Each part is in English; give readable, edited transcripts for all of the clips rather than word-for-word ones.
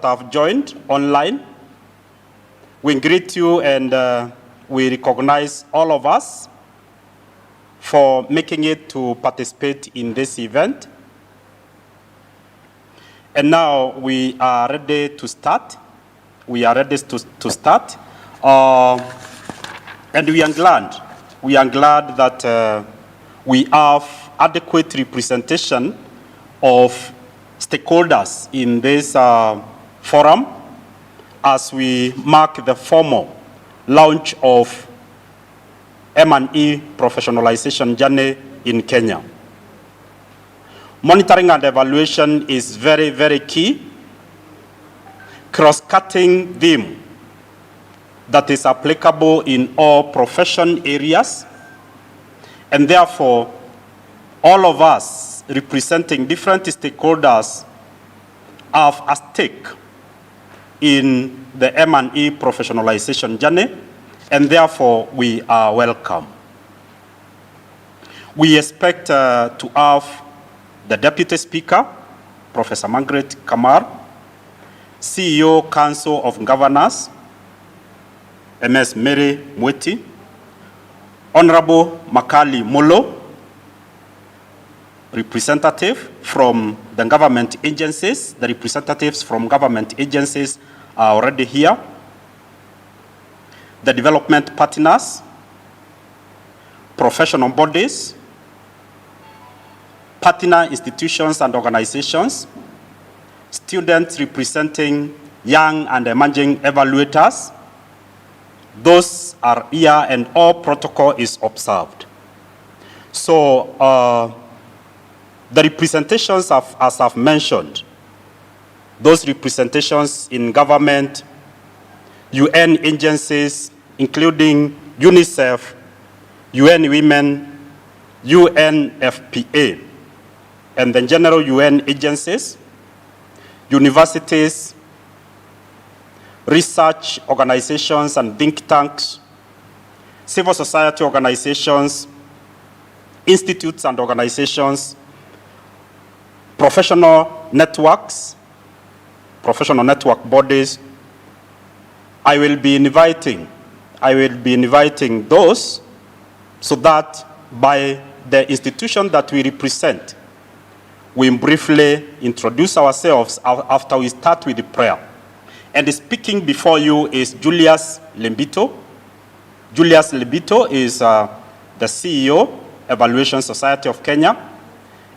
have joined online. We greet you and we recognize all of us for making it to participate in this event. And now we are ready to start. We are ready to start. And we are glad. We are glad that we have adequate representation of stakeholders in this forum as we mark the formal launch of M&E professionalization journey in Kenya. Monitoring and evaluation is very, very key. Cross-cutting theme that is applicable in all profession areas, and therefore all of us representing different stakeholders have a stake in the M&E professionalization journey, and therefore we are welcome. We expect to have the Deputy Speaker, Professor Margaret Kamar, CEO Council of Governors, MS Mary Mweti, Honorable Makali Molo, representative from the government agencies. The representatives from government agencies are already here. The development partners, professional bodies, partner institutions and organizations, students representing young and emerging evaluators. Those are here and all protocol is observed. So the representations, as I've mentioned, those representations in government, UN agencies, including UNICEF, UN Women, UNFPA, and the general UN agencies, universities, research organizations and think tanks, civil society organizations, institutes and organizations, professional networks, professional network bodies. I will be inviting those so that by the institution that we represent, we briefly introduce ourselves after we start with the prayer. And speaking before you is Julius Lembito. Julius Lembito is the CEO, Evaluation Society of Kenya.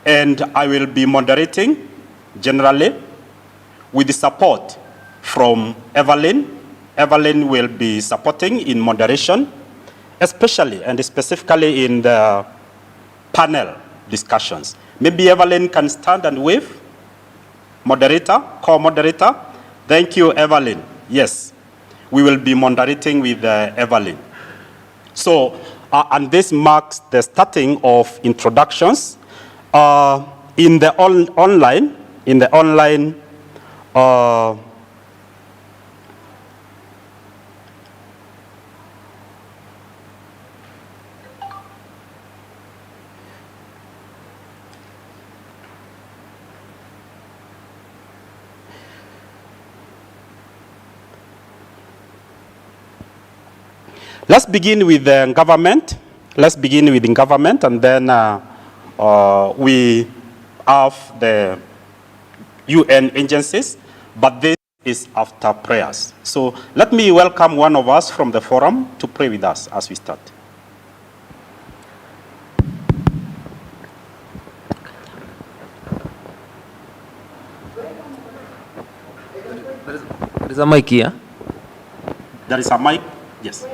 And I will be moderating generally with the support from Evelyn. Evelyn will be supporting in moderation, especially and specifically in the panel discussions. Maybe Evelyn can stand and wave. Moderator, co-moderator. Thank you, Evelyn. Yes, we will be moderating with Evelyn. So, and this marks the starting of introductions. In the online, let's begin with the government. Let's begin with the government, and then we have the UN agencies, but this is after prayers. So let me welcome one of us from the forum to pray with us as we start. There is a mic here. There is a mic? Yes.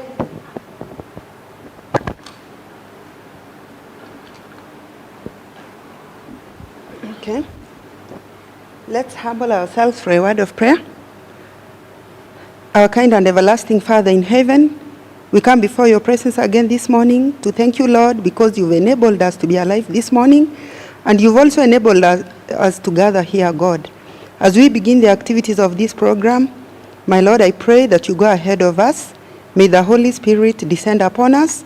Okay. Let's humble ourselves for a word of prayer. Our kind and everlasting Father in heaven, we come before your presence again this morning to thank you, Lord, because you've enabled us to be alive this morning, and you've also enabled us to gather here, God. As we begin the activities of this program, my Lord, I pray that you go ahead of us. May the Holy Spirit descend upon us.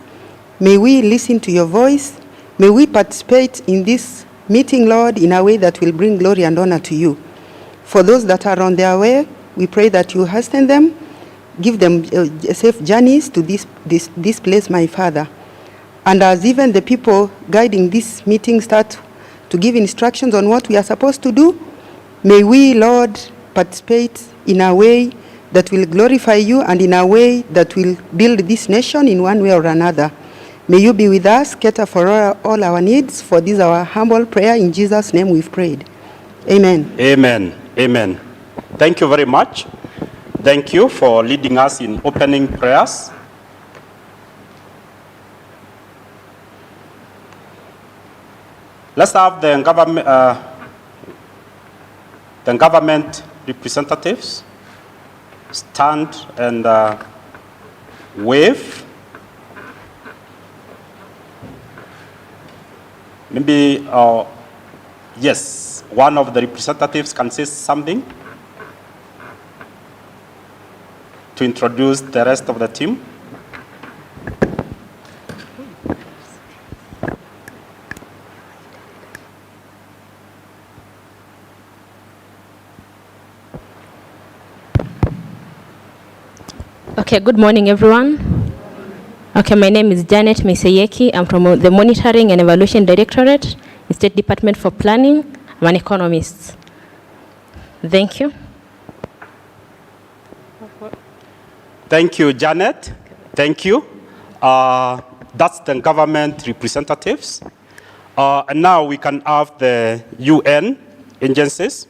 May we listen to your voice. May we participate in this meeting, Lord, in a way that will bring glory and honor to you. For those that are on their way, We pray that you hasten them, give them safe journeys to this place, my Father. And as even the people guiding this meeting start to give instructions on what we are supposed to do, may we, Lord, participate in a way that will glorify you and in a way that will build this nation in one way or another. May you be with us, cater for all our needs. For this our humble prayer. In Jesus' name we've prayed. Amen. Amen. Amen. Thank you very much. Thank you for leading us in opening prayers. Let's have the government representatives stand and wave. Maybe, yes, one of the representatives can say something to introduce the rest of the team. Okay, good morning, everyone. Okay, my name is Janet Meseyeki. I'm from the Monitoring and Evaluation Directorate, State Department for Planning. I'm an economist. Thank you. Thank you, Janet. Thank you. That's the government representatives. And now we can have the UN agencies.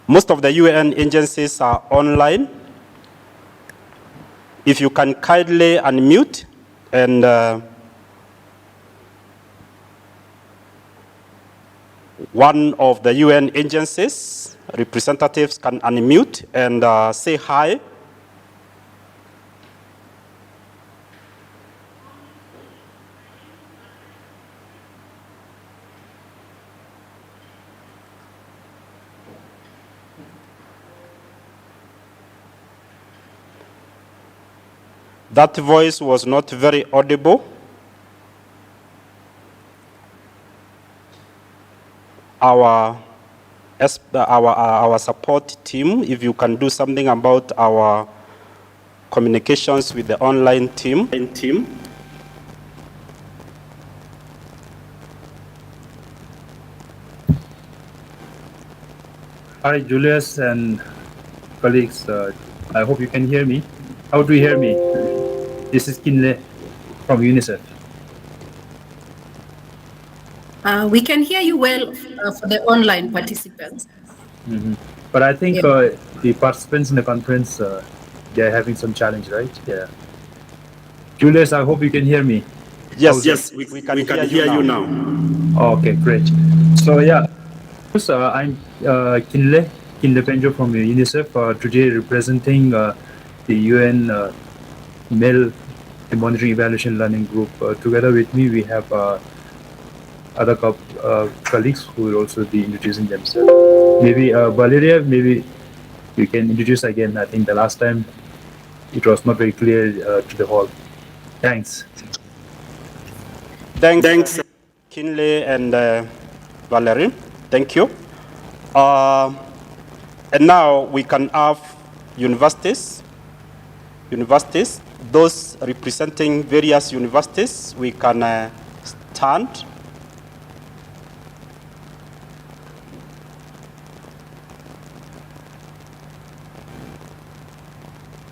Most of the UN agencies are online. If you can kindly unmute and one of the UN agencies representatives can unmute and say hi. That voice was not very audible. Our support team, if you can do something about our communications with the online team. Hi, Julius and colleagues. I hope you can hear me. How do you hear me? This is Kinle from UNICEF. We can hear you well for the online participants. Mm-hmm. But I think the participants in the conference, they're having some challenge, right? Yeah. Julius, I hope you can hear me. Yes, we can hear you now. Okay, great. So yeah, I'm Kinle Penjo from UNICEF, today representing the UN Male Monitoring Evaluation Learning Group. Together with me, we have other colleagues who will also be introducing themselves. Maybe Valeria, maybe you can introduce again. I think the last time it was not very clear to the hall. Thanks. Thanks, Kinley and Valerie. Thank you. And now we can have universities. Those representing various universities, we can stand.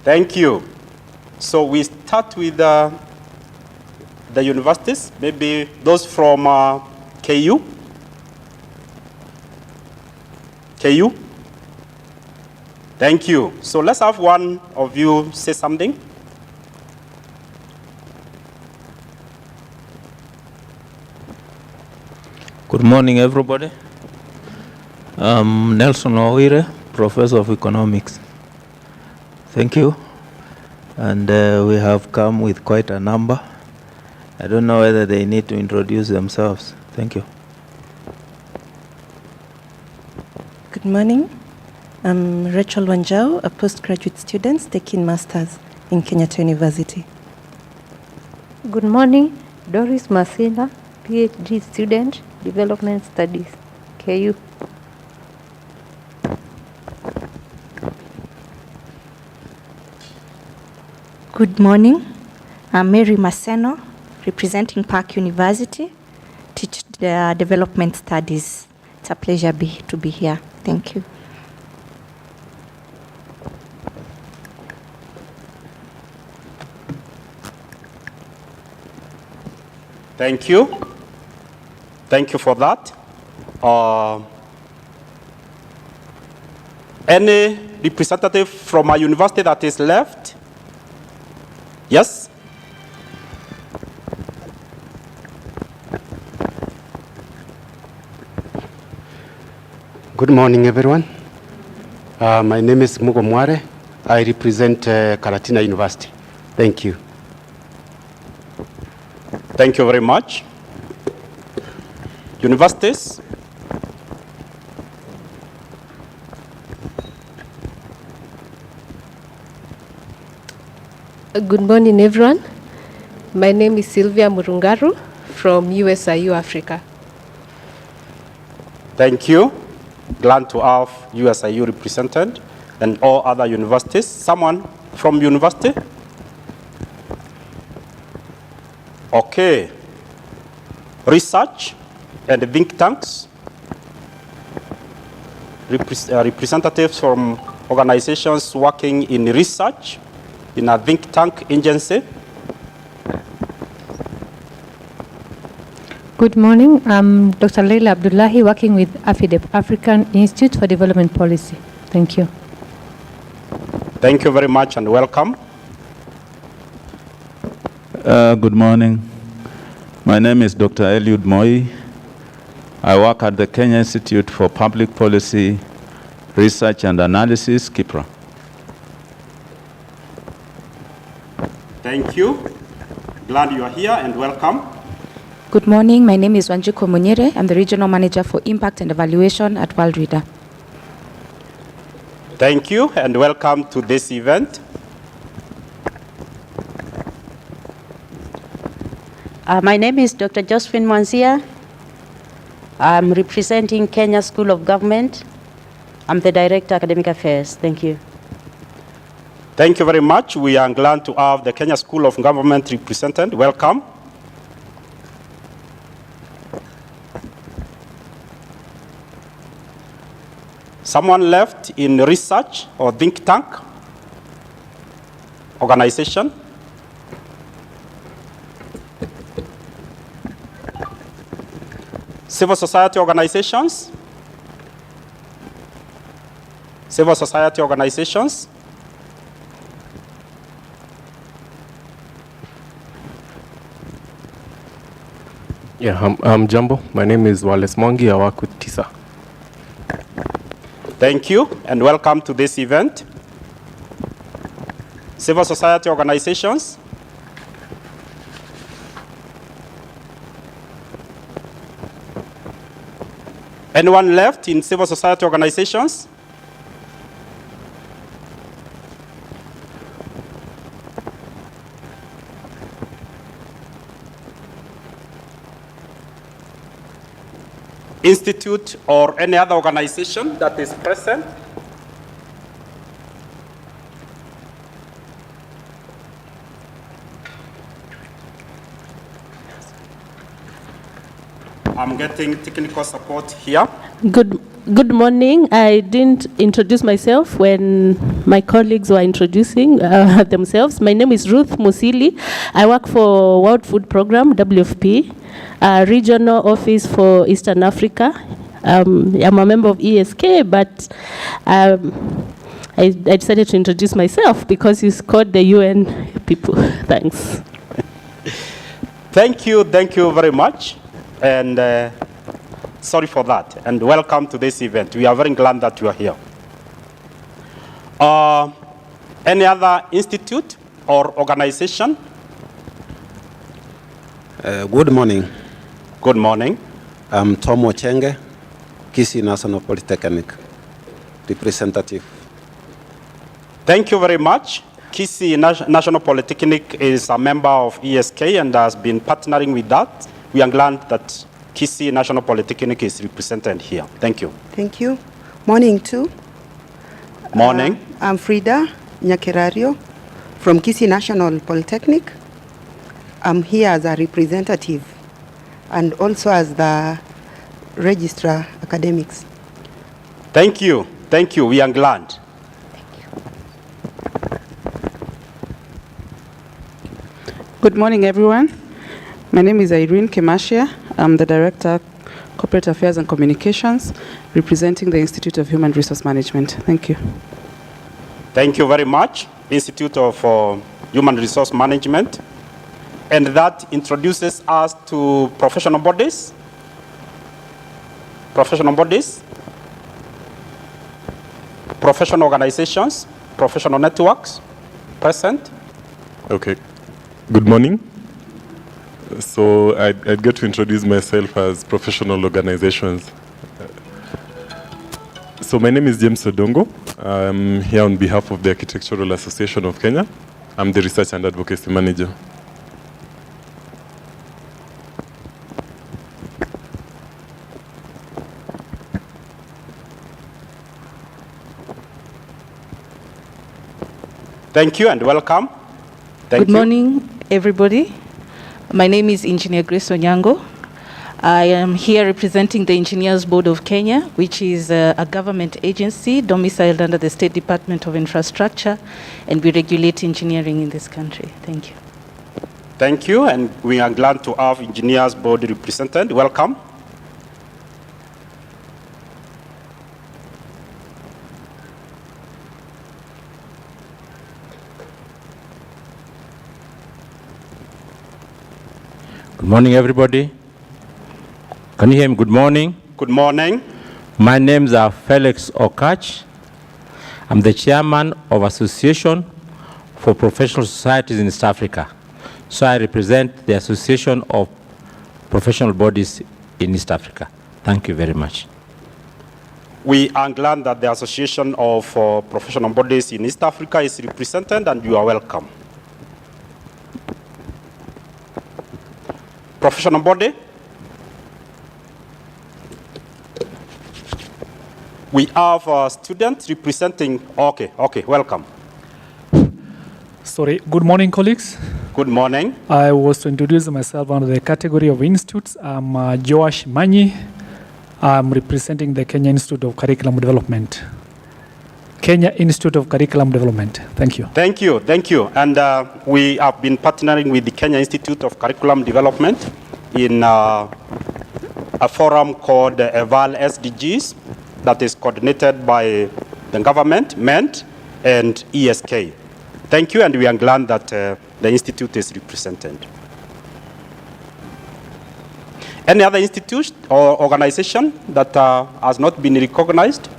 Thank you. So we start with the universities, maybe those from KU. Thank you. So let's have one of you say something. Good morning, everybody. I'm Nelson Owire, Professor of Economics. Thank you. And we have come with quite a number. I don't know whether they need to introduce themselves. Thank you. Good morning. I'm Rachel Wanjao, a postgraduate student taking masters in Kenyatta University. Good morning. Doris Masina, PhD student, Development Studies, KU. Good morning. I'm Mary Maseno, representing Park University, teach the development studies. It's a pleasure to be here. Thank you. Thank you. Thank you for that. Any representative from a university that is left? Yes? Good morning, everyone. My name is Mugo Mware. I represent Karatina University. Thank you. Thank you very much. Universities? Good morning, everyone. My name is Sylvia Murungaru from USIU Africa. Thank you. Glad to have USIU represented and all other universities. Someone from university? Okay. Research and think tanks. Representatives from organizations working in research in a think tank agency. Good morning. I'm Dr. Leila Abdullahi, working with AFIDEP, African Institute for Development Policy. Thank you. Thank you very much and welcome. Good morning. My name is Dr. Eliud Moi. I work at the Kenya Institute for Public Policy Research and Analysis, KIPRA. Thank you. Glad you are here and welcome. Good morning. My name is Wanjiko Munyere. I'm the Regional Manager for Impact and Evaluation at World Reader. Thank you and welcome to this event. My name is Dr. Josephine Mwanzia. I'm representing Kenya School of Government. I'm the Director of Academic Affairs. Thank you. Thank you very much. We are glad to have the Kenya School of Government represented. Welcome. Someone left in research or think tank organization? Civil society organizations? Civil society organizations? Yeah, I'm Jambo. My name is Wallace Mongi. I work with TISA. Thank you and welcome to this event. Civil society organizations? Anyone left in civil society organizations? Institute or any other organization that is present? I'm getting technical support here. Good morning. I didn't introduce myself when my colleagues were introducing themselves. My name is Ruth Musili. I work for World Food Program, WFP, regional office for Eastern Africa. I'm a member of ESK, but I decided to introduce myself because it's called the UN people. Thanks. Thank you very much. And sorry for that. And welcome to this event. We are very glad that you are here. Any other institute or organization? Good morning. Good morning. I'm Tom Ochenge, Kisii National Polytechnic representative. Thank you very much. Kisii National Polytechnic is a member of ESK and has been partnering with that. We are glad that Kisii National Polytechnic is represented here. Thank you. Thank you. Morning too. Morning. I'm Frida Nyakerario from Kisii National Polytechnic. I'm here as a representative and also as the registrar academics. Thank you. Thank you. We are glad. Good morning, everyone. My name is Irene Kemashia. I'm the Director, Corporate Affairs and Communications, representing the Institute of Human Resource Management. Thank you. Thank you very much, Institute of Human Resource Management. And that introduces us to professional bodies. Professional bodies, professional organizations, professional networks, present. Okay. Good morning. So I'd get to introduce myself as professional organizations. So my name is James Odongo. I'm here on behalf of the Architectural Association of Kenya. I'm the Research and Advocacy Manager. Thank you and welcome. Good morning, everybody. My name is Engineer Grace Onyango. I am here representing the Engineers Board of Kenya, which is a government agency domiciled under the State Department of Infrastructure, and we regulate engineering in this country. Thank you. Thank you, and we are glad to have Engineers Board represented. Welcome. Good morning, everybody. Can you hear me? Good morning. Good morning. My names are Felix Okach. I'm the chairman of Association for Professional Societies in East Africa. So I represent the Association of Professional Bodies in East Africa. Thank you very much. We are glad that the Association of Professional Bodies in East Africa is represented, and you are welcome. Professional body. We have students representing. Okay, welcome. Sorry, good morning, colleagues. Good morning. I was to introduce myself under the category of institutes. I'm Joash Manyi. I'm representing the Kenya Institute of Curriculum Development. Kenya Institute of Curriculum Development. Thank you. Thank you, thank you. And we have been partnering with the Kenya Institute of Curriculum Development in a forum called EVAL SDGs that is coordinated by the government, MENT, and ESK. Thank you, and we are glad that the institute is represented. Any other institute or organization that has not been recognized?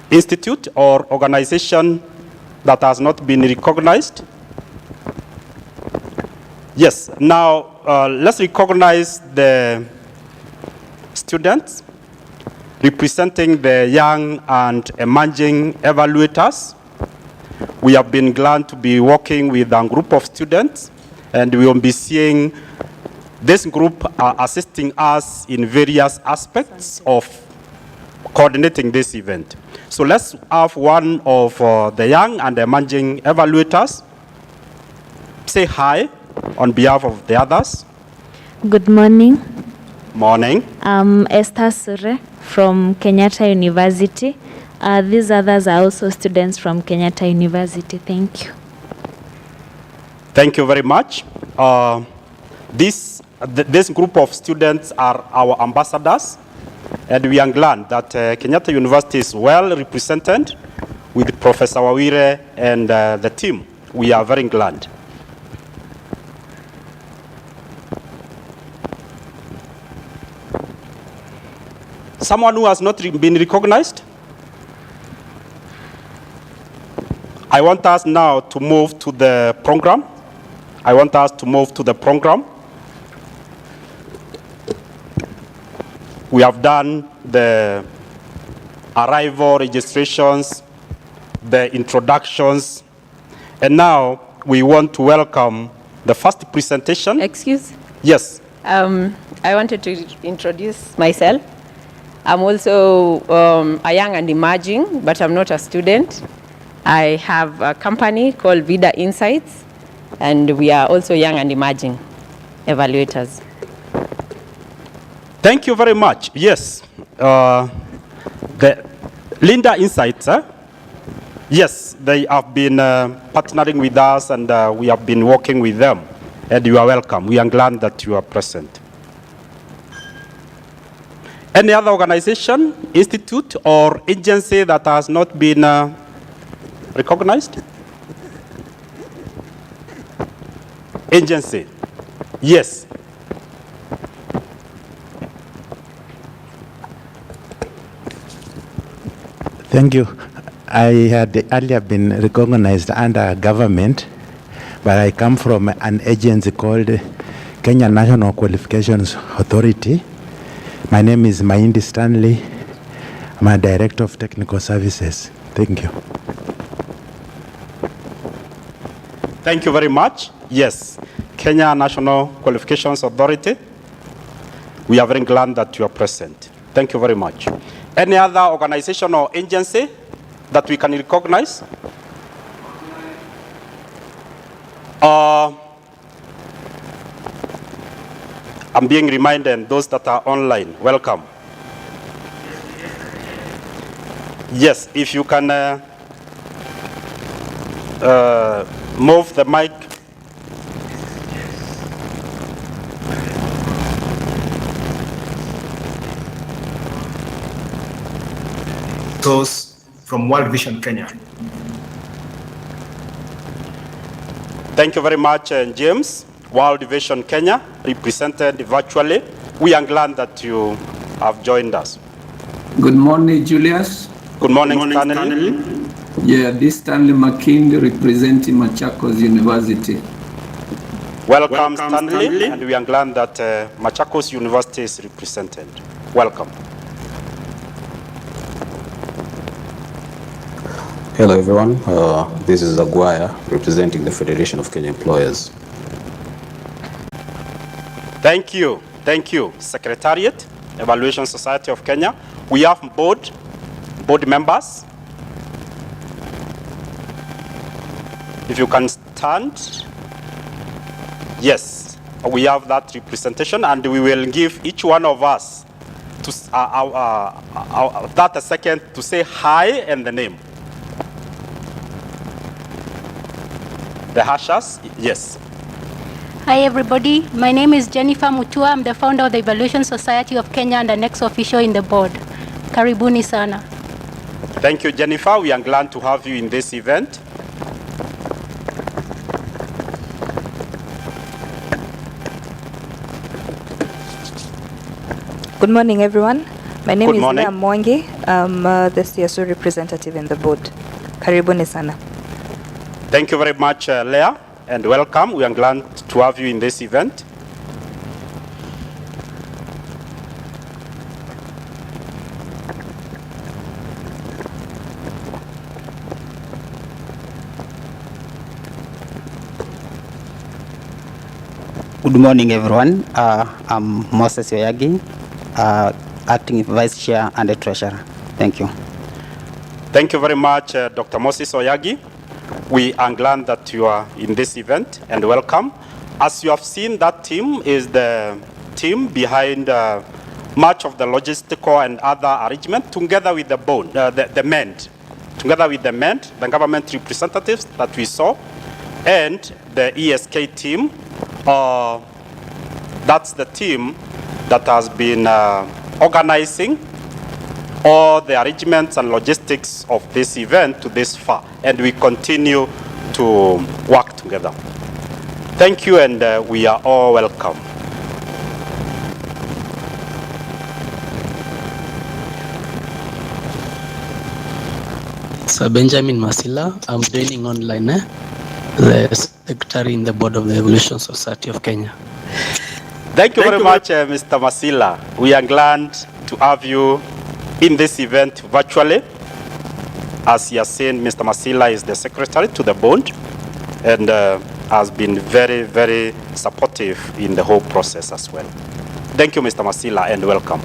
Institute or organization that has not been recognized? Yes, now let's recognize the students representing the young and emerging evaluators. We have been glad to be working with a group of students, and we will be seeing this group assisting us in various aspects of coordinating this event. So let's have one of the young and emerging evaluators say hi on behalf of the others. Good morning. Morning. I'm Esther Sure from Kenyatta University. These others are also students from Kenyatta University. Thank you. Thank you very much. This group of students are our ambassadors, and we are glad that Kenyatta University is well represented with Professor Wawire and the team. We are very glad. Someone who has not been recognized? I want us now to move to the program. We have done the arrival registrations, the introductions, and now we want to welcome the first presentation. Excuse? Yes. I wanted to introduce myself. I'm also a young and emerging, but I'm not a student. I have a company called Vida Insights, and we are also young and emerging evaluators. Thank you very much. Yes, the Linda Insights, yes, they have been partnering with us, and we have been working with them. And you are welcome. We are glad that you are present. Any other organization, institute, or agency that has not been recognized? Agency. Yes. Thank you. I had earlier been recognized under government, but I come from an agency called Kenya National Qualifications Authority. My name is Mahindi Stanley. I'm a Director of Technical Services. Thank you. Thank you very much. Yes, Kenya National Qualifications Authority. We are very glad that you are present. Thank you very much. Any other organization or agency that we can recognize? I'm being reminded, those that are online, welcome. Yes, if you can move the mic. Those from World Vision Kenya. Thank you very much, James. World Vision Kenya, represented virtually. We are glad that you have joined us. Good morning, Julius. Good morning, Stanley. Yeah, this Stanley McKinney representing Machakos University. Welcome, Stanley, and we are glad that Machakos University is represented. Welcome. Hello everyone, this is Aguaya representing the Federation of Kenya Employers. Thank you, Secretariat, Evaluation Society of Kenya. We have board members. If you can stand. Yes, we have that representation, and we will give each one of us to that a second to say hi and the name. The hashas, yes. Hi everybody, my name is Jennifer Mutua. I'm the founder of the Evaluation Society of Kenya and the next official in the board. Karibuni sana. Thank you, Jennifer. We are glad to have you in this event. Good morning, everyone. My name Good is morning. Leah Mwangi. I'm the CSO representative in the board. Karibuni sana. Thank you very much, Leah, and welcome. We are glad to have you in this event. Good morning, everyone. I'm Moses Oyagi, acting Vice Chair and the Treasurer. Thank you. Thank you very much, Dr. Moses Oyagi. We are glad that you are in this event, and welcome. As you have seen, that team is the team behind much of the logistical and other arrangement, together with the board, the MEND, together with the MEND, the government representatives that we saw, and the ESK team. That's the team that has been organizing all the arrangements and logistics of this event to this far, and we continue to work together. Thank you, and we are all welcome. Sir Benjamin Masila, I'm joining online, the Secretary in the Board of the Evolution Society of Kenya. Thank you very much, Mr. Masila. We are glad to have you in this event virtually. As you have seen, Mr. Masila is the Secretary to the board and has been very, very supportive in the whole process as well. Thank you, Mr. Masila, and welcome.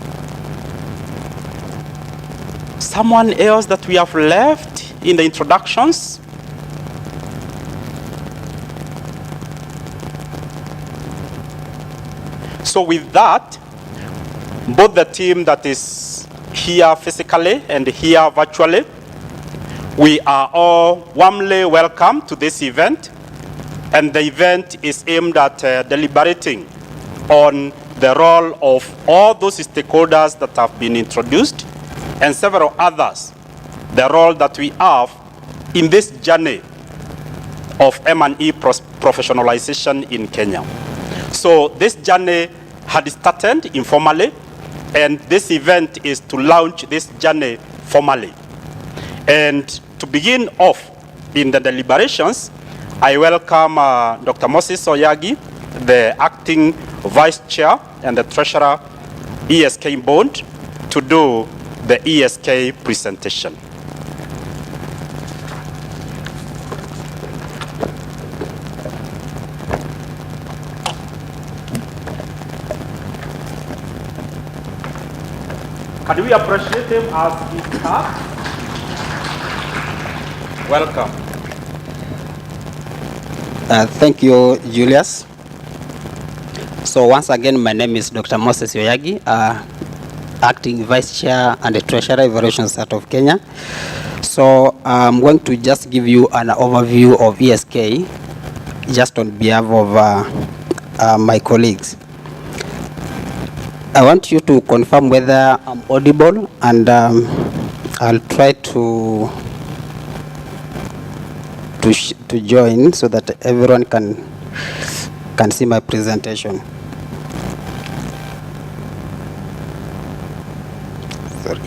Someone else that we have left in the introductions? So with that, both the team that is here physically and here virtually, we are all warmly welcome to this event. And the event is aimed at deliberating on the role of all those stakeholders that have been introduced and several others, the role that we have in this journey of M&E professionalization in Kenya. So this journey had started informally, and this event is to launch this journey formally. And to begin off in the deliberations, I welcome Dr. Moses Oyagi, the acting vice chair and the treasurer, ESK Bond, to do the ESK presentation. Can we appreciate him as he starts? Welcome. Thank you, Julius. So once again, my name is Dr. Moses Oyagi, acting vice chair and the treasurer, Evaluation Society of Kenya. So I'm going to just give you an overview of ESK, just on behalf of my colleagues. I want you to confirm whether I'm audible, and I'll try to join so that everyone can see my presentation. Sorry.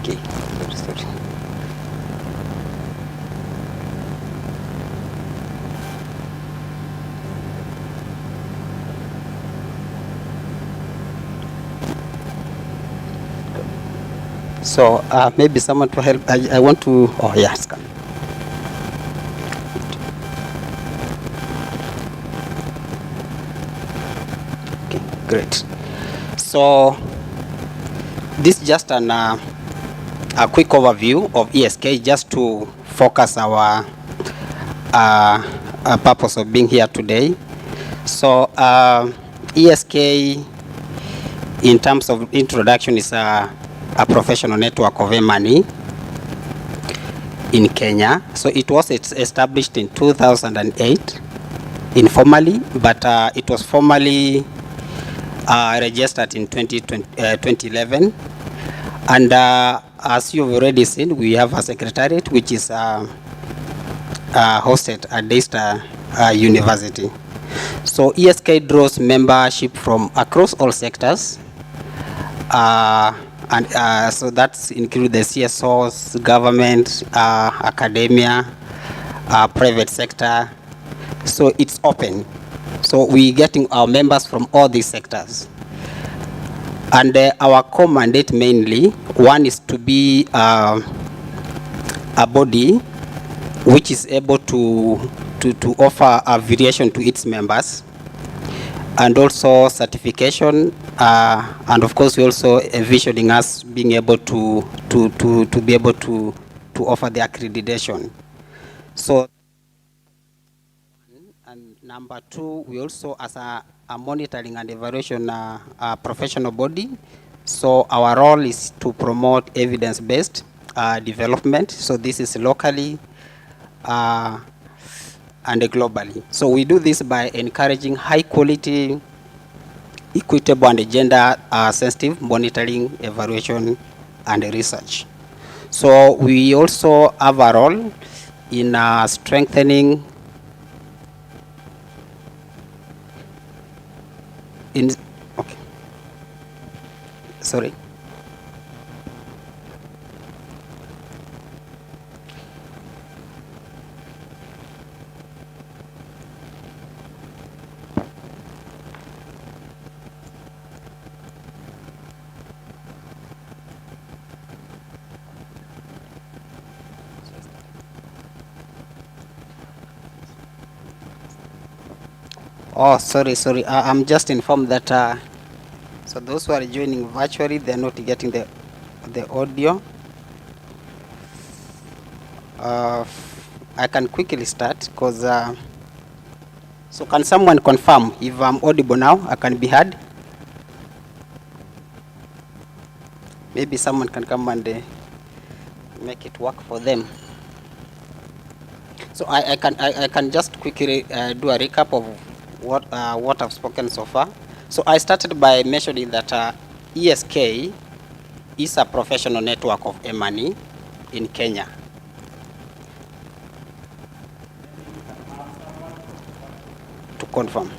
Okay. Sorry. So maybe someone to help. I want to. Oh yes. Okay, great. So this is just a quick overview of ESK, just to focus our purpose of being here today. So ESK, in terms of introduction, is a professional network of M&E in Kenya. So it was established in 2008 informally, but it was formally registered in 2011. And as you've already seen, we have a secretariat which is hosted at Daystar University. So ESK draws membership from across all sectors. And so that's include the CSOs, government, academia, private sector. So it's open. So we're getting our members from all these sectors. And our core mandate mainly, one is to be a body which is able to offer a variation to its members, and also certification, and of course we also envisioning us being able to be able to offer the accreditation. So, and number two, we also as a monitoring and evaluation professional body. So our role is to promote evidence-based development. So this is locally and globally. So we do this by encouraging high quality, equitable and gender sensitive monitoring, evaluation and research. So we also have a role in strengthening okay. Sorry. Oh, sorry. I'm just informed that so those who are joining virtually, they're not getting the audio. I can quickly start because. So can someone confirm if I'm audible now? I can be heard. Maybe someone can come and make it work for them. So I can just quickly do a recap of what I've spoken so far. So I started by mentioning that ESK is a professional network of M&E in Kenya. To confirm.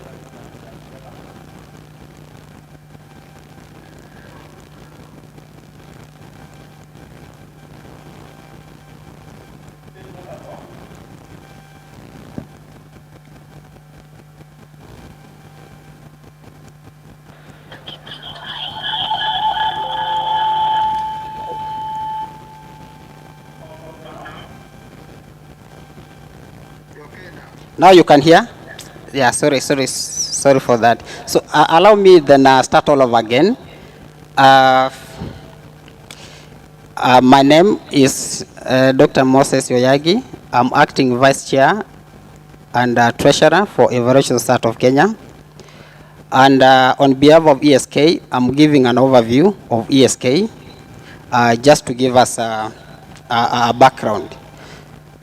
Now you can hear? Yeah, sorry for that. So allow me then start all over again. My name is Dr. Moses Yoyagi. I'm acting Vice Chair and Treasurer for Evaluation Society of Kenya. And on behalf of ESK, I'm giving an overview of ESK just to give us a background.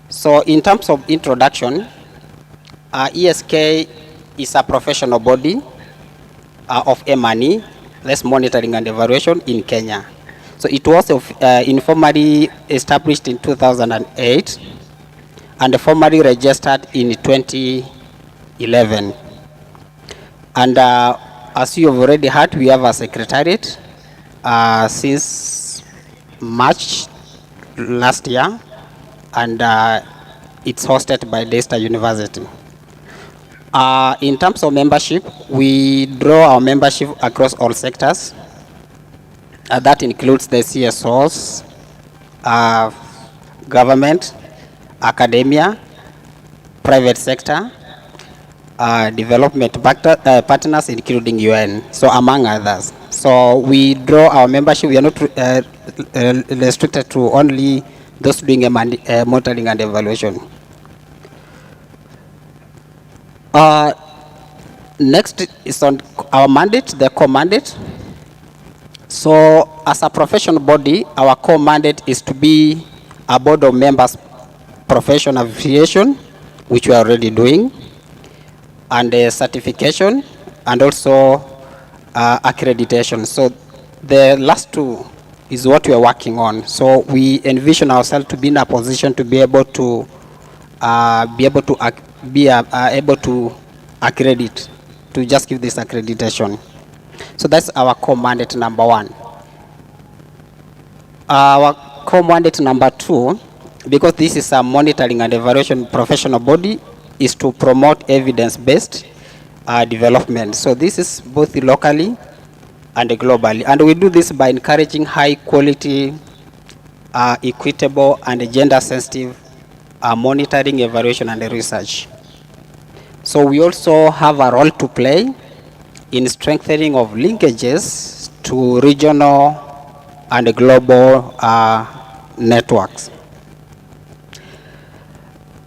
So in terms of introduction, ESK is a professional body of M&E, that's monitoring and evaluation in Kenya. So it was informally established in 2008 and formally registered in 2011. And as you have already heard, we have a secretariat since March last year, and it's hosted by Leicester University. In terms of membership, we draw our membership across all sectors. That includes the CSOs, government, academia, private sector, development partners, including UN, so among others. So we draw our membership. We are not restricted to only those doing monitoring and evaluation. Next is on our mandate, the core mandate. So as a professional body, our core mandate is to be a board of members professional affiliation, which we are already doing, and certification, and also accreditation. So the last two is what we are working on. So we envision ourselves to be in a position to be able to accredit, to just give this accreditation. So that's our core mandate number one. Our core mandate number two, because this is a monitoring and evaluation professional body, is to promote evidence-based development. So this is both locally and globally. And we do this by encouraging high quality, equitable, and gender-sensitive monitoring, evaluation, and research. So we also have a role to play in strengthening of linkages to regional and global networks.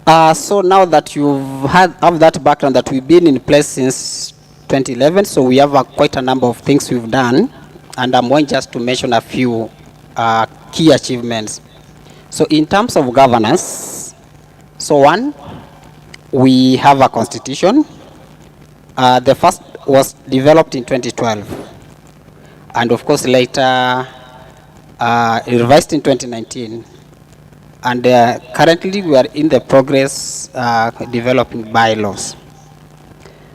So now that you've have that background, that we've been in place since 2011, so we have quite a number of things we've done, and I'm going just to mention a few key achievements. So in terms of governance, so one, we have a constitution. The first was developed in 2012, and of course later revised in 2019. And currently we are in the progress developing bylaws.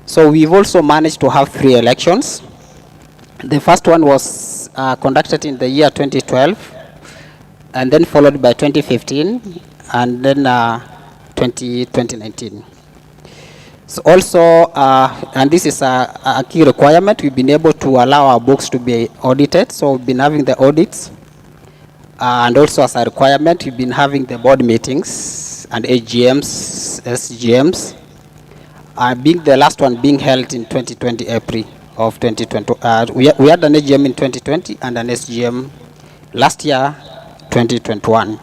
So we've also managed to have 3 elections. The first one was conducted in the year 2012, and then followed by 2015, and then 2019. So also, and this is a key requirement, we've been able to allow our books to be audited. So we've been having the audits, and also as a requirement, we've been having the board meetings and AGMs, SGMs, being the last one being held in 2020 April of 2020. We had an AGM in 2020 and an SGM last year, 2021.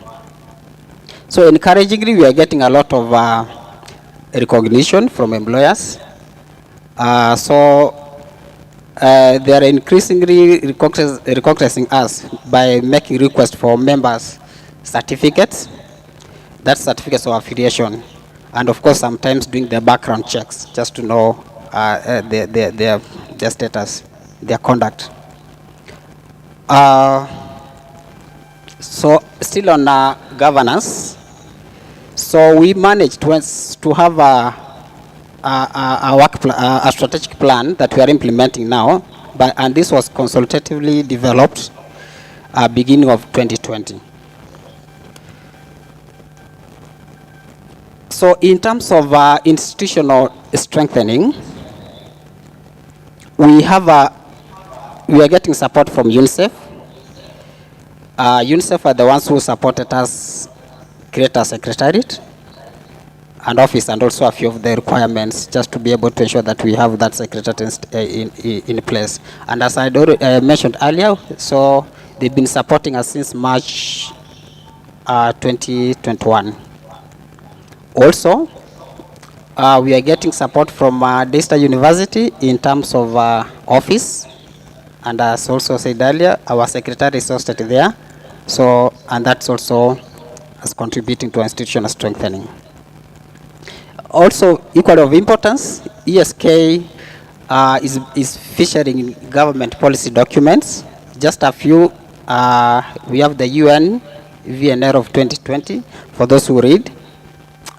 So encouragingly, we are getting a lot of recognition from employers. They are increasingly recognizing us by making requests for members' certificates, that's certificates of affiliation, and of course sometimes doing the background checks just to know their status, their conduct. So still on governance, so we managed to have a strategic plan that we are implementing now, and this was consultatively developed beginning of 2020. So in terms of institutional strengthening, we are getting support from UNICEF. UNICEF are the ones who supported us create a secretariat and office, and also a few of the requirements just to be able to ensure that we have that secretariat in place. And as I mentioned earlier, so they've been supporting us since March 2021. Also, we are getting support from Daystar University in terms of office, and as also said earlier, our secretary is hosted there. So, and that's also as contributing to institutional strengthening. Also, equally of importance, ESK is featuring in government policy documents. Just a few, we have the UN VNR of 2020, for those who read.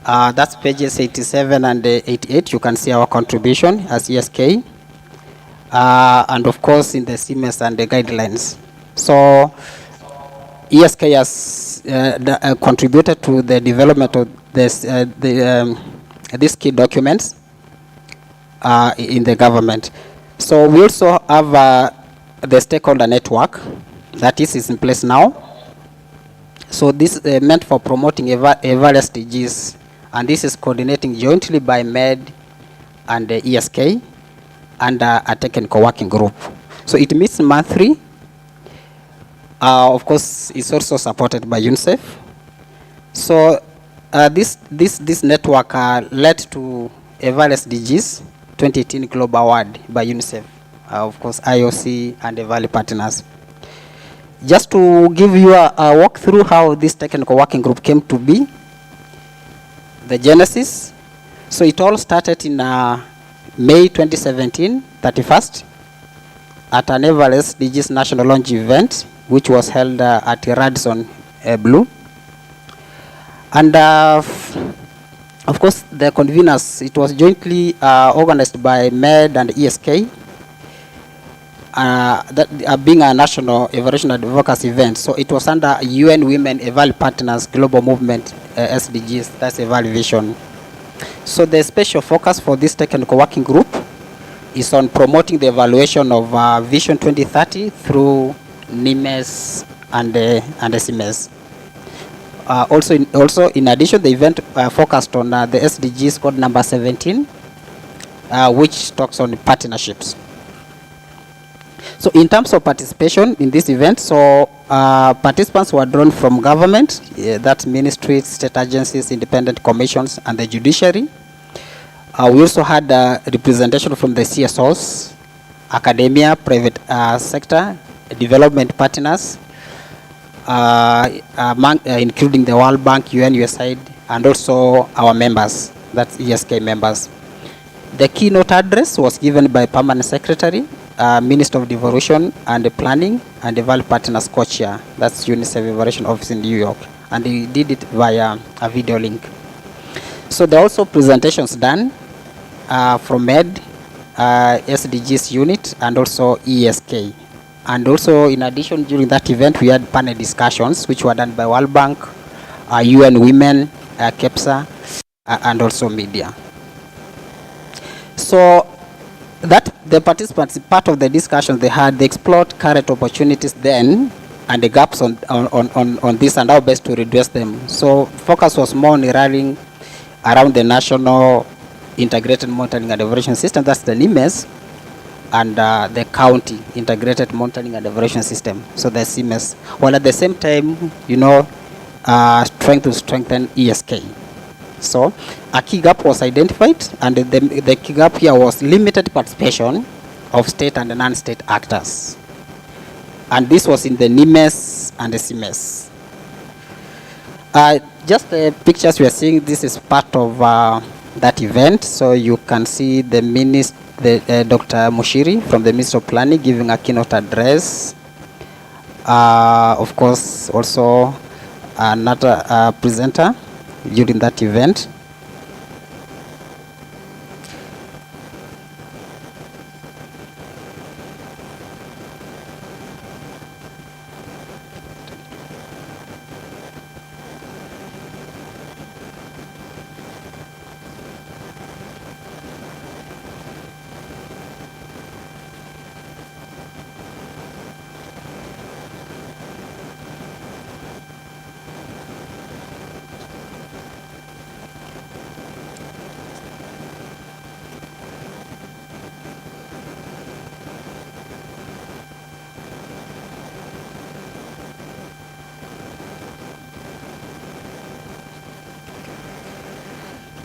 That's pages 87 and 88. You can see our contribution as ESK. And of course in the CMS and the guidelines. So ESK has contributed to the development of this, these key documents in the government. So we also have the stakeholder network that is in place now. So this is meant for promoting various SDGs, and this is coordinating jointly by MED and the ESK and a technical working group. So it meets monthly. Of course, it's also supported by UNICEF. So this network led to various SDGs 2018 Global Award by UNICEF, of course IOC and the Valley partners. Just to give you a walk through how this technical working group came to be, the genesis. So it all started in May 2017, 31st, at an Everest SDGs National Launch event, which was held at Radisson Blue. And of course, the conveners, it was jointly organized by MED and ESK, that being a national evaluation advocacy event. So it was under UN Women Eval Partners Global Movement SDGs, that's evaluation. So the special focus for this technical working group is on promoting the evaluation of Vision 2030 through NIMES and SMS. Also, in addition, the event focused on the SDGs code number 17, which talks on partnerships. So in terms of participation in this event, so participants were drawn from government, that's ministries, state agencies, independent commissions, and the judiciary. We also had representation from the CSOs, academia, private sector, development partners, including the World Bank, UN, USAID, and also our members, that's ESK members. The keynote address was given by Permanent Secretary, Minister of Devolution and Planning, and the Valley Partners co-chair, that's UNICEF Evaluation Office in New York, and they did it via a video link. So there are also presentations done from MED, SDGs unit, and also ESK. And also, in addition, during that event, we had panel discussions, which were done by World Bank, UN Women, KEPSA, and also media. So that the participants, part of the discussion they had, they explored current opportunities then and the gaps on this and how best to redress them. So focus was more on rallying around the national Integrated Monitoring and Evaluation System, that's the NIMES, and the county Integrated Monitoring and Evaluation System, so the CMS, while at the same time, trying to strengthen ESK. So a key gap was identified, and the key gap here was limited participation of state and non-state actors. And this was in the NIMES and the CMS. Just the pictures we are seeing, this is part of that event. So you can see the Dr. Mushiri from the Ministry of Planning giving a keynote address. Of course, also another presenter during that event.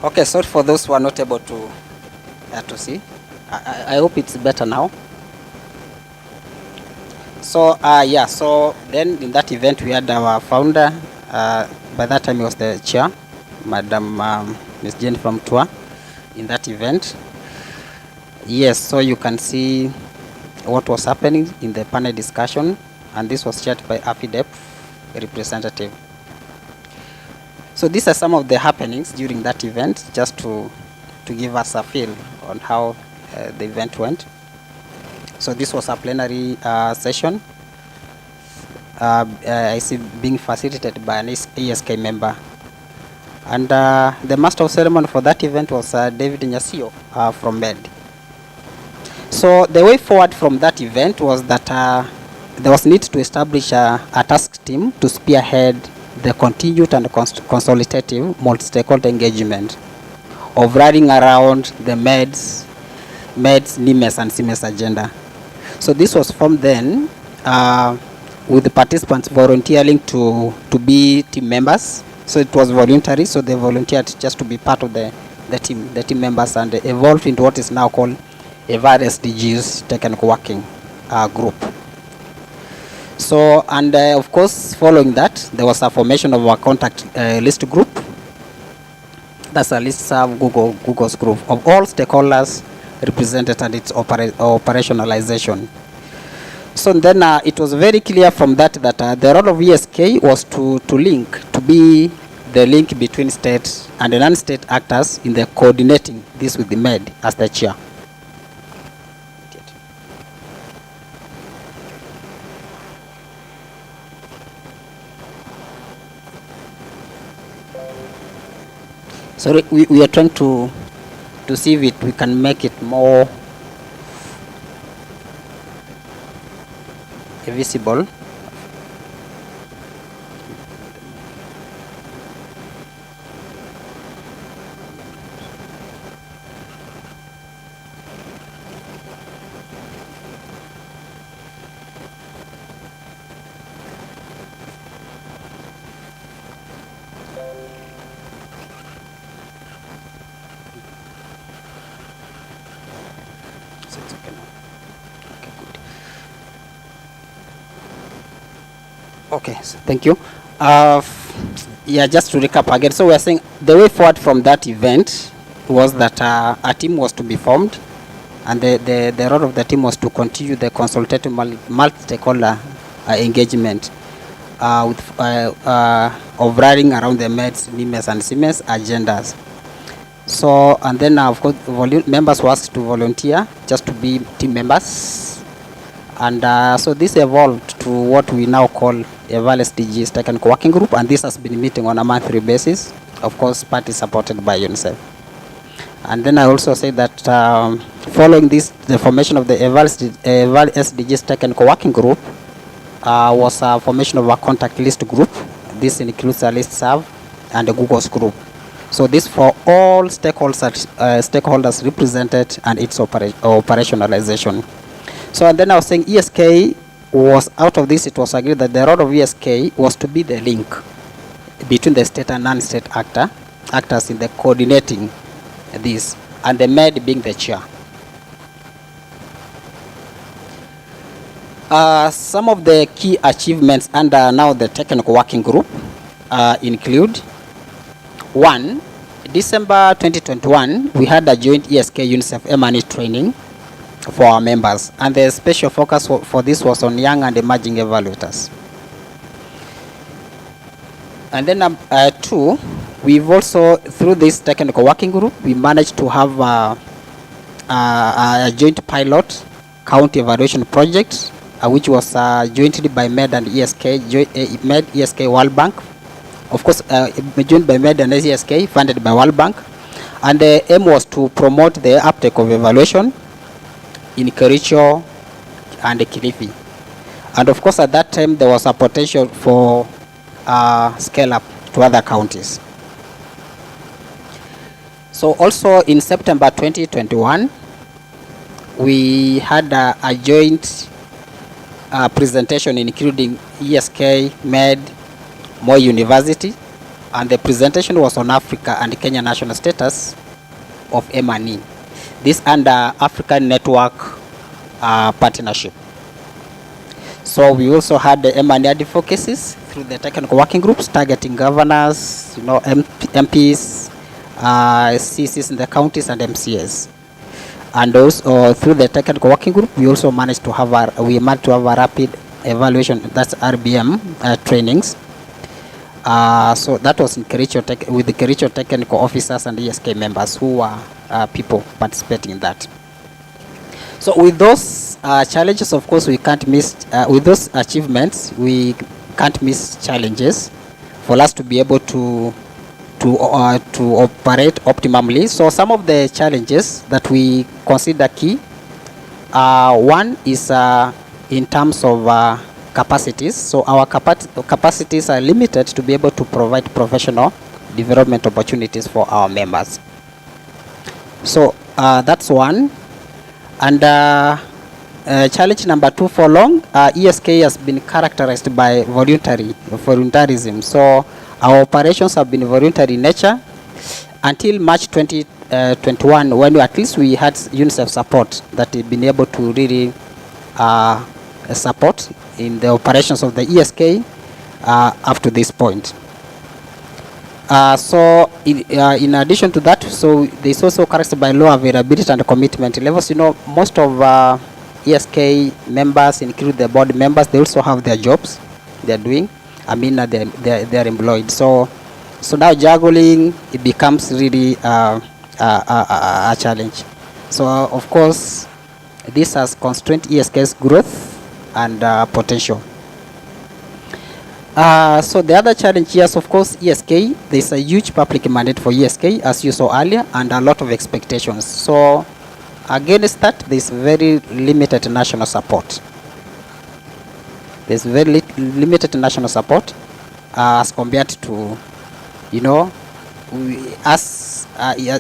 Okay, sorry for those who are not able to see. I hope it's better now. So yeah, so then in that event we had our founder, by that time he was the chair, Madam Ms. Jennifer Mutua, in that event. Yes, so you can see what was happening in the panel discussion, and this was chaired by AFIDEP representative. So these are some of the happenings during that event, just to give us a feel on how the event went. So this was a plenary session, I see being facilitated by an ESK member. And the master of ceremony for that event was David Nyasio from MED. So the way forward from that event was that there was need to establish a task team to spearhead the continued and consultative multi-stakeholder engagement of running around the MEDS, NIMES, and CMES agenda. So this was formed then with the participants volunteering to be team members. So it was voluntary, so they volunteered just to be part of the team members, and evolved into what is now called EVAL SDGs Technical Working Group. So, and of course, following that, there was a formation of a contact list group. That's a listserv Google's group of all stakeholders represented at its operationalization. So then it was very clear from that the role of ESK was to be the link between state and the non-state actors in the coordinating this with the MED as the chair. So we are trying to see if we can make it more visible. Okay, so thank you. Yeah, just to recap again. So we are saying the way forward from that event was that a team was to be formed, and the role of the team was to continue the consultative multi-stakeholder engagement of running around the MEDS, NIMES, and CMES agendas. So, and then of course, members were asked to volunteer just to be team members. And so this evolved to what we now call EVAL SDGs Technical Working Group, and this has been meeting on a monthly basis, of course, partly supported by UNICEF. And then I also say that following this, the formation of the EVAL SDGs Technical Working Group was a formation of a contact list group. This includes a listserv and a Google's group. So this for all stakeholders represented and its operationalization. So and then I was saying ESK was, out of this it was agreed that the role of ESK was to be the link between the state and non-state actors in the coordinating this, and the MED being the chair. Some of the key achievements under now the technical working group include: 1, December 2021, we had a joint ESK UNICEF M&E training for our members, and the special focus for this was on young and emerging evaluators. And then 2, we've also, through this technical working group, we managed to have a joint pilot county evaluation project, which was jointly by MED and ESK, MED, ESK, World Bank. Of course, joined by MED and ESK, funded by World Bank. And the aim was to promote the uptake of evaluation in Kericho and Kilifi. And of course, at that time, there was a potential for scale up to other counties. So also in September 2021, we had a joint presentation including ESK, MED, Moi University, and the presentation was on Africa and Kenya national status of M&E. This under African Network partnership. So we also had the M&E advocacies through the technical working groups targeting governors, MPs, CCs in the counties and MCAs. And also through the technical working group, we also managed to have a rapid evaluation, that's RBM trainings. So that was in Kericho with the Kericho technical officers and ESK members who were people participating in that. So with those challenges, of course, we can't miss, with those achievements, we can't miss challenges for us to be able to operate optimally. So some of the challenges that we consider key, one is in terms of capacities. So our capacities are limited to be able to provide professional development opportunities for our members. So that's one. And challenge number 2, for long, ESK has been characterized by voluntarism. So our operations have been voluntary in nature until March 2021, when at least we had UNICEF support that had been able to really support in the operations of the ESK up to this point. So in addition to that, so there's also characterized by low availability and commitment levels. Most of ESK members, include the board members, they also have their jobs they're doing. I mean, they're employed. So now juggling, it becomes really a challenge. So of course, this has constrained ESK's growth and potential. So the other challenge here is, of course, ESK. There's a huge public mandate for ESK, as you saw earlier, and a lot of expectations. So against that, there's very limited national support. There's very limited national support as compared to,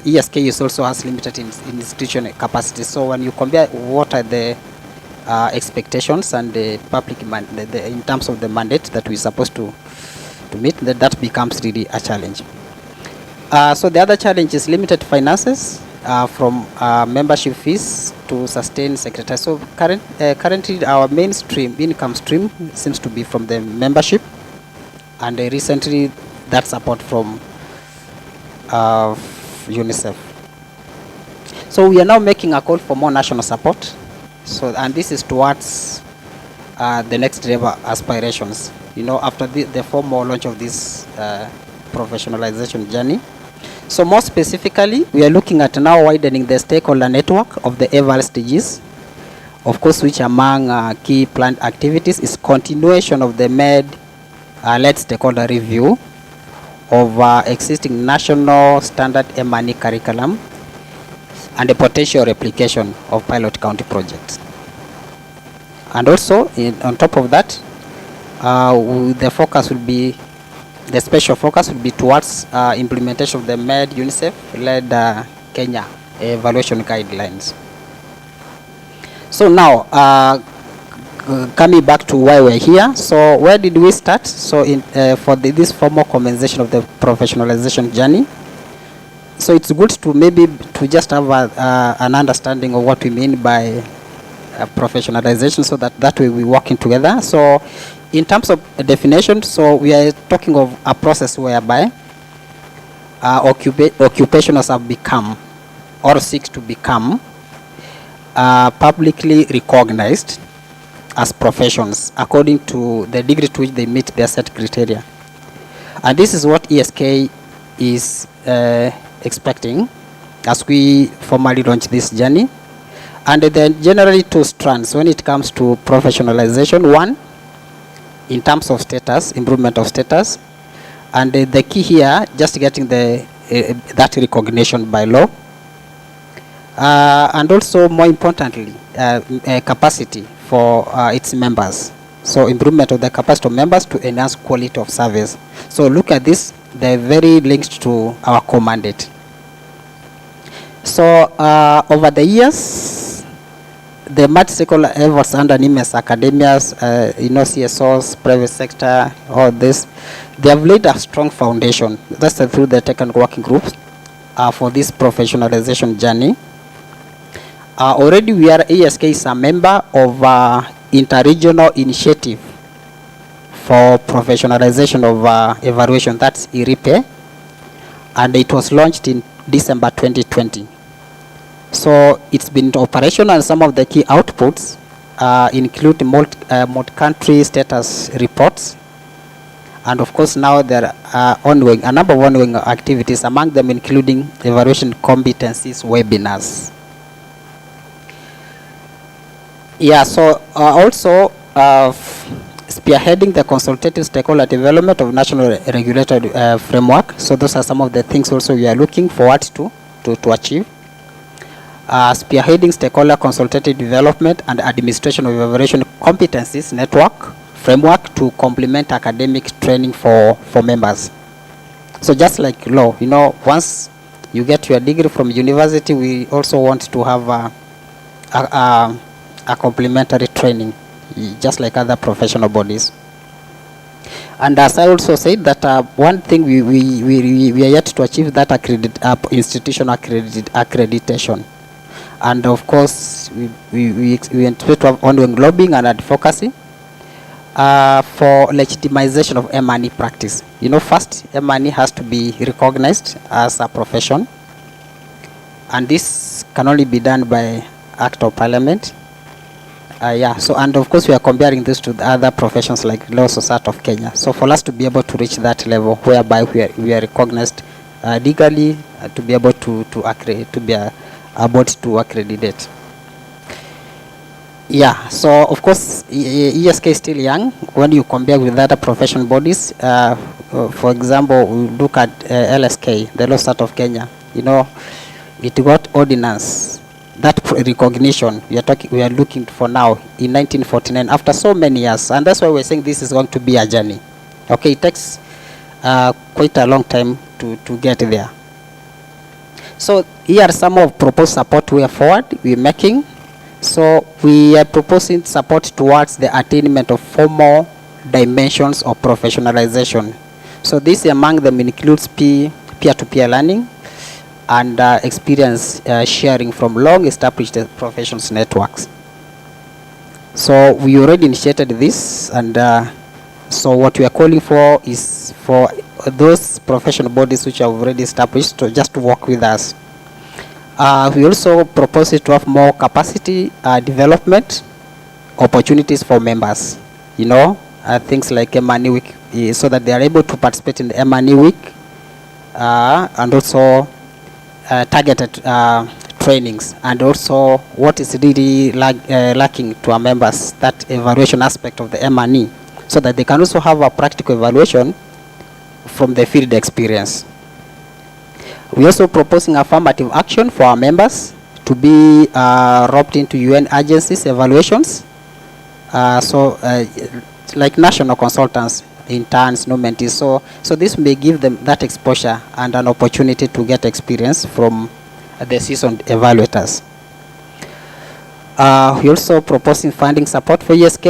ESK is also has limited institutional capacity. So when you compare what are the expectations and the public in terms of the mandate that we're supposed to meet, that becomes really a challenge. So the other challenge is limited finances from membership fees to sustain secretary. So currently our mainstream income stream seems to be from the membership, and recently that support from UNICEF. So we are now making a call for more national support. So, and this is towards the next level aspirations, after the formal launch of this professionalization journey. So more specifically, we are looking at now widening the stakeholder network of the eval stages, of course, which among key planned activities is continuation of the MED-led stakeholder review of existing national standard M&E curriculum and the potential replication of pilot county projects. And also, on top of that, the focus will be the special focus will be towards implementation of the MED UNICEF-led Kenya evaluation guidelines. So now, coming back to why we're here. So where did we start? So for this formal commencement of the professionalization journey. So it's good to maybe to just have an understanding of what we mean by professionalization, so that way we're working together. So in terms of definition, so we are talking of a process whereby occupations have become or seek to become publicly recognized as professions according to the degree to which they meet their set criteria. And this is what ESK is expecting as we formally launch this journey. And then generally two strands when it comes to professionalization. One, in terms of status, improvement of status. And the key here, just getting that recognition by law. And also more importantly, capacity for its members. So improvement of the capacity of members to enhance quality of service. So look at this, they're very linked to our core mandate. So over the years, the multi-stakeholder efforts under NIMES, academias, CSOs, private sector, all this, they have laid a strong foundation. That's through the technical working groups for this professionalization journey. Already we are, ESK is a member of Interregional Initiative for Professionalization of Evaluation, that's IRIPE, and it was launched in December 2020. So it's been in operation, and some of the key outputs include multi-country status reports, and of course now there are a number of ongoing activities, among them including evaluation competencies webinars. Yeah, so also spearheading the consultative stakeholder development of national regulatory framework. So those are some of the things also we are looking forward to achieve. Spearheading stakeholder consultative development and administration of evaluation competencies network framework to complement academic training for members. So just like law, once you get your degree from university, we also want to have a complementary training, just like other professional bodies. And as I also said, that one thing we are yet to achieve, that institutional accreditation. And of course, we anticipate to have ongoing lobbying and advocacy for legitimization of M&E practice. First, M&E has to be recognized as a profession, and this can only be done by Act of Parliament. So, and of course we are comparing this to the other professions like Law Society of Kenya. So for us to be able to reach that level whereby we are recognized legally to be able to be able to accredit. Yeah, so of course ESK is still young when you compare with other professional bodies. For example, we look at LSK, the Law Society of Kenya. It got ordinance. That recognition we are looking for now in 1949 after so many years, and that's why we're saying this is going to be a journey. Okay, it takes quite a long time to get there. So here are some of proposed support we are forward we're making. So we are proposing support towards the attainment of formal dimensions of professionalization. So this among them includes peer-to-peer learning and experience sharing from long-established professions networks. So we already initiated this, and so what we are calling for is for those professional bodies which are already established to just work with us. We also propose to have more capacity development opportunities for members. Things like M&E Week, so that they are able to participate in the M&E Week, and also targeted trainings, and also what is really lacking to our members, that evaluation aspect of the M&E, so that they can also have a practical evaluation from the field experience. We're also proposing affirmative action for our members to be roped into UN agencies evaluations, like national consultants interns, no mentees. So this may give them that exposure and an opportunity to get experience from the seasoned evaluators. We're also proposing funding support for ESK,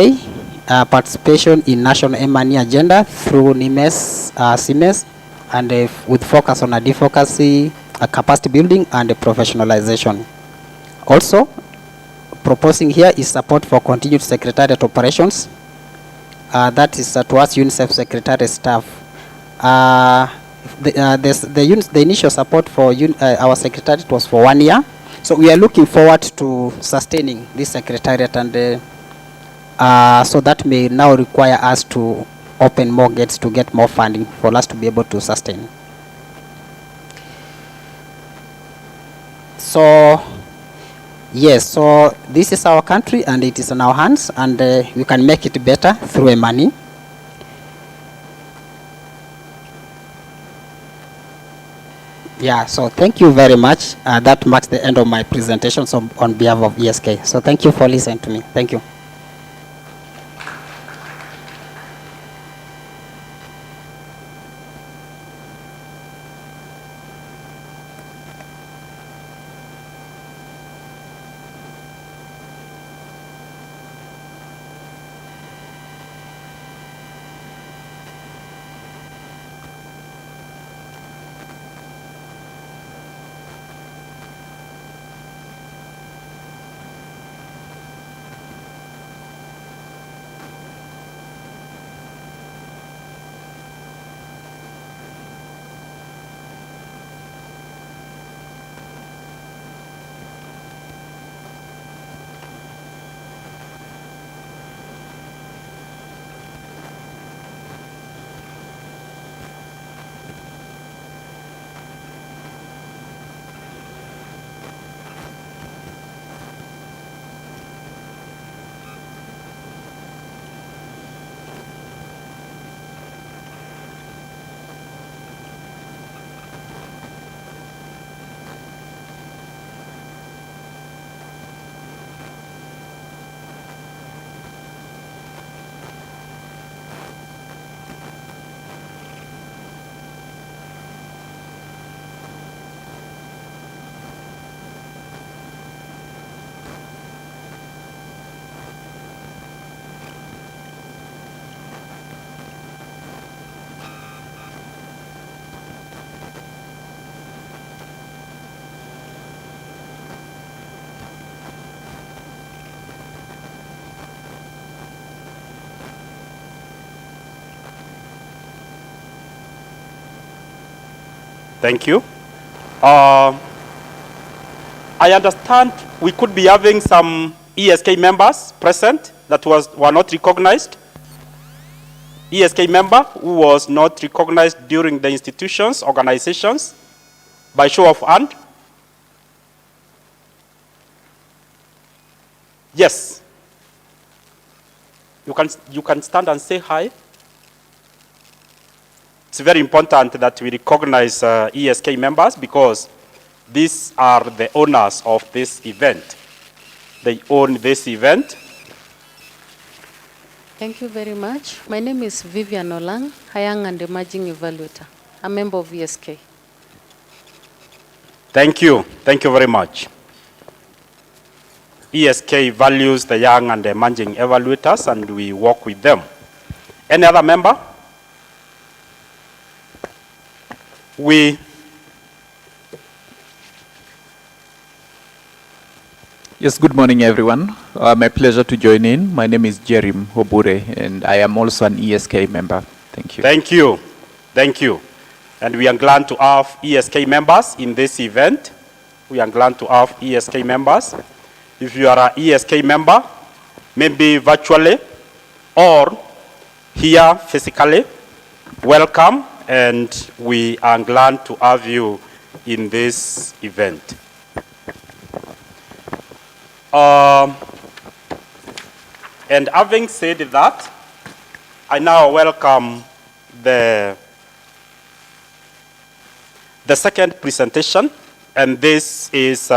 participation in national M&E agenda through NIMES, CIMES, and with focus on advocacy, capacity building, and professionalization. Also, proposing here is support for continued secretariat operations. That is towards UNICEF secretariat staff. The initial support for our secretariat was for 1 year. So we are looking forward to sustaining this secretariat, and so that may now require us to open more gates to get more funding for us to be able to sustain. So yes, so this is our country and it is in our hands, and we can make it better through money. Yeah, so thank you very much. That marks the end of my presentation on behalf of ESK. So thank you for listening to me. Thank you. Thank you. I understand we could be having some ESK members present that were not recognized. ESK member who was not recognized during the institutions, organizations, by show of hand. Yes. You can stand and say hi. It's very important that we recognize ESK members because these are the owners of this event. They own this event. Thank you very much. My name is Vivian Olang, a young and emerging evaluator, a member of ESK. Thank you. Thank you very much. ESK values the young and emerging evaluators, and we work with them. Any other member? Yes, good morning, everyone. My pleasure to join in. My name is Jerim Obure, and I am also an ESK member. Thank you. Thank you. Thank you. And we are glad to have ESK members in this event. We are glad to have ESK members. If you are an ESK member, maybe virtually or here physically, welcome. And we are glad to have you in this event. And having said that, I now welcome the second presentation, and this is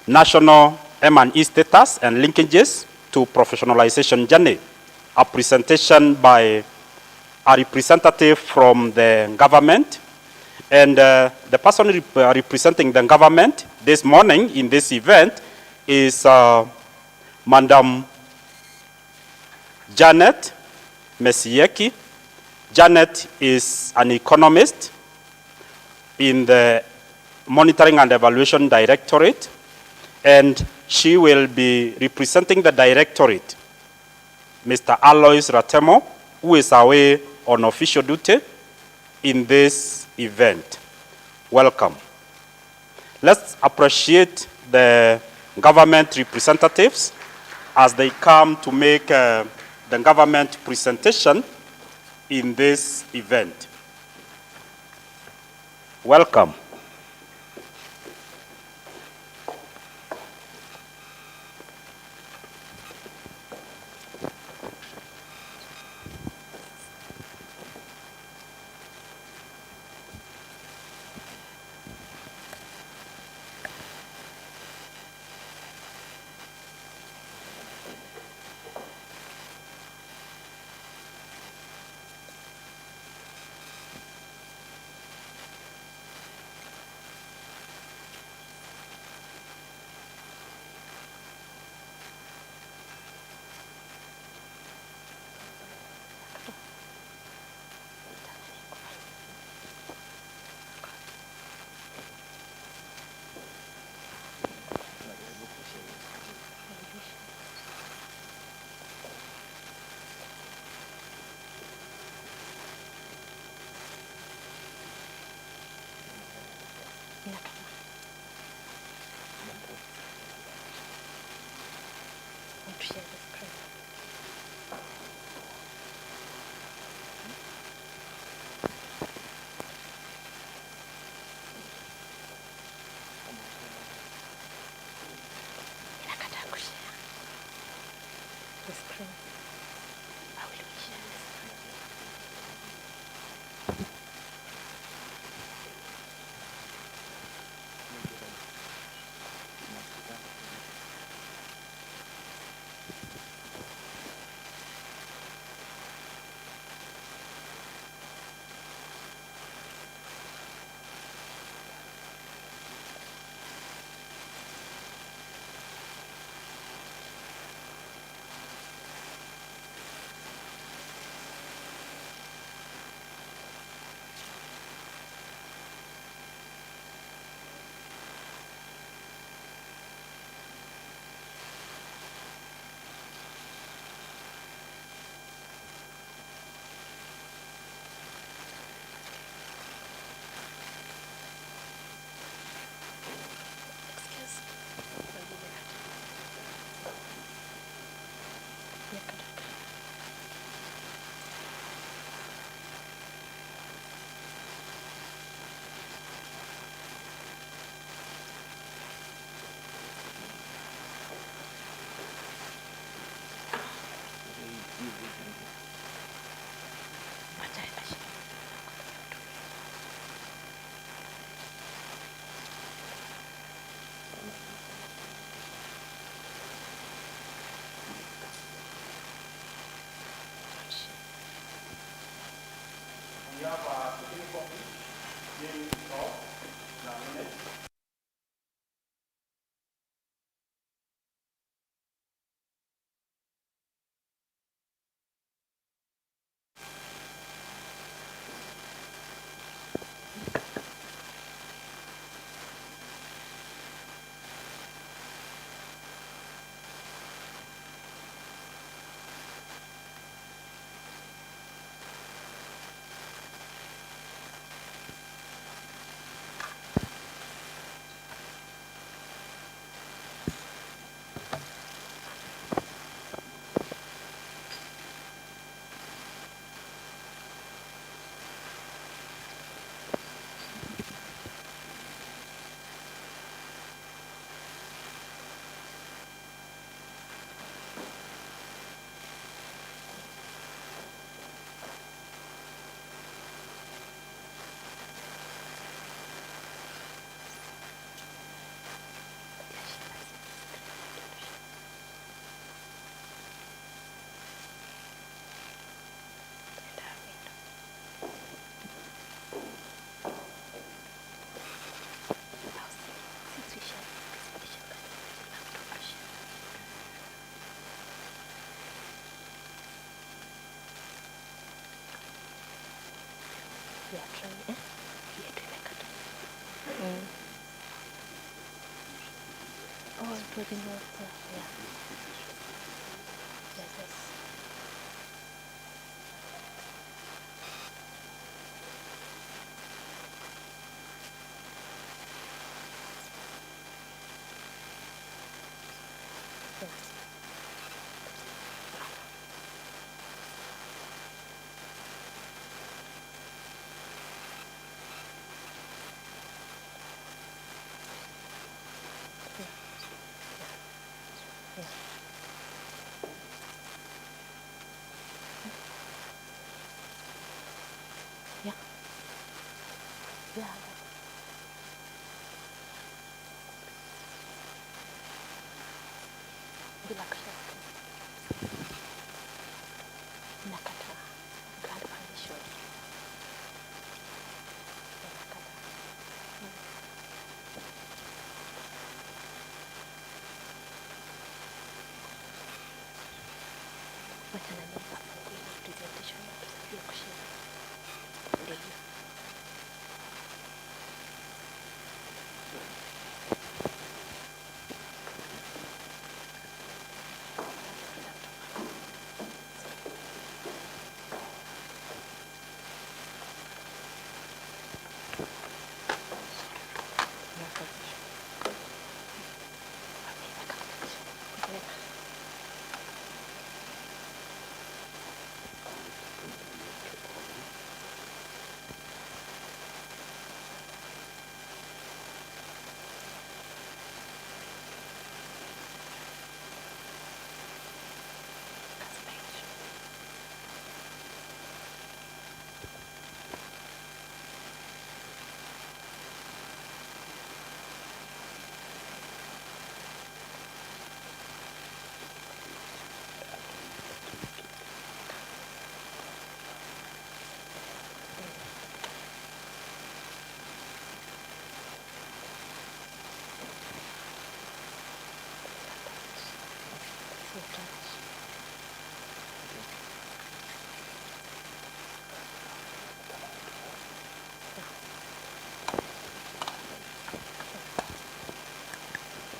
national M&E status and linkages to professionalization journey, a presentation by a representative from the government. And the person representing the government this morning in this event is Madam Janet Mesieki. Janet is an economist in the Monitoring and Evaluation Directorate, and she will be representing the directorate, Mr. Alois Ratemo, who is away on official duty in this event. Welcome. Let's appreciate the government representatives as they come to make the government presentation in this event. Welcome.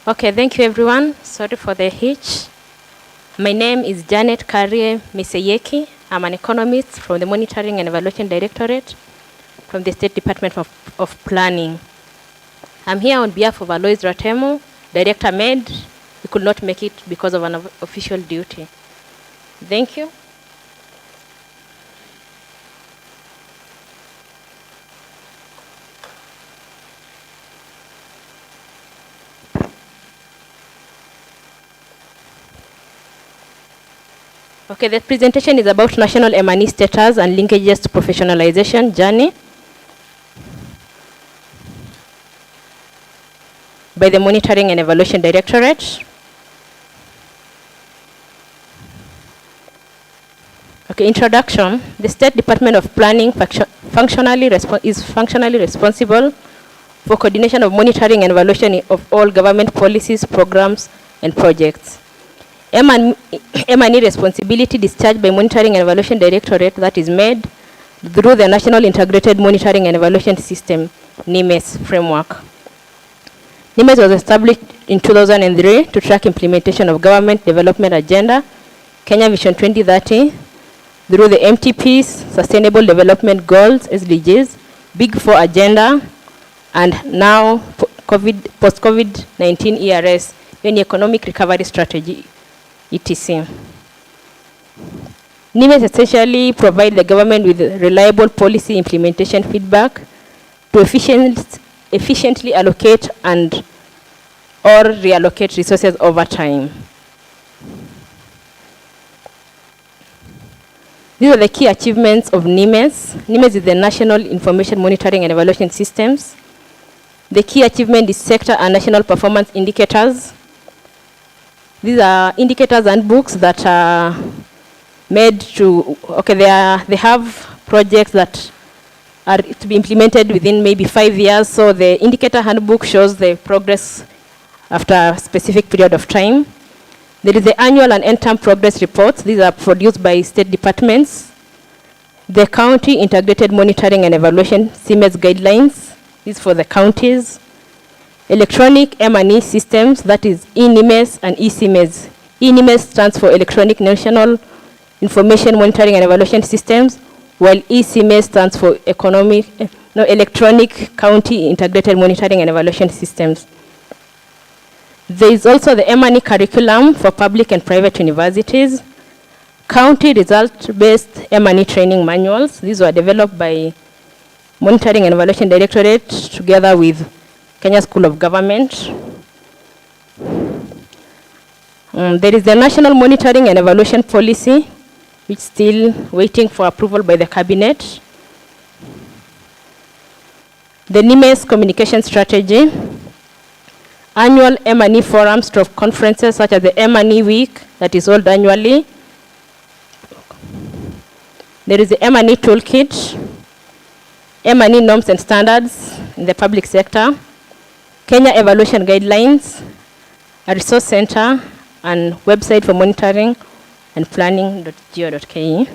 Okay, thank you everyone. Sorry for the hitch. My name is Janet Karie Miseyeki. I'm an economist from the Monitoring and Evaluation Directorate from the State Department of Planning. I'm here on behalf of Alois Ratemo, Director MED. He could not make it because of an official duty. Thank you. Okay, the presentation is about national M&E status and linkages to professionalization journey by the Monitoring and Evaluation Directorate. Okay, introduction. The State Department of Planning is functionally responsible for coordination of monitoring and evaluation of all government policies, programs, and projects. M&E responsibility discharged by Monitoring and Evaluation Directorate that is made through the National Integrated Monitoring and Evaluation System, NIMES framework. NIMES was established in 2003 to track implementation of government development agenda, Kenya Vision 2030, through the MTPs, Sustainable Development Goals, SDGs, Big Four agenda, and now post-COVID-19 ERS, any economic recovery strategy, etc. NIMES essentially provide the government with reliable policy implementation feedback to efficiently allocate and or reallocate resources over time. These are the key achievements of NIMES. NIMES is the National Information Monitoring and Evaluation Systems. The key achievement is sector and national performance indicators. These are indicators and books that are made to, okay, they have projects that are to be implemented within maybe 5 years. So the indicator handbook shows the progress after a specific period of time. There is the annual and end-term progress reports. These are produced by state departments. The County Integrated Monitoring and Evaluation CMES guidelines is for the counties. electronic M&E systems, that is ENIMES and ECMES. ENIMES stands for Electronic National Information Monitoring and Evaluation Systems, while ECMES stands for Electronic County Integrated Monitoring and Evaluation Systems. There is also the M&E curriculum for public and private universities. County result-based M&E training manuals. These were developed by Monitoring and Evaluation Directorate together with Kenya School of Government. There is the National Monitoring and Evaluation Policy, which is still waiting for approval by the Cabinet. The NIMES Communication Strategy, annual M&E forums, conferences such as the M&E Week that is held annually. There is the M&E Toolkit, M&E Norms and Standards in the public sector, Kenya Evaluation Guidelines, a resource center, and website for monitoring and planning.go.ke.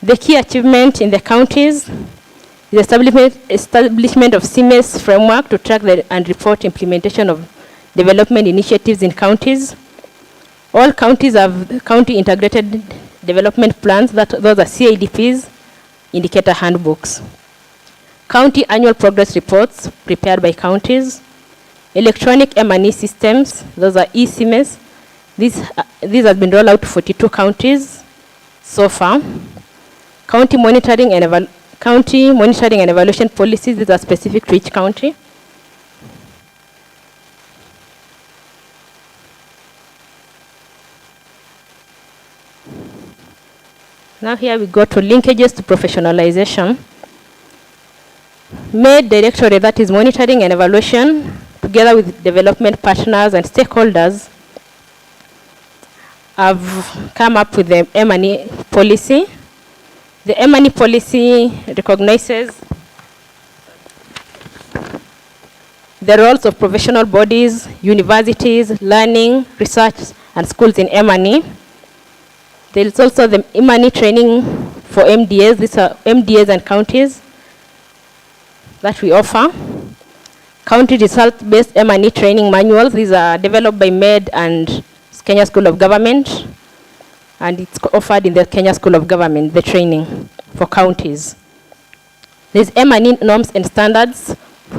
The key achievement in the counties is establishment of CMES framework to track and report implementation of development initiatives in counties. All counties have county integrated development plans, those are CIDPs, indicator handbooks. County annual progress reports prepared by counties. Electronic M&E systems, those are ECMES. These have been rolled out to 42 counties so far. County monitoring and evaluation policies, these are specific to each county. Now here we go to linkages to professionalization. MAID Directorate, that is monitoring and evaluation, together with development partners and stakeholders, have come up with the M&E policy. The M&E policy recognizes the roles of professional bodies, universities, learning, research, and schools in M&E. There is also the M&E training for MDAs. These are MDAs and counties that we offer. County result-based M&E training manuals. These are developed by MAID and Kenya School of Government, and it's offered in the Kenya School of Government, the training for counties. There's M&E norms and standards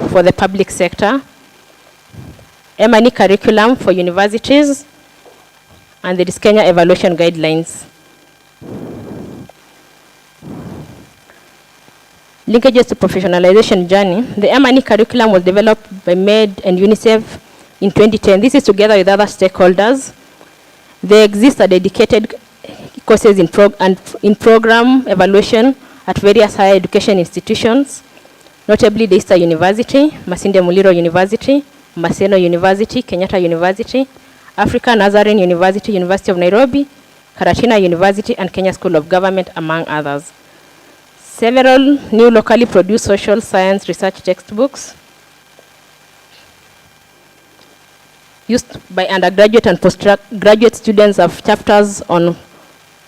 for the public sector, M&E curriculum for universities, and there is Kenya evaluation guidelines. Linkages to professionalization journey. The M&E curriculum was developed by MAID and UNICEF in 2010. This is together with other stakeholders. There exists a dedicated courses in program evaluation at various higher education institutions, notably the Easter University, Masinde Muliro University, Maseno University, Kenyatta University, African Nazarene University, University of Nairobi, Karatina University, and Kenya School of Government, among others. Several new locally produced social science research textbooks used by undergraduate and postgraduate students have chapters on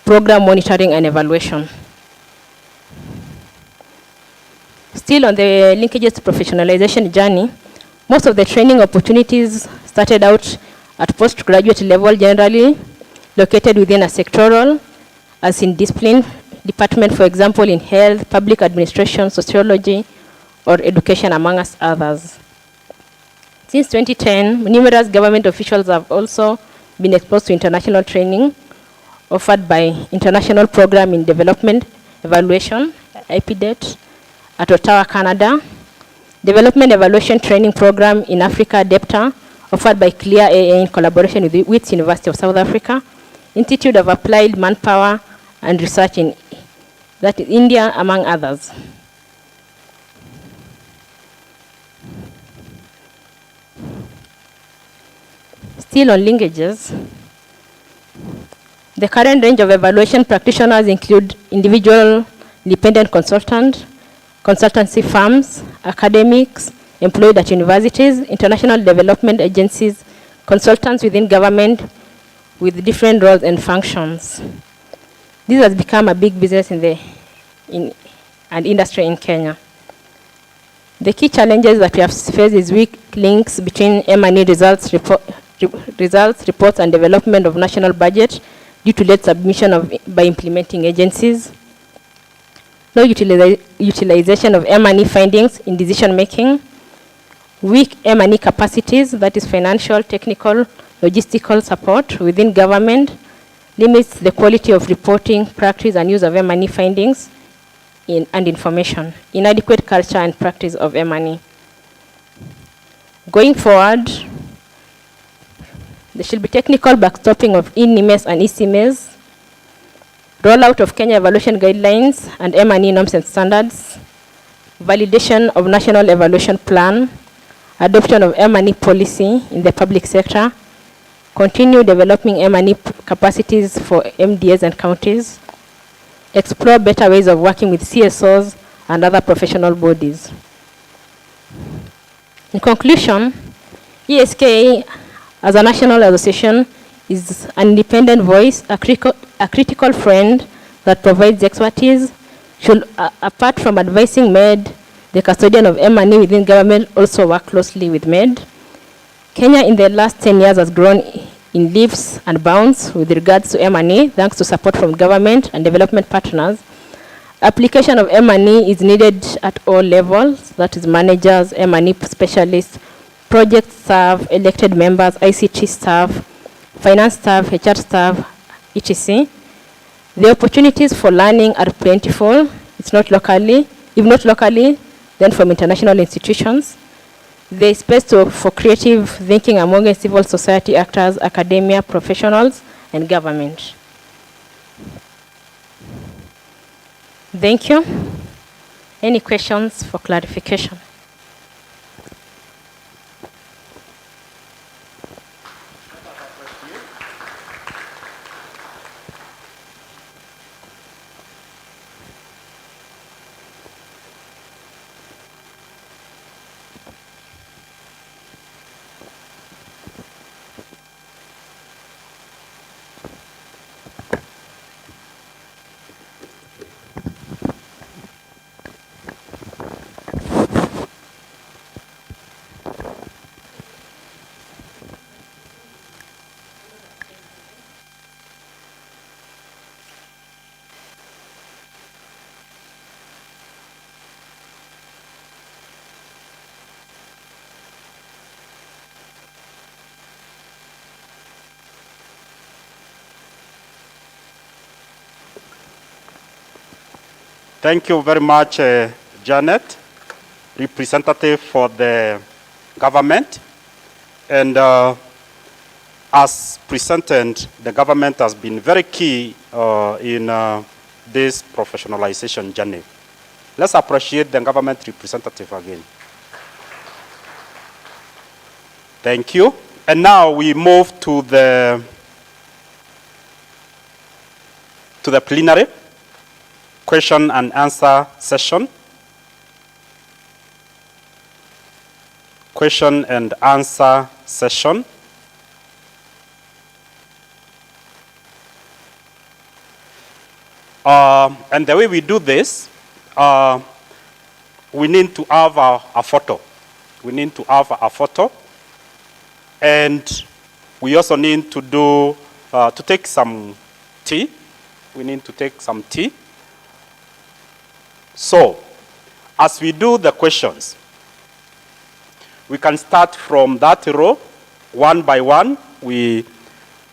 program monitoring and evaluation. Still on the linkages to professionalization journey, most of the training opportunities started out at postgraduate level, generally located within a sectoral, as in discipline department, for example, in health, public administration, sociology, or education, among others. Since 2010, numerous government officials have also been exposed to international training offered by International Program in Development Evaluation, IPDET, at Ottawa, Canada, Development Evaluation Training Program in Africa, DEPTA, offered by CLEAR AA in collaboration with the University of South Africa, Institute of Applied Manpower and Research in that is India, among others. Still on linkages, the current range of evaluation practitioners include individual independent consultant, consultancy firms, academics, employed at universities, international development agencies, consultants within government with different roles and functions. This has become a big business in the industry in Kenya. The key challenges that we have faced is weak links between M&E results, reports and development of national budget due to late submission by implementing agencies. No utilization of M&E findings in decision making. Weak M&E capacities, that is financial, technical, logistical support within government, limits the quality of reporting, practice and use of M&E findings and information. Inadequate culture and practice of M&E. Going forward, there should be technical backstopping of INIMES and ECMES, rollout of Kenya evaluation guidelines and M&E norms and standards, validation of national evaluation plan, adoption of M&E policy in the public sector, continue developing M&E capacities for MDAs and counties, explore better ways of working with CSOs and other professional bodies. In conclusion, ESK as a national association is an independent voice, a critical friend that provides expertise, should, apart from advising MED, the custodian of M&E within government also work closely with MED. Kenya in the last 10 years has grown in leaps and bounds with regards to M&E, thanks to support from government and development partners. Application of M&E is needed at all levels, that is managers, M&E specialists, project staff, elected members, ICT staff, finance staff, HR staff, etc. The opportunities for learning are plentiful. It's not locally, if not locally, then from international institutions. There is space for creative thinking among civil society actors, academia, professionals, and government. Thank you. Any questions for clarification? Thank you very much, Janet, representative for the government. And as presented, the government has been very key in this professionalization journey. Let's appreciate the government representative again. Thank you. And now we move to the plenary. Question and answer session. Question and answer session. And the way we do this, we need to have a photo. We need to have a photo. And we also need to do, to take some tea. We need to take some tea. So, as we do the questions, we can start from that row, one by one. We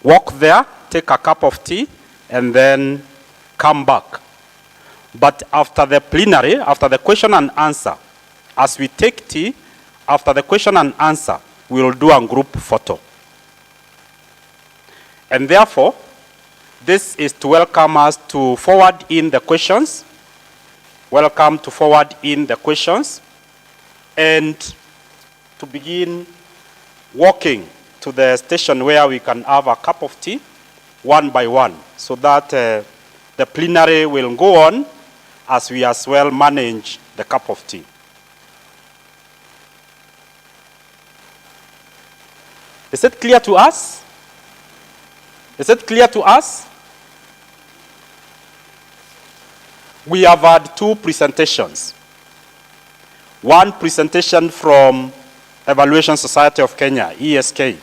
walk there, take a cup of tea, and then come back. But after the plenary, after the question and answer, as we take tea, after the question and answer, we will do a group photo. And therefore, this is to welcome us to forward in the questions. Welcome to forward in the questions and to begin walking to the station where we can have a cup of tea one by one so that the plenary will go on as we as well manage the cup of tea. Is it clear to us? Is it clear to us? We have had two presentations. One presentation from Evaluation Society of Kenya, ESK.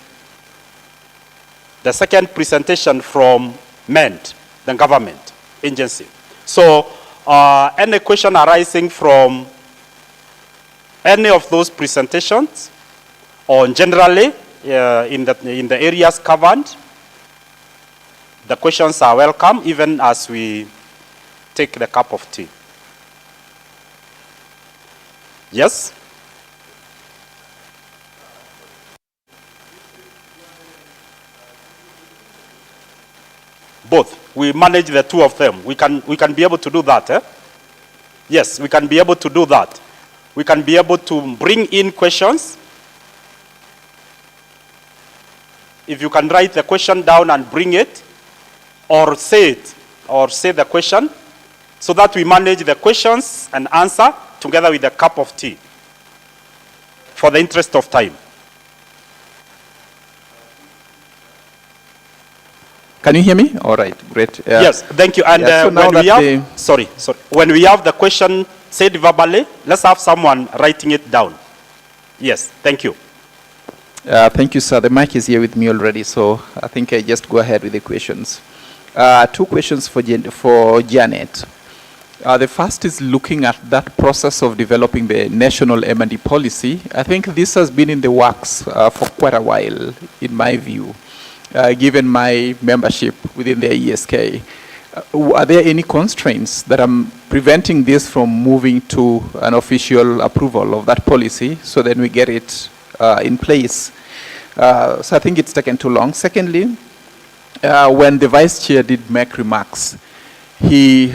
The second presentation from MEND, the government agency. So any question arising from any of those presentations, or generally in the areas covered, the questions are welcome, even as we take the cup of tea. Yes? Both. We manage the two of them. We can be able to do that. Eh? Yes, we can be able to do that. We can be able to bring in questions. If you can write the question down and bring it, or say it, or say the question, so that we manage the questions and answer together with a cup of tea, for the interest of time. Can you hear me? All right, great. Yes, thank you. And so now when we have, when we have the question said verbally, let's have someone writing it down. Yes, thank you. Thank you, sir. The mic is here with me already, so I think I just go ahead with the questions. Two questions for Janet. The first is looking at that process of developing the national M&D policy. I think this has been in the works for quite a while, in my view, given my membership within the ESK. Are there any constraints that are preventing this from moving to an official approval of that policy, so then we get it in place? So I think it's taken too long. Secondly, when the vice chair did make remarks, he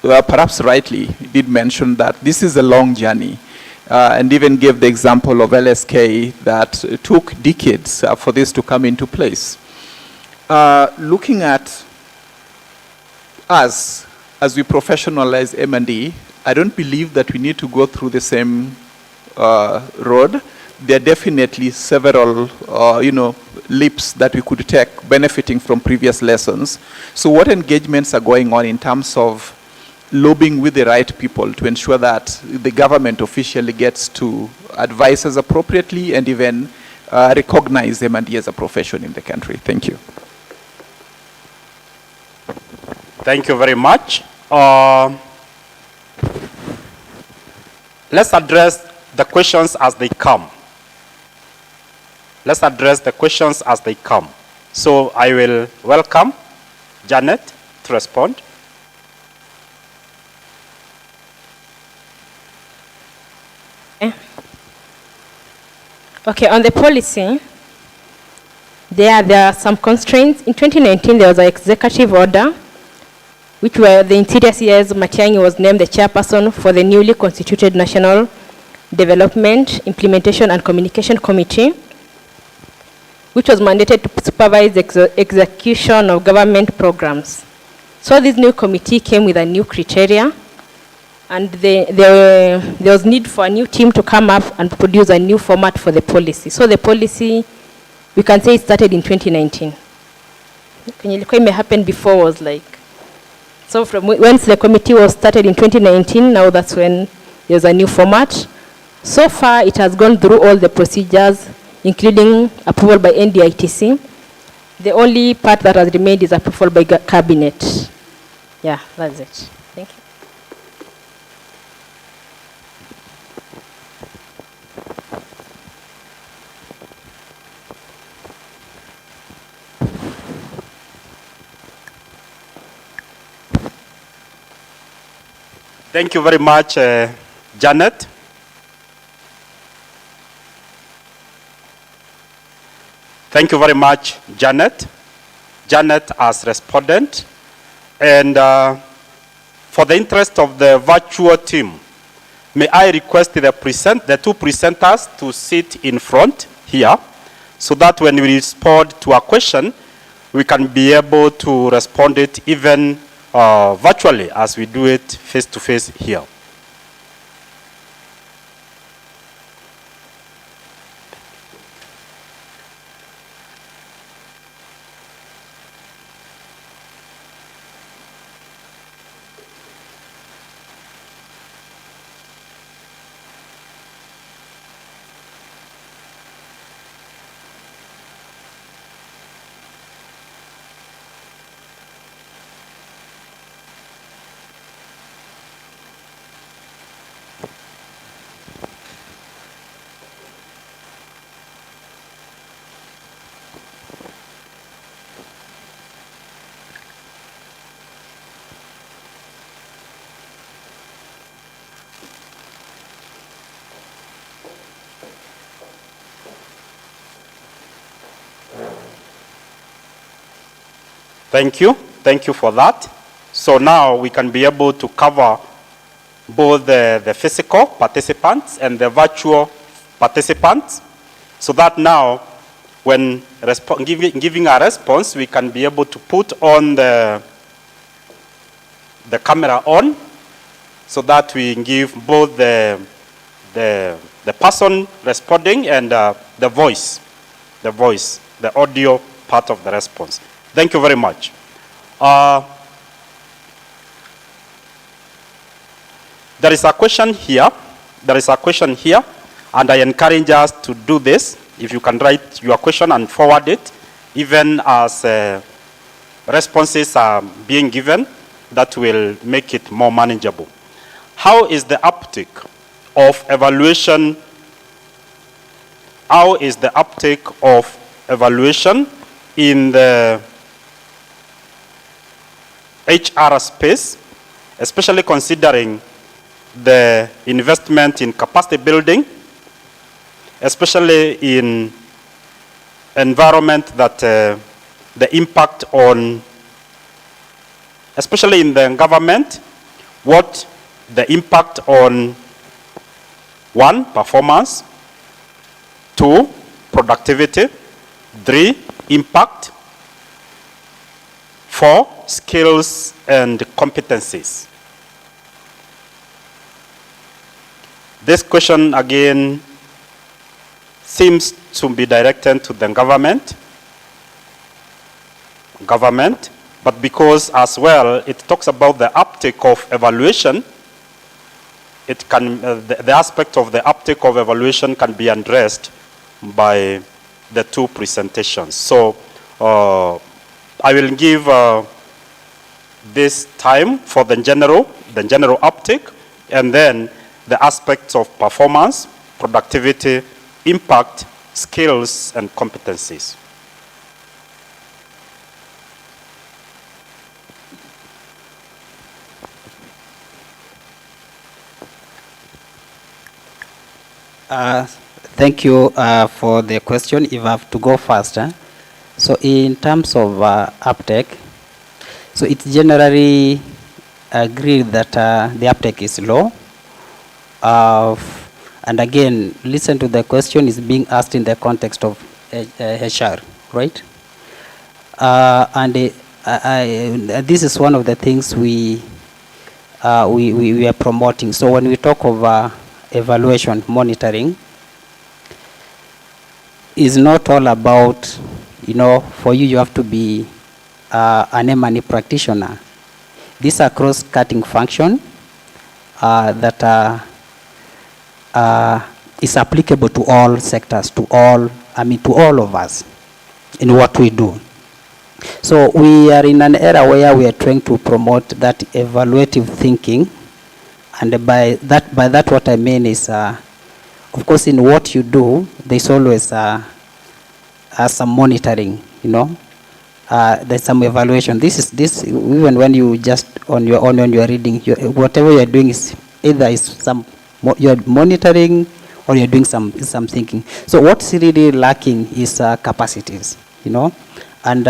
perhaps rightly did mention that this is a long journey, and even gave the example of LSK that took decades for this to come into place. Looking at us as we professionalize M&D, I don't believe that we need to go through the same road. There are definitely several, leaps that we could take benefiting from previous lessons. So what engagements are going on in terms of lobbying with the right people to ensure that the government officially gets to advise us appropriately and even recognize M&D as a profession in the country? Thank you. Thank you very much. Let's address the questions as they come. Let's address the questions as they come. So I will welcome Janet to respond. Okay, on the policy, there are some constraints. In 2019, there was an executive order, which were the Interior CS Matiang'i was named the chairperson for the newly constituted National Development, Implementation and Communication Committee, which was mandated to supervise the execution of government programs. So this new committee came with a new criteria, and there was need for a new team to come up and produce a new format for the policy. So the policy, we can say it started in 2019. It may happen before was like, so from once the committee was started in 2019, now that's when there's a new format. So far, it has gone through all the procedures, including approval by NDITC. The only part that has remained is approval by cabinet. Yeah, that's it. Thank you. Thank you very much, Janet. Thank you very much, Janet. Janet has responded. And for the interest of the virtual team, may I request the two presenters to sit in front here, so that when we respond to a question, we can be able to respond it even virtually as we do it face-to-face here. Thank you. Thank you for that. So now we can be able to cover both the physical participants and the virtual participants, so that now when giving a response, we can be able to put on the camera on, so that we give both the person responding and the voice, the audio part of the response. Thank you very much. There is a question here. And I encourage us to do this. If you can write your question and forward it, even as responses are being given, that will make it more manageable. How is the uptake of evaluation? How is the uptake of evaluation in the HR space, especially considering the investment in capacity building, especially in environment that the impact on, especially in the government, what the impact on 1, performance, 2, productivity, 3, impact, 4, skills and competencies. This question again seems to be directed to the government, but because as well it talks about the uptake of evaluation, it can, the aspect of the uptake of evaluation can be addressed by the two presentations. So I will give this time for the general uptake, and then the aspects of performance, productivity, impact, skills, and competencies. Thank you for the question. If I have to go faster, so in terms of uptake, so it's generally agreed that the uptake is low. And again, listen to the question is being asked in the context of HR, right? And this is one of the things we are promoting. So when we talk of evaluation, monitoring, is not all about, you know, for you have to be an M&E practitioner. These are cross-cutting function that is applicable to all sectors, to all of us in what we do. So we are in an era where we are trying to promote that evaluative thinking, and by that what I mean is, of course, in what you do, there's always some monitoring, you know. There's some evaluation. This even when you just on your own when you are reading, whatever you are doing is either you're monitoring or you're doing some thinking. So what's really lacking is capacities, you know, and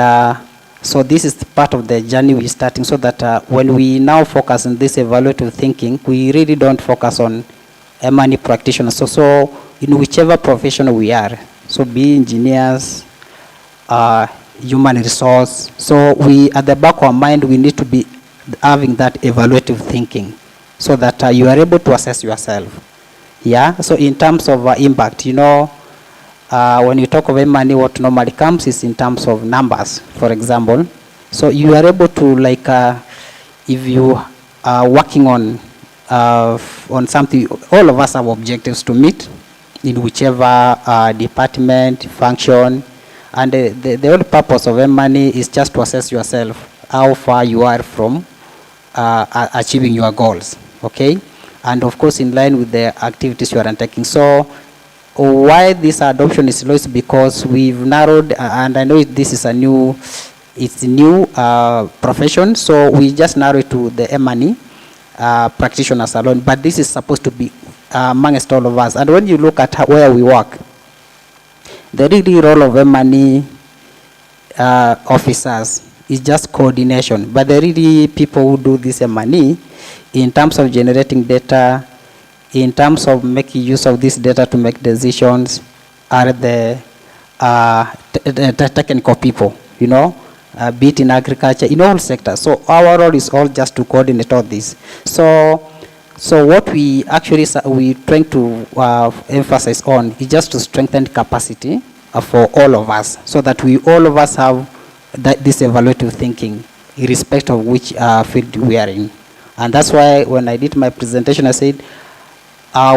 so this is part of the journey we're starting, so that when we now focus on this evaluative thinking, we really don't focus on M&E practitioners. So in whichever profession we are, so be engineers, human resource. So we, at the back of our mind, we need to be having that evaluative thinking, so that you are able to assess yourself. Yeah. So in terms of impact, you know, when you talk of M&E, what normally comes is in terms of numbers, for example. So you are able to, like, if you are working on something, all of us have objectives to meet in whichever department, function, and the whole purpose of M&E is just to assess yourself, how far you are from achieving your goals, okay? And of course, in line with the activities you are undertaking. So why this adoption is low is because we've narrowed, and I know this is a new profession, so we just narrow it to the M&E practitioners alone, but this is supposed to be amongst all of us. And when you look at where we work, the really role of M&E officers It's just coordination. But the really people who do this money, in terms of generating data, in terms of making use of this data to make decisions, are the technical people, you know, be it in agriculture, in all sectors. So our role is all just to coordinate all this. So what we actually we trying to emphasize on is just to strengthen capacity for all of us, so that all of us have this evaluative thinking, irrespective of which field we are in. And that's why when I did my presentation, I said,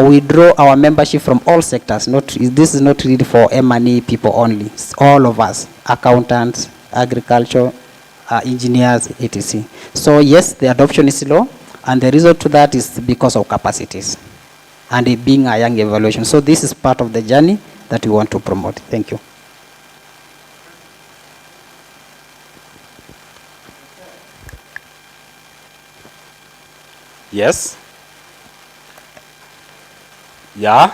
we draw our membership from all sectors. This is not really for M&E people only. It's all of us, accountants, agriculture, engineers, etc. So yes, the adoption is low, and the reason to that is because of capacities and it being a young evaluation. So this is part of the journey that we want to promote. Thank you. Yes. Yeah.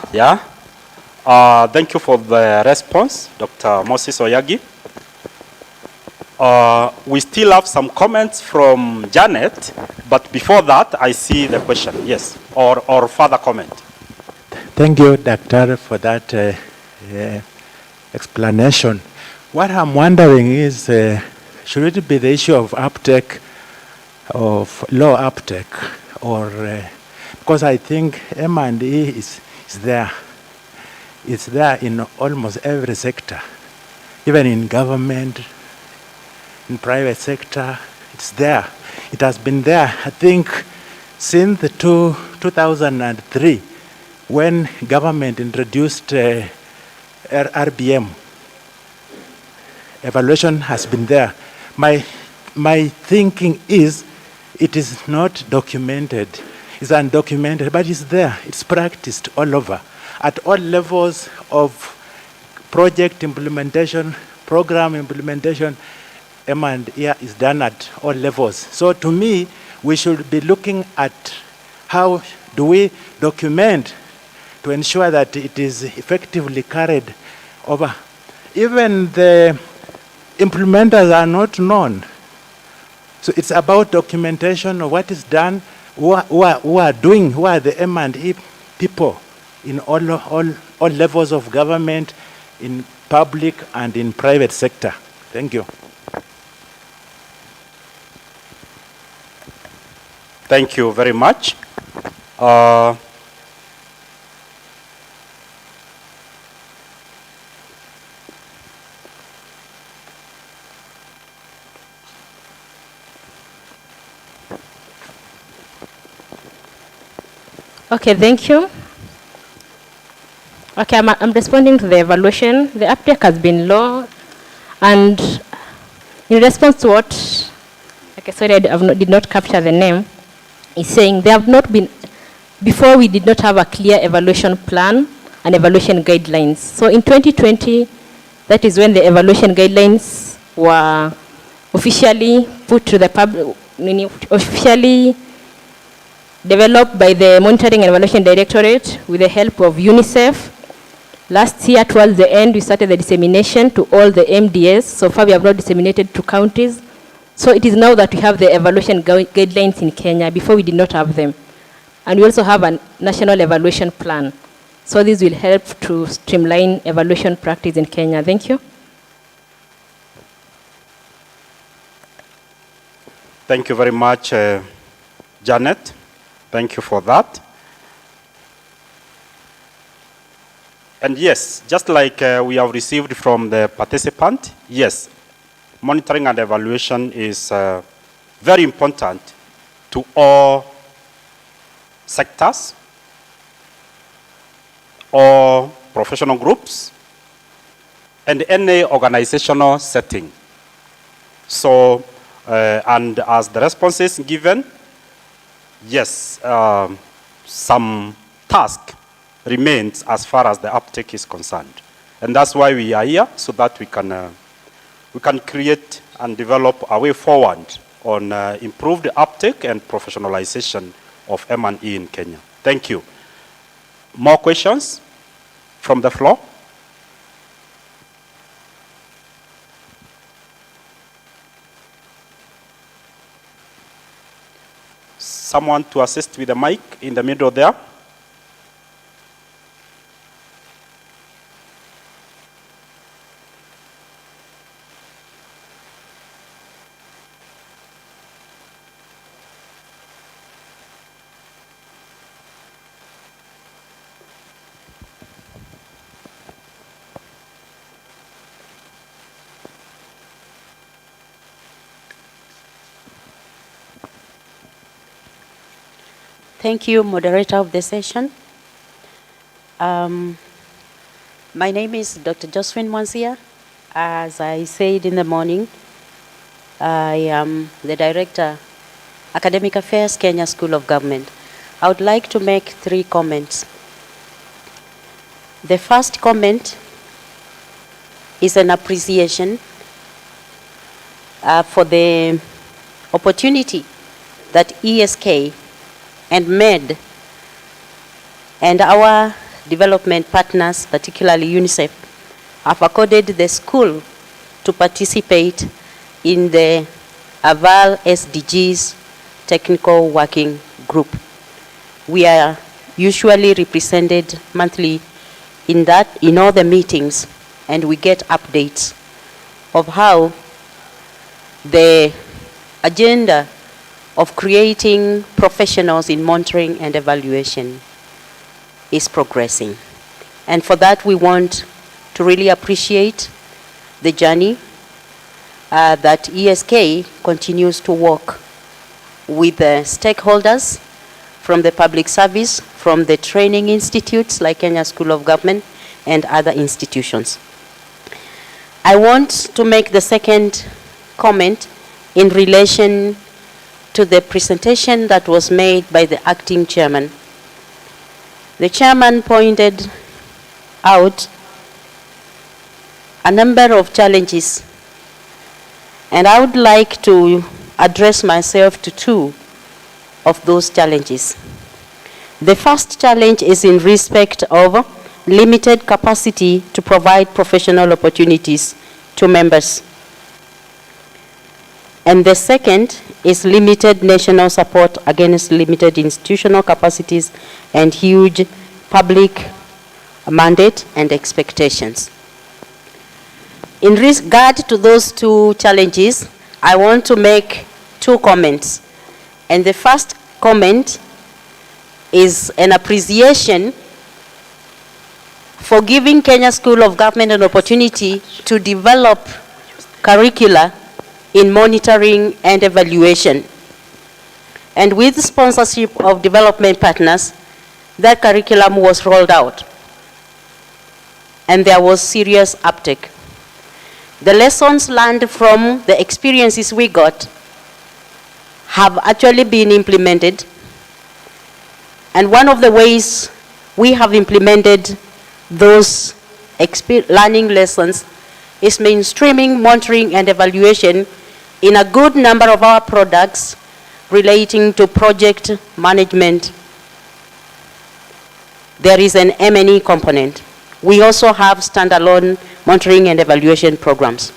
Thank you for the response, Dr. Moses Oyagi. We still have some comments from Janet, but before that, I see the question. Yes, or further comment. Thank you, Doctor, for that explanation. What I'm wondering is, should it be the issue of uptake, of low uptake, or because I think M&E is there. It's there in almost every sector, even in government, in private sector. It's there. It has been there, I think, since the 2003, when government introduced RBM. Evaluation has been there. My thinking is, it is not documented. It's undocumented, but it's there. It's practiced all over, at all levels of project implementation, program implementation. M&E is done at all levels. So to me, we should be looking at how do we document to ensure that it is effectively carried over. Even the implementers are not known. So it's about documentation of what is done, who are the M&E people in all levels of government, in public and in private sector. Thank you. Thank you very much. Okay, thank you. Okay, I'm responding to the evaluation. The uptake has been low, and in response to what, okay, sorry, I did not capture the name, is saying they have not been, before we did not have a clear evaluation plan and evaluation guidelines. So in 2020, that is when the evaluation guidelines were officially put to the public, officially developed by the Monitoring and Evaluation Directorate with the help of UNICEF. Last year, towards the end, we started the dissemination to all the MDS. So far, we have not disseminated to counties. So it is now that we have the evaluation guidelines in Kenya. Before, we did not have them. And we also have a national evaluation plan. So this will help to streamline evaluation practice in Kenya. Thank you. Thank you very much, Janet. Thank you for that. And yes, just like we have received from the participant, yes, monitoring and evaluation is very important to all sectors, all professional groups, and any organizational setting. So, and as the response is given, yes, some task remains as far as the uptake is concerned. And that's why we are here, so that we can create and develop a way forward on improved uptake and professionalization of M&E in Kenya. Thank you. More questions from the floor? someone to assist with the mic in the middle there. Thank you, moderator of the session. My name is Dr. Josephine Mwanzia. As I said in the morning, I am the Director, Academic Affairs, Kenya School of Government. I would like to make 3 comments. The first comment is an appreciation for the opportunity that ESK and MED and our development partners, particularly UNICEF, have accorded the school to participate in the AVAL SDGs Technical Working Group. We are usually represented monthly in all the meetings, and we get updates of how the agenda of creating professionals in monitoring and evaluation is progressing. And for that, we want to really appreciate the journey that ESK continues to work with the stakeholders from the public service, from the training institutes like Kenya School of Government and other institutions. I want to make the second comment in relation to the presentation that was made by the acting chairman. The chairman pointed out a number of challenges, and I would like to address myself to 2 of those challenges. The first challenge is in respect of limited capacity to provide professional opportunities to members. And the second is limited national support against limited institutional capacities and huge public mandate and expectations. In regard to those 2 challenges, I want to make 2 comments. And the first comment is an appreciation for giving Kenya School of Government an opportunity to develop curricula in monitoring and evaluation. And with the sponsorship of development partners, that curriculum was rolled out. And there was serious uptake. The lessons learned from the experiences we got have actually been implemented. And one of the ways we have implemented those learning lessons is mainstreaming monitoring and evaluation in a good number of our products relating to project management. There is an M&E component. We also have standalone monitoring and evaluation programs.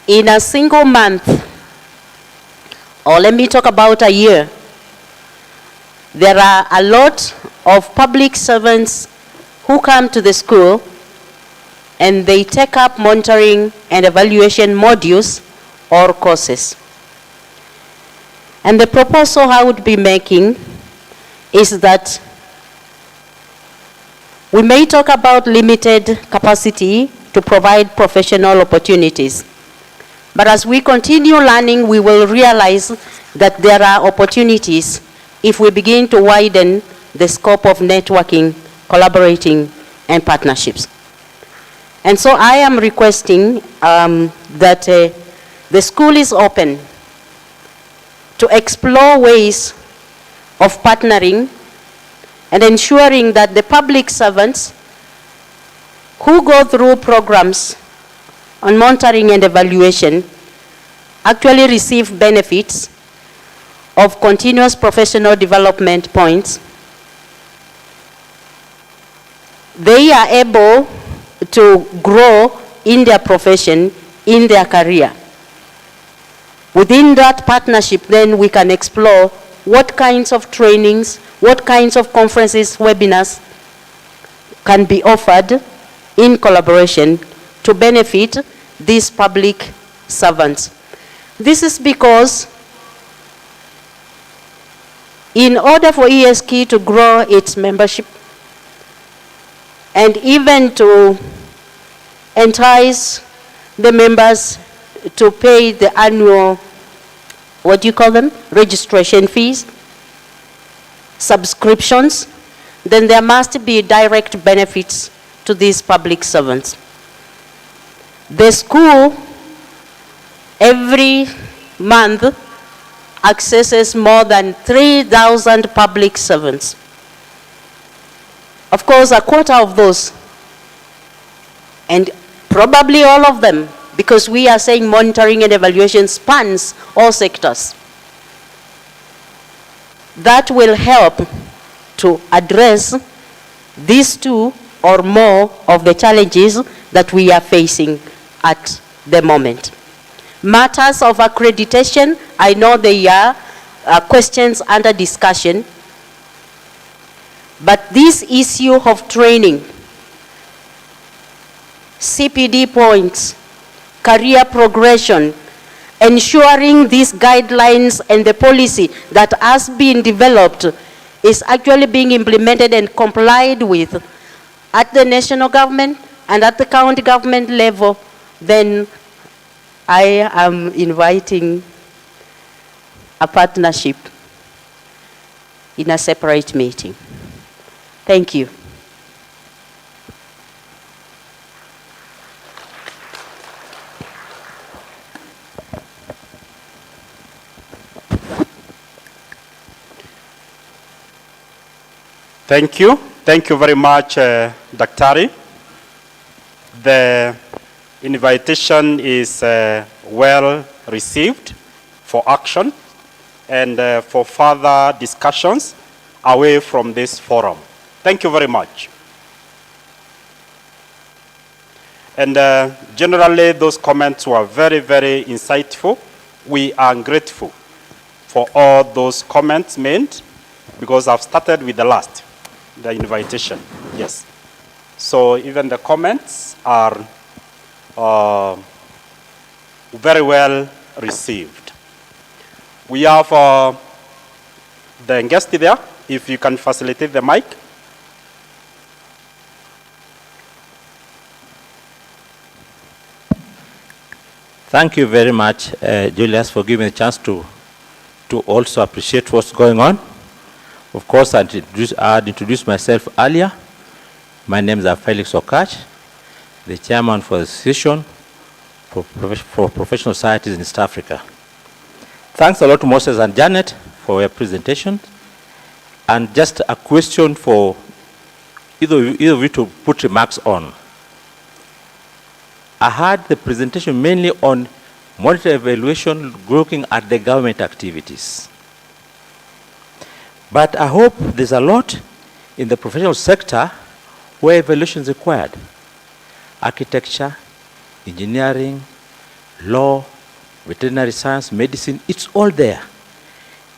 In a single month, or let me talk about a year, there are a lot of public servants who come to the school and they take up monitoring and evaluation modules or courses. And the proposal I would be making is that we may talk about limited capacity to provide professional opportunities. But as we continue learning, we will realize that there are opportunities if we begin to widen the scope of networking, collaborating, and partnerships. And so I am requesting that the school is open to explore ways of partnering and ensuring that the public servants who go through programs on monitoring and evaluation actually receive benefits of continuous professional development points. They are able to grow in their profession, in their career. Within that partnership, then we can explore what kinds of trainings, what kinds of conferences, webinars can be offered in collaboration to benefit these public servants. This is because in order for ESK to grow its membership and even to entice the members to pay the annual, what do you call them? Registration fees, subscriptions, then there must be direct benefits to these public servants. The school every month accesses more than 3,000 public servants. Of course, a quarter of those, and probably all of them, because we are saying monitoring and evaluation spans all sectors. That will help to address these two or more of the challenges that we are facing at the moment. Matters of accreditation, I know they are questions under discussion, but this issue of training, CPD points, career progression, ensuring these guidelines and the policy that has been developed is actually being implemented and complied with at the national government and at the county government level, then I am inviting a partnership in a separate meeting. Thank you. Thank you. Thank you very much, Daktari. The invitation is well received for action and for further discussions away from this forum. Thank you very much. And generally, those comments were very, very insightful. We are grateful for all those comments made, because I've started with the last, the invitation. Yes. So even the comments are very well received. We have the guest there, if you can facilitate the mic. Thank you very much, Julius, for giving me a chance to also appreciate what's going on. Of course, I had introduced myself earlier. My name is Felix Okach, the chairman for the Association for Professional Societies in East Africa. Thanks a lot to Moses and Janet for your presentation. And just a question for either of you to put remarks on. I had the presentation mainly on monitor evaluation looking at the government activities. But I hope there's a lot in the professional sector where evaluation is required. Architecture, engineering, law, veterinary science, medicine, it's all there.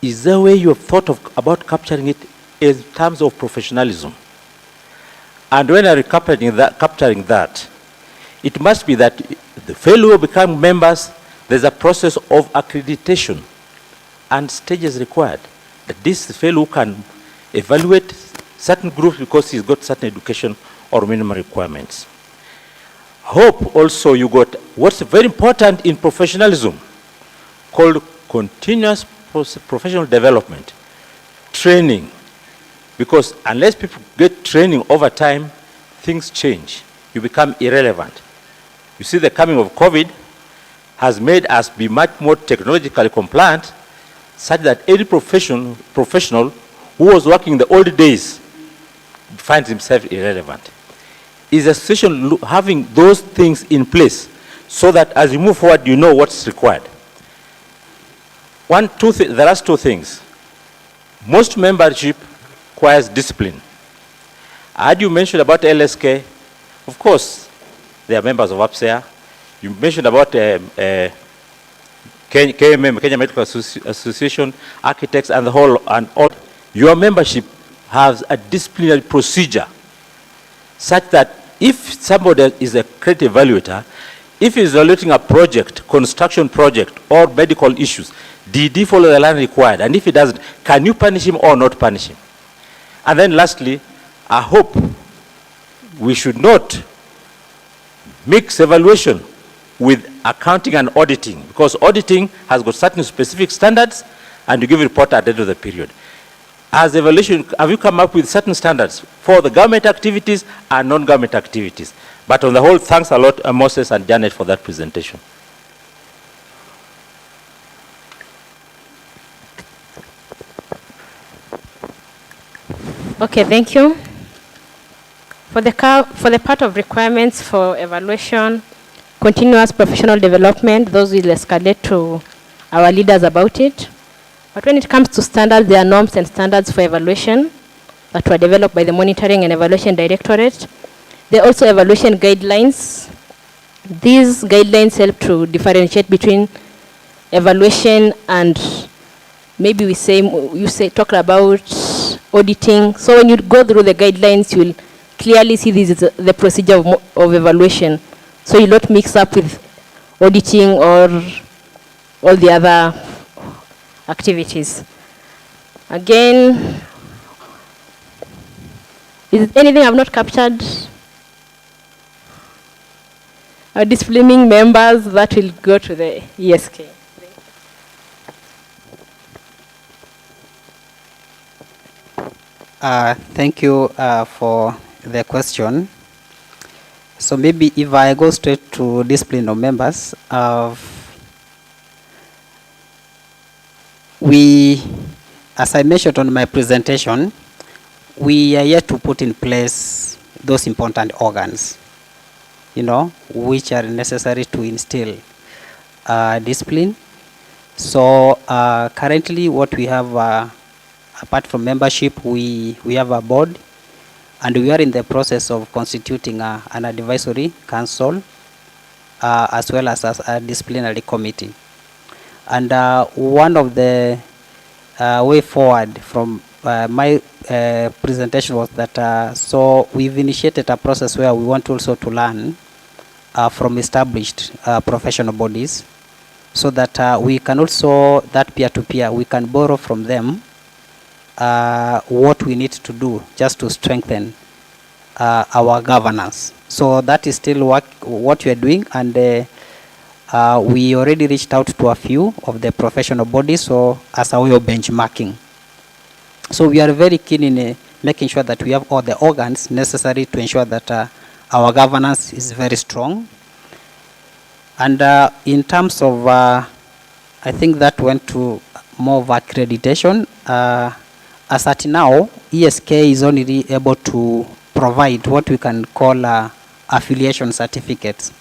Is there a way you have thought about capturing it in terms of professionalism? And when I'm capturing that, it must be that the fellow who become members, there's a process of accreditation and stages required. That this fellow can evaluate certain groups because he's got certain education or minimum requirements. Hope also you got what's very important in professionalism called continuous professional development, training. Because unless people get training over time, things change. You become irrelevant. You see, the coming of COVID has made us be much more technologically compliant, such that any professional who was working in the old days finds himself irrelevant. Is a situation having those things in place so that as you move forward, you know what's required? There are two things. Most membership requires discipline. Had you mentioned about LSK, of course, they are members of APSEA. You mentioned about Kenya Medical Association, architects, and the whole, and all, your membership has a disciplinary procedure such that if somebody is a credit evaluator, if he's evaluating a project, construction project, or medical issues, did he follow the line required? And if he doesn't, can you punish him or not punish him? And then lastly, I hope we should not mix evaluation with accounting and auditing, because auditing has got certain specific standards and you give a report at the end of the period. As evaluation, have you come up with certain standards for the government activities and non-government activities? But on the whole, thanks a lot, Moses and Janet, for that presentation. Okay, thank you. For the part of requirements for evaluation, continuous professional development, those will escalate to our leaders about it. But when it comes to standards, there are norms and standards for evaluation that were developed by the Monitoring and Evaluation Directorate. There are also evaluation guidelines. These guidelines help to differentiate between evaluation and maybe talk about auditing. So when you go through the guidelines, you'll clearly see this is the procedure of evaluation. So you don't mix up with auditing or all the other activities. Again, is there anything I've not captured? Disciplining members, that will go to the ESK. Thank you for the question. So maybe if I go straight to discipline of members, as I mentioned on my presentation, we are yet to put in place those important organs, which are necessary to instill discipline. So currently what we have, apart from membership, we have a board, and we are in the process of constituting an advisory council, as well as a disciplinary committee. And one of the way forward from my presentation was that, so we've initiated a process where we want also to learn from established professional bodies, so that we can also, that peer-to-peer, we can borrow from them what we need to do just to strengthen our governance. So that is still what we are doing, and we already reached out to a few of the professional bodies, so as a way of benchmarking. So we are very keen in making sure that we have all the organs necessary to ensure that our governance is very strong. And in terms of, I think that went to more of accreditation. As at now, ESK is only able to provide what we can call affiliation certificates.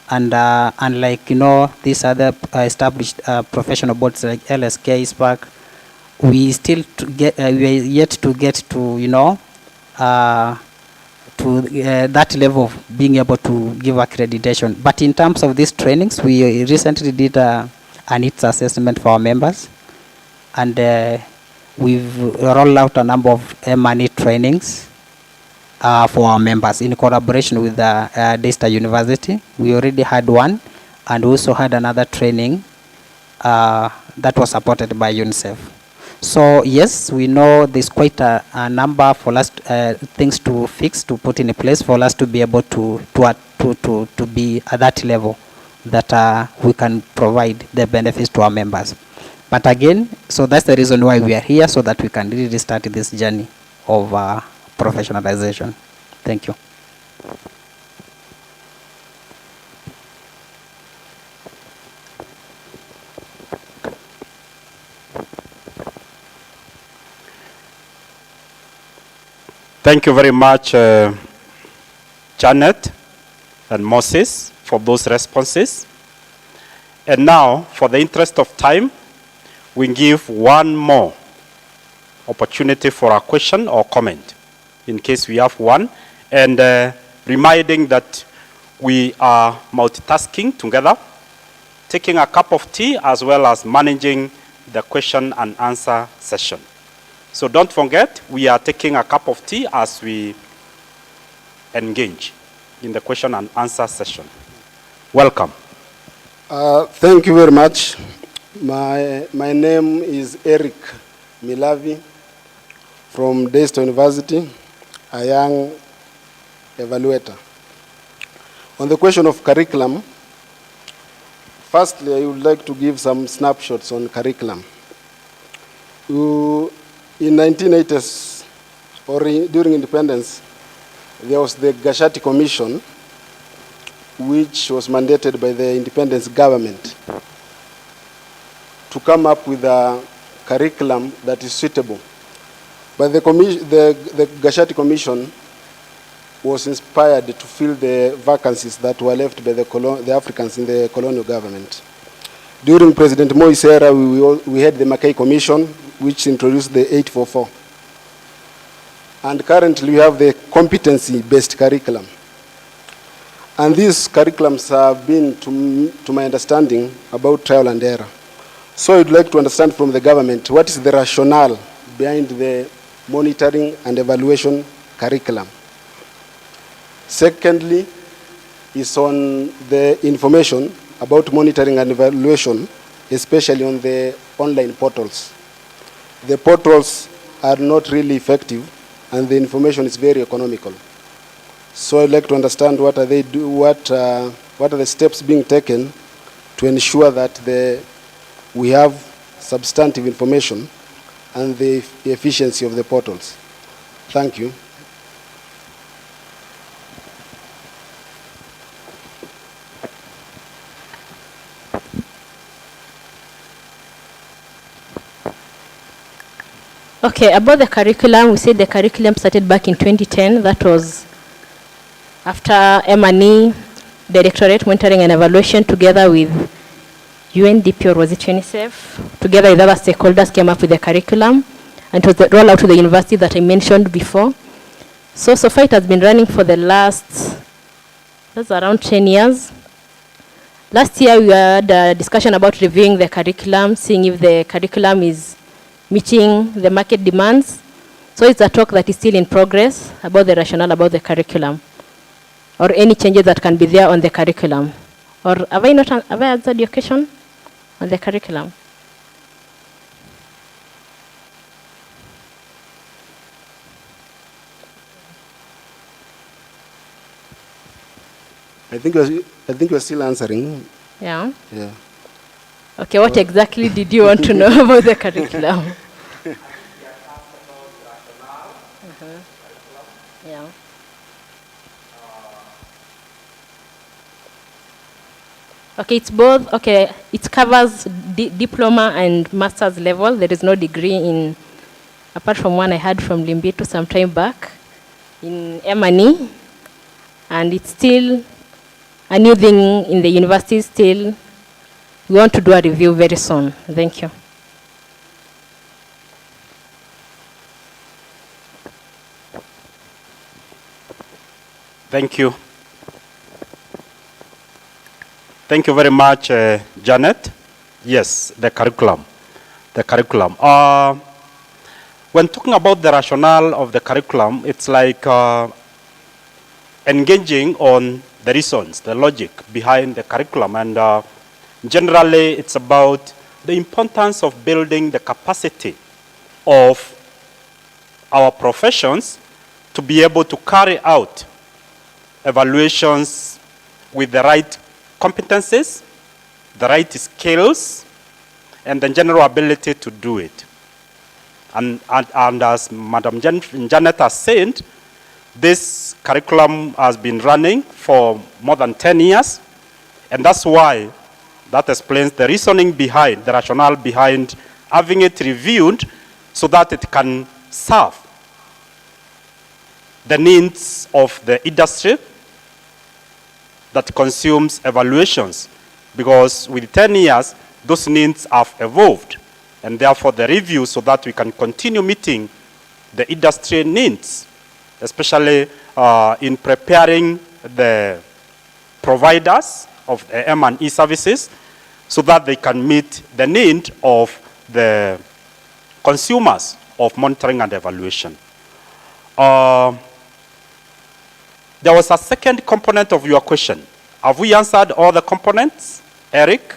And unlike, these other established professional boards like LSK, SPAC, we still we are yet to get to, that level of being able to give accreditation. But in terms of these trainings, we recently did a needs assessment for our members, and we've rolled out a number of M&E trainings for our members in collaboration with Daystar University. We already had one, and we also had another training that was supported by UNICEF. So yes, we know there's quite a number for us things to fix, to put in place for us to be able to be at that level that we can provide the benefits to our members. But again, so that's the reason why we are here, so that we can really start this journey of professionalization. Thank you. Thank you very much, Janet and Moses, for those responses. And now, for the interest of time, we give one more opportunity for a question or comment, in case we have one, and reminding that we are multitasking together, taking a cup of tea as well as managing the question and answer session. So don't forget, we are taking a cup of tea as we engage in the question and answer session. Welcome. Thank you very much. My name is Eric Milavi from Deisto University, a young evaluator. On the question of curriculum, firstly, I would like to give some snapshots on curriculum. In 1980s, or during independence, there was the Gashati Commission, which was mandated by the independence government to come up with a curriculum that is suitable. But the Gashati Commission was inspired to fill the vacancies that were left by the Africans in the colonial government. During President Moi's era, we had the Mackay Commission, which introduced the 844. And currently we have the competency-based curriculum. And these curriculums have been, to my understanding, about trial and error. So I'd like to understand from the government, what is the rationale behind the monitoring and evaluation curriculum? Secondly, is on the information about monitoring and evaluation, especially on the online portals. The portals are not really effective, and the information is very economical. So I'd like to understand what are the steps being taken to ensure that we have substantive information and the efficiency of the portals. Thank you. Okay, about the curriculum, we said the curriculum started back in 2010. That was after M&E, Directorate Monitoring and Evaluation, together with UNDP, or was it UNICEF, together with other stakeholders, came up with the curriculum, and it was the rollout to the university that I mentioned before. So far it has been running for the that's around 10 years. Last year we had a discussion about reviewing the curriculum, seeing if the curriculum is meeting the market demands. So it's a talk that is still in progress about the rationale about the curriculum, or any changes that can be there on the curriculum. Or have I answered your question on the curriculum? I think you're still answering. Yeah. Yeah. Okay, what exactly did you want to know about the curriculum? Yeah. Okay, it's both. Okay, it covers diploma and master's level. There is no degree in, apart from one I had from Limbitu some time back in M&E, and it's still a new thing in the university still. We want to do a review very soon. Thank you. Thank you. Thank you very much, Janet. Yes, the curriculum. The curriculum. When talking about the rationale of the curriculum, it's like engaging on the reasons, the logic behind the curriculum. And generally, it's about the importance of building the capacity of our professions to be able to carry out evaluations with the right competencies, the right skills, and the general ability to do it. And as Madam Janet has said, this curriculum has been running for more than 10 years, and that's why that explains the reasoning behind, the rationale behind having it reviewed so that it can serve the needs of the industry that consumes evaluations. Because with 10 years, those needs have evolved, and therefore the review so that we can continue meeting the industry needs, especially in preparing the providers of M&E services so that they can meet the need of the consumers of monitoring and evaluation. There was a second component of your question. Have we answered all the components, Eric?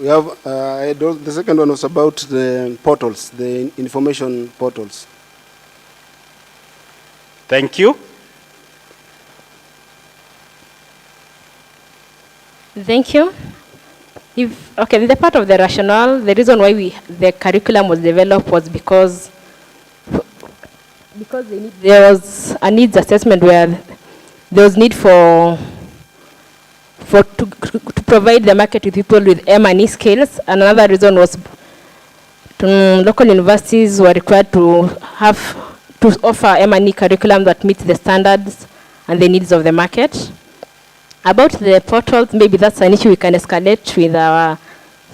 We have, the second one was about the portals, the information portals. Thank you. Thank you. Okay, the part of the rationale, the reason why the curriculum was developed was because there was a needs assessment where there was need to provide the market with people with M&E skills. Another reason was local universities were required to offer M&E curriculum that meets the standards and the needs of the market. About the portals, maybe that's an issue we can escalate with our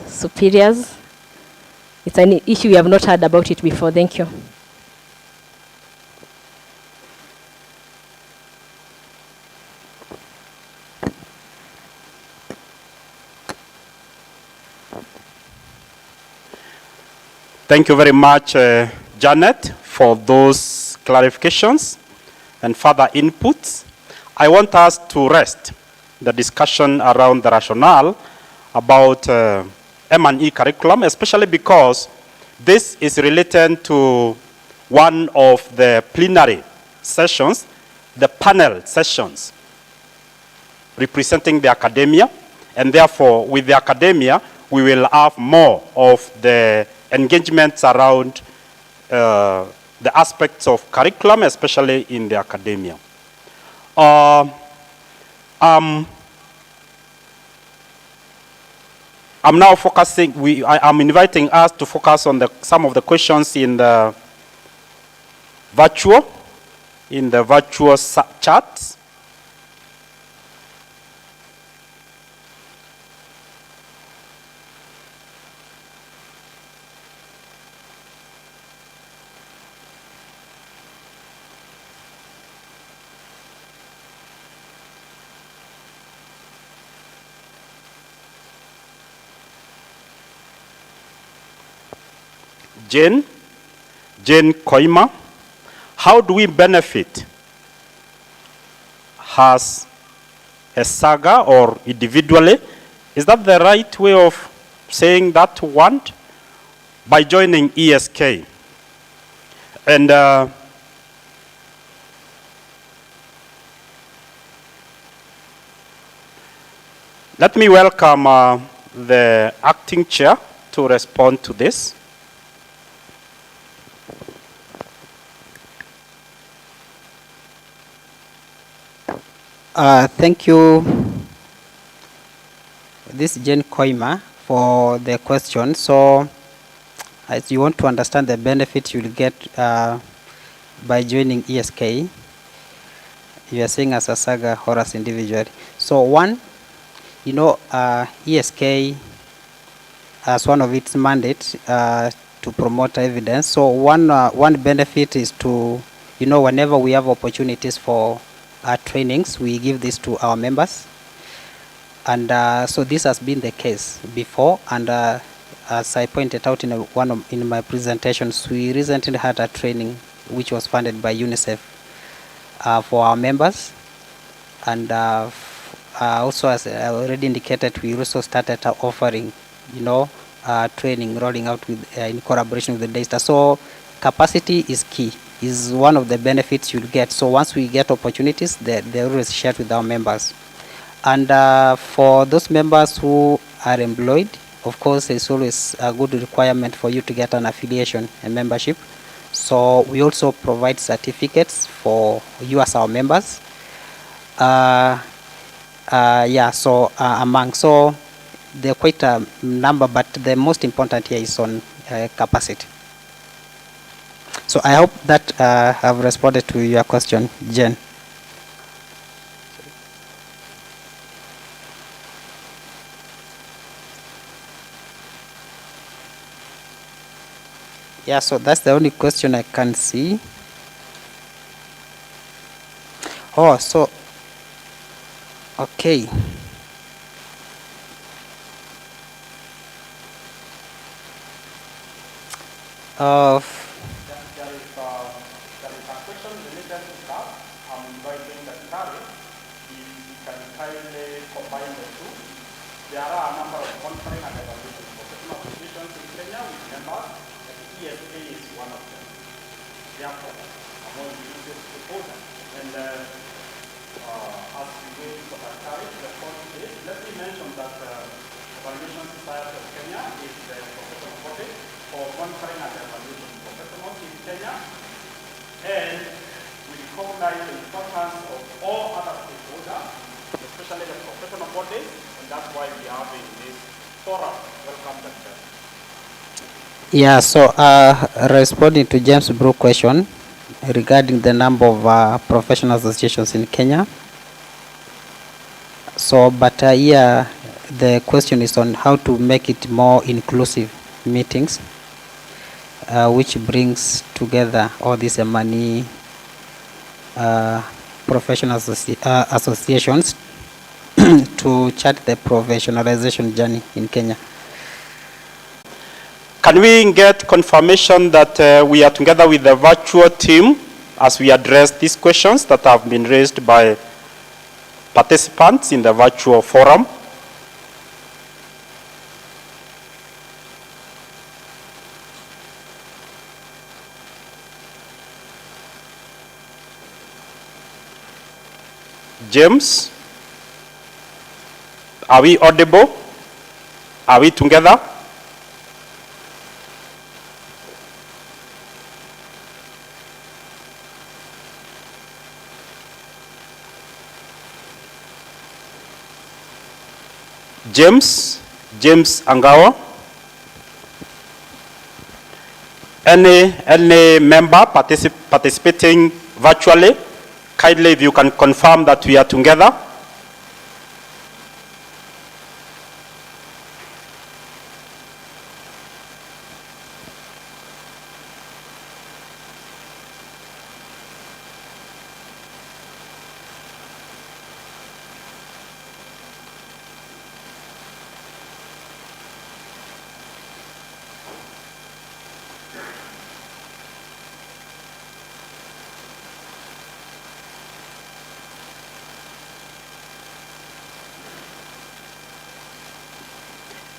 superiors. It's an issue we have not heard about it before. Thank you. Thank you very much, Janet, for those clarifications and further inputs. I want us to rest the discussion around the rationale about M&E curriculum, especially because this is related to one of the plenary sessions, the panel sessions, representing the academia, and therefore with the academia, we will have more of the engagements around the aspects of curriculum, especially in the academia. I'm now focusing, I'm inviting us to focus on some of the questions in the virtual chat. Jane Koima, how do we benefit as a saga or individually? Is that the right way of saying that one? By joining ESK. And let me welcome the acting chair to respond to this. Thank you, this is Jane Koima, for the question. So, as you want to understand the benefit you'll get by joining ESK, you are saying as a saga or as individual. So one, you know, ESK as one of its mandates to promote evidence. So one benefit is to, you know, whenever we have opportunities for trainings, we give this to our members. And so this has been the case before. And as I pointed out in my presentations, we recently had a training which was funded by UNICEF for our members. And also, as I already indicated, we also started offering, you know, training rolling out with in collaboration with the data. So capacity is key, is one of the benefits you'll get. So once we get opportunities, they're always shared with our members. And for those members who are employed, of course, it's always a good requirement for you to get an affiliation and membership. So we also provide certificates for you as our members. Yeah, so so there are quite a number, but the most important here is on capacity. So I hope that I've responded to your question, Jen. Yeah, so that's the only question I can see. Oh, so, okay. Uh, There is a question related to that. I'm inviting the Plenary if you can kindly combine the two. There are a number of monitoring and evaluation professional associations in Kenya with members, and ESK is one of them. Therefore, among the uses proposal. And as we go to the Plenary, the fourth page, let me mention that Evaluation Society of Kenya is the professional body for monitoring and evaluation professionals in Kenya, and we recognize the importance of all other stakeholders, especially the professional bodies, and that's why we are having this forum. Welcome, Dr. Yeah, so responding to James' Brook question regarding the number of professional associations in Kenya. So, but here the question is on how to make it more inclusive meetings, which brings together all these money professional associations to chart the professionalization journey in Kenya. Can we get confirmation that we are together with the virtual team as we address these questions that have been raised by participants in the virtual forum? James, are we audible? Are we together? James Angawa. Any member participating virtually, kindly if you can confirm that we are together.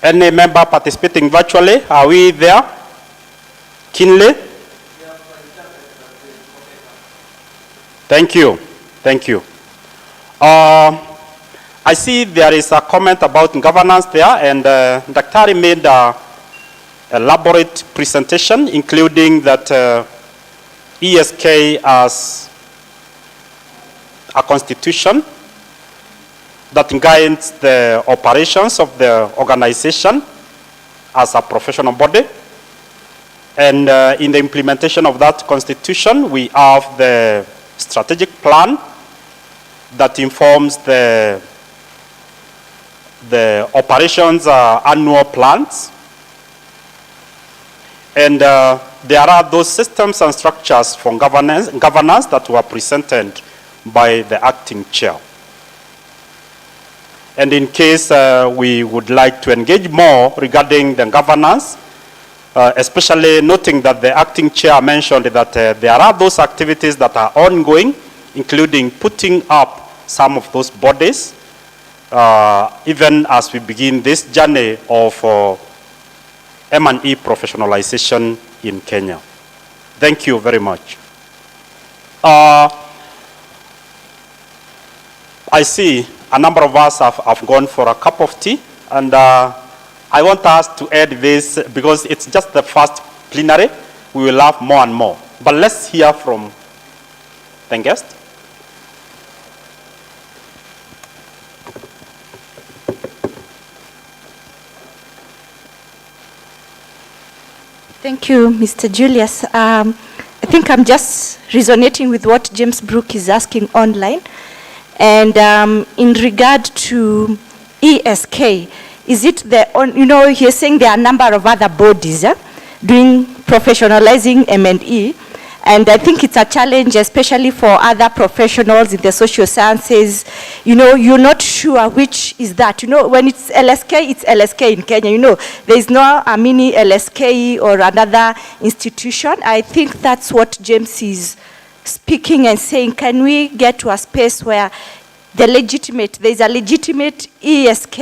Any member participating virtually, are we there? Kinley? Thank you. Thank you. I see there is a comment about governance there, and Dr. made a elaborate presentation, including that ESK as a constitution that guides the operations of the organization as a professional body. And in the implementation of that constitution, we have the strategic plan that informs the operations annual plans. And there are those systems and structures for governance that were presented by the acting chair. And in case we would like to engage more regarding the governance, especially noting that the acting chair mentioned that there are those activities that are ongoing, including putting up some of those bodies, even as we begin this journey of M&E professionalization in Kenya. Thank you very much. I see a number of us have gone for a cup of tea, and I want us to add this because it's just the first plenary. We will have more and more. But let's hear from the guest. Thank you, Mr. Julius. I think I'm just resonating with what James Brook is asking online. And in regard to ESK, is it he's saying there are a number of other bodies doing professionalizing M&E. And I think it's a challenge, especially for other professionals in the social sciences. You're not sure which is that. You know, when it's LSK in Kenya. You know, there is no a mini LSK or another institution. I think that's what James is speaking and saying, can we get to a space where there's a legitimate ESK,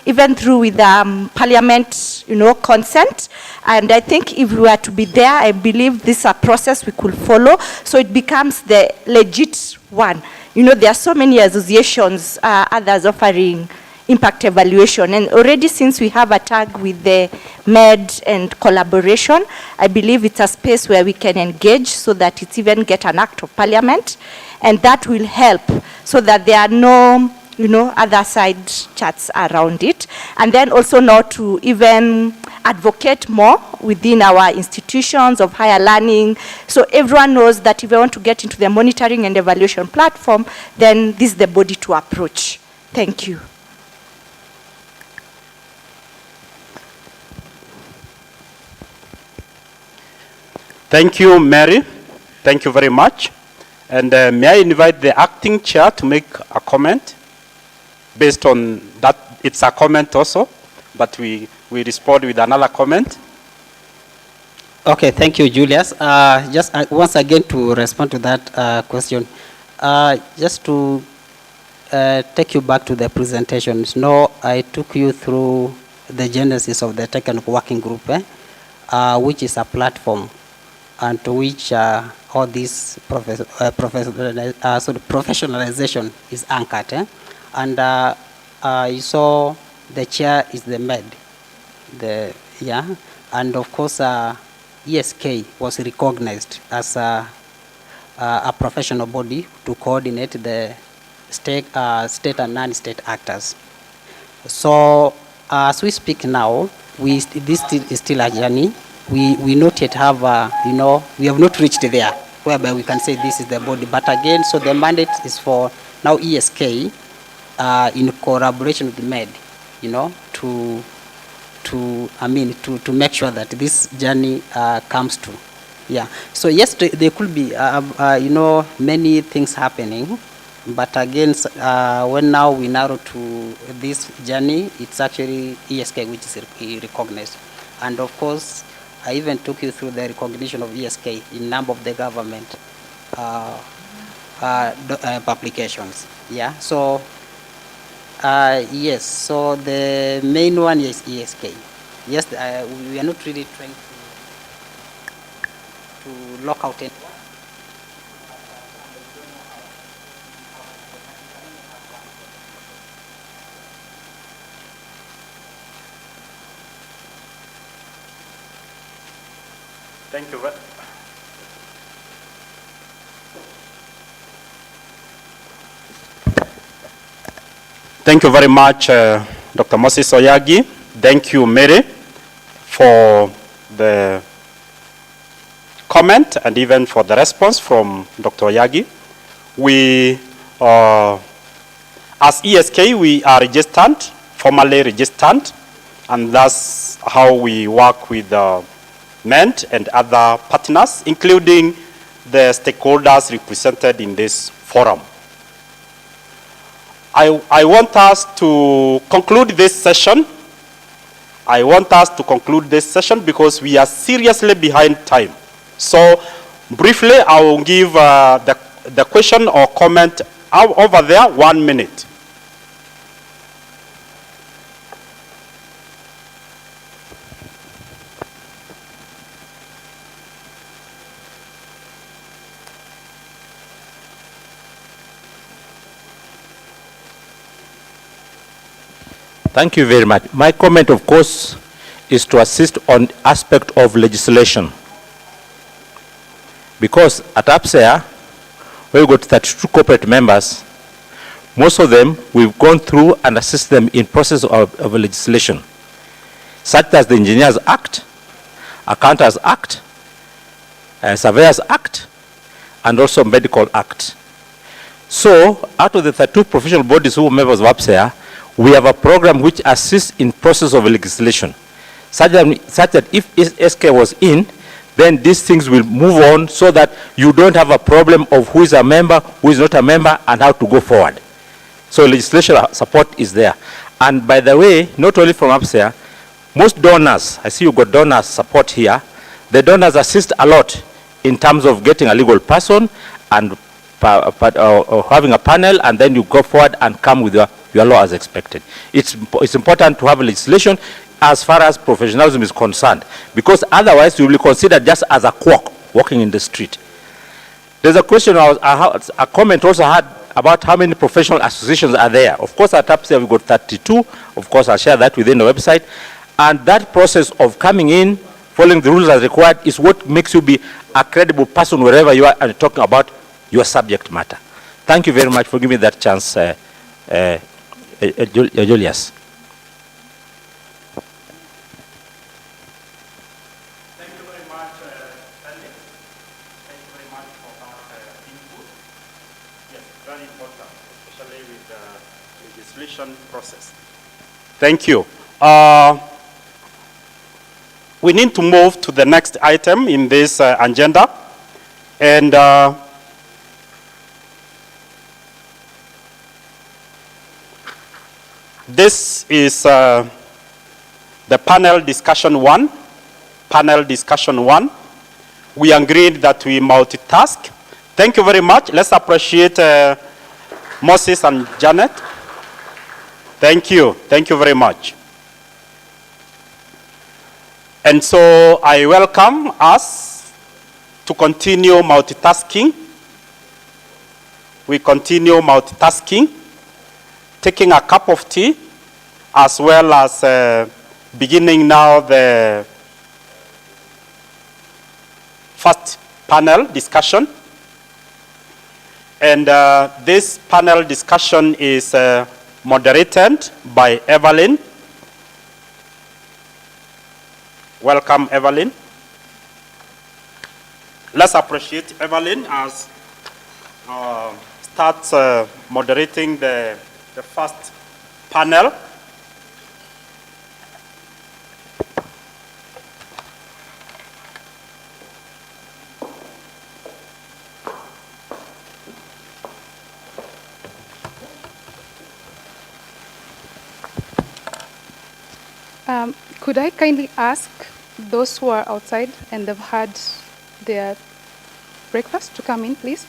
even through with parliament, you know, consent. And I think if we were to be there, I believe this is a process we could follow, so it becomes the legit one. You know, there are so many associations, others offering impact evaluation, and already since we have a tag with the MED and collaboration, I believe it's a space where we can engage so that it's even get an act of parliament, and that will help so that there are no, you know, other side chats around it. And then also not to even advocate more within our institutions of higher learning. So everyone knows that if we want to get into the monitoring and evaluation platform, then this is the body to approach. Thank you. Thank you, Mary. Thank you very much. And may I invite the acting chair to make a comment based on that. It's a comment also, but we respond with another comment. Okay, thank you, Julius. Just once again to respond to that question, just to take you back to the presentations. No, I took you through the genesis of the technical working group, which is a platform and to which all this professionalization is anchored. And you saw the chair is the MED, and of course ESK was recognized as a professional body to coordinate the state and non-state actors. So as we speak now, this is still a journey. We not yet have, we have not reached there, whereby we can say this is the body. But again, so the mandate is for now ESK in collaboration with MED, to make sure that this journey comes to. Yeah. So yes, there could be, many things happening. But again, when now we narrow to this journey, it's actually ESK which is recognized. And of course, I even took you through the recognition of ESK in number of the government publications. Yeah. So yes. So the main one is ESK. Yes. We are not really trying to lock out anyone. Thank you. Thank you very much, Dr. Moses Oyagi. Thank you, Mary, for the comment and even for the response from Dr. Oyagi. We, as ESK, we are registered, formally registered, and that's how we work with MED and other partners, including the stakeholders represented in this forum. I want us to conclude this session. Because we are seriously behind time. So briefly, I will give the question or comment over there, 1 minute. Thank you very much. My comment, of course, is to assist on aspect of legislation. Because at APSEA, we've got 32 corporate members. Most of them, we've gone through and assist them in process of legislation, such as the Engineers Act, Accountants Act, Surveyors Act, and also Medical Act. So, out of the 32 professional bodies who are members of APSEA, we have a program which assists in process of legislation, such that if SK was in, then these things will move on so that you don't have a problem of who is a member, who is not a member, and how to go forward. So legislation support is there. And by the way, not only from UPSEA, most donors, I see you got donors support here, the donors assist a lot in terms of getting a legal person and having a panel, and then you go forward and come with your law as expected. It's important to have legislation as far as professionalism is concerned, because otherwise you will be considered just as a quack walking in the street. There's a question, a comment also had about how many professional associations are there. Of course, at UPSEA we've got 32. Of course, I'll share that within the website. And that process of coming in, following the rules as required, is what makes you be a credible person wherever you are and talking about your subject matter. Thank you very much for giving me that chance, Julius. Thank you very much, Alex. Thank you very much for that input. Yes, very important, especially with the legislation process. Thank you. We need to move to the next item in this agenda. And this is the panel discussion one. Panel discussion one. We agreed that we multitask. Thank you very much. Let's appreciate Moses and Janet. Thank you. Thank you very much. And so I welcome us to continue multitasking. We continue multitasking, taking a cup of tea, as well as beginning now the first panel discussion. And this panel discussion is moderated by Evelyn. Welcome, Evelyn. Let's appreciate Evelyn as starts moderating the first panel. Could I kindly ask those who are outside and have had their breakfast to come in, please?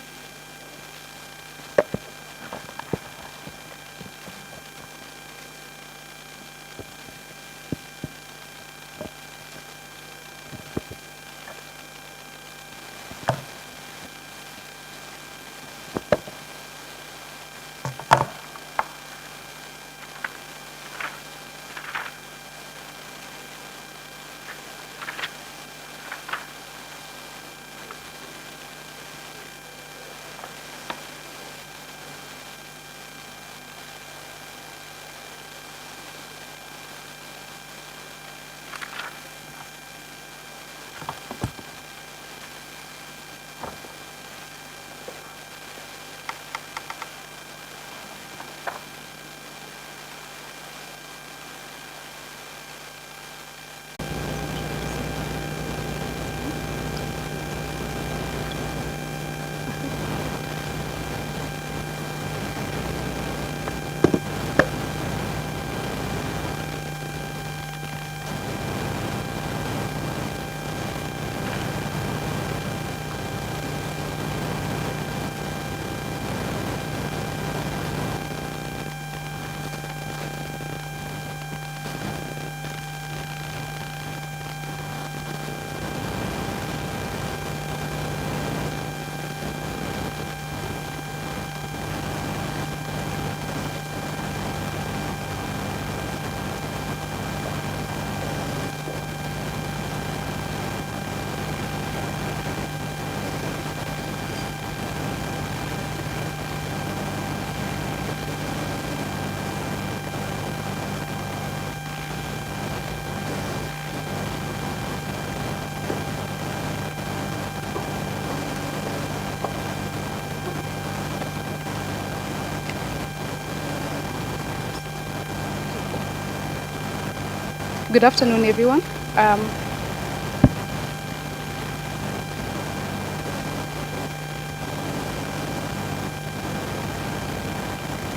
Good afternoon, everyone.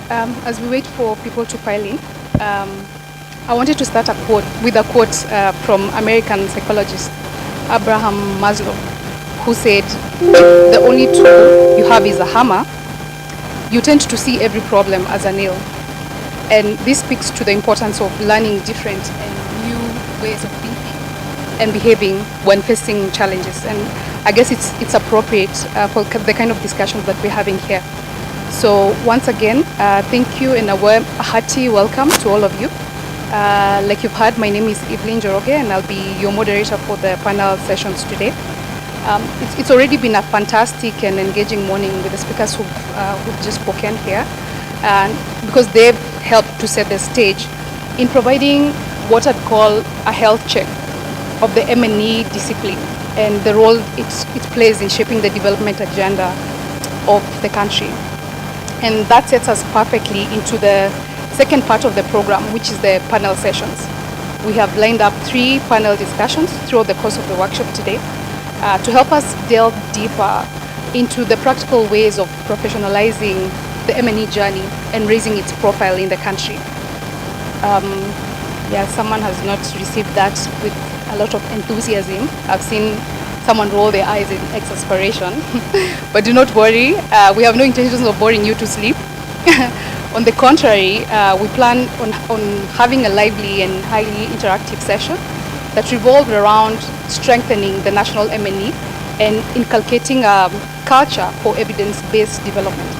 As we wait for people to file in, I wanted to start with a quote from American psychologist Abraham Maslow, who said, "If the only tool you have is a hammer, you tend to see every problem as a nail." And this speaks to the importance of learning different and new ways of thinking and behaving when facing challenges. And I guess it's appropriate for the kind of discussions that we're having here. So once again, thank you and a hearty welcome to all of you. Like you've heard, my name is Evelyn Joroge, and I'll be your moderator for the panel sessions today. It's already been a fantastic and engaging morning with the speakers who've just spoken here, and because they've helped to set the stage in providing what I'd call a health check of the M&E discipline and the role it plays in shaping the development agenda of the country. And that sets us perfectly into the second part of the program, which is the panel sessions. We have lined up 3 panel discussions throughout the course of the workshop today to help us delve deeper into the practical ways of professionalizing the M&E journey and raising its profile in the country. Yeah, someone has not received that with a lot of enthusiasm. I've seen someone roll their eyes in exasperation, but do not worry, we have no intentions of boring you to sleep. On the contrary, we plan on having a lively and highly interactive session that revolved around strengthening the national M&E and inculcating a culture for evidence-based development.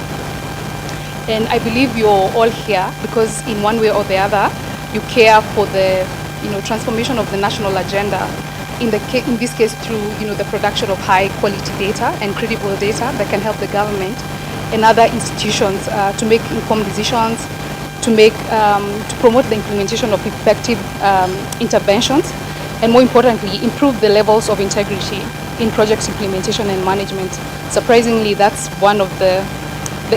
And I believe you're all here because in one way or the other, you care for the transformation of the national agenda, in this case through the production of high quality data and credible data that can help the government and other institutions to make informed decisions, to promote the implementation of effective interventions, and more importantly, improve the levels of integrity in projects implementation and management. Surprisingly, that's one of the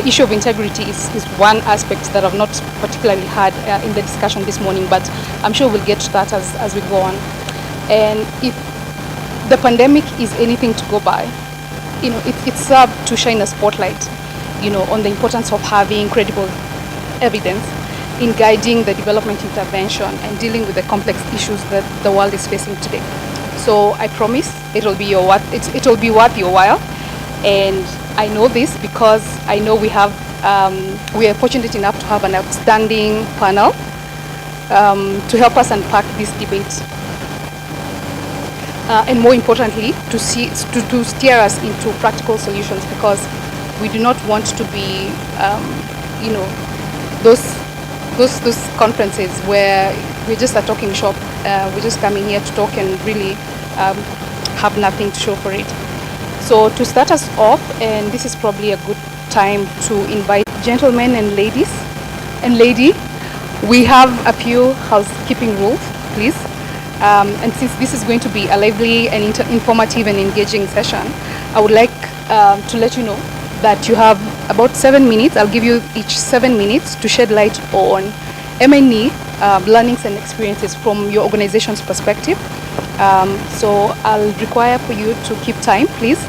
issue of integrity is one aspect that I've not particularly had in the discussion this morning, but I'm sure we'll get to that as we go on. And if the pandemic is anything to go by, it served to shine a spotlight, on the importance of having credible evidence in guiding the development intervention and dealing with the complex issues that the world is facing today. So I promise it'll be worth your while. And I know this because I know we are fortunate enough to have an outstanding panel to help us unpack this debate. And more importantly, to steer us into practical solutions, because we do not want to be, those conferences where we're just a talking shop. We're just coming here to talk and really have nothing to show for it. So to start us off, and this is probably a good time to invite gentlemen and ladies, we have a few housekeeping rules, please. And since this is going to be a lively and informative and engaging session, I would like to let you know that you have about 7 minutes. I'll give you each 7 minutes to shed light on M&E learnings and experiences from your organization's perspective. So I'll require for you to keep time, please,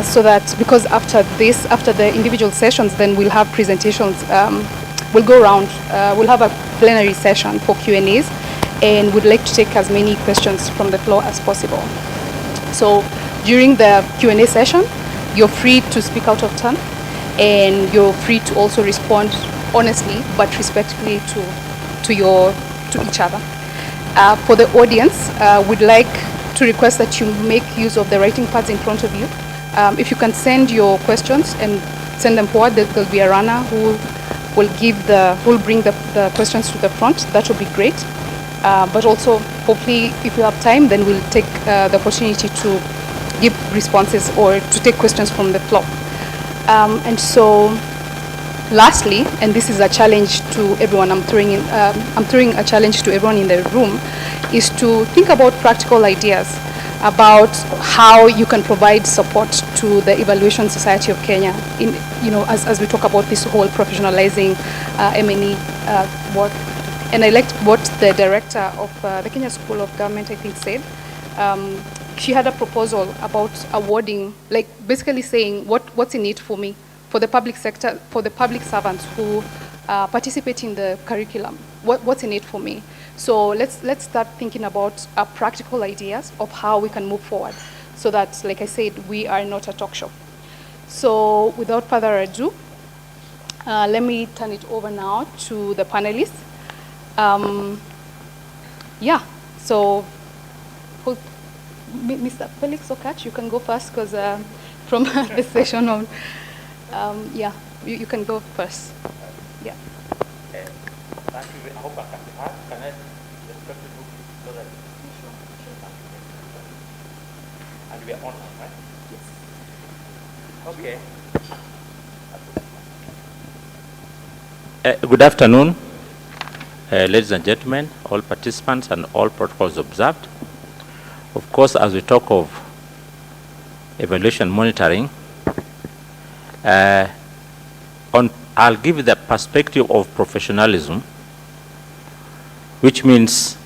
so that, because after the individual sessions, then we'll have presentations. We'll go around. We'll have a plenary session for Q&As, and would like to take as many questions from the floor as possible. So during the Q&A session, you're free to speak out of turn, and you're free to also respond honestly but respectfully to each other. For the audience, we'd like to request that you make use of the writing pads in front of you. If you can send your questions and send them forward, there'll be a runner who will bring the questions to the front. That would be great. But also, hopefully, if you have time, then we'll take the opportunity to give responses or to take questions from the floor. And so, lastly, and this is a challenge to everyone, I'm throwing a challenge to everyone in the room, is to think about practical ideas about how you can provide support to the Evaluation Society of Kenya as we talk about this whole professionalizing M&E work. And I liked what the director of the Kenya School of Government, I think, said. She had a proposal about awarding, like basically saying what's in it for me, for the public sector, for the public servants who participate in the curriculum? What's in it for me? So let's start thinking about practical ideas of how we can move forward so that, like I said, we are not a talk shop. So without further ado, let me turn it over now to the panelists. Yeah, so Mr. Felix Okach, you can go first because from the session on, yeah, you can go first. Yeah. I hope I can be heard. Can I respect the book so that and we are online, right? Yes. Okay. Good afternoon, ladies and gentlemen, all participants and all protocols observed. Of course, as we talk of evaluation monitoring, I'll give you the perspective of professionalism, which means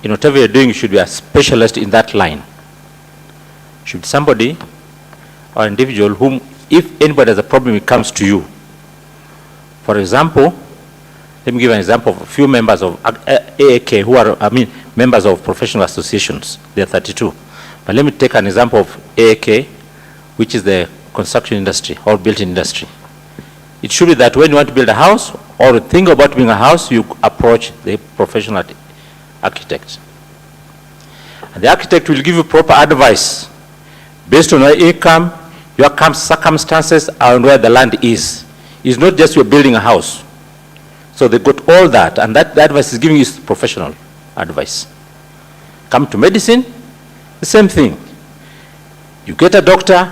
in whatever you're doing, you should be a specialist in that line. Should be somebody or individual whom, if anybody has a problem, it comes to you. For example, let me give an example of a few members of AAK who are, members of professional associations. There are 32. But let me take an example of AAK, which is the construction industry or building industry. It should be that when you want to build a house or think about building a house, you approach the professional architect. And the architect will give you proper advice based on your income, your circumstances, and where the land is. It's not just you're building a house. So they got all that, and that advice is giving you professional advice. Come to medicine, the same thing. You get a doctor,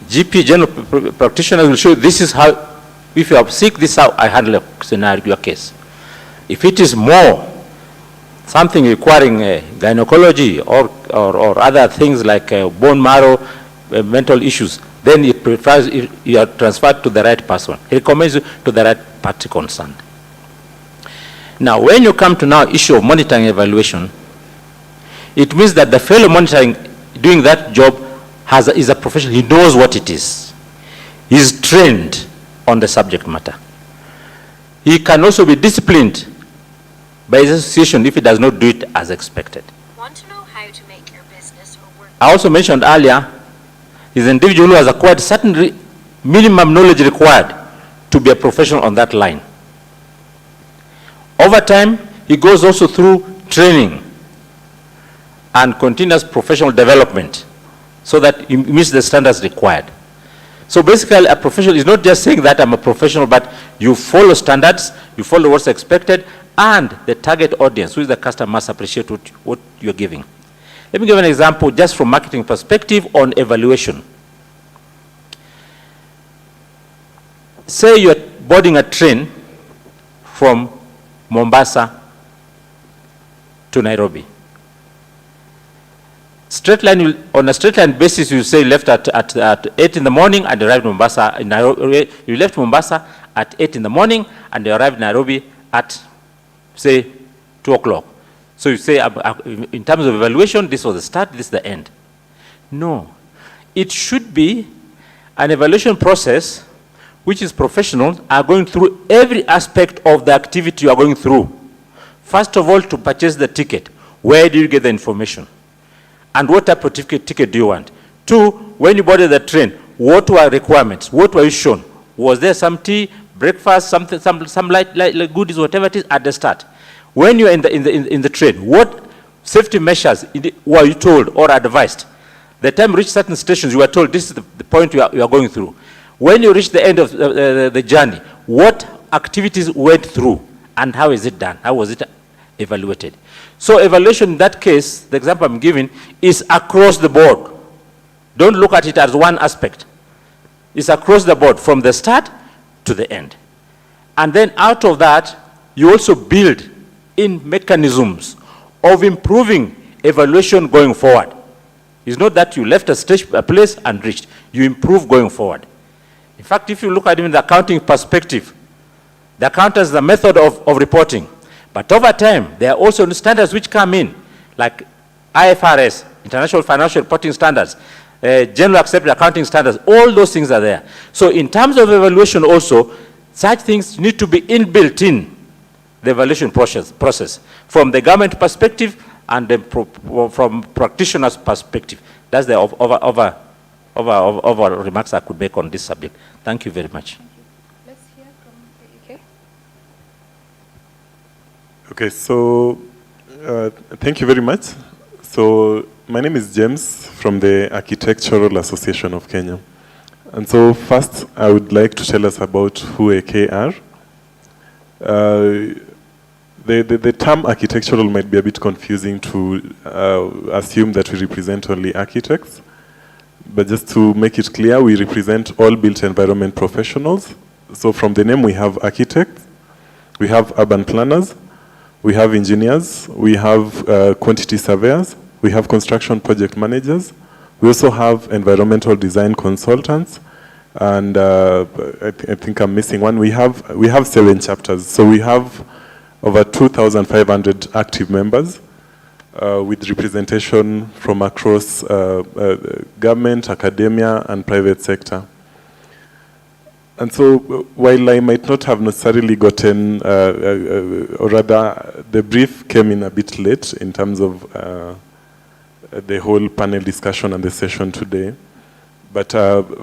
GP, general practitioners will show you this is how, if you are sick, this is how I handle a scenario, your case. If it is more something requiring gynecology or other things like bone marrow, mental issues, then it prefers you are transferred to the right person. It recommends you to the right party concerned. Now, when you come to now issue of monitoring evaluation, it means that the fellow monitoring doing that job is a professional. He knows what it is. He's trained on the subject matter. He can also be disciplined by his association if he does not do it as expected. Want to know how to make your business or work? I also mentioned earlier, is an individual who has acquired certain minimum knowledge required to be a professional on that line. Over time, he goes also through training and continuous professional development so that he meets the standards required. So basically, a professional is not just saying that I'm a professional, but you follow standards, you follow what's expected, and the target audience, who is the customer, must appreciate what you're giving. Let me give an example just from marketing perspective on evaluation. Say you're boarding a train from Mombasa to Nairobi. Straight line on a straight line basis, you say left at 8 in the morning and arrived in Mombasa. In Nairobi, you left Mombasa at 8 in the morning and you arrived in Nairobi at, say, 2 o'clock. So you say, in terms of evaluation, this was the start, this is the end. No. It should be an evaluation process which is professional, are going through every aspect of the activity you are going through. First of all, to purchase the ticket. Where do you get the information? And what type of ticket do you want? 2, when you boarded the train, what were requirements? What were you shown? Was there some tea, breakfast, some light goodies, whatever it is at the start? When you are in the train, what safety measures were you told or advised? The time you reach certain stations, you were told this is the point you are going through. When you reach the end of the journey, what activities went through and how is it done? How was it evaluated? So evaluation in that case, the example I'm giving, is across the board. Don't look at it as one aspect. It's across the board from the start to the end. And then out of that, you also build in mechanisms of improving evaluation going forward. It's not that you left a place and reached. You improve going forward. In fact, if you look at it in the accounting perspective, the accountant is the method of reporting. But over time, there are also standards which come in, like IFRS, International Financial Reporting Standards, General Accepted Accounting Standards, all those things are there. So in terms of evaluation also, Such things need to be inbuilt in the evaluation process from the government perspective and from practitioners' perspective. That's the overall remarks I could make on this subject. Thank you very much. Let's hear from the UK. Okay, so thank you very much. So my name is James from the Architectural Association of Kenya. And so first, I would like to tell us about who AK are. The term architectural might be a bit confusing to assume that we represent only architects. But just to make it clear, we represent all built environment professionals. So from the name, we have architects, we have urban planners, we have engineers, we have quantity surveyors, we have construction project managers, we also have environmental design consultants, and I think I'm missing one. We have 7 chapters, so we have over 2,500 active members with representation from across government, academia, and private sector. And so, while I might not have necessarily gotten, or rather, the brief came in a bit late in terms of the whole panel discussion and the session today. But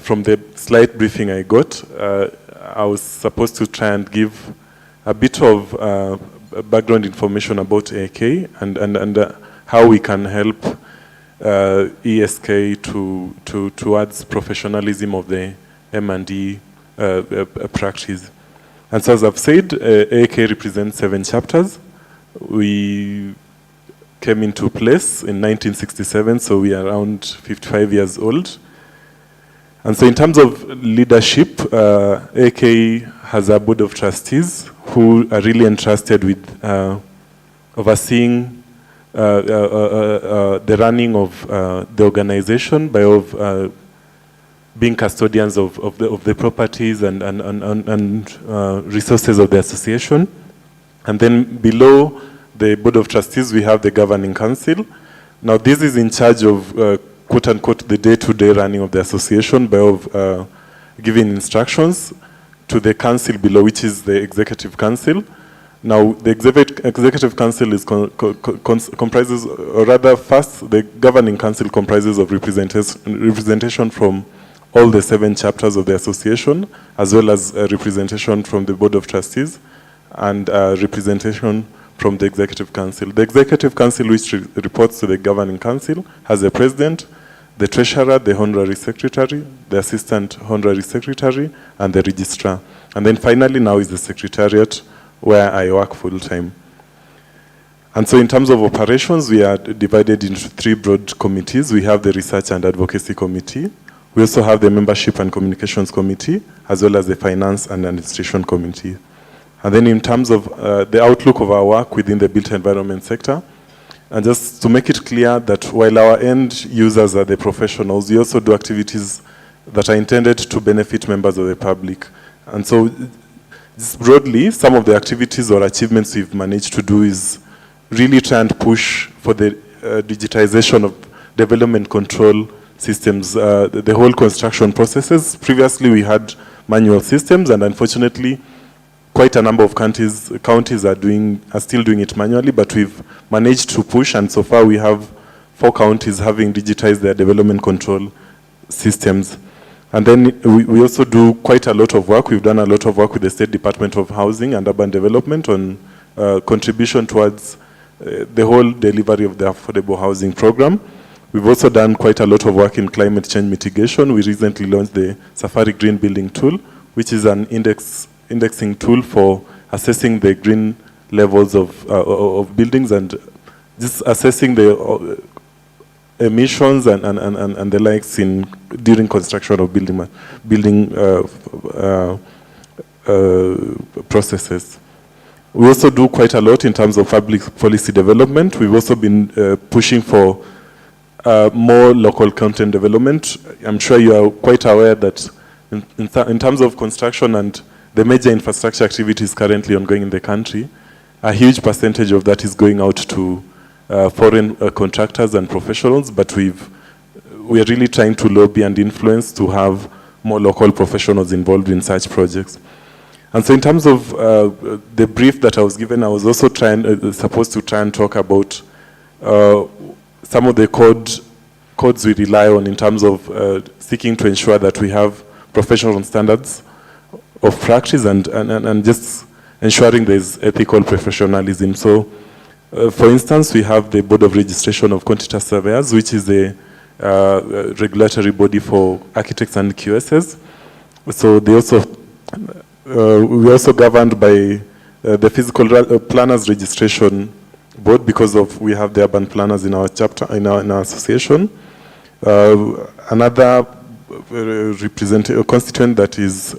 from the slight briefing I got, I was supposed to try and give a bit of background information about AK and how we can help ESK towards professionalism of the M&D practice. And so as I've said, AK represents 7 chapters. We came into place in 1967, so we are around 55 years old. And so in terms of leadership, AK has a board of trustees who are really entrusted with overseeing the running of the organization by being custodians of the properties and resources of the association. And then below the board of trustees, we have the governing council. Now this is in charge of quote unquote the day-to-day running of the association by giving instructions to the council below, which is the executive council. Now the executive council is comprises, or rather first the governing council comprises of representation from all the 7 chapters of the association, as well as representation from the board of trustees and representation from the executive council. The executive council, which reports to the governing council, has a president, the treasurer, the honorary secretary, the assistant honorary secretary, and the registrar. And then finally now is the secretariat, where I work full-time. And so in terms of operations, we are divided into 3 broad committees. We have the research and advocacy committee. We also have the membership and communications committee, as well as the finance and administration committee. And then in terms of the outlook of our work within the built environment sector, and just to make it clear that while our end users are the professionals, we also do activities that are intended to benefit members of the public. And so just broadly, some of the activities or achievements we've managed to do is really try and push for the digitization of development control systems, the whole construction processes. Previously, we had manual systems, and unfortunately, quite a number of counties are still doing it manually, but we've managed to push, and so far we have 4 counties having digitized their development control systems. And then we also do quite a lot of work. We've done a lot of work with the State Department of Housing and Urban Development on contribution towards the whole delivery of the affordable housing program. We've also done quite a lot of work in climate change mitigation. We recently launched the Safari Green Building Tool, which is an indexing tool for assessing the green levels of buildings and just assessing the emissions and the likes during construction of building processes. We also do quite a lot in terms of public policy development. We've also been pushing for more local content development. I'm sure you are quite aware that in terms of construction and the major infrastructure activities currently ongoing in the country, a huge percentage of that is going out to foreign contractors and professionals, but we are really trying to lobby and influence to have more local professionals involved in such projects. And so in terms of the brief that I was given, I was also supposed to try and talk about some of the codes we rely on in terms of seeking to ensure that we have professional standards of practice and just ensuring there's ethical professionalism. So, for instance, we have the Board of Registration of Quantity Surveyors, which is a regulatory body for architects and QSs. So they also, we're also governed by the Physical Planners Registration Board because we have the urban planners in our chapter, in our association. Another constituent that is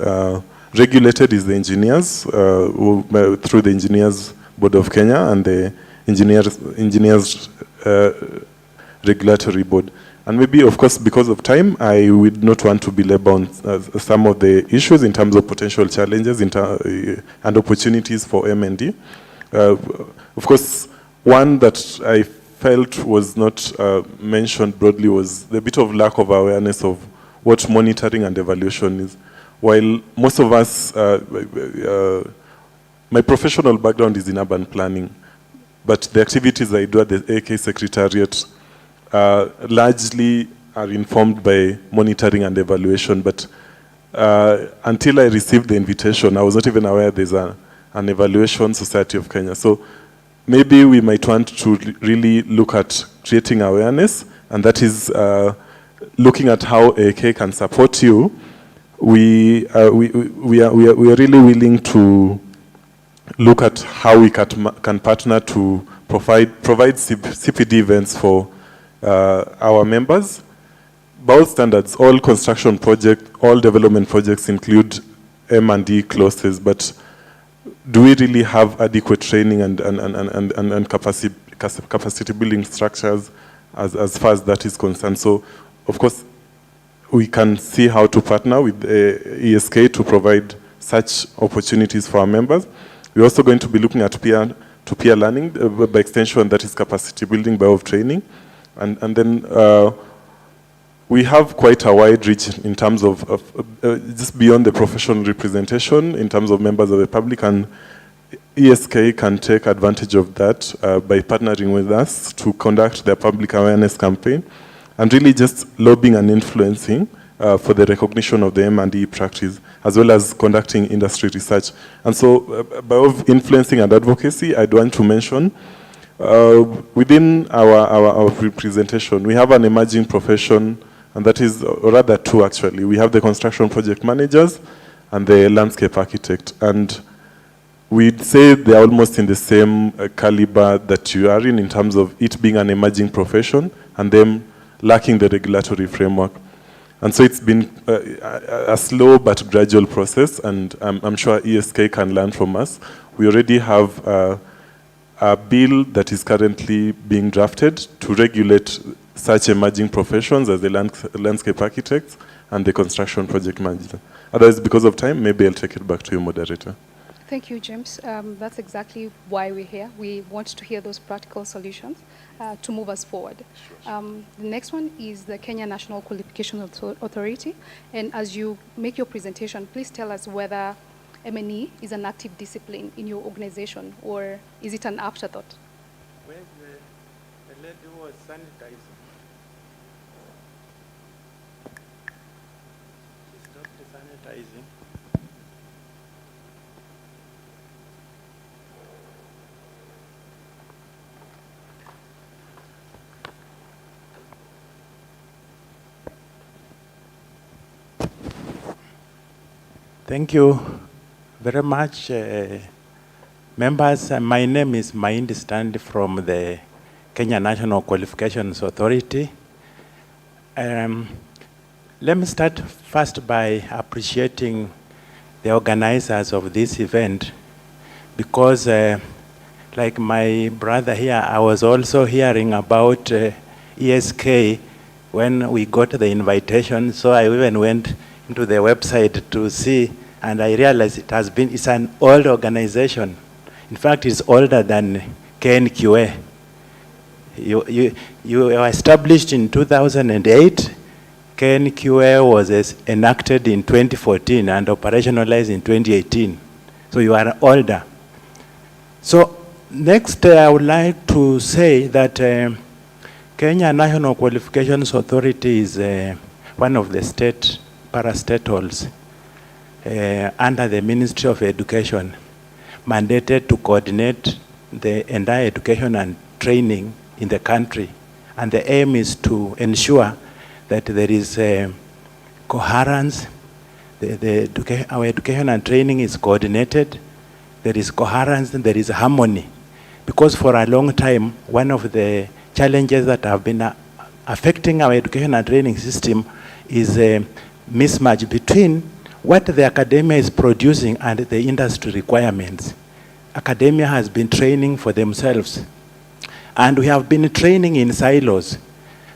regulated is the engineers, through the Engineers Board of Kenya and the Engineers Regulatory Board. And maybe, of course, because of time, I would not want to belabor on some of the issues in terms of potential challenges and opportunities for M&D. Of course, one that I felt was not mentioned broadly was the bit of lack of awareness of what monitoring and evaluation is. While most of us, my professional background is in urban planning, but the activities I do at the AK Secretariat largely are informed by monitoring and evaluation. But until I received the invitation, I was not even aware there's an Evaluation Society of Kenya. So maybe we might want to really look at creating awareness, and that is looking at how AK can support you. We are really willing to look at how we can partner to provide CPD events for our members. Both standards, all construction projects, all development projects include M&D clauses, but do we really have adequate training and capacity building structures as far as that is concerned? So, of course, we can see how to partner with ESK to provide such opportunities for our members. We're also going to be looking at peer-to-peer learning, by extension, that is capacity building by way of training. And then we have quite a wide reach in terms of just beyond the professional representation, in terms of members of the public, and ESK can take advantage of that by partnering with us to conduct their public awareness campaign, and really just lobbying and influencing for the recognition of the M&E practice, as well as conducting industry research. And so, by way of influencing and advocacy, I'd want to mention, within our representation, we have an emerging profession, and that is, or rather two actually. We have the construction project managers and the landscape architect. And we'd say they're almost in the same caliber that you are in terms of it being an emerging profession and them lacking the regulatory framework. And so it's been a slow but gradual process, and I'm sure ESK can learn from us. We already have a bill that is currently being drafted to regulate such emerging professions as the landscape architects and the construction project manager. Otherwise, because of time, maybe I'll take it back to you, moderator. Thank you, James. That's exactly why we're here. We want to hear those practical solutions to move us forward. The next one is the Kenya National Qualification Authority. And as you make your presentation, please tell us whether M&E is an active discipline in your organization, or is it an afterthought? Where's the lady who was sanitizing? She stopped sanitizing. Thank you very much, members. My name is Maindi Stand from the Kenya National Qualifications Authority. Let me start first by appreciating the organizers of this event, because like my brother here, I was also hearing about ESK when we got the invitation, so I even went into the website to see, and I realized it's an old organization. In fact, it's older than KNQA. You were established in 2008. KNQA was enacted in 2014 and operationalized in 2018. So you are older. So next, I would like to say that Kenya National Qualifications Authority is one of the state parastatals under the Ministry of Education, mandated to coordinate the entire education and training in the country. And the aim is to ensure that there is coherence, our education and training is coordinated, there is coherence, and there is harmony. Because for a long time, one of the challenges that have been affecting our education and training system is a mismatch between what the academia is producing and the industry requirements. Academia has been training for themselves, and we have been training in silos.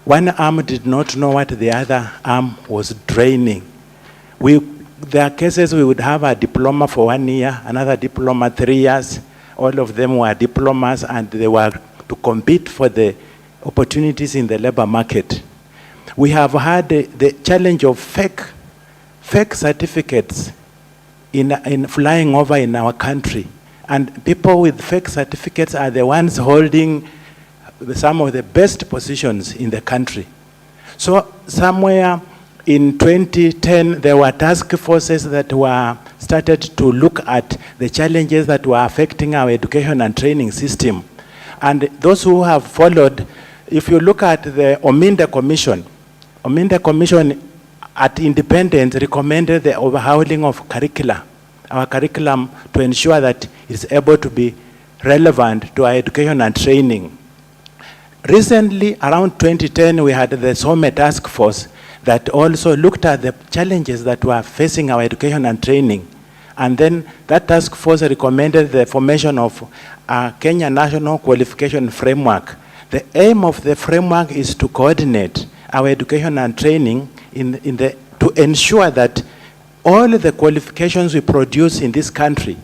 One arm did not know what the other arm was training. There are cases we would have a diploma for 1 year, another diploma 3 years. All of them were diplomas, and they were to compete for the opportunities in the labor market. We have had the challenge of fake certificates in flying over in our country. And people with fake certificates are the ones holding some of the best positions in the country. So somewhere in 2010, there were task forces that were started to look at the challenges that were affecting our education and training system. And those who have followed, if you look at the Ominda Commission at independence recommended the overhauling of our curriculum to ensure that it's able to be relevant to our education and training. Recently, around 2010, we had the SOME task force that also looked at the challenges that were facing our education and training. And then that task force recommended the formation of a Kenya National Qualification Framework. The aim of the framework is to coordinate our education and training to ensure that all the qualifications we produce in this country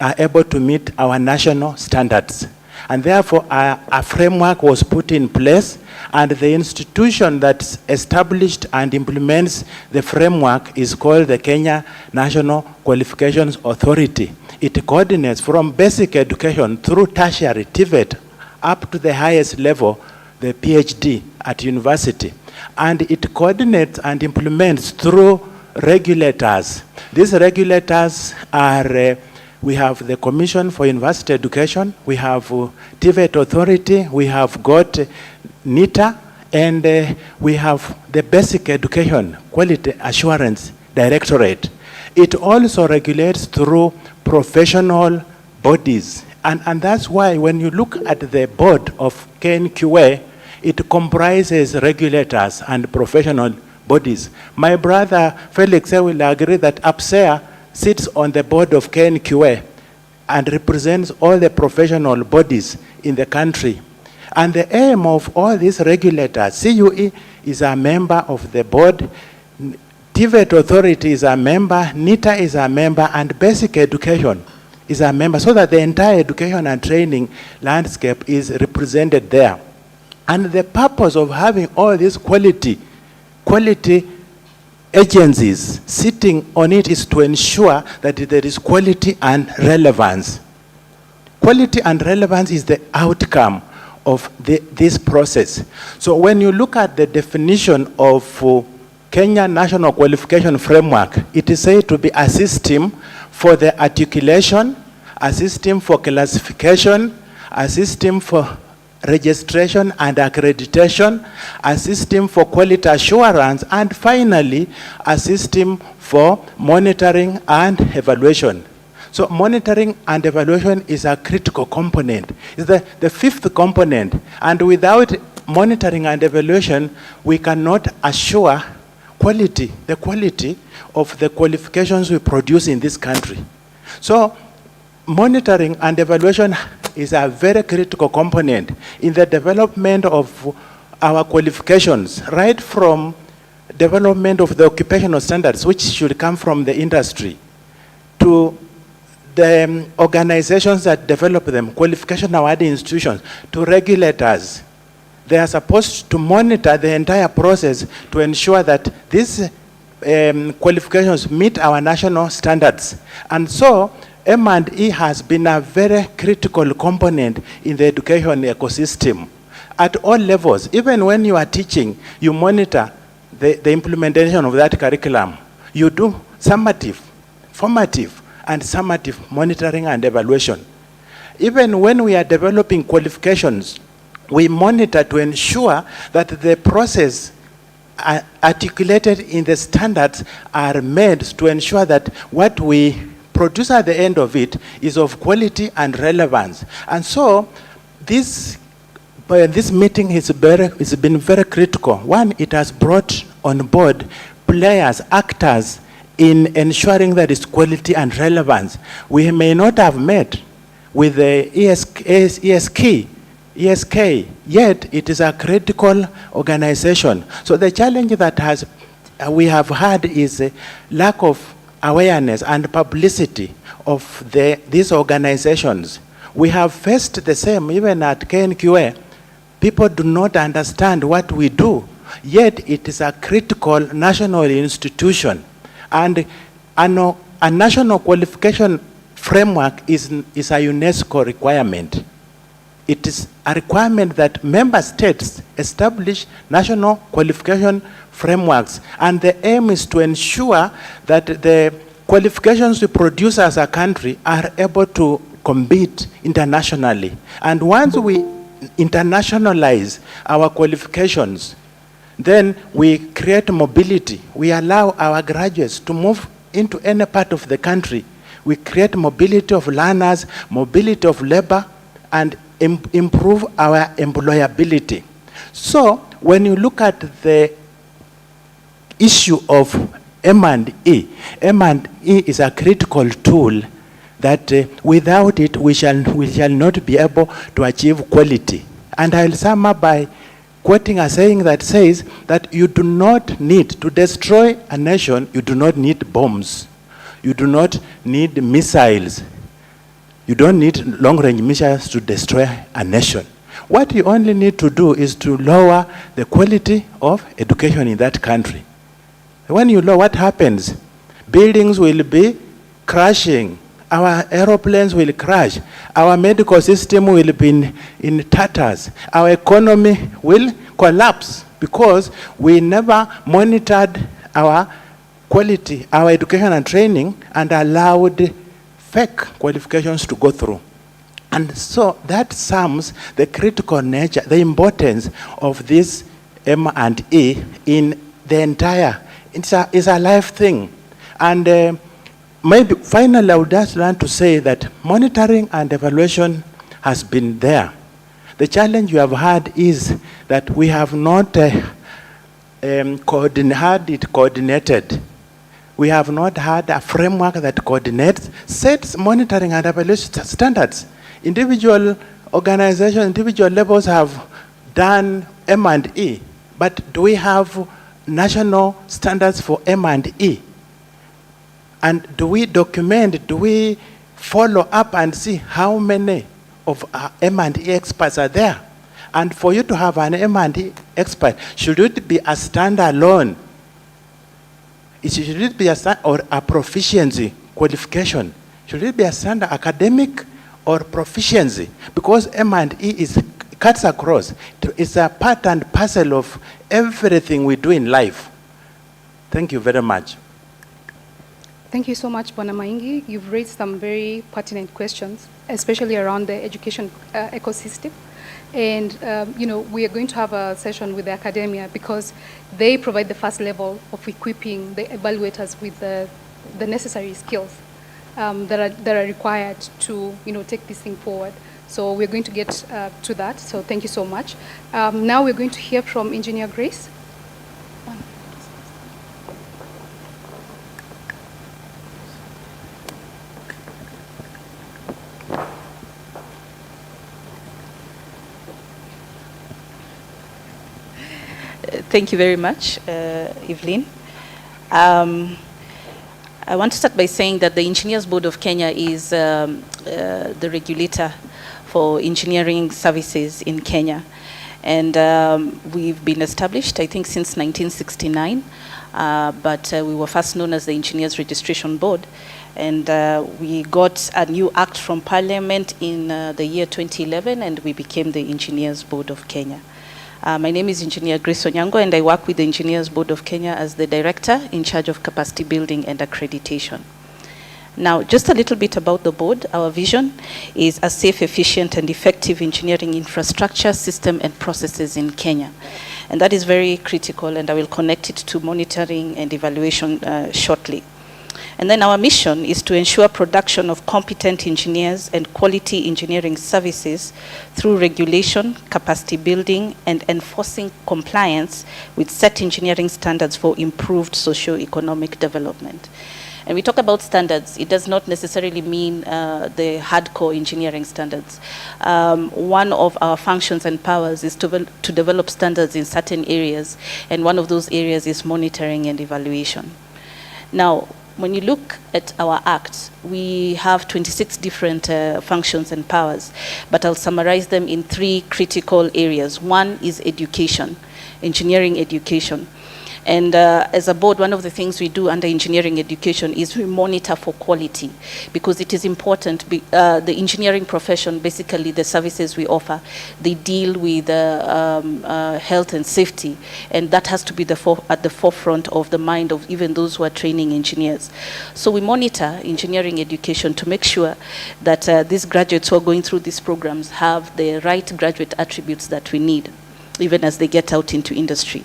are able to meet our national standards. And therefore, a framework was put in place, and the institution that's established and implements the framework is called the Kenya National Qualifications Authority. It coordinates from basic education through tertiary, TVET, up to the highest level, the PhD at university. And it coordinates and implements through regulators. These regulators are we have the Commission for University Education, we have TVET Authority, we have got NITA, and we have the Basic Education Quality Assurance Directorate. It also regulates through professional bodies. And that's why when you look at the board of KNQA, it comprises regulators and professional bodies. My brother Felix will agree that APSEA sits on the board of KNQA and represents all the professional bodies in the country. And the aim of all these regulators, CUE is a member of the board, TVET Authority is a member, NITA is a member, and Basic Education is a member, so that the entire education and training landscape is represented there. And the purpose of having all these quality agencies sitting on it is to ensure that there is quality and relevance. Quality and relevance is the outcome of this process. So when you look at the definition of Kenya National Qualification Framework, it is said to be a system for the articulation, a system for classification, a system for registration and accreditation, a system for quality assurance, and finally, a system for monitoring and evaluation. So monitoring and evaluation is a critical component. It's the fifth component. And without monitoring and evaluation, we cannot assure the quality of the qualifications we produce in this country. So monitoring and evaluation is a very critical component in the development of our qualifications, right from development of the occupational standards, which should come from the industry, to the organizations that develop them, qualification awarding institutions, to regulators. They are supposed to monitor the entire process to ensure that these qualifications meet our national standards. And so M&E has been a very critical component in the education ecosystem at all levels. Even when you are teaching, you monitor the implementation of that curriculum. You do summative, formative, and summative monitoring and evaluation. Even when we are developing qualifications, we monitor to ensure that the process articulated in the standards are made to ensure that what we produce at the end of it is of quality and relevance. And so this meeting has been very critical. One, it has brought on board players, actors in ensuring that it's quality and relevance. We may not have met with the ESK, yet it is a critical organization. So the challenge that we have had is a lack of awareness and publicity of these organizations. We have faced the same even at KNQA. People do not understand what we do, yet it is a critical national institution. And a national qualification framework is a UNESCO requirement. It is a requirement that member states establish national qualification frameworks, and the aim is to ensure that the qualifications we produce as a country are able to compete internationally. And once we internationalize our qualifications, then we create mobility. We allow our graduates to move into any part of the country. We create mobility of learners, mobility of labor, and improve our employability. So when you look at the issue of M&E is a critical tool that without it we shall not be able to achieve quality. And I'll sum up by quoting a saying that says that you do not need to destroy a nation, you do not need bombs. You do not need missiles. You don't need long-range missiles to destroy a nation. What you only need to do is to lower the quality of education in that country. When you lower, what happens? Buildings will be crashing. Our aeroplanes will crash. Our medical system will be in tatters. Our economy will collapse because we never monitored our quality, our education and training, and allowed fake qualifications to go through. And so that sums the critical nature, the importance of this M&E in the entire, it's a life thing. And maybe finally I would just want to say that monitoring and evaluation has been there. The challenge we have had is that we have not had it coordinated. We have not had a framework that coordinates, sets monitoring and evaluation standards. Individual organizations, individual levels have done M&E, but do we have national standards for M&E? And do we document, do we follow up and see how many of our M&E experts are there? And for you to have an M&E expert, should it be a standalone? Should it be or a proficiency qualification? Should it be a standard academic or proficiency? Because M&E cuts across. It's a part and parcel of everything we do in life. Thank you very much. Thank you so much, Bwana Maingi. You've raised some very pertinent questions, especially around the education ecosystem. And we are going to have a session with the academia because they provide the first level of equipping the evaluators with the necessary skills that are required to take this thing forward. So we're going to get to that. So thank you so much. Now we're going to hear from Engineer Grace. Thank you very much, Evelyn. I want to start by saying that the Engineers Board of Kenya is the regulator for engineering services in Kenya. And we've been established, I think, since 1969. but we were first known as the Engineers Registration Board. And we got a new act from Parliament in the year 2011, and we became the Engineers Board of Kenya. My name is Engineer Grace Onyango, and I work with the Engineers Board of Kenya as the Director in charge of capacity building and accreditation. Now, just a little bit about the board. Our vision is a safe, efficient, and effective engineering infrastructure, system, and processes in Kenya. And that is very critical, and I will connect it to monitoring and evaluation shortly. And then our mission is to ensure production of competent engineers and quality engineering services through regulation, capacity building, and enforcing compliance with set engineering standards for improved socio-economic development. And we talk about standards, it does not necessarily mean the hardcore engineering standards. One of our functions and powers is to develop standards in certain areas, and one of those areas is monitoring and evaluation. Now, when you look at our Act, we have 26 different functions and powers, but I'll summarize them in 3 critical areas. One is education, engineering education. And as a board, one of the things we do under engineering education is we monitor for quality, because it is important. The engineering profession, basically the services we offer, they deal with health and safety, and that has to be at the forefront of the mind of even those who are training engineers. So we monitor engineering education to make sure that these graduates who are going through these programs have the right graduate attributes that we need, even as they get out into industry.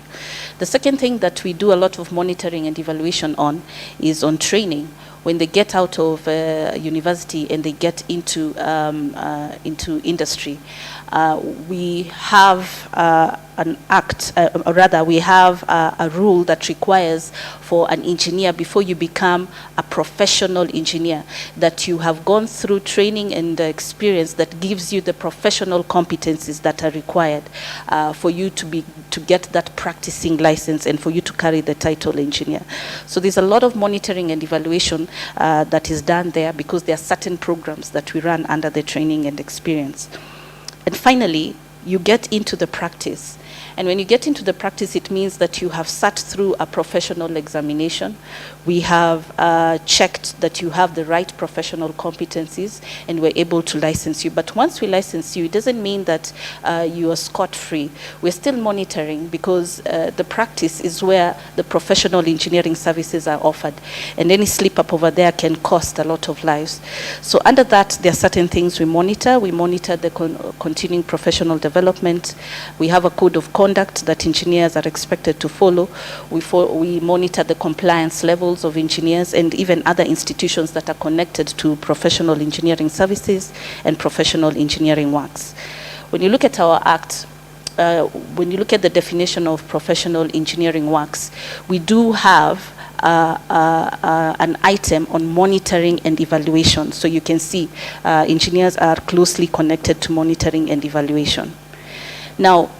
The second thing that we do a lot of monitoring and evaluation on is on training. When they get out of university and they get into industry, we have an act, or rather we have a rule that requires for an engineer, before you become a professional engineer, that you have gone through training and experience that gives you the professional competencies that are required for you to get that practicing license and for you to carry the title engineer. So there's a lot of monitoring and evaluation that is done there, because there are certain programs that we run under the training and experience. And finally, you get into the practice. And when you get into the practice, it means that you have sat through a professional examination. We have checked that you have the right professional competencies, and we're able to license you. But once we license you, it doesn't mean that you are scot-free. We're still monitoring, because the practice is where the professional engineering services are offered. And any slip-up over there can cost a lot of lives. So under that, there are certain things we monitor. We monitor the continuing professional development. We have a code of conduct that engineers are expected to follow. We monitor the compliance levels of engineers and even other institutions that are connected to professional engineering services and professional engineering works. When you look at our Act, when you look at the definition of professional engineering works, we do have an item on monitoring and evaluation. So you can see engineers are closely connected to monitoring and evaluation. Now,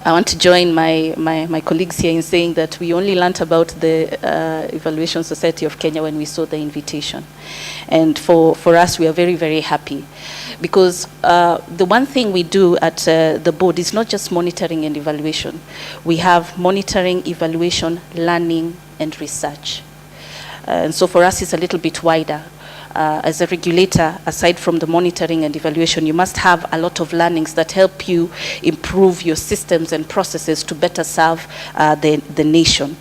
I want to join my colleagues here in saying that we only learnt about the Evaluation Society of Kenya when we saw the invitation. And for us, we are very, very happy, because the one thing we do at the board is not just monitoring and evaluation. We have monitoring, evaluation, learning, and research. And so for us, it's a little bit wider. As a regulator, aside from the monitoring and evaluation, you must have a lot of learnings that help you improve your systems and processes to better serve the nation.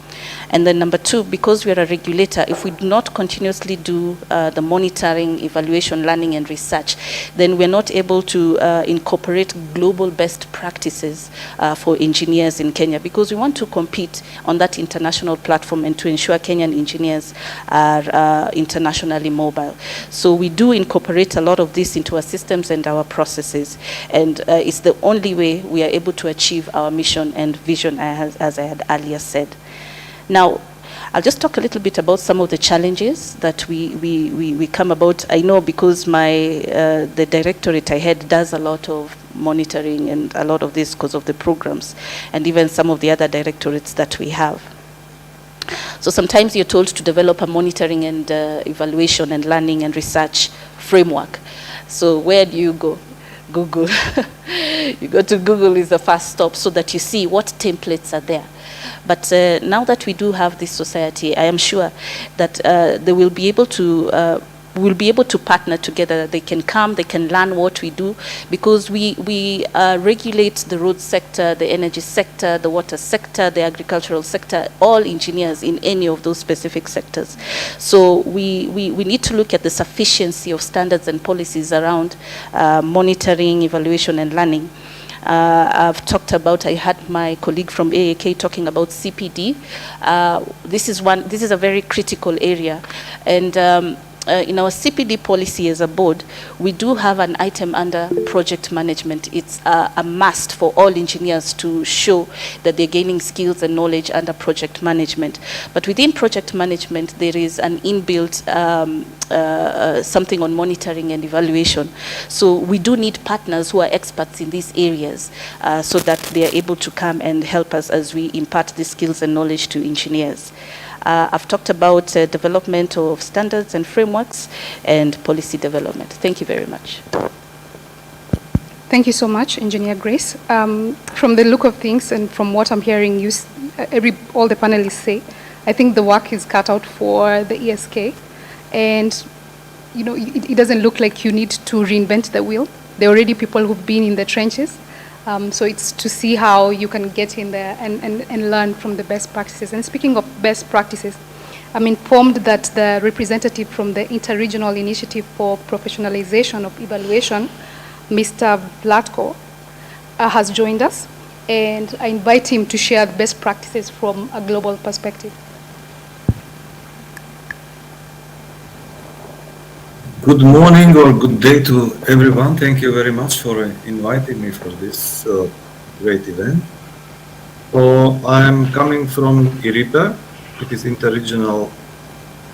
And then number 2, because we are a regulator, if we do not continuously do the monitoring, evaluation, learning, and research, then we're not able to incorporate global best practices for engineers in Kenya, because we want to compete on that international platform and to ensure Kenyan engineers are internationally mobile. So we do incorporate a lot of this into our systems and our processes, and it's the only way we are able to achieve our mission and vision, as I had earlier said. Now, I'll just talk a little bit about some of the challenges that we come about. I know, because the directorate I head does a lot of monitoring and a lot of this because of the programs, and even some of the other directorates that we have. So sometimes you're told to develop a monitoring and evaluation and learning and research framework. So where do you go? Google. You go to Google is the first stop, so that you see what templates are there. But now that we do have this society, I am sure that they will be able to we'll be able to partner together. They can come, they can learn what we do, because we regulate the road sector, the energy sector, the water sector, the agricultural sector, all engineers in any of those specific sectors. So we need to look at the sufficiency of standards and policies around monitoring, evaluation, and learning. I've talked about, I had my colleague from AAK talking about CPD. This is a very critical area. And in our CPD policy as a board, we do have an item under project management. It's a must for all engineers to show that they're gaining skills and knowledge under project management. But within project management, there is an inbuilt something on monitoring and evaluation. So we do need partners who are experts in these areas so that they are able to come and help us as we impart the skills and knowledge to engineers. I've talked about development of standards and frameworks and policy development. Thank you very much. Thank you so much, Engineer Grace. From the look of things and from what I'm hearing you, all the panelists say, I think the work is cut out for the ESK. And you know, it doesn't look like you need to reinvent the wheel. There are already people who've been in the trenches. So it's to see how you can get in there and learn from the best practices. And speaking of best practices, I'm informed that the representative from the Interregional Initiative for Professionalization of Evaluation, Mr. Vlatko, has joined us. And I invite him to share the best practices from a global perspective. Good morning or good day to everyone. Thank you very much for inviting me for this great event. So I'm coming from IRIPE. It is Interregional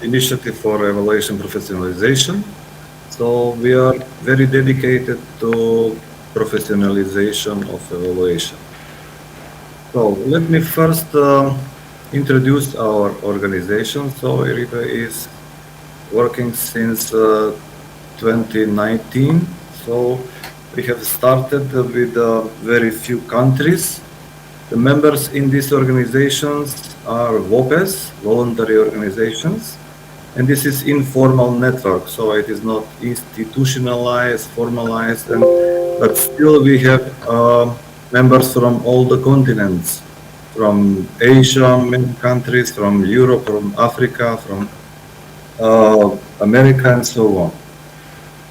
Initiative for Evaluation Professionalization. So we are very dedicated to professionalization of evaluation. So let me first introduce our organization. So IRIPE is working since 2019, so we have started with very few countries. The members in these organizations are VOPES, voluntary organizations, and this is informal network, so it is not institutionalized, formalized, but still we have members from all the continents, from Asia, many countries, from Europe, from Africa, from America, and so on.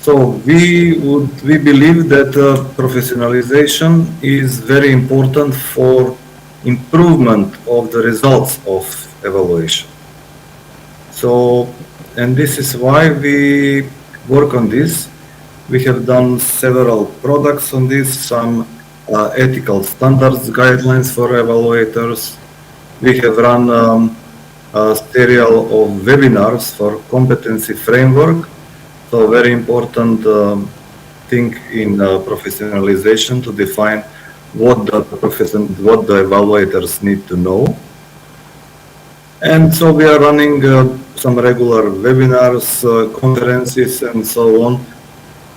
So we believe that professionalization is very important for improvement of the results of evaluation. So, and this is why we work on this. We have done several products on this, some ethical standards guidelines for evaluators. We have run a serial of webinars for competency framework. So very important thing in professionalization to define what the evaluators need to know. And so we are running some regular webinars, conferences, and so on.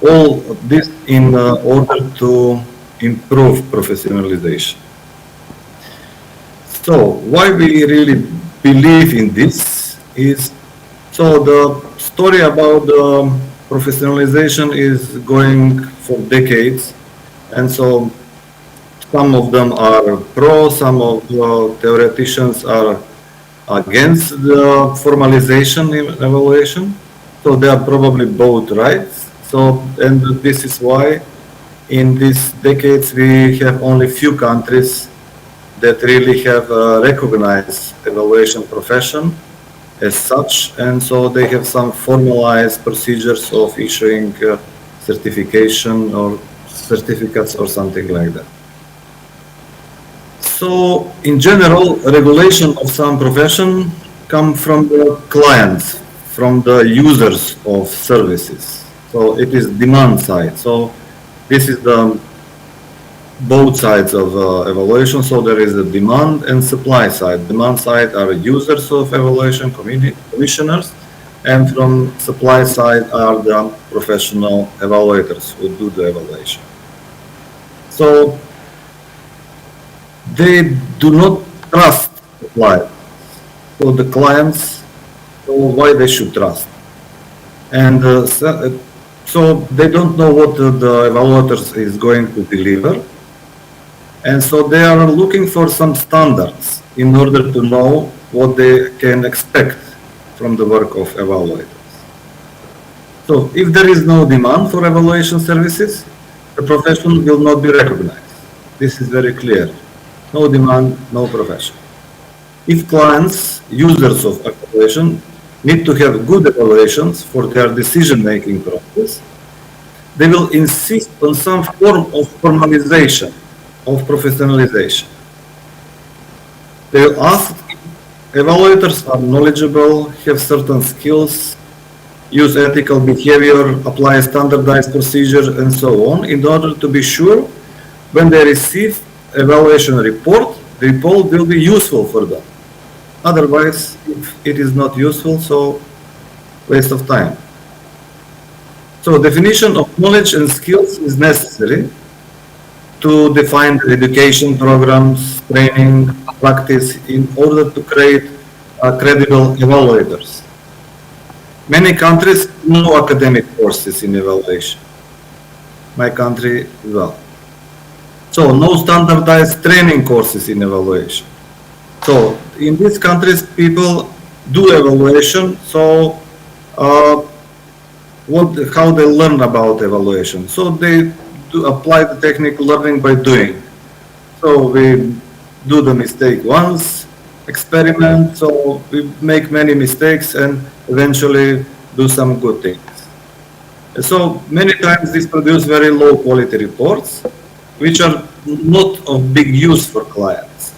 All this in order to improve professionalization. So why we really believe in this is, so the story about professionalization is going for decades, and so some of them are pro, some of the theoreticians are against the formalization in evaluation, so they are probably both right. So, and this is why in these decades we have only few countries that really have recognized evaluation profession as such, and so they have some formalized procedures of issuing certification or certificates or something like that. So in general, regulation of some profession come from the clients, from the users of services. So it is demand side. So this is the both sides of evaluation. So there is a demand and supply side. Demand side are users of evaluation, commissioners, and from supply side are the professional evaluators who do the evaluation. So they do not trust clients. So the clients know why they should trust. And so they don't know what the evaluators is going to deliver. And so they are looking for some standards in order to know what they can expect from the work of evaluators. So if there is no demand for evaluation services, the profession will not be recognized. This is very clear. No demand, no profession. If clients, users of evaluation, need to have good evaluations for their decision-making process, they will insist on some form of formalization, of professionalization. They will ask if evaluators are knowledgeable, have certain skills, use ethical behavior, apply standardized procedures, and so on, in order to be sure when they receive evaluation report, the report will be useful for them. Otherwise, if it is not useful, so waste of time. So definition of knowledge and skills is necessary to define the education programs, training, practice in order to create credible evaluators. Many countries no academic courses in evaluation. My country as well. So no standardized training courses in evaluation. So in these countries, people do evaluation. So how they learn about evaluation? So they do apply the technique learning by doing. So we do the mistake once, experiment. So we make many mistakes and eventually do some good things. So many times this produces very low quality reports, which are not of big use for clients,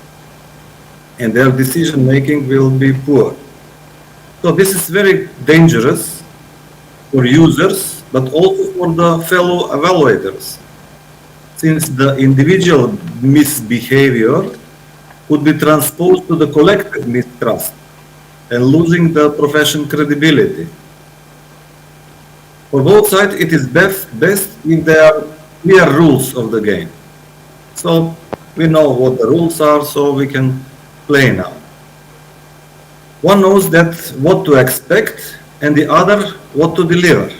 and their decision making will be poor. So this is very dangerous for users, but also for the fellow evaluators, since the individual misbehavior could be transposed to the collective mistrust and losing the profession credibility. For both sides, it is best if there are clear rules of the game. So we know what the rules are, so we can play now. One knows that what to expect, and the other what to deliver.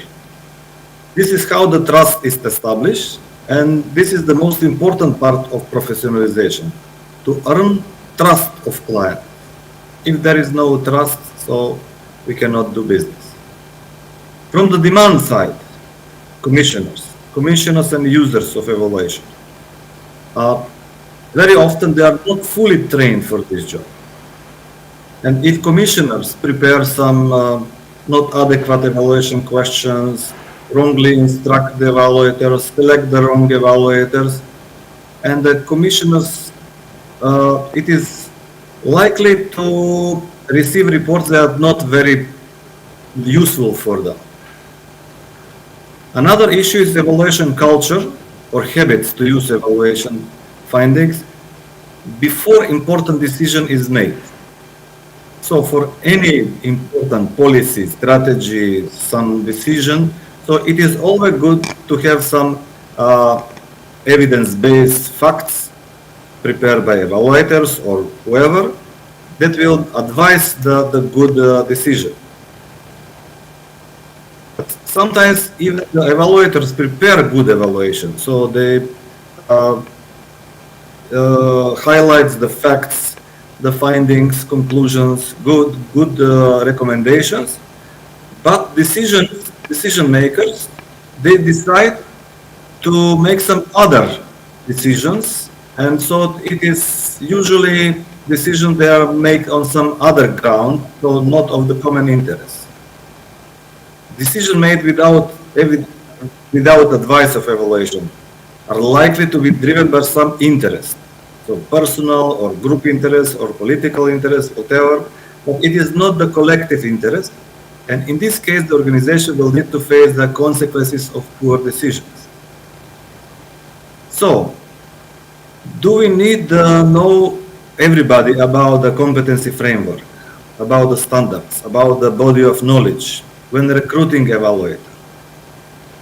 This is how the trust is established, and this is the most important part of professionalization, to earn trust of client. If there is no trust, so we cannot do business. From the demand side, commissioners and users of evaluation. Very often they are not fully trained for this job. And if commissioners prepare some not adequate evaluation questions, wrongly instruct the evaluators, select the wrong evaluators, and the commissioners, it is likely to receive reports that are not very useful for them. Another issue is evaluation culture or habits to use evaluation findings before important decision is made. So for any important policy, strategy, some decision, so it is always good to have some evidence-based facts prepared by evaluators or whoever that will advise the good decision. But sometimes even the evaluators prepare good evaluation, so they highlights the facts, the findings, conclusions, good recommendations, but decision makers, they decide to make some other decisions, and so it is usually decisions they are made on some other ground, so not of the common interest. Decision made without advice of evaluation are likely to be driven by some interest. So personal or group interest or political interest, whatever, but it is not the collective interest. And in this case, the organization will need to face the consequences of poor decisions. So, do we need to know everybody about the competency framework, about the standards, about the body of knowledge when recruiting evaluator?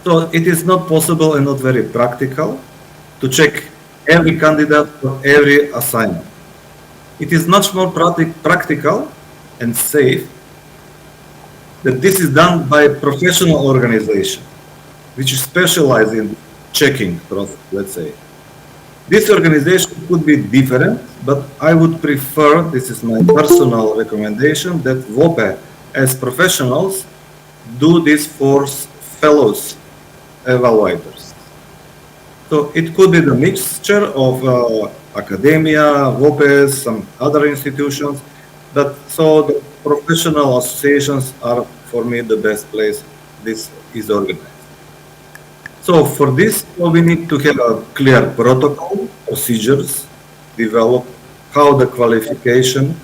So it is not possible and not very practical to check every candidate for every assignment. it is much more practical and safe that this is done by a professional organization, which specializes in checking process, let's say. This organization could be different, but I would prefer, this is my personal recommendation, that WOPE, as professionals, do this for fellows evaluators. So it could be the mixture of academia, WOPEs, some other institutions, but so the professional associations are, for me, the best place this is organized. So for this, we need to have a clear protocol, procedures, develop how the qualification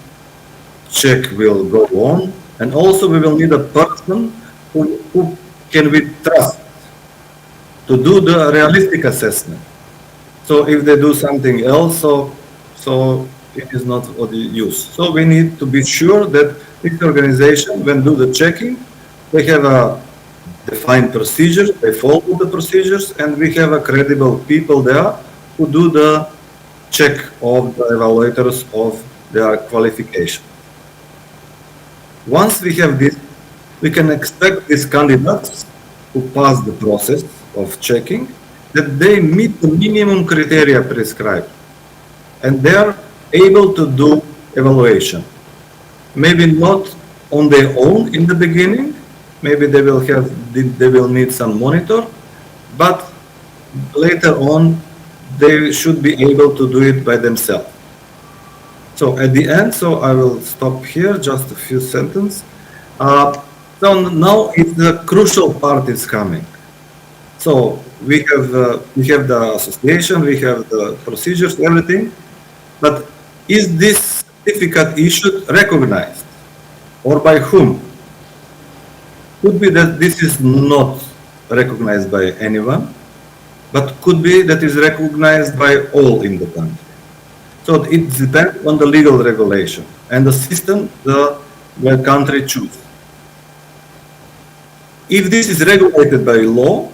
check will go on, and also we will need a person who can we trust to do the realistic assessment. So if they do something else, so it is not of use. So we need to be sure that this organization, when do the checking, they have a defined procedures, they follow the procedures, and we have a credible people there who do the check of the evaluators of their qualification. Once we have this, we can expect these candidates who pass the process of checking that they meet the minimum criteria prescribed and they are able to do evaluation. Maybe not on their own in the beginning, maybe they will need some monitor, but later on they should be able to do it by themselves. So at the end, so I will stop here, just a few sentences. So now the crucial part is coming. So we have the association, we have the procedures, everything, but is this certificate issued recognized, or by whom? Could be that this is not recognized by anyone, but could be that is recognized by all in the country. So it depends on the legal regulation and the system the country chooses. If this is regulated by law,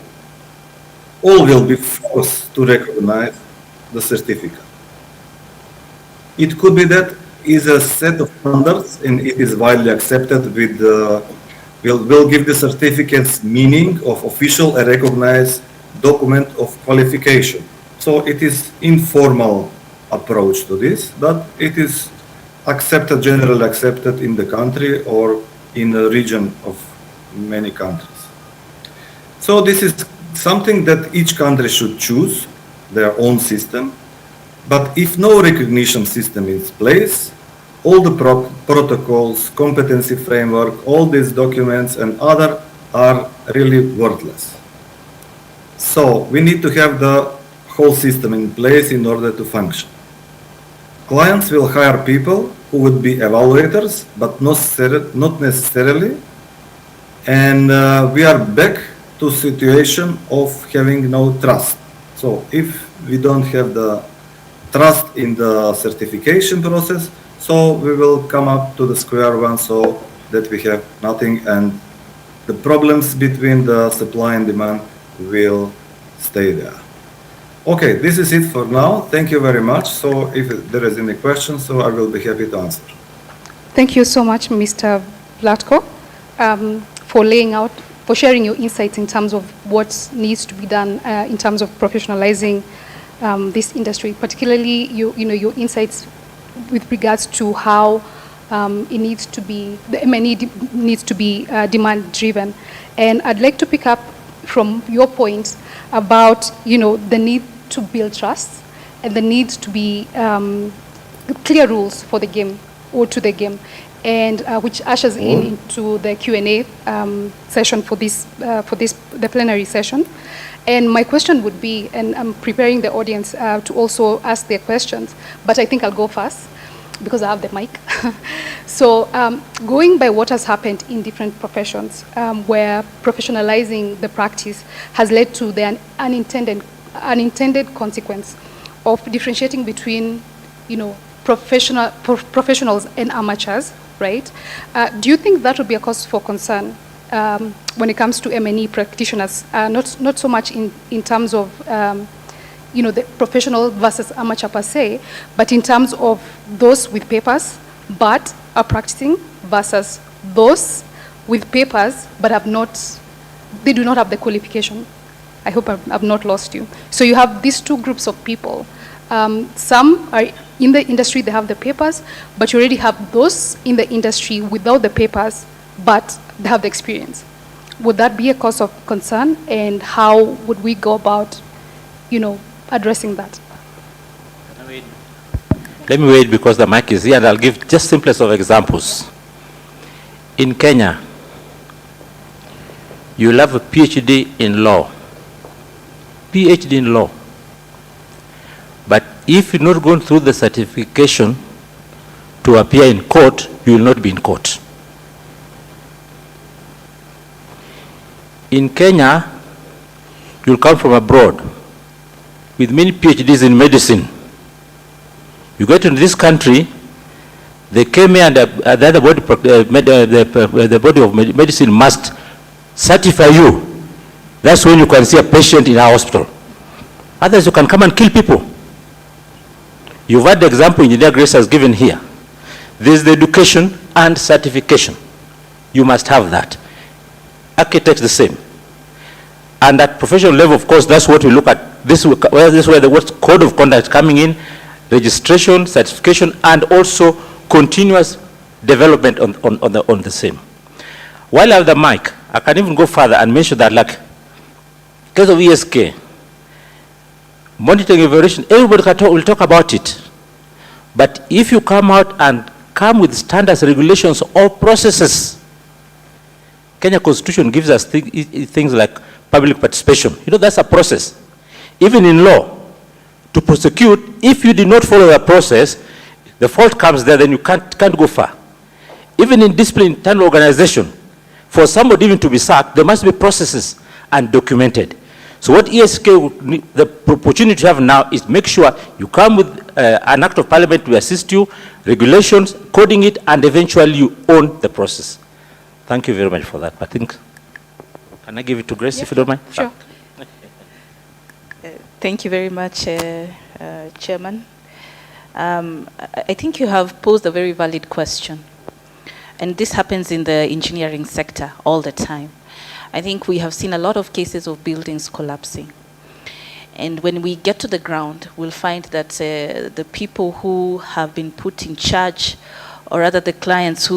all will be forced to recognize the certificate. It could be that is a set of standards and it is widely accepted with will give the certificates meaning of official and recognized document of qualification. So it is informal approach to this, but it is accepted, generally accepted in the country or in a region of many countries. So this is something that each country should choose their own system, but if no recognition system is in place, all the protocols, competency framework, all these documents and other are really worthless. So we need to have the whole system in place in order to function. Clients will hire people who would be evaluators, but not necessarily. And we are back to situation of having no trust. So if we don't have the trust in the certification process, so we will come up to the square one so that we have nothing and the problems between the supply and demand will stay there. Okay, this is it for now. Thank you very much. So if there is any questions, so I will be happy to answer. Thank you so much, Mr. Vlatko, for sharing your insights in terms of what needs to be done in terms of professionalizing this industry, particularly your insights with regards to how it needs to be, the M&E needs to be demand driven. And I'd like to pick up from your point about the need to build trust and the need to be clear rules for the game or to the game, and which ushers into the Q&A session for the plenary session. And my question would be, and I'm preparing the audience to also ask their questions, but I think I'll go first because I have the mic. So going by what has happened in different professions, where professionalizing the practice has led to the unintended consequence of differentiating between, professionals and amateurs, right? Do you think that would be a cause for concern when it comes to M&E practitioners, not so much in terms of the professional versus amateur per se, but in terms of those with papers but are practicing versus those with papers but they do not have the qualification. I hope I've not lost you. So you have these two groups of people. Some are in the industry, they have the papers, but you already have those in the industry without the papers, but they have the experience. Would that be a cause of concern, and how would we go about, addressing that? Let me wait because the mic is here, and I'll give just simplest of examples. In Kenya, you'll have a PhD in law. PhD in law. But if you're not going through the certification to appear in court, you will not be in court. In Kenya, you'll come from abroad with many PhDs in medicine. You get into this country, they came here and the body of medicine must certify you. That's when you can see a patient in our hospital. Otherwise, you can come and kill people. You've had the example Engineer Grace has given here. There's the education and certification. You must have that. Architects the same. And at professional level, of course, that's what we look at. This is where the word code of conduct coming in, registration, certification, and also continuous development on the same. While I have the mic, I can even go further and mention that, like, because of ESK, monitoring evaluation, everybody will talk about it. But if you come out and come with standards, regulations, or processes, Kenya Constitution gives us things like public participation. That's a process. Even in law, to prosecute, if you did not follow the process, the fault comes there, then you can't go far. Even in discipline internal organization, for somebody even to be sacked, there must be processes and documented. So what ESK, the opportunity you have now is make sure you come with an act of parliament to assist you, regulations, coding it, and eventually you own the process. Thank you very much for that. I think, can I give it to Grace, if you don't mind? Sure. Thank you very much, Chairman. I think you have posed a very valid question. And this happens in the engineering sector all the time. I think we have seen a lot of cases of buildings collapsing. And when we get to the ground, we'll find that the people who have been put in charge, or rather the clients,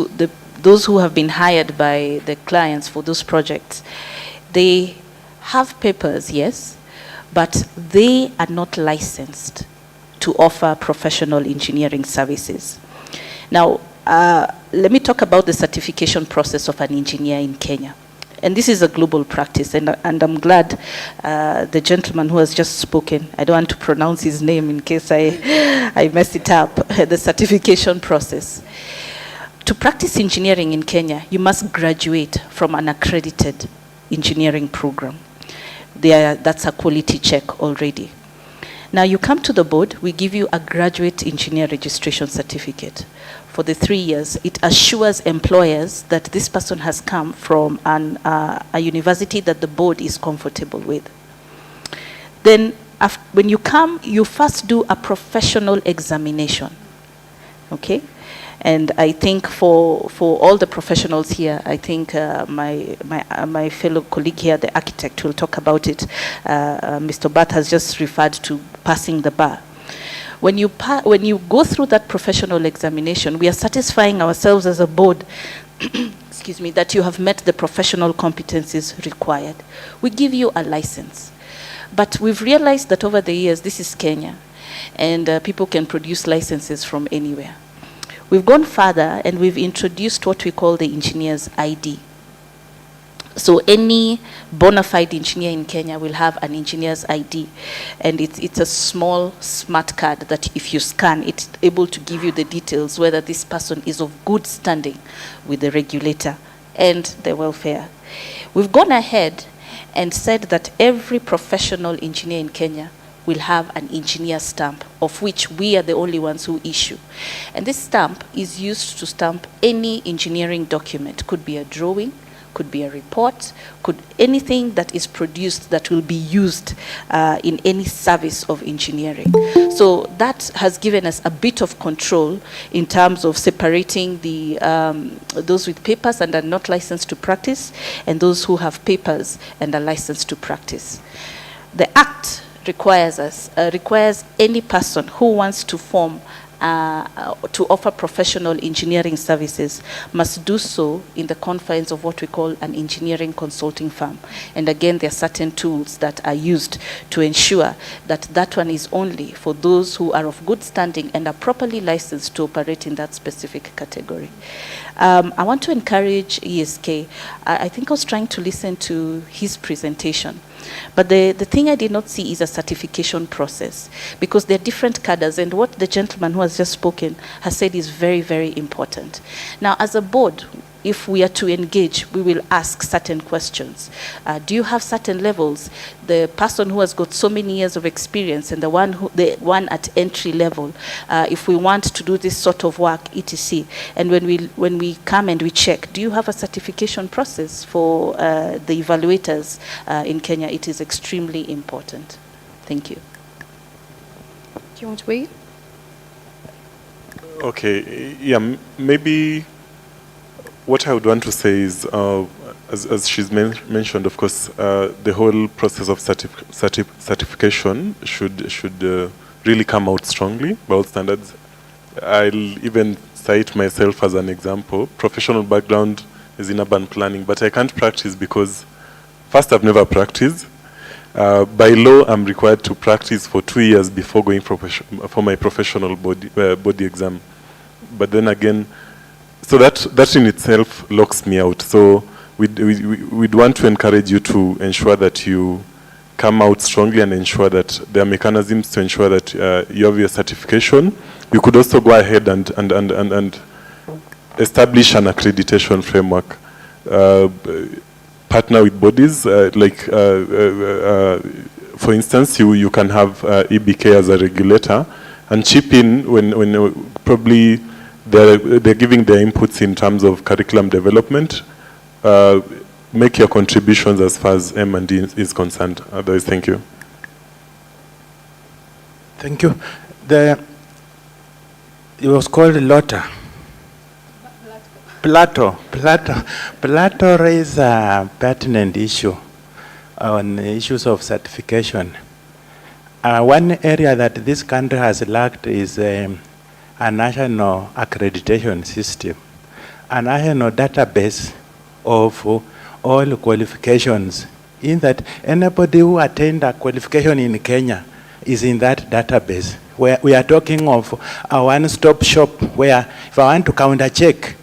those who have been hired by the clients for those projects, they have papers, yes, but they are not licensed to offer professional engineering services. Now, let me talk about the certification process of an engineer in Kenya. And this is a global practice, and I'm glad the gentleman who has just spoken, I don't want to pronounce his name in case I mess it up, the certification process. To practice engineering in Kenya, you must graduate from an accredited engineering program. That's a quality check already. Now you come to the board, we give you a graduate engineer registration certificate. For the 3 years, it assures employers that this person has come from a university that the board is comfortable with. Then when you come, you first do a professional examination, okay? And I think for all the professionals here, I think my fellow colleague here, the architect, will talk about it. Mr. Bath has just referred to passing the bar. When you go through that professional examination, we are satisfying ourselves as a board, excuse me, that you have met the professional competencies required. We give you a license. But we've realized that over the years, this is Kenya, and people can produce licenses from anywhere. We've gone further, and we've introduced what we call the engineer's ID. So any bona fide engineer in Kenya will have an engineer's ID, and it's a small smart card that if you scan, it's able to give you the details whether this person is of good standing with the regulator and the welfare. We've gone ahead and said that every professional engineer in Kenya will have an engineer stamp, of which we are the only ones who issue. And this stamp is used to stamp any engineering document. Could be a drawing, could be a report, could anything that is produced that will be used in any service of engineering. So that has given us a bit of control in terms of separating the those with papers and are not licensed to practice, and those who have papers and are licensed to practice. The Act requires any person who wants to form to offer professional engineering services must do so in the confines of what we call an engineering consulting firm. And again, there are certain tools that are used to ensure that that one is only for those who are of good standing and are properly licensed to operate in that specific category. I want to encourage ESK. I think I was trying to listen to his presentation. But the thing I did not see is a certification process, because there are different cadres, and what the gentleman who has just spoken has said is very, very important. Now, as a board, if we are to engage, we will ask certain questions. Do you have certain levels? The person who has got so many years of experience and the one at entry level, if we want to do this sort of work, etc. And when we come and we check, do you have a certification process for the evaluators in Kenya? It is extremely important. Thank you. Do you want to wait? Okay, yeah, maybe what I would want to say is, as she's mentioned, of course, the whole process of certification should really come out strongly by all standards. I'll even cite myself as an example. Professional background is in urban planning, but I can't practice because, first, I've never practiced. By law, I'm required to practice for 2 years before going for my professional body exam. But then again, so that in itself locks me out. So we'd want to encourage you to ensure that you come out strongly and ensure that there are mechanisms to ensure that you have your certification. You could also go ahead and establish an accreditation framework. Partner with bodies, for instance, you can have EBK as a regulator and chip in when probably they're giving their inputs in terms of curriculum development. Make your contributions as far as M&D is concerned. Otherwise, thank you. Thank you. It was called LOTA. Plato raised a pertinent issue on issues of certification. One area that this country has lacked is a national accreditation system, a national database of all qualifications, in that anybody who attained a qualification in Kenya is in that database. Where we are talking of a one-stop shop where if I want to counter-check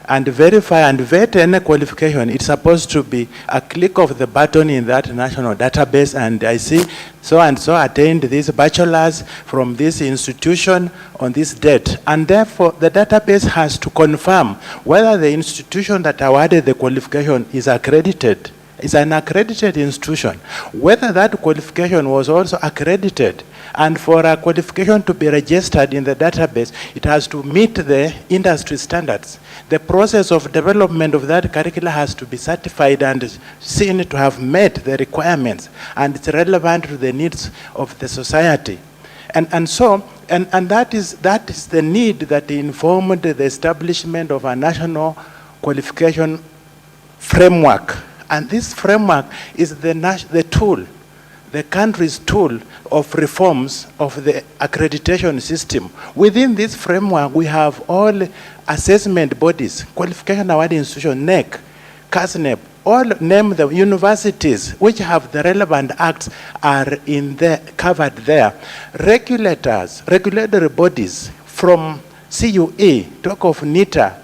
and verify and vet any qualification, it's supposed to be a click of the button in that national database, and I see so-and-so attained this bachelor's from this institution on this date. And therefore, the database has to confirm whether the institution that awarded the qualification is accredited, is an accredited institution, whether that qualification was also accredited. And for a qualification to be registered in the database, it has to meet the industry standards. The process of development of that curricula has to be certified and seen to have met the requirements, and it's relevant to the needs of the society. And that is the need that informed the establishment of a national qualification framework. And this framework is the tool, the country's tool of reforms of the accreditation system. Within this framework, we have all assessment bodies, qualification awarding institution, NEC, CASNEP, all name the universities which have the relevant acts are covered there. Regulatory bodies from CUE, talk of NITA,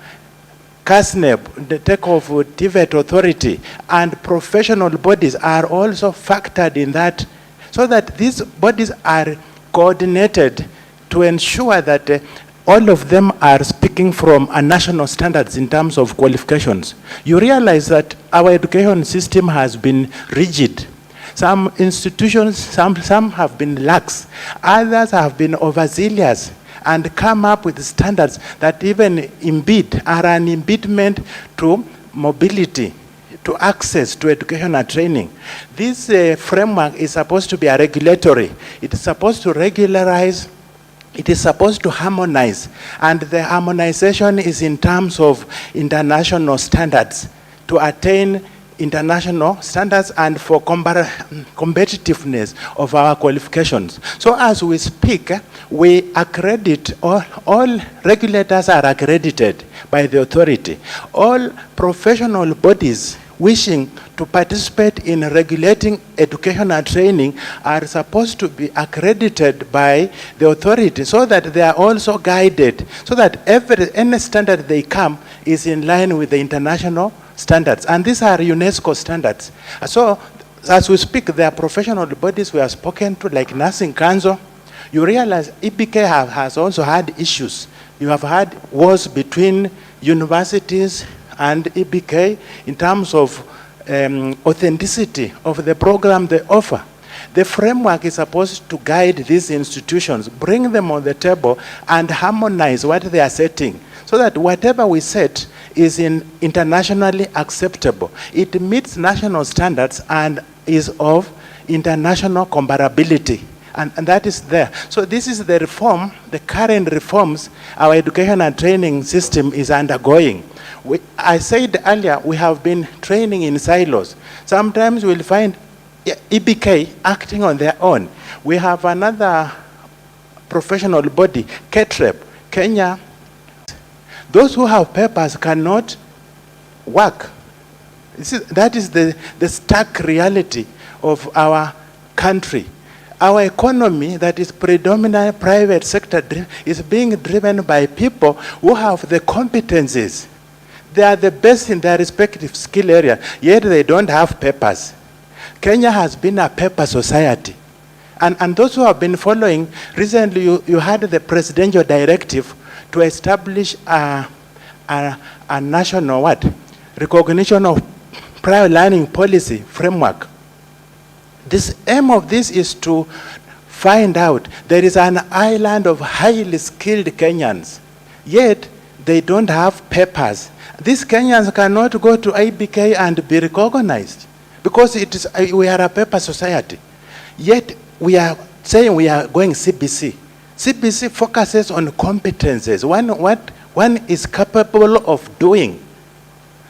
CASNEP, the take of TVET authority, and professional bodies are also factored in that, so that these bodies are coordinated to ensure that all of them are speaking from a national standards in terms of qualifications. You realize that our education system has been rigid. Some institutions, some have been lax, others have been overzealous and come up with standards that even are an impediment to mobility, to access to education and training. This framework is supposed to be a regulatory. It is supposed to regularize. It is supposed to harmonize, and the harmonization is in terms of international standards to attain international standards and for competitiveness of our qualifications. So as we speak, we accredit, all regulators are accredited by the authority. All professional bodies wishing to participate in regulating education and training are supposed to be accredited by the authority so that they are also guided, so that any standard they come is in line with the international standards. And these are UNESCO standards. So as we speak, there are professional bodies we have spoken to, like Nursing Council. You realize EBK has also had issues. You have had wars between universities and EBK in terms of authenticity of the program they offer. The framework is supposed to guide these institutions, bring them on the table, and harmonize what they are setting, so that whatever we set is internationally acceptable. It meets national standards and is of international comparability. And that is there. So this is the reform, the current reforms our education and training system is undergoing. I said earlier, we have been training in silos. Sometimes we'll find EBK acting on their own. We have another professional body, KETREP, Kenya. Those who have papers cannot work. That is the stark reality of our country. Our economy that is predominantly private sector is being driven by people who have the competencies. They are the best in their respective skill area, yet they don't have papers. Kenya has been a paper society. And those who have been following, recently you had the presidential directive to establish a national recognition of prior learning policy framework. This aim of this is to find out there is an island of highly skilled Kenyans, yet they don't have papers. These Kenyans cannot go to IBK and be recognized because we are a paper society. Yet we are saying we are going CBC. CBC focuses on competences, what one is capable of doing.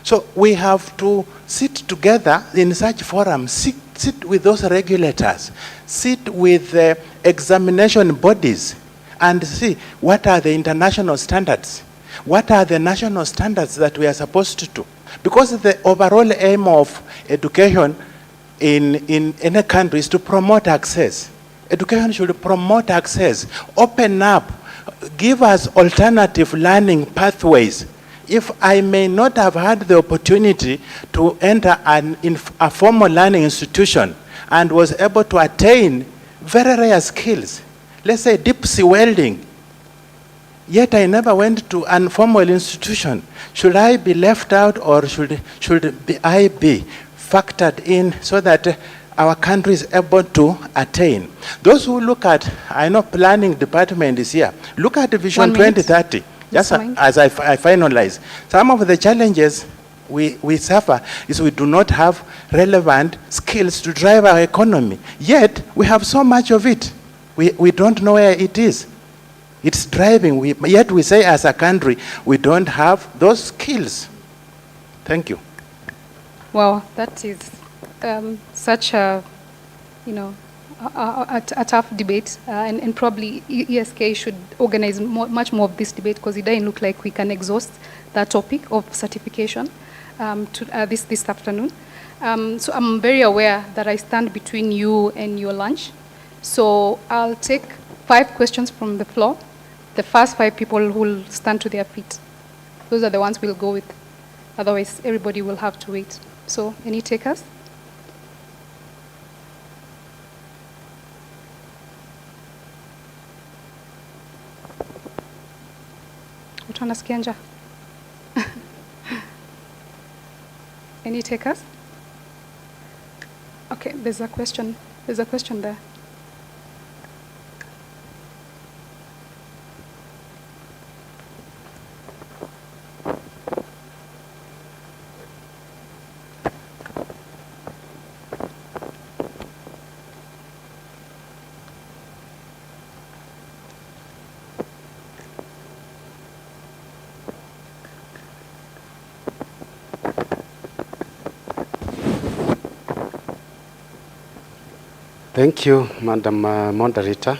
So we have to sit together in such forums, sit with those regulators, sit with examination bodies, and see what are the international standards. What are the national standards that we are supposed to do? Because the overall aim of education in any country is to promote access. Education should promote access, open up, give us alternative learning pathways. If I may not have had the opportunity to enter a formal learning institution and was able to attain very rare skills, let's say deep sea welding, yet I never went to an formal institution, should I be left out, or should I be factored in so that our country is able to attain? Those who look at, I know planning department is here, look at Vision 2030. Just as I finalize, some of the challenges we suffer is we do not have relevant skills to drive our economy. Yet, we have so much of it. We don't know where it is. It's driving, yet we say as a country, we don't have those skills. Thank you. Wow, that is such a, a tough debate, and probably ESK should organize much more of this debate, because it doesn't look like we can exhaust that topic of certification this afternoon. So I'm very aware that I stand between you and your lunch. So I'll take 5 questions from the floor. The first 5 people who will stand to their feet. Those are the ones we'll go with. Otherwise, everybody will have to wait. So, any takers? Watu wanasikia njaa? Any takers? Okay, there's a question. There's a question there. Thank you, Madam Moderator,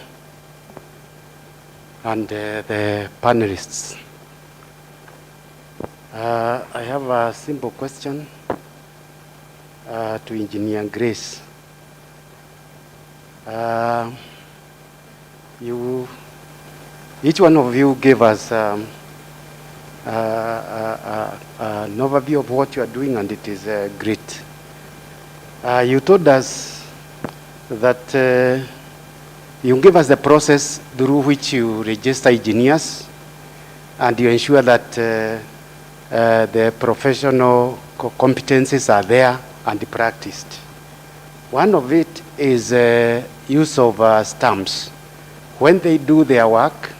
and the panelists. I have a simple question to Engineer Grace. Each one of you gave us an overview of what you are doing, and it is great. You told us that you give us the process through which you register engineers and you ensure that the professional competencies are there and practiced. One of it is use of stamps. When they do their work,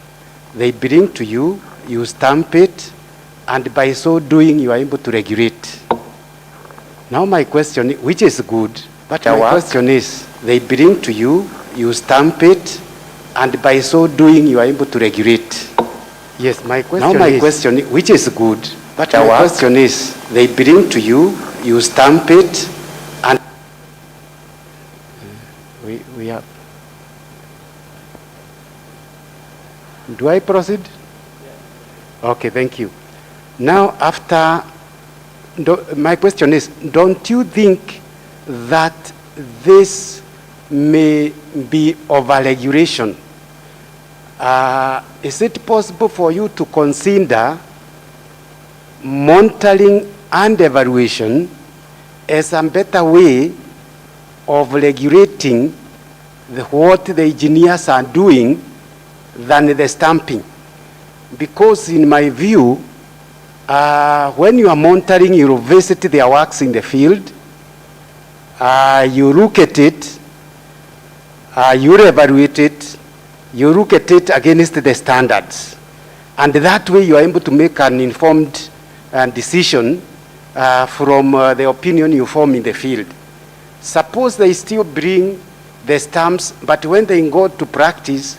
they bring to you, you stamp it, and by so doing, you are able to regulate. Now my question, which is good, but my question is, they bring to you, you stamp it, and by so doing, you are able to regulate. Yes, my question now my question, which is good, but my question is, they bring to you, you stamp it, and we have. Do I proceed? Okay, thank you. Now, after, my question is, don't you think that this may be over-regulation? Is it possible for you to consider monitoring and evaluation as a better way of regulating what the engineers are doing than the stamping? Because in my view, when you are monitoring, you visit their works in the field, you look at it, you evaluate it, you look at it against the standards. And that way you are able to make an informed decision from the opinion you form in the field. Suppose they still bring the stamps, but when they go to practice,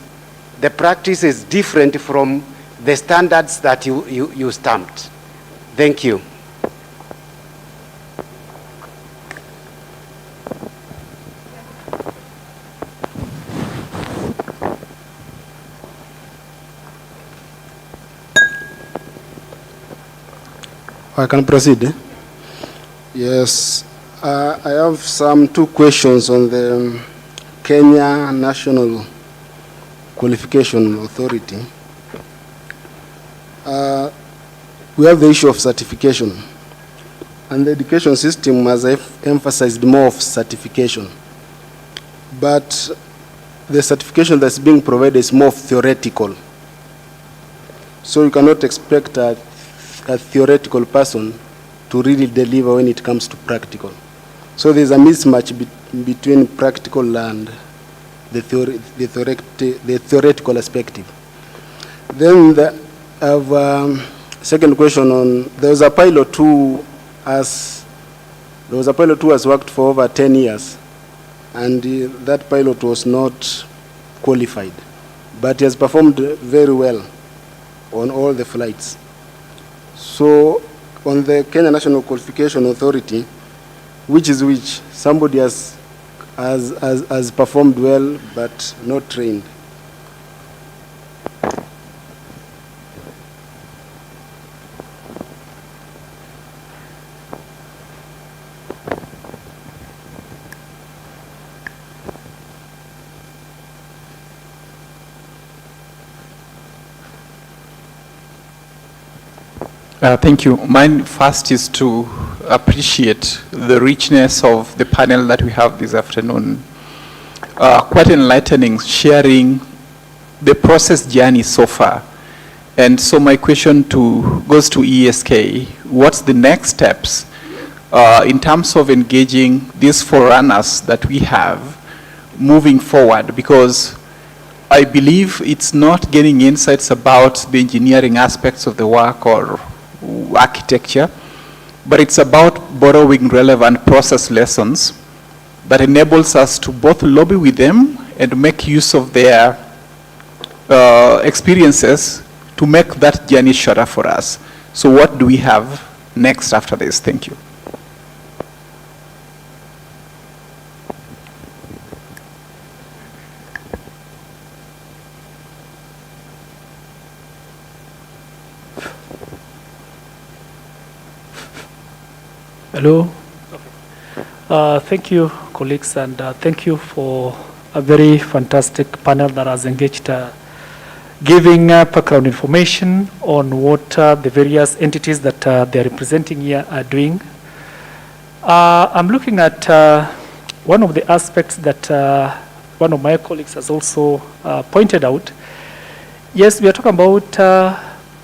the practice is different from the standards that you stamped. Thank you. I can proceed. Yes, I have two questions on the Kenya National Qualification Authority. We have the issue of certification, and the education system has emphasized more of certification. But the certification that's being provided is more theoretical. So you cannot expect a theoretical person to really deliver when it comes to practical. So there's a mismatch between practical and the theoretical perspective. Then I have second question on, there was a pilot who has worked for over 10 years, and that pilot was not qualified, but he has performed very well on all the flights. So on the Kenya National Qualification Authority, which is which? Somebody has performed well but not trained. Thank you. Mine first is to appreciate the richness of the panel that we have this afternoon. Quite enlightening, sharing the process journey so far. And so my question goes to ESK. What's the next steps in terms of engaging these forerunners that we have moving forward? Because I believe it's not getting insights about the engineering aspects of the work or architecture, but it's about borrowing relevant process lessons that enables us to both lobby with them and make use of their experiences to make that journey shorter for us. So what do we have next after this? Thank you. Hello. Thank you, colleagues, and thank you for a very fantastic panel that has engaged, giving background information on what the various entities that they are representing here are doing. I'm looking at one of the aspects that one of my colleagues has also pointed out. Yes, we are talking about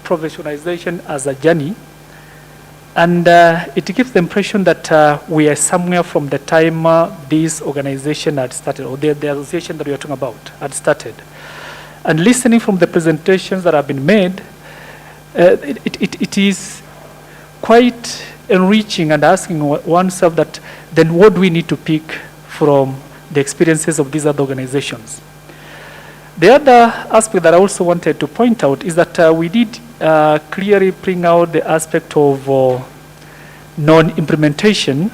professionalization as a journey, and it gives the impression that we are somewhere from the time this organization had started, or the association that we are talking about had started. And listening from the presentations that have been made, it is quite enriching and asking oneself that then what do we need to pick from the experiences of these other organizations. The other aspect that I also wanted to point out is that we did clearly bring out the aspect of non-implementation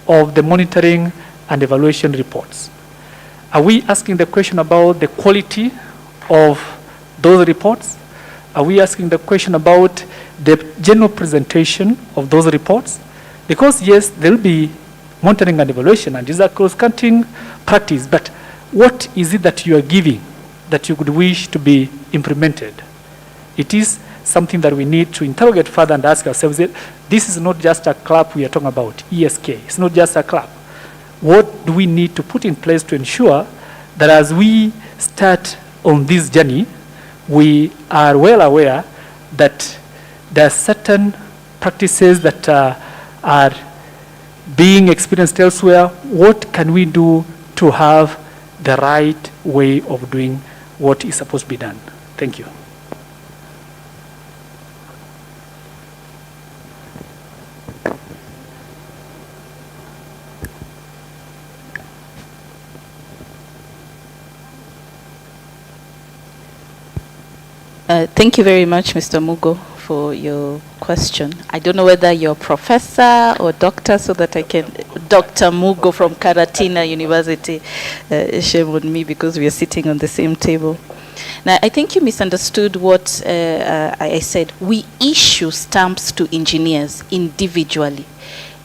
of the monitoring and evaluation reports. Are we asking the question about the quality of those reports? Are we asking the question about the general presentation of those reports? Because yes, there will be monitoring and evaluation, and these are cross-cutting practice, but what is it that you are giving that you could wish to be implemented? It is something that we need to interrogate further and ask ourselves, this is not just a club we are talking about, ESK, it's not just a club. What do we need to put in place to ensure that as we start on this journey, we are well aware that there are certain practices that are being experienced elsewhere? What can we do to have the right way of doing what is supposed to be done? Thank you. Thank you very much, Mr. Mugo, for your question. I don't know whether you're professor or doctor, so that I can... Dr. Mugo from Karatina University. Shame on me because we are sitting on the same table. Now, I think you misunderstood what I said. We issue stamps to engineers individually.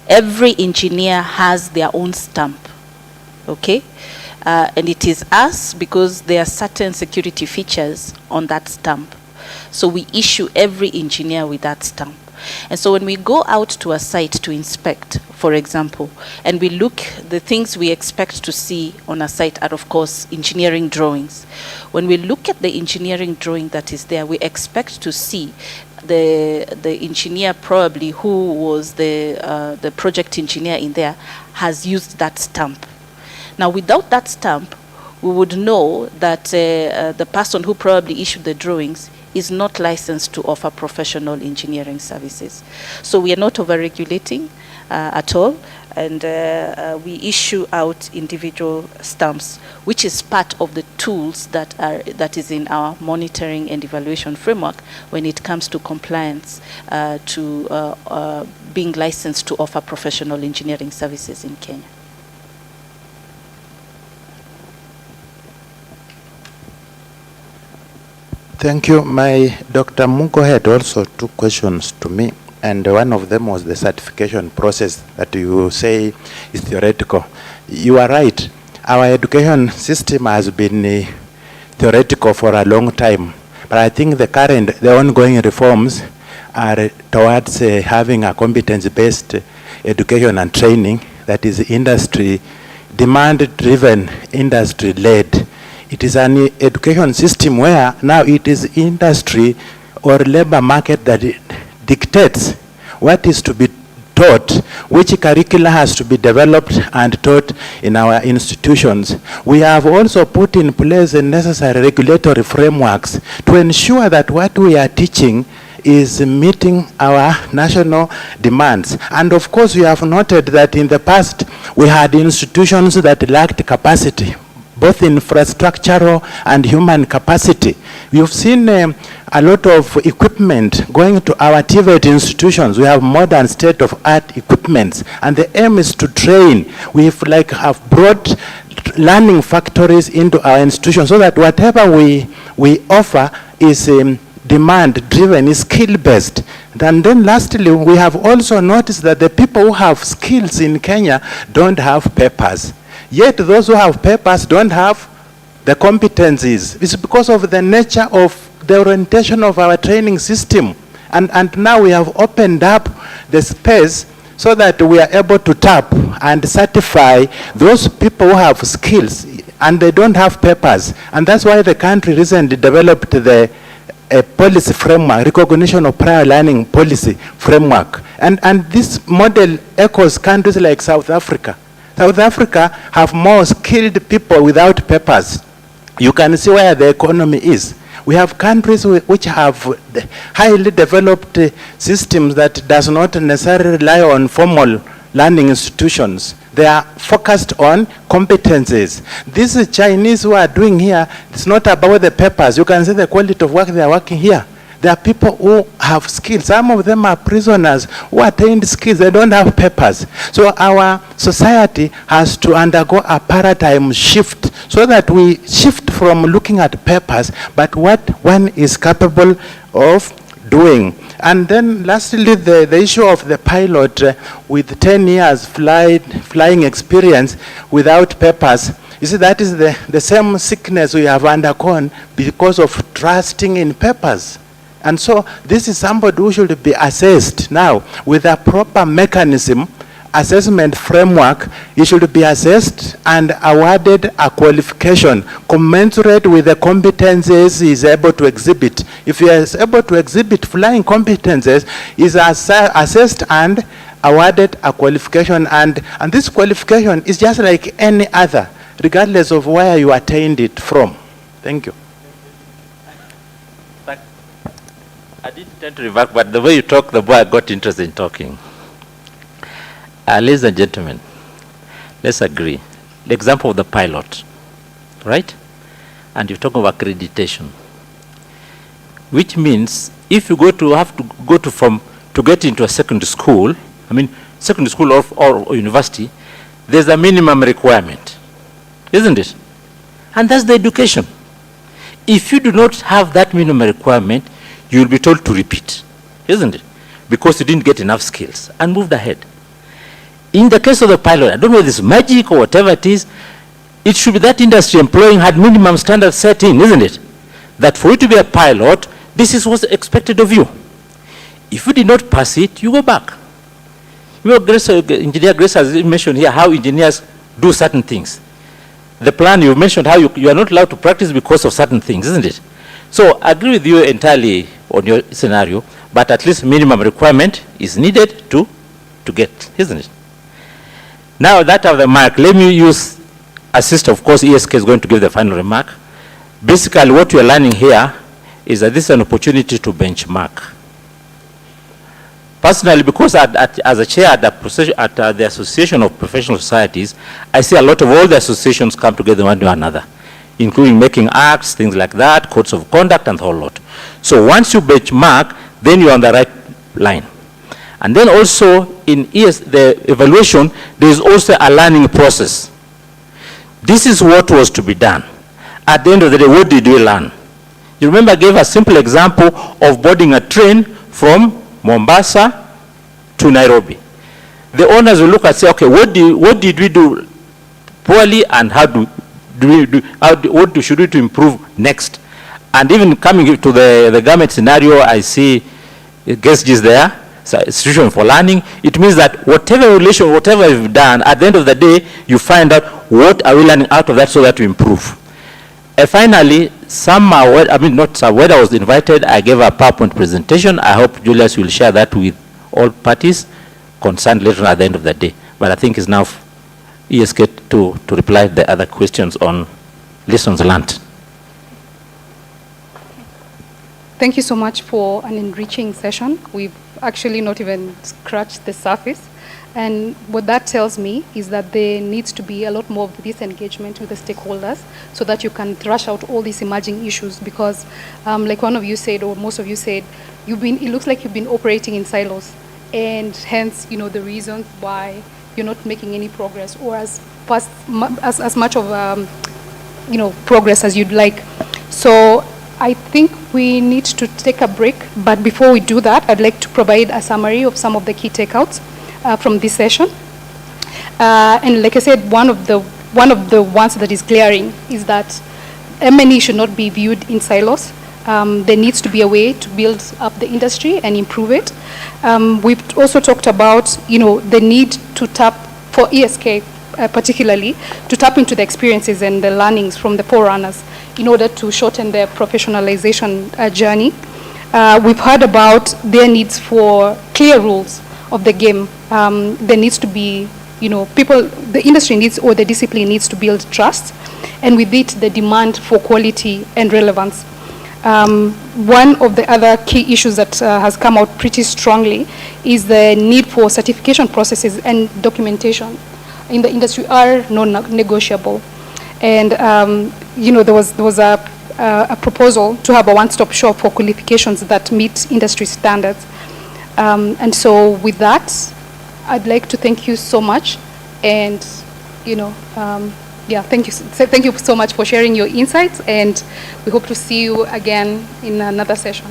Every engineer has their own stamp, okay? And it is us because there are certain security features on that stamp. So we issue every engineer with that stamp. And so when we go out to a site to inspect, for example, and we look, the things we expect to see on a site are, of course, engineering drawings. When we look at the engineering drawing that is there, we expect to see the engineer probably who was the project engineer in there has used that stamp. Now, without that stamp, we would know that the person who probably issued the drawings is not licensed to offer professional engineering services. So we are not over-regulating at all, and we issue out individual stamps, which is part of the tools that is in our monitoring and evaluation framework when it comes to compliance to being licensed to offer professional engineering services in Kenya. Thank you. My Dr. Mugo had also two questions to me, and one of them was the certification process that you say is theoretical. You are right. Our education system has been theoretical for a long time, but I think the ongoing reforms are towards having a competence-based education and training that is industry, demand-driven, industry-led. It is an education system where now it is industry or labor market that dictates what is to be taught, which curricula has to be developed and taught in our institutions. We have also put in place the necessary regulatory frameworks to ensure that what we are teaching is meeting our national demands. And of course, we have noted that in the past, we had institutions that lacked capacity, both infrastructural and human capacity. We've seen a lot of equipment going to our TVET institutions. We have modern state-of-art equipments, and the aim is to train. We've have brought learning factories into our institutions so that whatever we offer is demand-driven, is skill-based. And then lastly, we have also noticed that the people who have skills in Kenya don't have papers. Yet those who have papers don't have the competencies. It's because of the nature of the orientation of our training system. And now we have opened up the space so that we are able to tap and certify those people who have skills and they don't have papers. And that's why the country recently developed the policy framework, recognition of prior learning policy framework. And this model echoes countries like South Africa. South Africa have more skilled people without papers. You can see where the economy is. We have countries which have highly developed systems that does not necessarily rely on formal learning institutions. They are focused on competencies. These Chinese who are doing here, it's not about the papers. You can see the quality of work they are working here. There are people who have skills. Some of them are prisoners who attained skills. They don't have papers. So our society has to undergo a paradigm shift so that we shift from looking at papers, but what one is capable of doing. And then lastly, the issue of the pilot with 10 years flying experience without papers. You see, that is the same sickness we have undergone because of trusting in papers. And so this is somebody who should be assessed now with a proper mechanism, assessment framework. He should be assessed and awarded a qualification commensurate with the competencies he is able to exhibit. If he is able to exhibit flying competencies, he is assessed and awarded a qualification. And this qualification is just like any other, regardless of where you attained it from. Thank you. I didn't tend to remark, but the way you talk, the more I got interested in talking. Ladies and gentlemen, let's agree. The example of the pilot, right? And you talk of accreditation, which means if you have to go to get into a secondary school, secondary school or university, there's a minimum requirement, isn't it? And that's the education. If you do not have that minimum requirement, you will be told to repeat, isn't it? Because you didn't get enough skills and moved ahead. In the case of the pilot, I don't know whether it's magic or whatever it is, it should be that industry employing had minimum standards set in, isn't it? That for you to be a pilot, this is what's expected of you. If you did not pass it, you go back. You know, Engineer Grace has mentioned here how engineers do certain things. The plan you mentioned how you are not allowed to practice because of certain things, isn't it? So I agree with you entirely on your scenario, but at least minimum requirement is needed to get, isn't it? Now that of the mark, let me use assist. Of course, ESK is going to give the final remark. Basically, what you are learning here is that this is an opportunity to benchmark. Personally, because as a chair at the Association of Professional Societies, I see a lot of all the associations come together one to another, including making acts, things like that, codes of conduct, and the whole lot. So once you benchmark, then you're on the right line. And then also in the evaluation, there is also a learning process. This is what was to be done. At the end of the day, what did we learn? You remember I gave a simple example of boarding a train from Mombasa to Nairobi. The owners will look and say, okay, what did we do poorly and what should we do to improve next? And even coming to the government scenario, I see guests there, so institution for learning. It means that whatever relation, whatever we've done, at the end of the day, you find out what are we learning out of that so that we improve. Finally, when I was invited, I gave a PowerPoint presentation. I hope Julius will share that with all parties concerned later at the end of the day. But I think it's now ESK to reply to the other questions on lessons learned. Thank you so much for an enriching session. We've actually not even scratched the surface. And what that tells me is that there needs to be a lot more of this engagement with the stakeholders so that you can thrash out all these emerging issues because like one of you said, or most of you said, it looks like you've been operating in silos, and hence, the reason why you're not making any progress or as much of progress as you'd like. So I think we need to take a break, but before we do that, I'd like to provide a summary of some of the key takeouts from this session. And like I said, one of the ones that is glaring is that M&E should not be viewed in silos. There needs to be a way to build up the industry and improve it. We've also talked about, the need to tap for ESK, particularly, to tap into the experiences and the learnings from the forerunners in order to shorten their professionalization journey. We've heard about their needs for clear rules of the game. There needs to be, the industry needs, or the discipline needs to build trust, and with it, the demand for quality and relevance. One of the other key issues that has come out pretty strongly is the need for certification processes and documentation in the industry are non-negotiable. And there was a proposal to have a one-stop shop for qualifications that meet industry standards. And so with that, I'd like to thank you so much, and thank you so much for sharing your insights, and we hope to see you again in another session.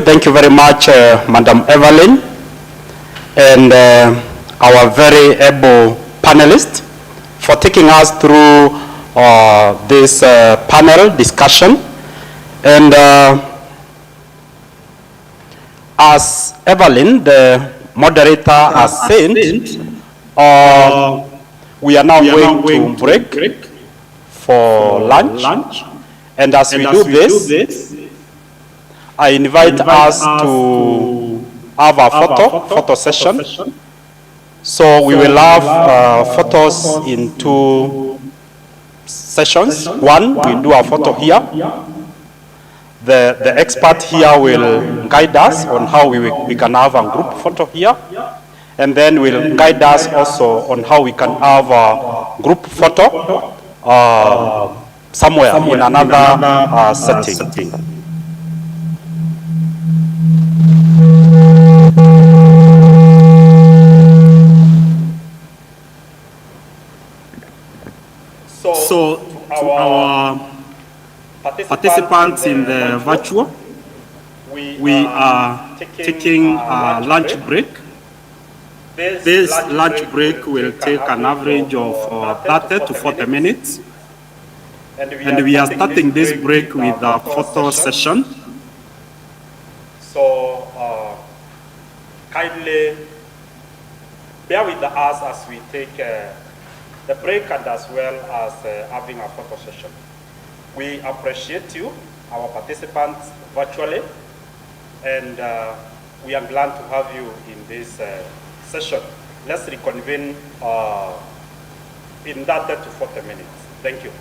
Thank you very much, Madam Evelyn, and our very able panelists for taking us through this panel discussion. And as Evelyn, the moderator, has said, we are now going to break for lunch. And as we do this, I invite us to have a photo session. So we will have photos in two sessions. One, we'll do a photo here. The expert here will guide us on how we can have a group photo here. And then will guide us also on how we can have a group photo somewhere in another setting. So to our participants in the virtual, we are taking a lunch break. This lunch break will take an average of 30 to 40 minutes. And we are starting this break with a photo session. So kindly bear with us as we take the break and as well as having a photo session. We appreciate you, our participants virtually, and we are glad to have you in this session. Let's reconvene in that 30 to 40 minutes. Thank you.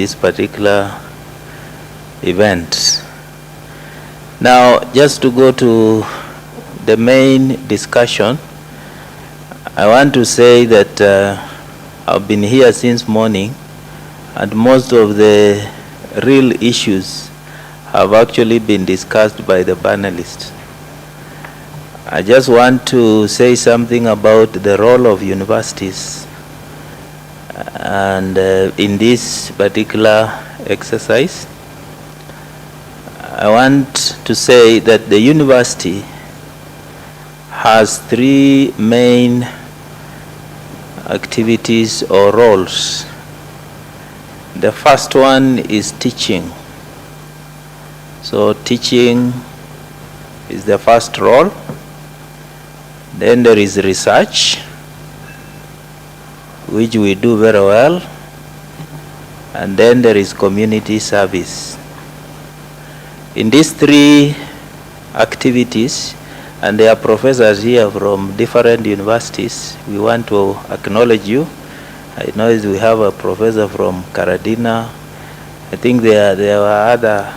this particular event. Now, just to go to the main discussion, I want to say that I've been here since morning, and most of the real issues have actually been discussed by the panelists. I just want to say something about the role of universities and in this particular exercise. I want to say that the university has three main activities or roles. The first one is teaching. So teaching is the first role. Then there is research, which we do very well. And then there is community service. In these three activities, and there are professors here from different universities, we want to acknowledge you. I know we have a professor from Karadina. I think there were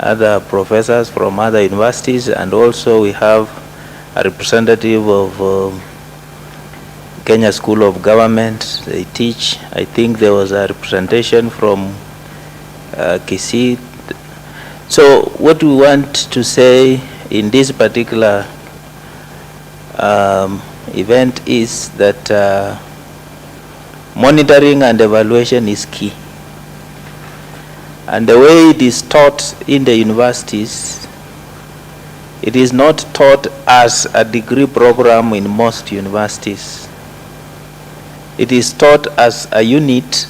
other professors from other universities, and also we have a representative of Kenya School of Government. They teach. I think there was a representation from Kisii. So what we want to say in this particular event is that monitoring and evaluation is key. And the way it is taught in the universities, it is not taught as a degree program in most universities. It is taught as a unit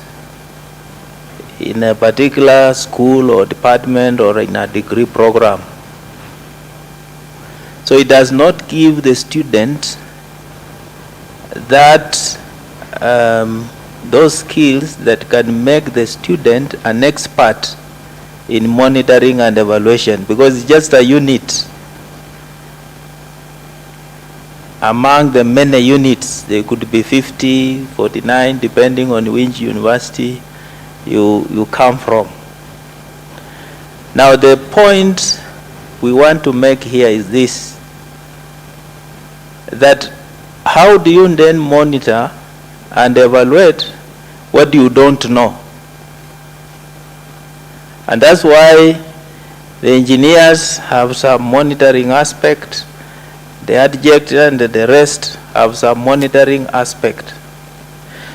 in a particular school or department or in a degree program. So it does not give the student that those skills that can make the student an expert in monitoring and evaluation, because it's just a unit among the many units. There could be 50, 49, depending on which university you come from. Now the point we want to make here is this, that how do you then monitor and evaluate what you don't know? And that's why the engineers have some monitoring aspect, the adjunct and the rest have some monitoring aspect.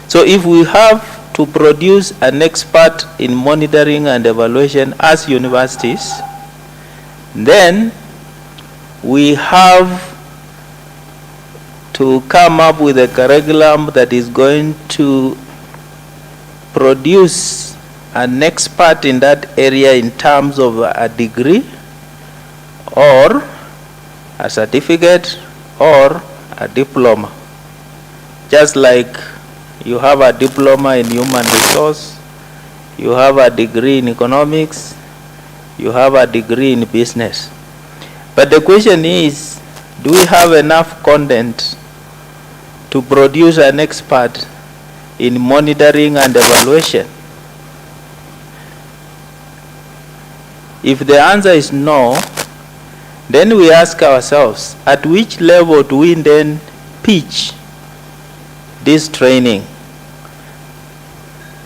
So if we have to produce an expert in monitoring and evaluation as universities, then we have to come up with a curriculum that is going to produce an expert in that area in terms of a degree or a certificate or a diploma. Just like you have a diploma in human resource, you have a degree in economics, you have a degree in business. But the question is, do we have enough content to produce an expert in monitoring and evaluation? If the answer is no, then we ask ourselves, at which level do we then pitch this training?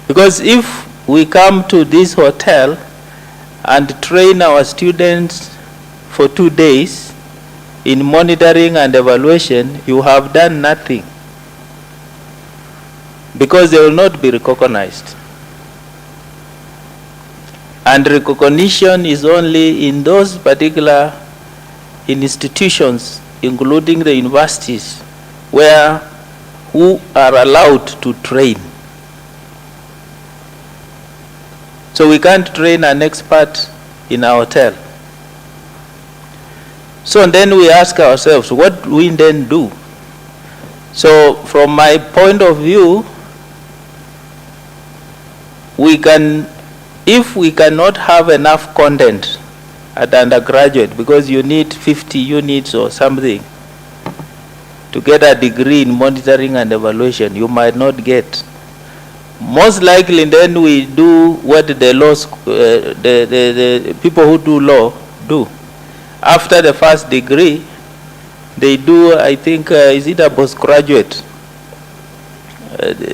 Because if we come to this hotel and train our students for 2 days in monitoring and evaluation, you have done nothing, because they will not be recognized. And recognition is only in those particular institutions, including the universities, who are allowed to train. So we can't train an expert in a hotel. So then we ask ourselves, what do we then do? So from my point of view, if we cannot have enough content at undergraduate, because you need 50 units or something to get a degree in monitoring and evaluation, you might not get most likely then we do what the the people who do law do. After the first degree, they do, I think, is it a postgraduate?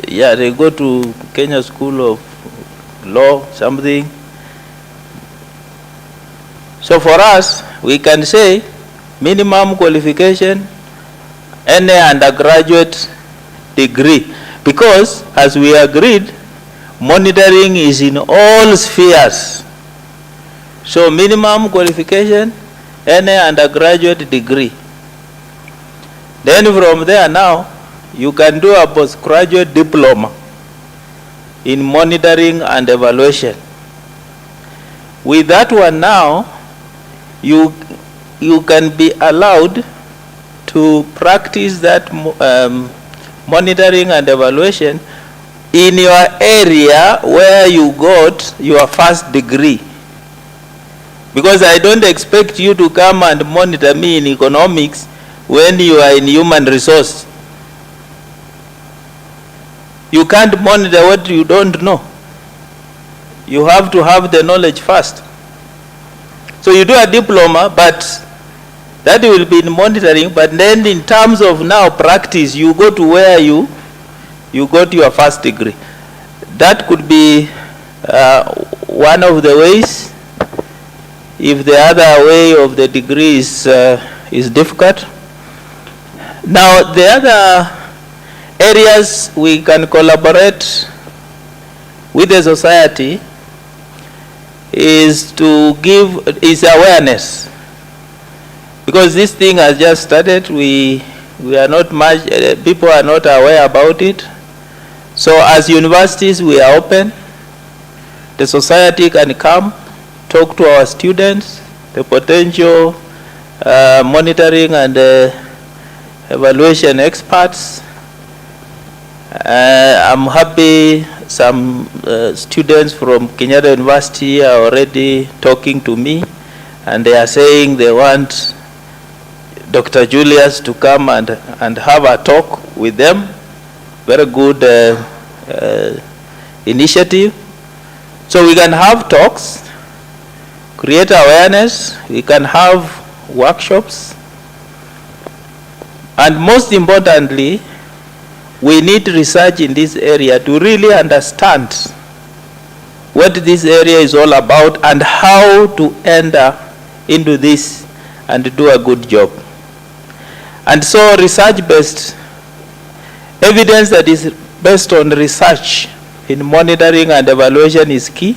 Yeah, they go to Kenya School of Law, something. So for us, we can say minimum qualification, any undergraduate degree. Because, as we agreed, monitoring is in all spheres. So minimum qualification, any undergraduate degree. Then from there now, you can do a postgraduate diploma in monitoring and evaluation. With that one now, you can be allowed to practice that monitoring and evaluation in your area where you got your first degree. Because I don't expect you to come and monitor me in economics when you are in human resource. You can't monitor what you don't know. You have to have the knowledge first. So you do a diploma, but that will be in monitoring, but then in terms of now practice, you go to where you got your first degree. That could be one of the ways, if the other way of the degree is difficult. Now, the other areas we can collaborate with the society is awareness. Because this thing has just started, we are not much, people are not aware about it. So as universities, we are open. The society can come, talk to our students, the potential monitoring and evaluation experts. I'm happy some students from Kenyatta University are already talking to me, and they are saying they want Dr. Julius to come and have a talk with them. Very good initiative. So we can have talks, create awareness, we can have workshops, and most importantly, we need research in this area to really understand what this area is all about and how to enter into this and do a good job. And so research-based, evidence that is based on research in monitoring and evaluation is key.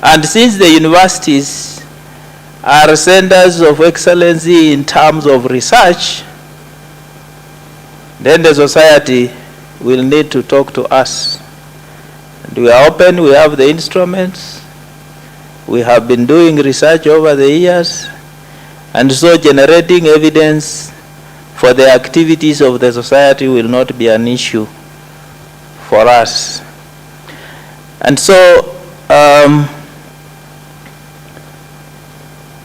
And since the universities are centers of excellency in terms of research, then the society will need to talk to us. And we are open, we have the instruments, we have been doing research over the years, and so generating evidence for the activities of the society will not be an issue for us. And so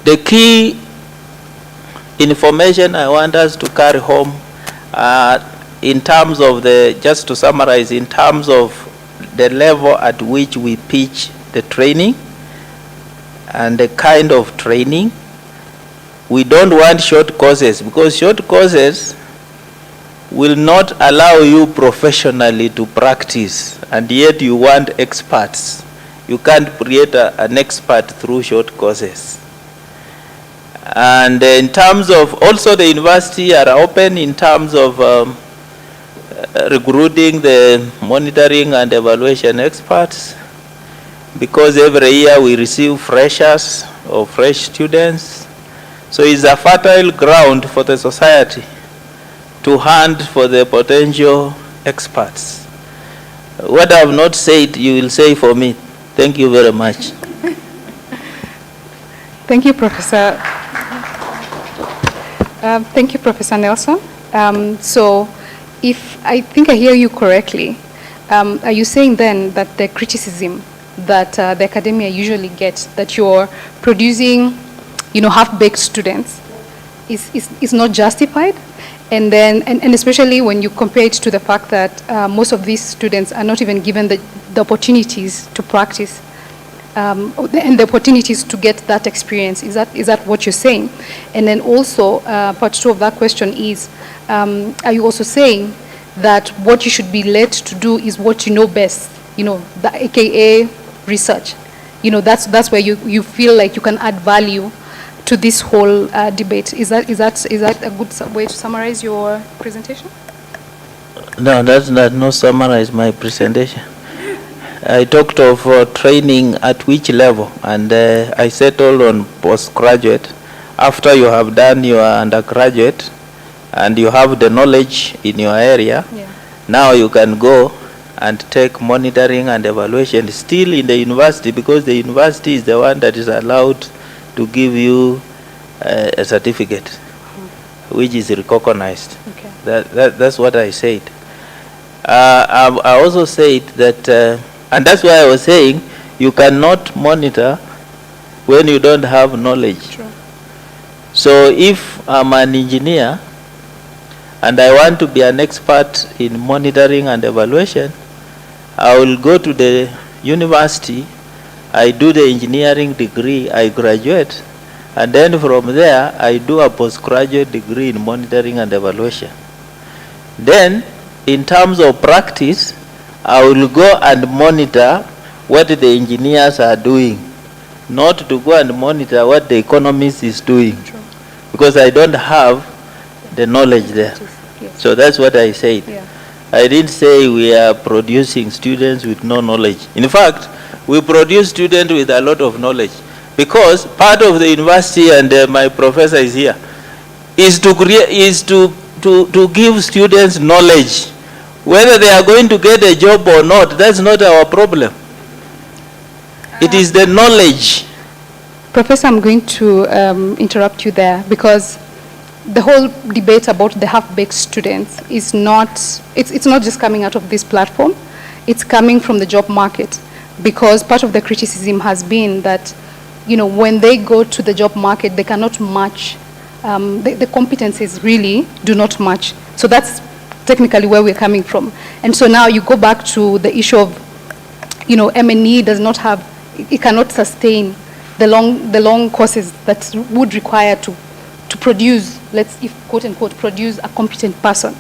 the key information I want us to carry home in terms of just to summarize, in terms of the level at which we pitch the training and the kind of training, we don't want short courses, because short courses will not allow you professionally to practice, and yet you want experts. You can't create an expert through short courses. And in terms of, also the university are open in terms of recruiting the monitoring and evaluation experts, because every year we receive freshers or fresh students. So it's a fertile ground for the society to hunt for the potential experts. What I have not said, you will say for me. Thank you very much. Thank you, Professor. Thank you, Professor Nelson. So, if I think I hear you correctly, are you saying then that the criticism that the academia usually gets, that you're producing, half-baked students, is not justified? And then, and especially when you compare it to the fact that most of these students are not even given the opportunities to practice and the opportunities to get that experience. Is that what you're saying? And then also, part two of that question is, are you also saying that what you should be led to do is what you know best, you know, the AKA research? You know, that's where you feel like you can add value to this whole debate. Is that a good way to summarize your presentation? No, that's not summarize my presentation. I talked of training at which level, and I settled on postgraduate. After you have done your undergraduate and you have the knowledge in your area, now you can go and take monitoring and evaluation still in the university, because the university is the one that is allowed to give you a certificate, which is recognized. Okay. That's what I said. I also said that, and that's why I was saying, you cannot monitor when you don't have knowledge. True. So if I'm an engineer and I want to be an expert in monitoring and evaluation, I will go to the university, I do the engineering degree, I graduate, and then from there I do a postgraduate degree in monitoring and evaluation. Then in terms of practice, I will go and monitor what the engineers are doing, not to go and monitor what the economist is doing. True. Because I don't have the knowledge there. Yes. So that's what I said. Yeah. I didn't say we are producing students with no knowledge. In fact, we produce students with a lot of knowledge, because part of the university, and my professor is here, is to give students knowledge. Whether they are going to get a job or not, that's not our problem. It is the knowledge. Professor, I'm going to interrupt you there, because the whole debate about the half-baked students is not, it's not just coming out of this platform, it's coming from the job market, because part of the criticism has been that, you know, when they go to the job market, they cannot match, the competencies really do not match. So that's technically where we're coming from. And so now you go back to the issue of, you know, M&E does not have, it cannot sustain the long courses that would require to produce, if quote unquote, produce a competent person,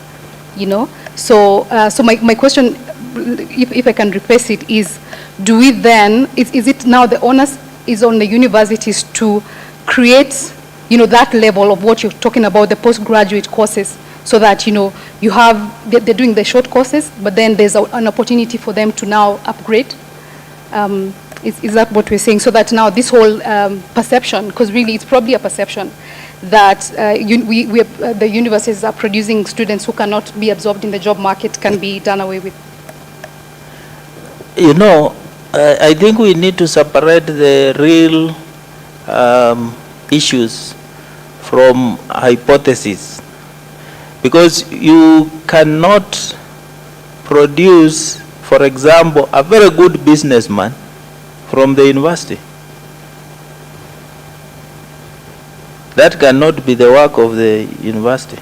you know. So my question, if I can rephrase it, is, do we then, is it now the onus is on the universities to create, you know, that level of what you're talking about, the postgraduate courses, so that, you know, you have, they're doing the short courses, but then there's an opportunity for them to now upgrade? Is that what we're saying? So that now this whole perception, because really it's probably a perception, that the universities are producing students who cannot be absorbed in the job market, can be done away with? You know, I think we need to separate the real issues from hypotheses, because you cannot produce, for example, a very good businessman from the university. That cannot be the work of the university.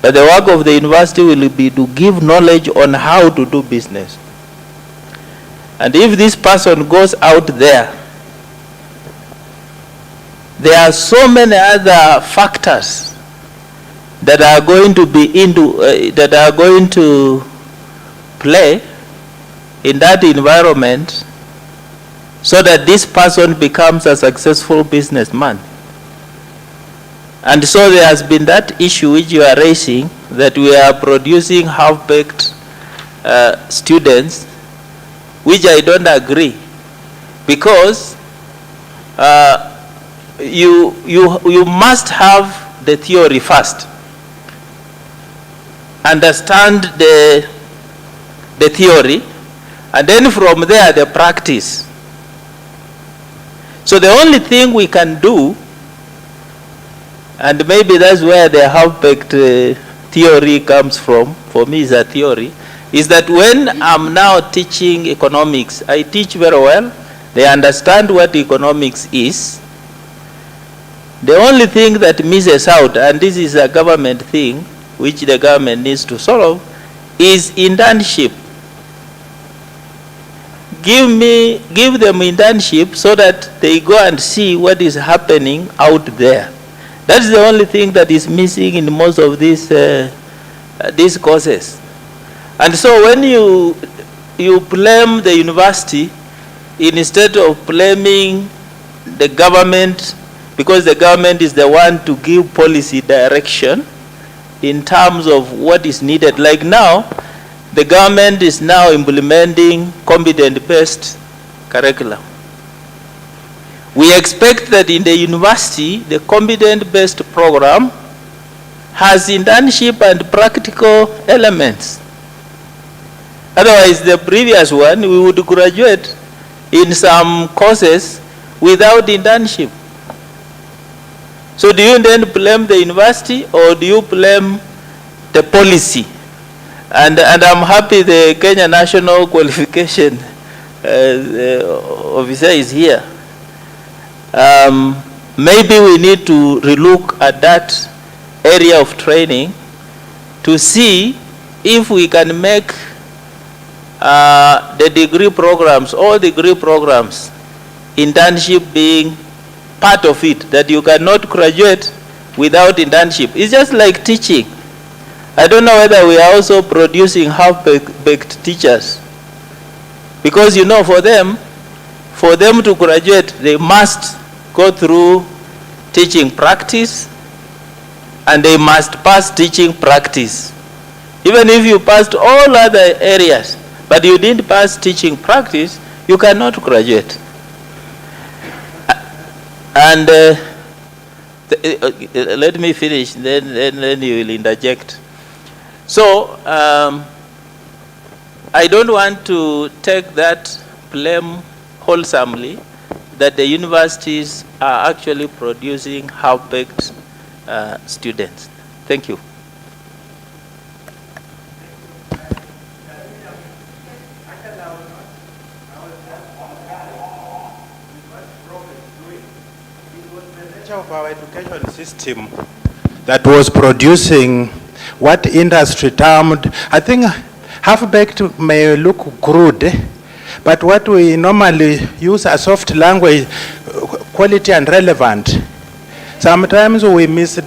But the work of the university will be to give knowledge on how to do business. And if this person goes out there, there are so many other factors that are going to be that are going to play in that environment, so that this person becomes a successful businessman. And so there has been that issue which you are raising, that we are producing half-baked students, which I don't agree, because you must have the theory first. Understand the theory, and then from there the practice. So the only thing we can do, and maybe that's where the half-baked theory comes from, for me is a theory, is that when I'm now teaching economics, I teach very well, they understand what economics is. The only thing that misses out, and this is a government thing, which the government needs to solve, is internship. Give them internship so that they go and see what is happening out there. That's the only thing that is missing in most of these courses. And so when you blame the university instead of blaming the government, because the government is the one to give policy direction in terms of what is needed. Like now, the government is now implementing competent-based curriculum. We expect that in the university, the competent-based program has internship and practical elements. Otherwise, the previous one, we would graduate in some courses without internship. So do you then blame the university or do you blame the policy? And I'm happy the Kenya National Qualification Officer is here. Maybe we need to relook at that area of training to see if we can make the degree programs, all degree programs, internship being part of it, that you cannot graduate without internship. It's just like teaching. I don't know whether we are also producing half-baked teachers. Because you know, for them to graduate, they must go through teaching practice and they must pass teaching practice. Even if you passed all other areas, but you didn't pass teaching practice, you cannot graduate. And let me finish, then you will interject. So, I don't want to take that blame wholesomely that the universities are actually producing half-baked students. Thank you. Of our education system that was producing what industry termed, I think half-baked may look crude, but what we normally use as soft language, quality and relevant. Sometimes we miss,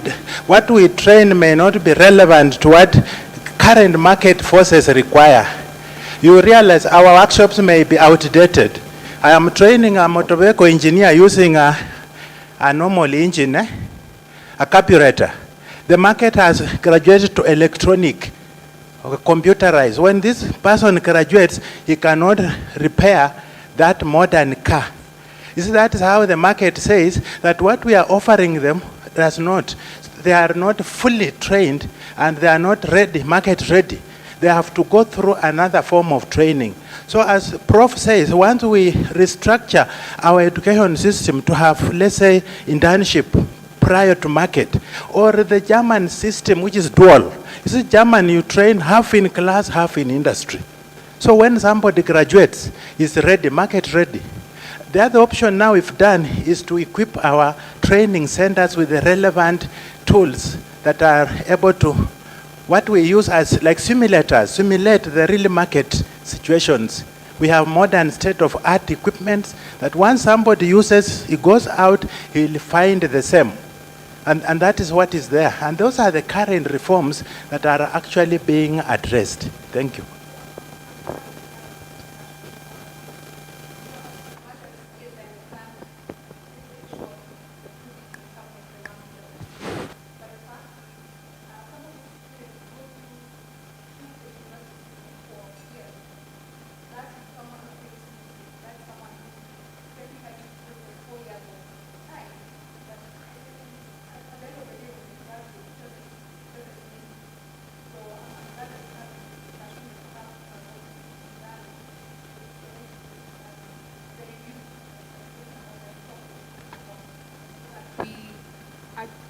what we train may not be relevant to what current market forces require. You realize our workshops may be outdated. I am training a motor vehicle engineer using a normal engine, a carburetor. The market has graduated to electronic, or computerized. When this person graduates, he cannot repair that modern car. You see, that is how the market says that what we are offering them does not. They are not fully trained and they are not ready, market ready. They have to go through another form of training. So as Prof says, once we restructure our education system to have, let's say, internship prior to market, or the German system, which is dual. You see, German, you train half in class, half in industry. So when somebody graduates, he's ready, market ready. The other option now, if done, is to equip our training centers with the relevant tools that are able to, what we use as like simulators, simulate the real market situations. We have modern state-of-art equipment that once somebody uses, he goes out, he'll find the same. And that is what is there. And those are the current reforms that are actually being addressed. Thank you.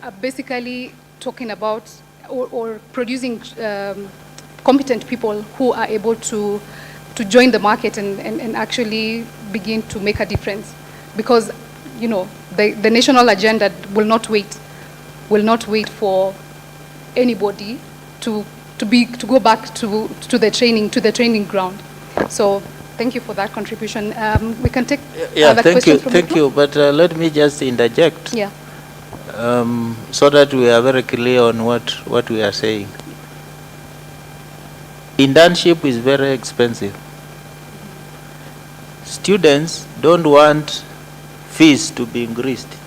Are basically talking about or producing competent people who are able to join the market and actually begin to make a difference. Because, you know, the national agenda will not wait for anybody to go back to the training ground. So thank you for that contribution. We can take other questions from the Thank you. But let me just interject. Yeah. So that we are very clear on what we are saying. Internship is very expensive. Students don't want fees to be increased.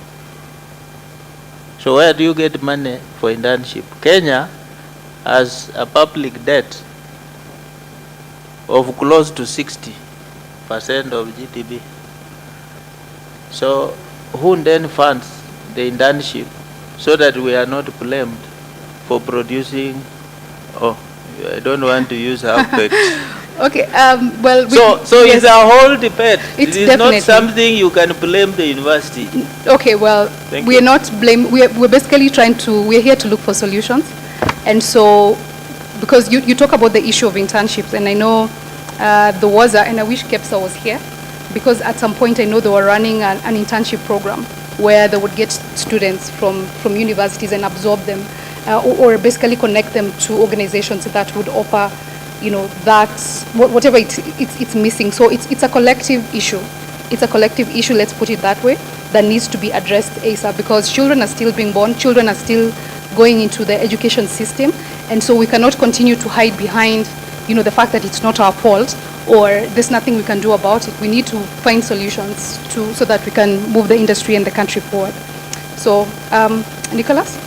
So where do you get money for internship? Kenya has a public debt of close to 60% of GDP. So who then funds the internship so that we are not blamed for producing, I don't want to use half-baked. Okay, well... So yes, it's a whole debate. It's it is definitely not something you can blame the university. Okay, well, we are not we're basically we're here to look for solutions. And so, because you talk about the issue of internships, and I know there was and I wish KEPSA was here, because at some point I know they were running an internship program where they would get students from universities and absorb them, or basically connect them to organizations that would offer, that whatever it's missing. So it's a collective issue. It's a collective issue, let's put it that way, that needs to be addressed ASAP, because children are still being born, children are still going into the education system, and so we cannot continue to hide behind, the fact that it's not our fault or there's nothing we can do about it. We need to find solutions so that we can move the industry and the country forward. So, Nicholas?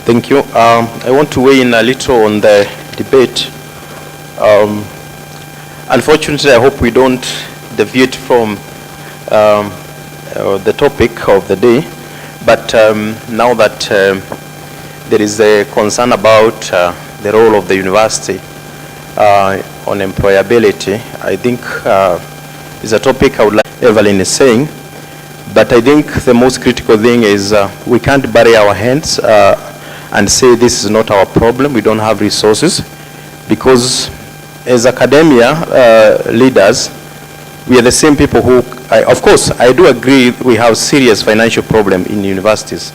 Thank you. I want to weigh in a little on the debate. Unfortunately, I hope we don't deviate from the topic of the day. But now that there is a concern about the role of the university on employability, I think is a topic I would like Evelyn is saying. But I think the most critical thing is we can't bury our hands and say this is not our problem, we don't have resources, because as academia leaders, we are the same people who, of course, I do agree we have serious financial problem in universities,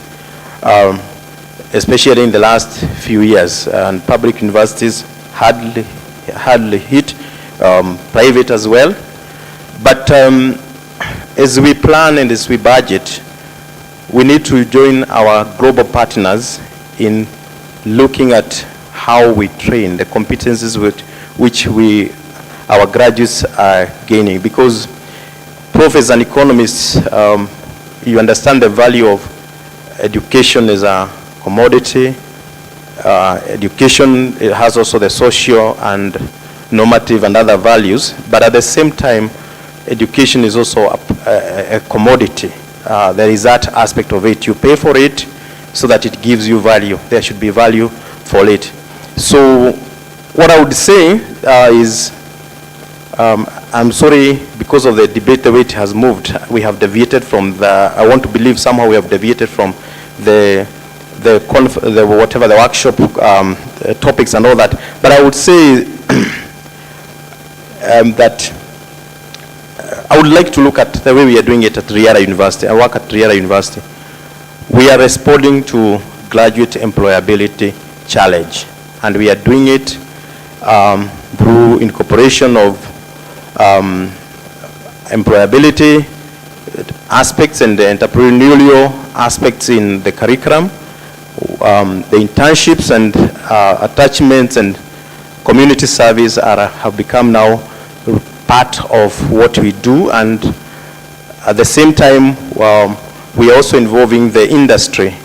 especially in the last few years, and public universities hardly hit, private as well. But as we plan and as we budget, we need to join our global partners in looking at how we train, the competencies with which our graduates are gaining. Because professors and economists, you understand the value of education as a commodity. Education, it has also the social and normative and other values, but at the same time, education is also a commodity. There is that aspect of it. You pay for it so that it gives you value. There should be value for it. So what I would say is, I'm sorry, because of the debate, the way it has moved, we have deviated from I want to believe somehow we have deviated from the workshop topics and all that. But I would say that I would like to look at the way we are doing it at Riara University. I work at Riara University. We are responding to graduate employability challenge, and we are doing it through incorporation of employability aspects and the entrepreneurial aspects in the curriculum, the internships and attachments and community service have become now part of what we do, and at the same time we are also involving the industry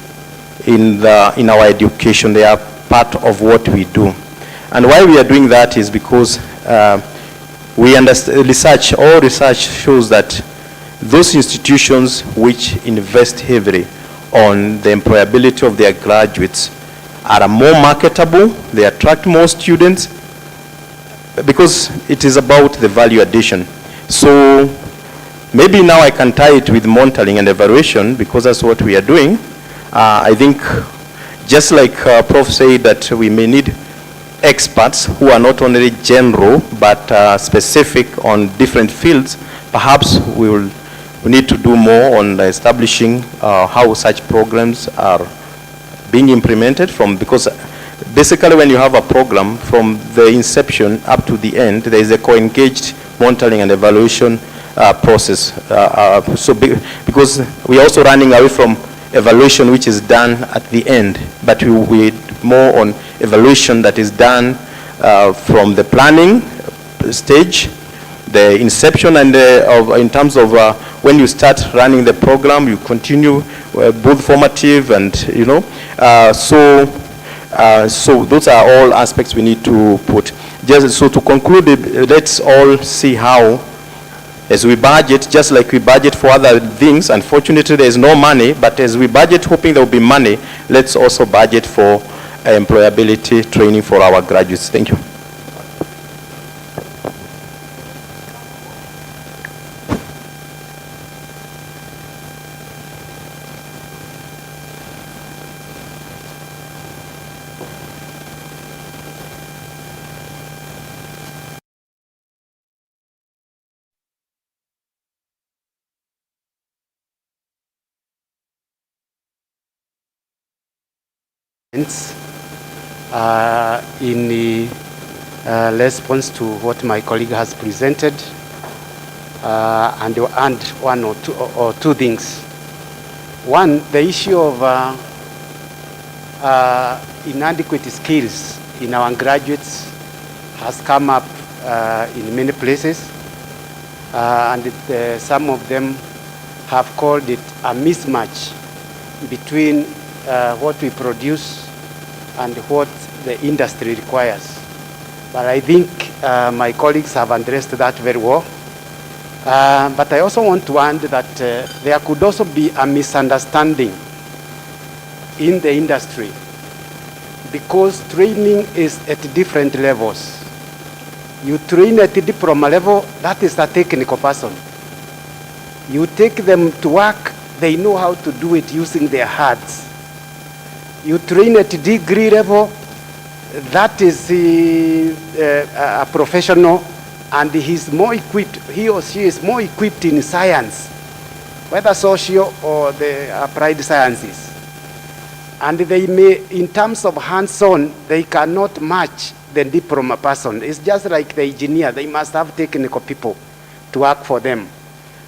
in our education. They are part of what we do. And why we are doing that is because we understand research shows that those institutions which invest heavily on the employability of their graduates are more marketable, they attract more students, because it is about the value addition. So Maybe now I can tie it with monitoring and evaluation because that's what we are doing. I think just like Prof said that we may need experts who are not only general but specific on different fields, perhaps we need to do more on establishing how such programs are being implemented because basically when you have a program from the inception up to the end, there is a co-engaged monitoring and evaluation process. Because we are also running away from evaluation which is done at the end, but we more on evaluation that is done from the planning stage, the inception, and in terms of when you start running the program, you continue both formative and so those are all aspects we need to put. Just so to conclude, let's all see how, as we budget, just like we budget for other things, unfortunately there is no money, but as we budget hoping there will be money, let's also budget for employability training for our graduates. Thank you. In response to what my colleague has presented, and one or two things. One, the issue of inadequate skills in our graduates has come up in many places, and some of them have called it a mismatch between what we produce and what the industry requires. But I think my colleagues have addressed that very well. But I also want to add that there could also be a misunderstanding in the industry because training is at different levels. You train at the diploma level, that is a technical person. You take them to work, they know how to do it using their hearts. You train at degree level, that is a professional, and he's more equipped, he or she is more equipped in science, whether social or the applied sciences. And they may, in terms of hands-on, they cannot match the diploma person. It's just like the engineer, they must have technical people to work for them.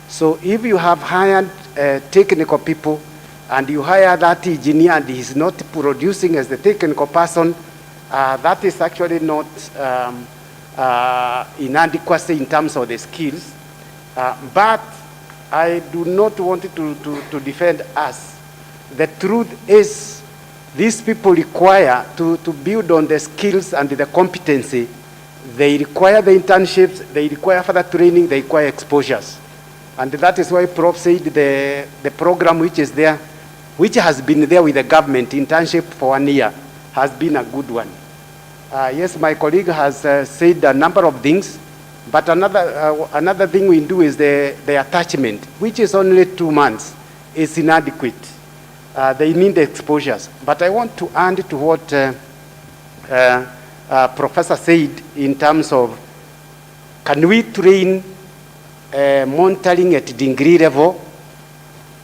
So if you have hired technical people, and you hire that engineer and he's not producing as the technical person, that is actually not inadequacy in terms of the skills. But I do not want to defend us. The truth is, these people require to build on the skills and the competency. They require the internships, they require further training, they require exposures. And that is why Prof said the program which is there, which has been there with the government, internship for 1 year, has been a good one. Yes, my colleague has said a number of things, but another thing we do is the attachment, which is only 2 months. It's inadequate. They need the exposures. But I want to add to what Professor said in terms of, can we train monitoring at degree level?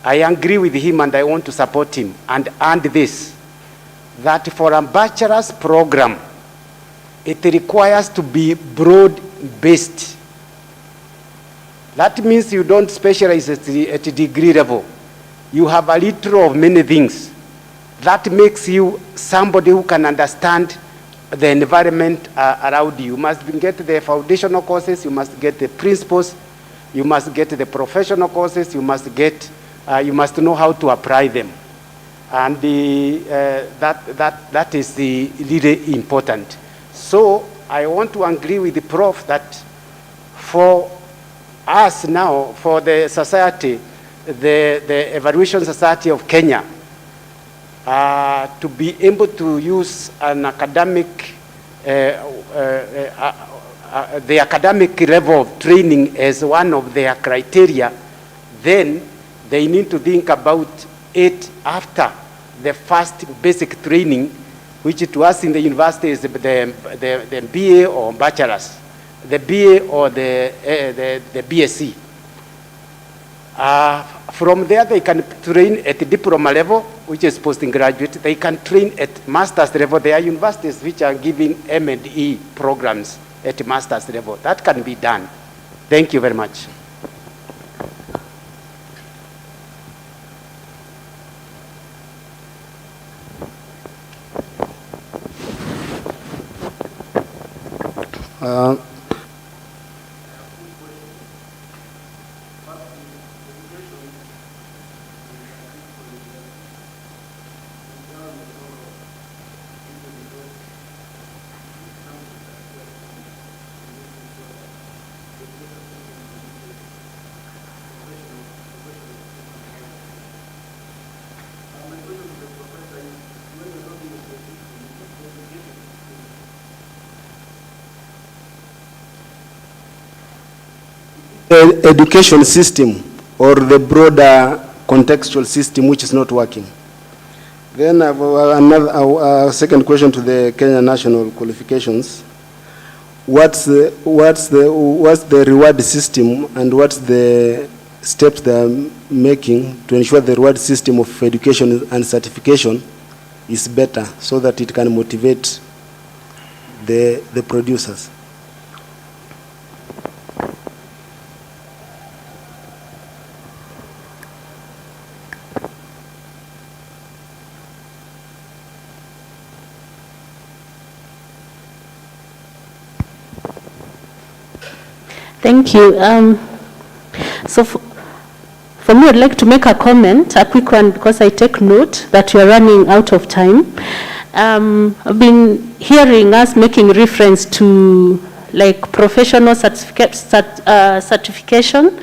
I agree with him and I want to support him and this, that for a bachelor's program, it requires to be broad-based. That means you don't specialize at the degree level. You have a little of many things. That makes you somebody who can understand the environment around you. You must get the foundational courses, you must get the principles, you must get the professional courses, you must know how to apply them. And that is really important. So I want to agree with the Prof that for us now, for the society, the Evaluation Society of Kenya, to be able to use an academic, the academic level of training as one of their criteria then they need to think about it after the first basic training, which to us in the university is the BA or bachelor's, the BA or the BSc. From there, they can train at the diploma level, which is postgraduate. They can train at master's level. There are universities which are giving M&E programs at master's level. That can be done. Thank you very much. Education system or the broader contextual system which is not working. Then I have another second question to the Kenya National Qualifications. What's the reward system and what's the steps they are making to ensure the reward system of education and certification is better so that it can motivate the producers? Thank you. So for me, I'd like to make a comment, a quick one, because I take note that you are running out of time. I've been hearing us making reference to like professional certification,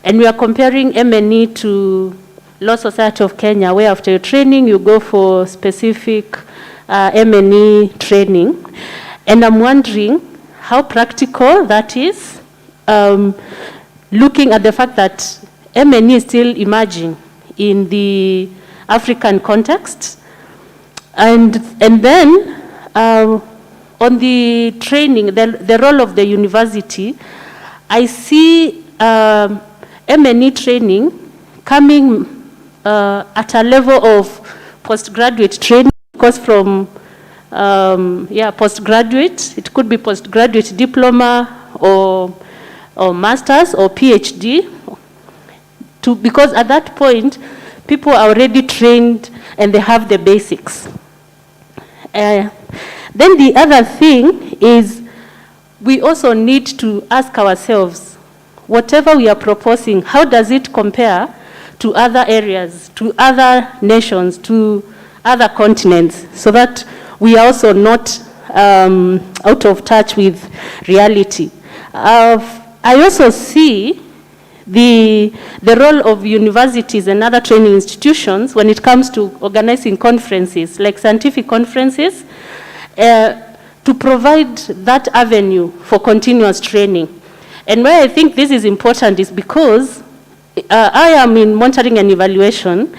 and we are comparing M&E to Law Society of Kenya, where after your training, you go for specific M&E training. And I'm wondering how practical that is. Looking at the fact that M&E is still emerging in the African context. And then on the training, the role of the university, I see M&E training coming at a level of postgraduate training, because from postgraduate, it could be postgraduate diploma or master's or PhD, because at that point, people are already trained and they have the basics. Then the other thing is we also need to ask ourselves, whatever we are proposing, how does it compare to other areas, to other nations, to other continents, so that we are also not out of touch with reality. I also see the role of universities and other training institutions when it comes to organizing conferences, like scientific conferences, to provide that avenue for continuous training. And why I think this is important is because I am in monitoring and evaluation,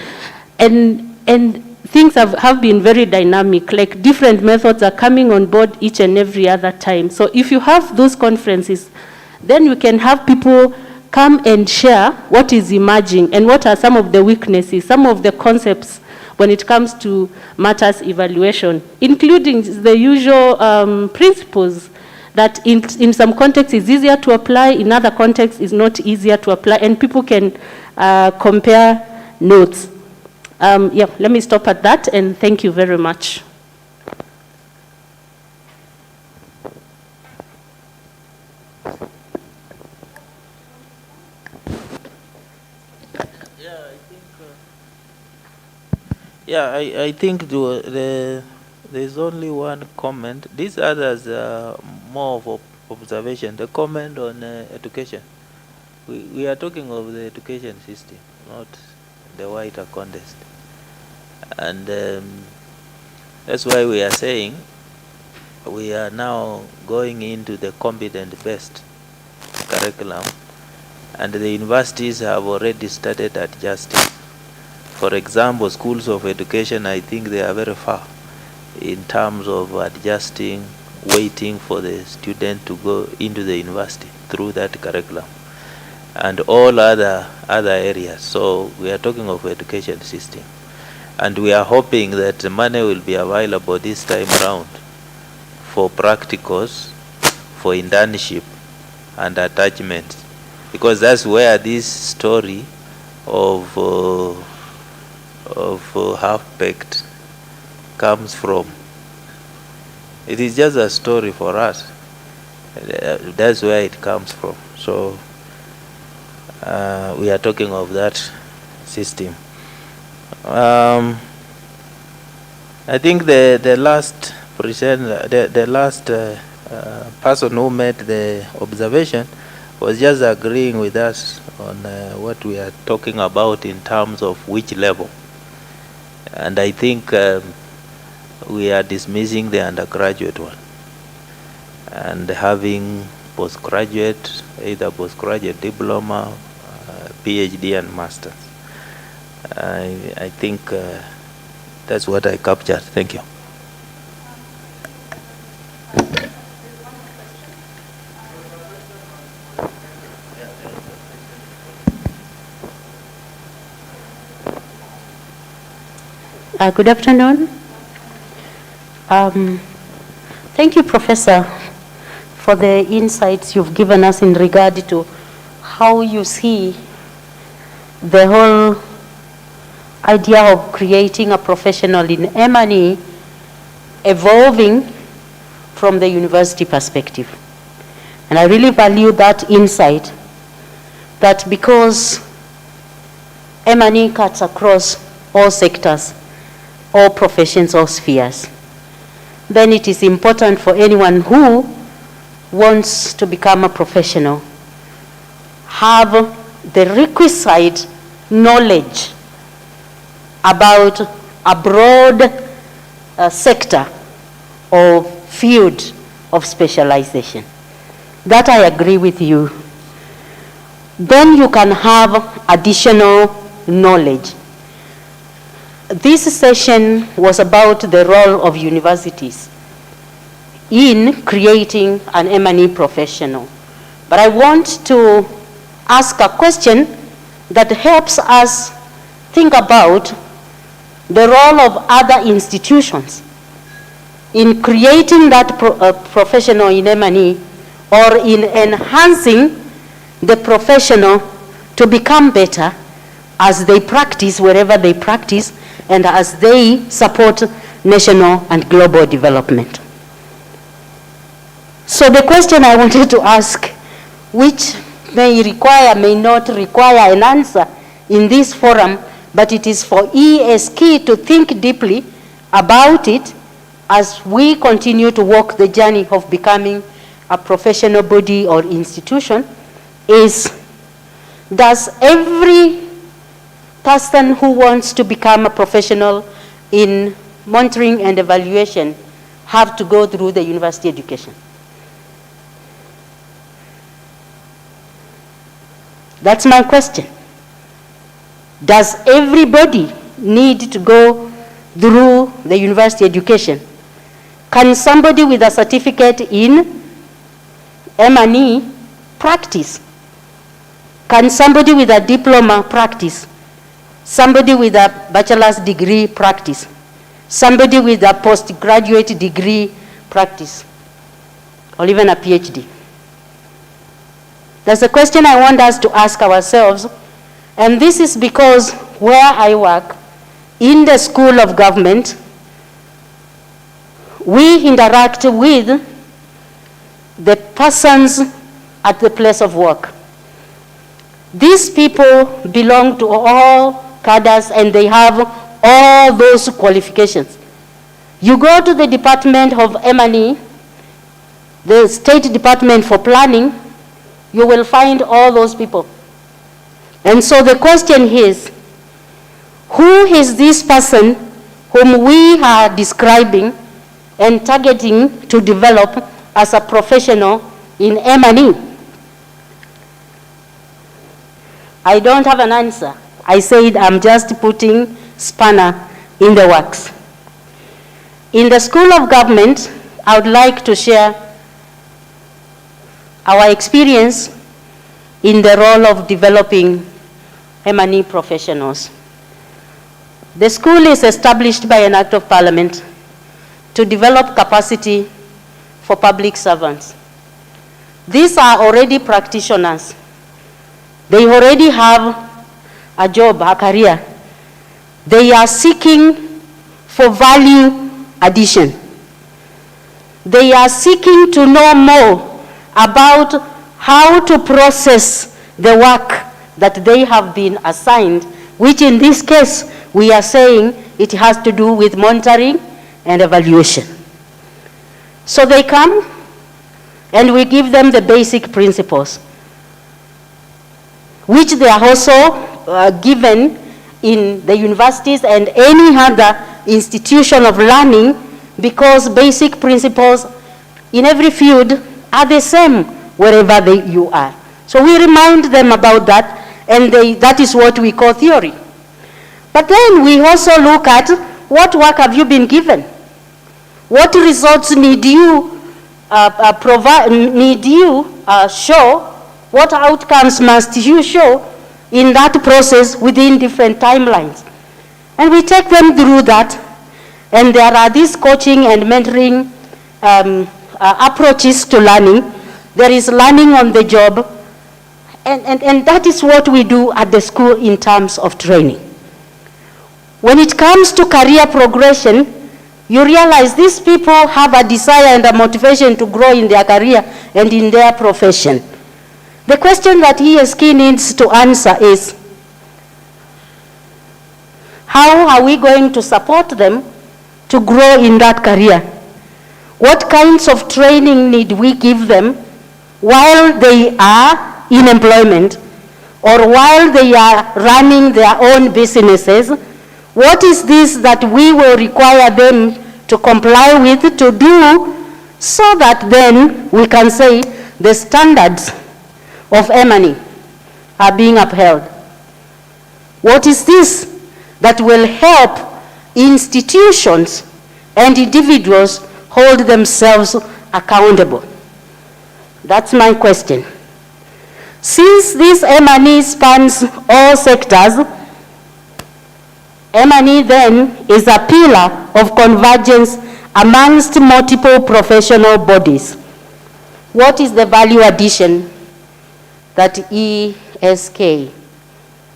and things have been very dynamic, like different methods are coming on board each and every other time. So if you have those conferences, then you can have people come and share what is emerging and what are some of the weaknesses, some of the concepts when it comes to matters evaluation, including the usual principles that in some contexts is easier to apply, in other contexts is not easier to apply, and people can compare notes. Let me stop at that, and thank you very much. I think there's only one comment. These others are more of observation. The comment on education. We are talking of the education system, not the wider context. And that's why we are saying we are now going into the competent-based curriculum, and the universities have already started adjusting. For example, schools of education, I think they are very far in terms of adjusting, waiting for the student to go into the university through that curriculum, and all other areas. So we are talking of education system, and we are hoping that the money will be available this time around for practicals, for internship and attachments, because that's where this story of half-baked comes from. It is just a story for us. That's where it comes from. So we are talking of that system. I think the last person who made the observation was just agreeing with us on what we are talking about in terms of which level. And I think we are dismissing the undergraduate one and having postgraduate, either postgraduate diploma, PhD and master's. I think that's what I captured. Thank you. Good afternoon. Thank you, Professor, for the insights you've given us in regard to how you see the whole idea of creating a professional in M&E evolving from the university perspective. And I really value that insight, that because M&E cuts across all sectors, all professions, all spheres, then it is important for anyone who wants to become a professional have the requisite knowledge about a broad sector or field of specialization. That I agree with you. Then you can have additional knowledge. This session was about the role of universities in creating an M&E professional. But I want to ask a question that helps us think about the role of other institutions in creating that professional in M&E, or in enhancing the professional to become better as they practice wherever they practice and as they support national and global development. So the question I wanted to ask, which may require, may not require an answer in this forum, but it is for ESK to think deeply about it as we continue to walk the journey of becoming a professional body or institution, is, does every person who wants to become a professional in monitoring and evaluation have to go through the university education? That's my question. Does everybody need to go through the university education? Can somebody with a certificate in M&E practice? Can somebody with a diploma practice? Somebody with a bachelor's degree practice? Somebody with a postgraduate degree practice? Or even a PhD? That's a question I want us to ask ourselves. And this is because where I work, in the School of Government, we interact with the persons at the place of work. These people belong to all cadres and they have all those qualifications. You go to the Department of M&E, the State Department for Planning, you will find all those people. And so the question is, who is this person whom we are describing and targeting to develop as a professional in M&E? I don't have an answer. I said I'm just putting spanner in the works. In the School of Government, I would like to share our experience in the role of developing M&E professionals. The school is established by an act of parliament to develop capacity for public servants. These are already practitioners. They already have a job, a career. They are seeking for value addition. They are seeking to know more about how to process the work that they have been assigned, which in this case, we are saying it has to do with monitoring and evaluation. So they come and we give them the basic principles, which they are also given in the universities and any other institution of learning, because basic principles in every field are the same wherever you are. So we remind them about that, and that is what we call theory. But then we also look at what work have you been given? What results need you show? What outcomes must you show in that process within different timelines? And we take them through that. And there are these coaching and mentoring approaches to learning. There is learning on the job. And that is what we do at the school in terms of training. When it comes to career progression, you realize these people have a desire and a motivation to grow in their career and in their profession. The question that ESK needs to answer is, how are we going to support them to grow in that career? What kinds of training need we give them while they are in employment or while they are running their own businesses? What is this that we will require them to comply with, to do, so that then we can say the standards of M&E are being upheld? What is this that will help institutions and individuals hold themselves accountable? That's my question. Since this M&E spans all sectors, M&E then is a pillar of convergence amongst multiple professional bodies. What is the value addition that ESK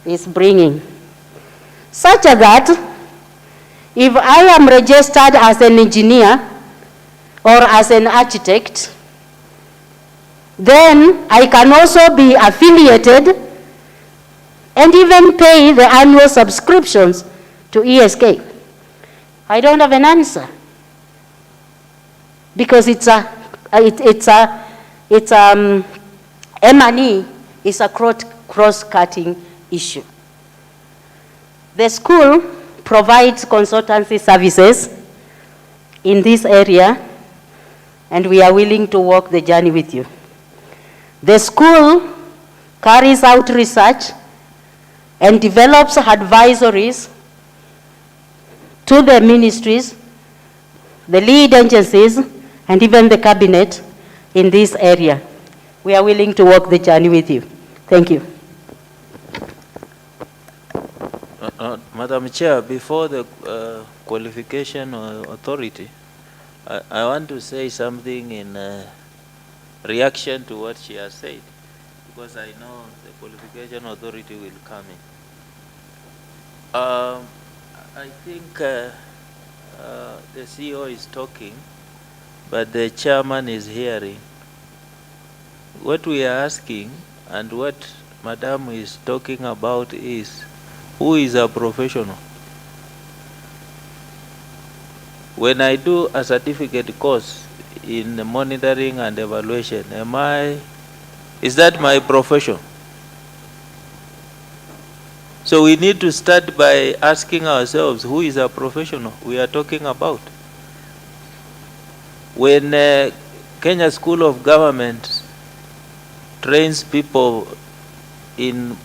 is bringing? Such that if I am registered as an engineer or as an architect, then I can also be affiliated and even pay the annual subscriptions to ESK. I don't have an answer, because M&E is a cross-cutting issue. The school provides consultancy services in this area, and we are willing to walk the journey with you. The school carries out research and develops advisories to the ministries, the lead agencies, and even the cabinet in this area. We are willing to walk the journey with you. Thank you. Madam Chair, before the qualification authority, I want to say something in reaction to what she has said, because I know the qualification authority will come in. I think the CEO is talking, but the chairman is hearing. What we are asking and what Madam is talking about is, who is a professional? When I do a certificate course in monitoring and evaluation, is that my profession? So we need to start by asking ourselves, who is a professional we are talking about? When Kenya School of Government trains people in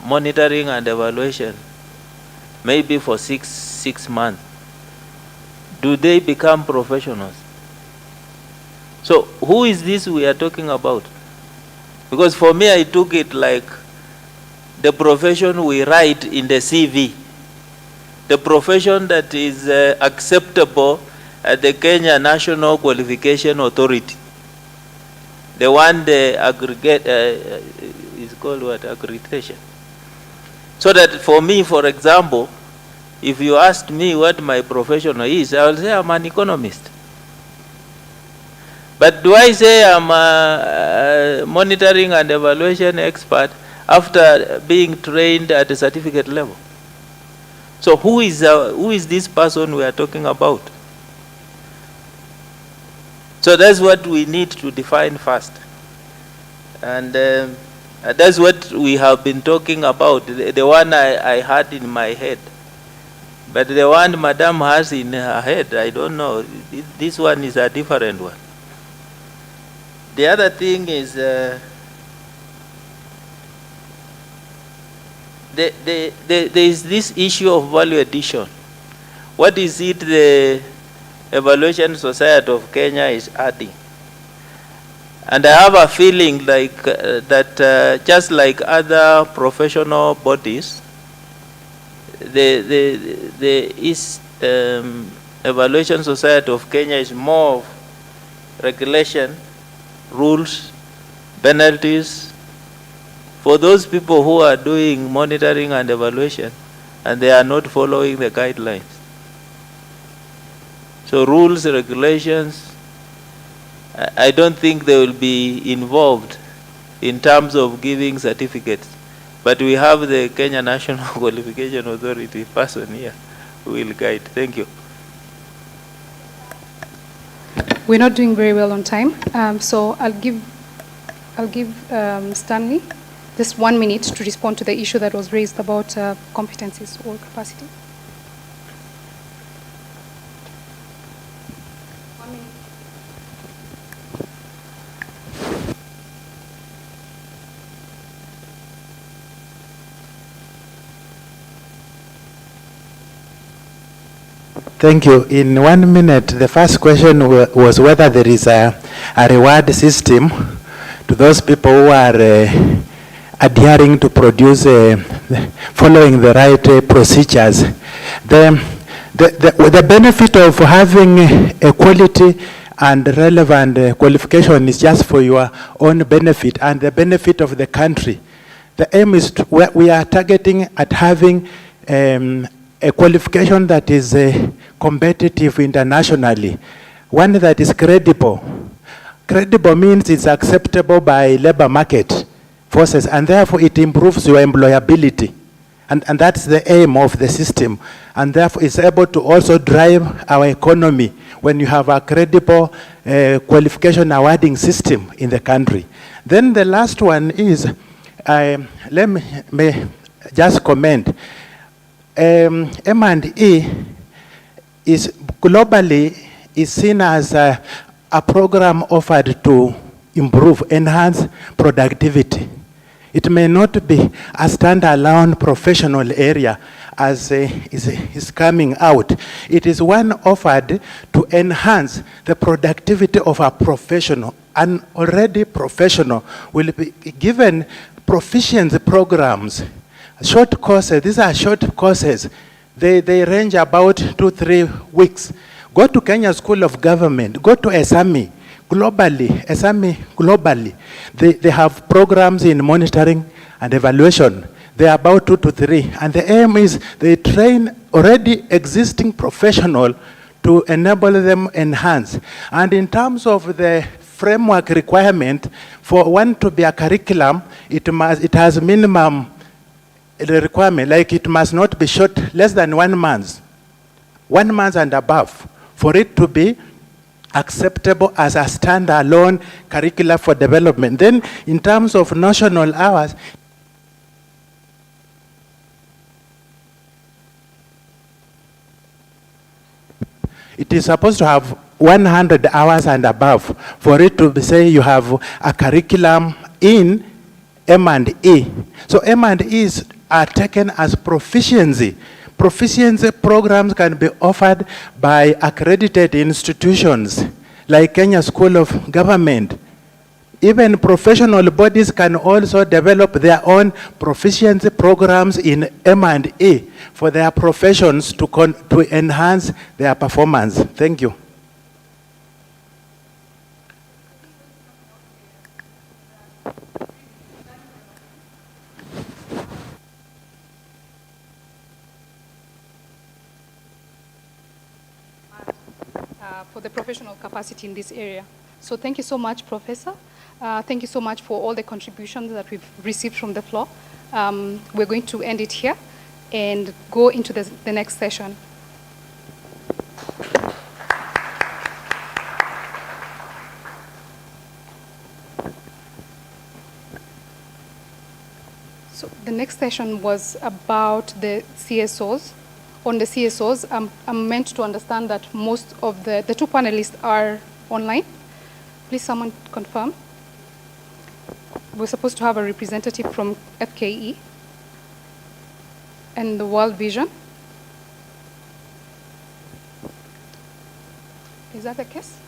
monitoring and evaluation, maybe for six months, do they become professionals? So who is this we are talking about? Because for me, I took it like the profession we write in the CV, the profession that is acceptable at the Kenya National Qualification Authority. The one they aggregate, is called what? Accreditation. So that for me, for example, if you asked me what my profession is, I will say I'm an economist. But do I say I'm a monitoring and evaluation expert after being trained at a certificate level? So who is this person we are talking about? So that's what we need to define first. And that's what we have been talking about, the one I had in my head. But the one Madam has in her head, I don't know. This one is a different one. The other thing is there is this issue of value addition. What is it the Evaluation Society of Kenya is adding? And I have a feeling like that just like other professional bodies, the East Evaluation Society of Kenya is more of regulation, rules, penalties for those people who are doing monitoring and evaluation and they are not following the guidelines. So rules, regulations, I don't think they will be involved in terms of giving certificates. But we have the Kenya National Qualification Authority person here who will guide. Thank you. We're not doing very well on time, so I'll give Stanley just 1 minute to respond to the issue that was raised about competencies or capacity. 1 minute. Thank you. In 1 minute, the first question was whether there is a reward system to those people who are adhering to produce, following the right procedures. The benefit of having a quality and relevant qualification is just for your own benefit and the benefit of the country. The aim is we are targeting at having a qualification that is competitive internationally, one that is credible. Credible means it's acceptable by labor market forces, and therefore it improves your employability. And that's the aim of the system. And therefore it's able to also drive our economy when you have a credible qualification awarding system in the country. Then the last one is, let me just comment. M&E is globally is seen as a program offered to improve, enhance productivity. It may not be a standalone professional area as is coming out. It is one offered to enhance the productivity of a professional. An already professional will be given proficiency programs. Short courses, these are short courses. They range about 2-3 weeks. Go to Kenya School of Government, go to ESAMI, globally. They have programs in monitoring and evaluation. They are about 2 to 3. And the aim is they train already existing professionals to enable them enhance. And in terms of the framework requirement, for one to be a curriculum, it has minimum the requirement, like it must not be short, less than 1 month. 1 month and above, for it to be acceptable as a standalone curricula for development. Then in terms of national hours, it is supposed to have 100 hours and above for it to say you have a curriculum in M&E. So M&Es are taken as proficiency. Proficiency programs can be offered by accredited institutions like Kenya School of Government. Even professional bodies can also develop their own proficiency programs in M&E for their professions to enhance their performance. Thank you. For the professional capacity in this area. So thank you so much, Professor. Thank you so much for all the contributions that we've received from the floor. We're going to end it here and go into the next session. So the next session was about the CSOs. On the CSOs, I'm meant to understand that most of the two panelists are online. Please someone confirm. We're supposed to have a representative from FKE and the World Vision. Is that the case?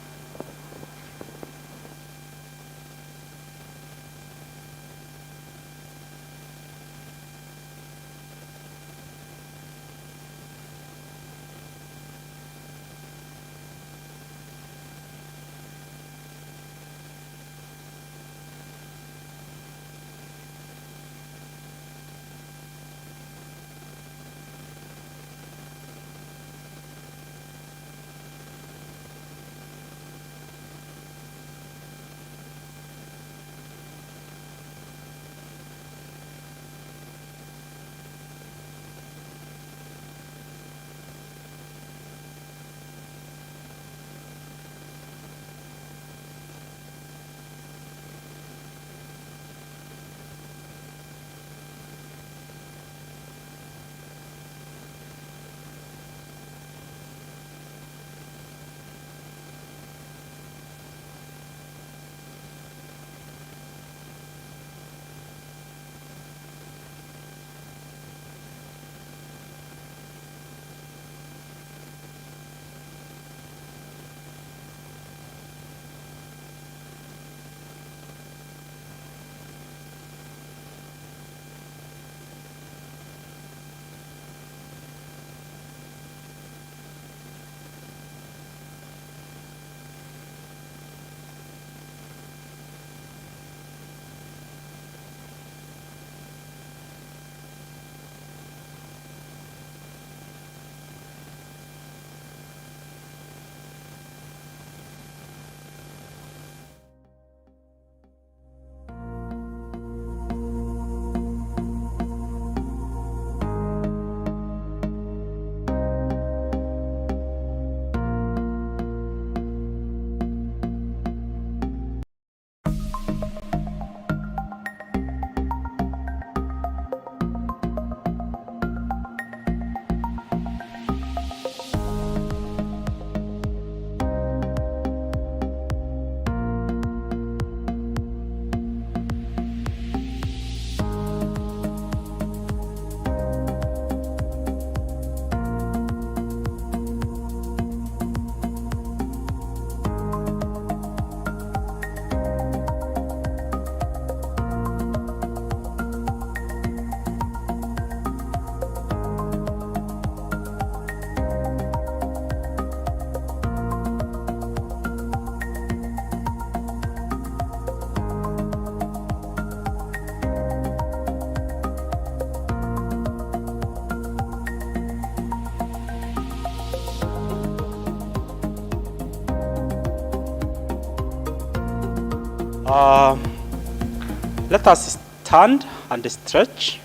Let us stand and stretch.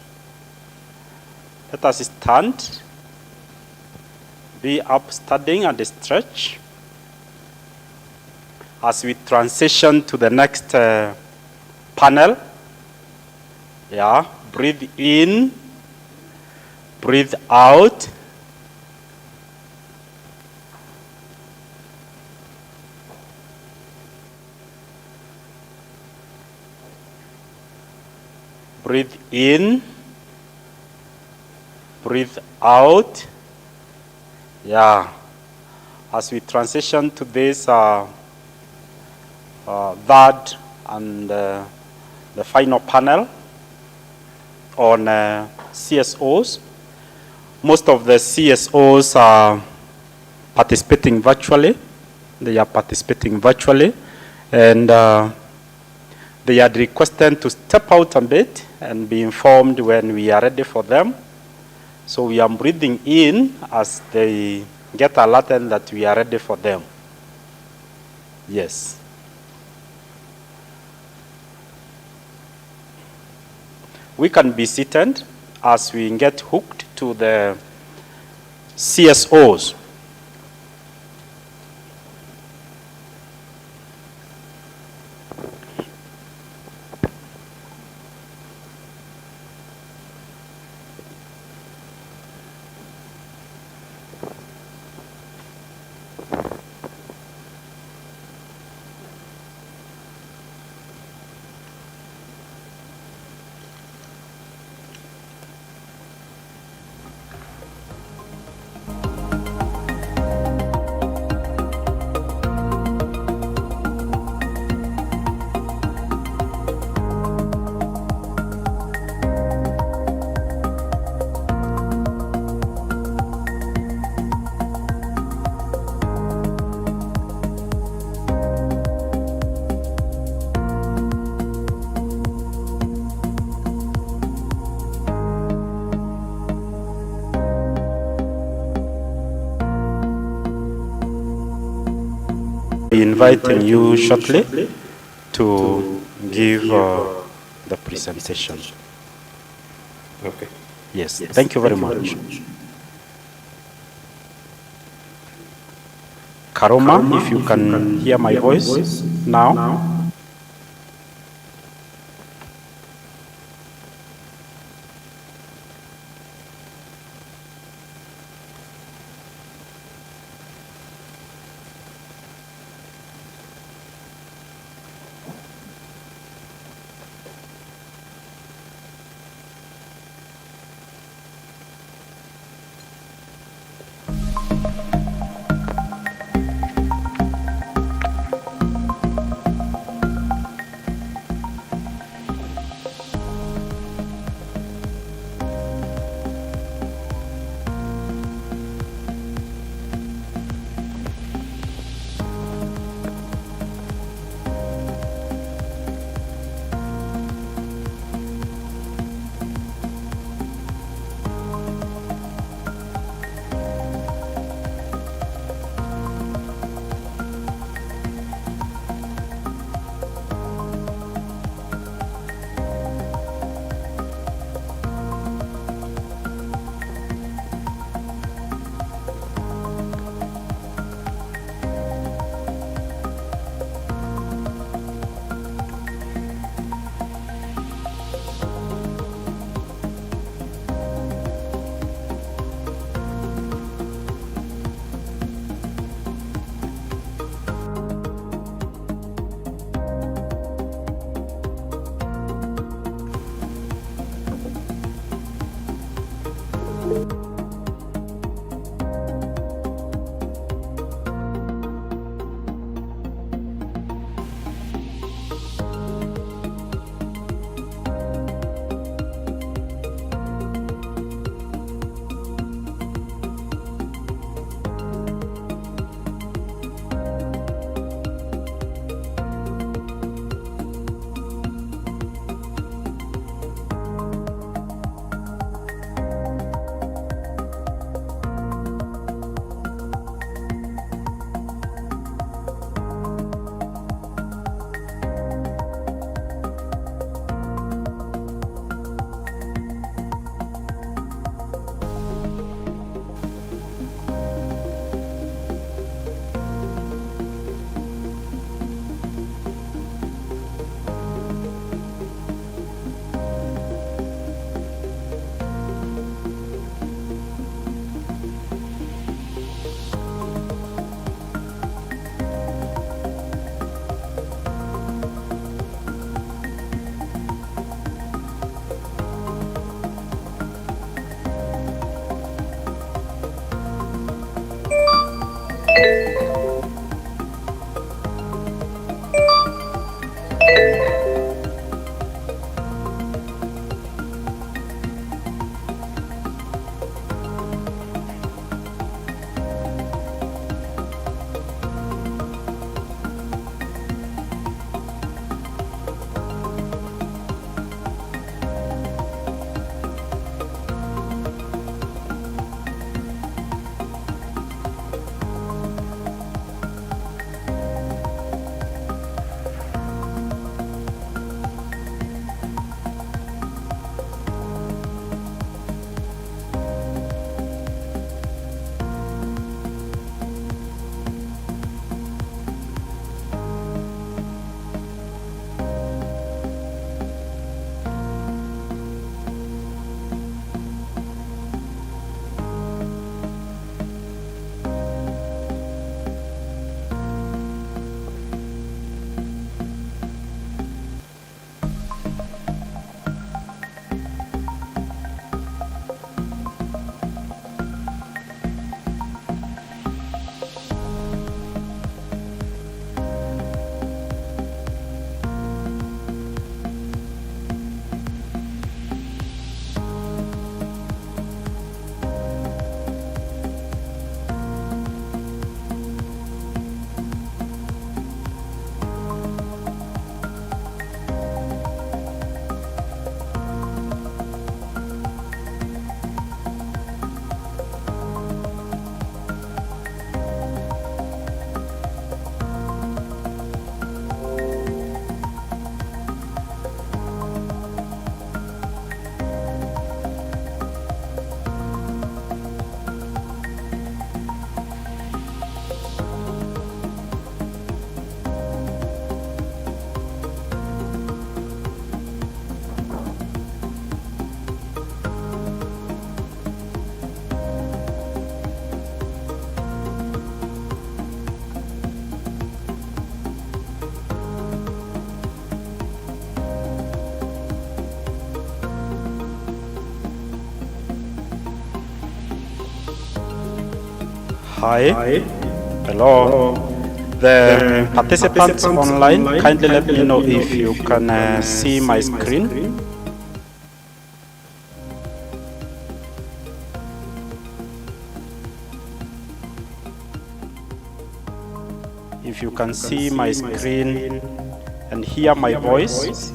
Let us stand, be up standing and stretch as we transition to the next panel. Yeah, breathe in, breathe out. Breathe in. Breathe out. Yeah. As we transition to this third and the final panel on CSOs. Most of the CSOs are participating virtually. They are participating virtually, and they are requested to step out a bit and be informed when we are ready for them. So we are breathing in as they get alerted that we are ready for them. Yes. We can be seated as we get hooked to the CSOs. Inviting you shortly to give the presentation. Okay. Yes, thank you very much. Karoma, if you can hear my voice now. Hi. Hello. The participants online, kindly let me know if you can see my screen. If you can see my screen and hear my voice.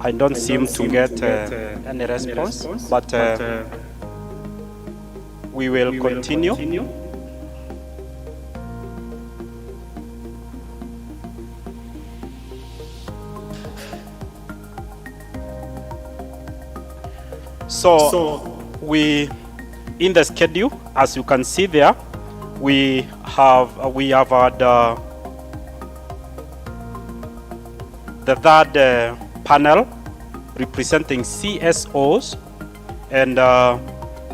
I don't seem to get any response, but we will continue. So we, in the schedule, as you can see there, we have had the third panel representing CSOs, and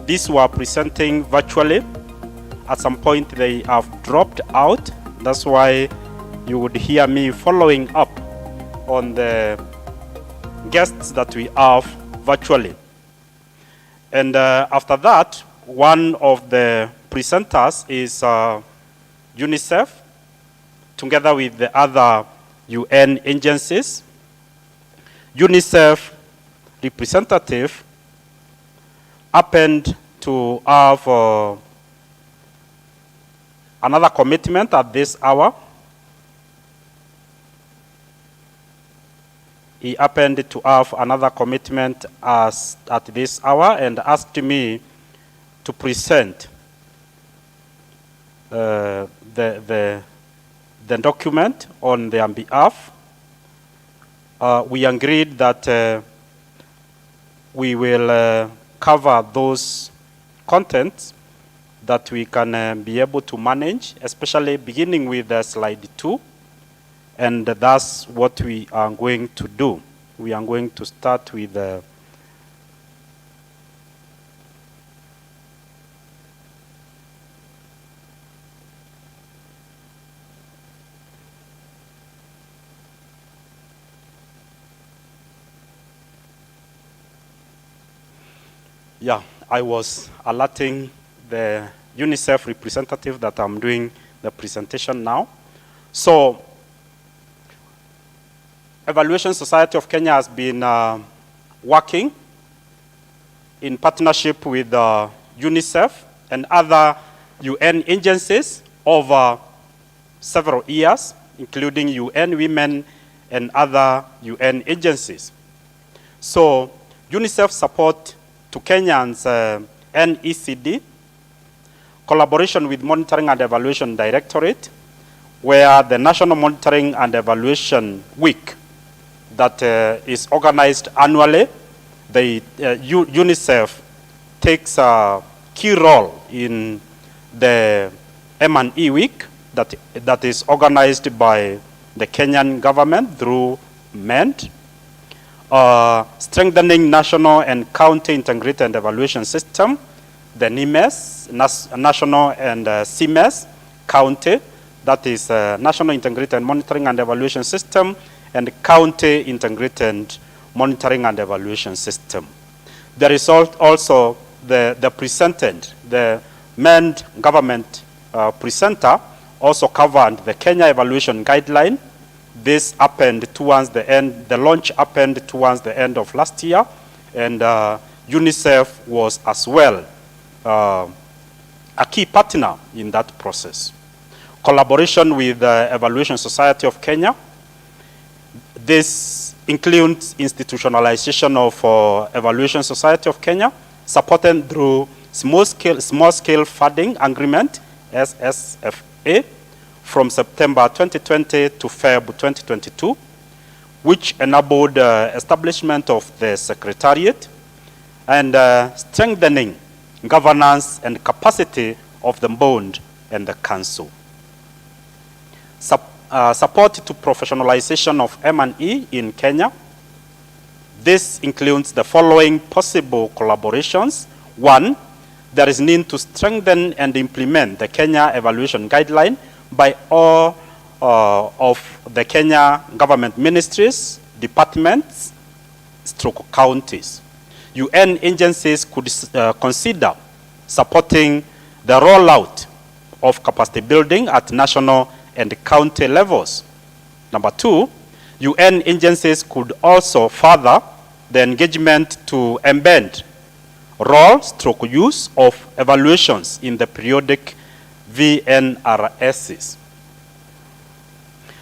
these were presenting virtually. At some point they have dropped out. That's why you would hear me following up on the guests that we have virtually. And after that, one of the presenters is UNICEF, together with the other UN agencies. UNICEF representative happened to have another commitment at this hour. He happened to have another commitment at this hour and asked me to present the document on their behalf. We agreed that we will cover those contents that we can be able to manage, especially beginning with slide 2. And that's what we are going to do. We are going to start with yeah, I was alerting the UNICEF representative that I'm doing the presentation now. So, Evaluation Society of Kenya has been working in partnership with UNICEF and other UN agencies over several years, including UN Women and other UN agencies. So, UNICEF support to Kenyans NECD, collaboration with Monitoring and Evaluation Directorate, where the National Monitoring and Evaluation Week that is organized annually, UNICEF takes a key role in the M&E Week that is organized by the Kenyan government through MEND, strengthening national and county integrated evaluation system, the NIMES, national and CMES, county, that is National Integrated Monitoring and Evaluation System, and County Integrated Monitoring and Evaluation System. The result also, the presented, the MEND government presenter also covered the Kenya Evaluation Guideline. This happened towards the end, the launch happened towards the end of last year, and UNICEF was as well a key partner in that process. Collaboration with the Evaluation Society of Kenya. This includes institutionalization of Evaluation Society of Kenya, supported through small-scale funding agreement, SSFA, from September 2020 to Feb 2022, which enabled establishment of the Secretariat and strengthening governance and capacity of the board and the council. Support to professionalization of M&E in Kenya. This includes the following possible collaborations. One, there is need to strengthen and implement the Kenya evaluation guideline by all of the Kenya government ministries, departments, stroke counties. UN agencies could consider supporting the rollout of capacity building at national and county levels. Number two, UN agencies could also further the engagement to embed role/use of evaluations in the periodic VNRSs.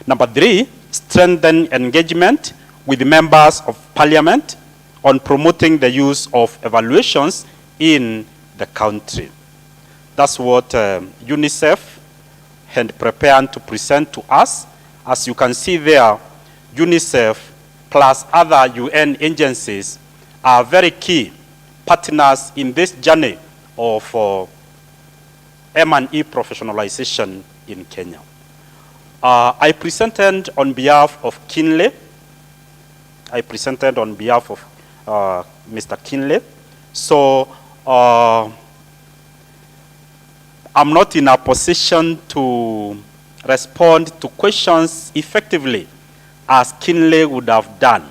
Number three, strengthen engagement with members of parliament on promoting the use of evaluations in the country. That's what UNICEF had prepared to present to us. As you can see there, UNICEF plus other UN agencies are very key partners in this journey of M&E professionalization in Kenya. I presented on behalf of Kinley. I presented on behalf of Mr. Kinley. So I'm not in a position to respond to questions effectively as Kinley would have done.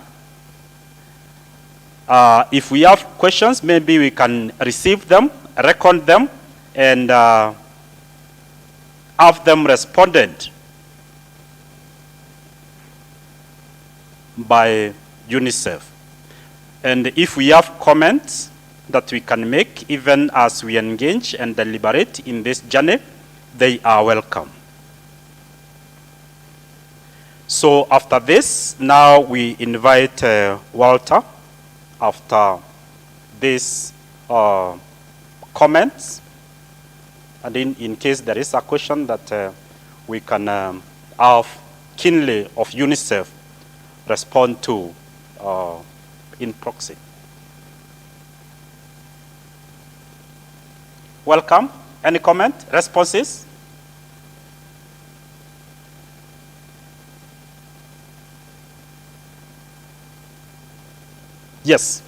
If we have questions, maybe we can receive them, record them, and have them responded by UNICEF. And if we have comments that we can make, even as we engage and deliberate in this journey, they are welcome. So after this, now we invite Walter, after these comments, and in case there is a question that we can have Kinley of UNICEF respond to in proxy. Welcome. Any comment, responses? Yes.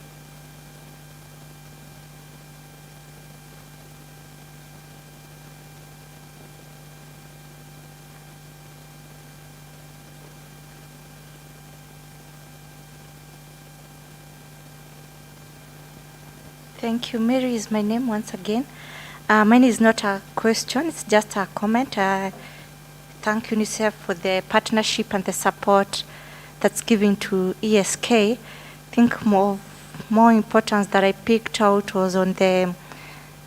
Thank you. Mary is my name once again. Mine is not a question, it's just a comment. Thank UNICEF for the partnership and the support that's given to ESK. I think more importance that I picked out was on the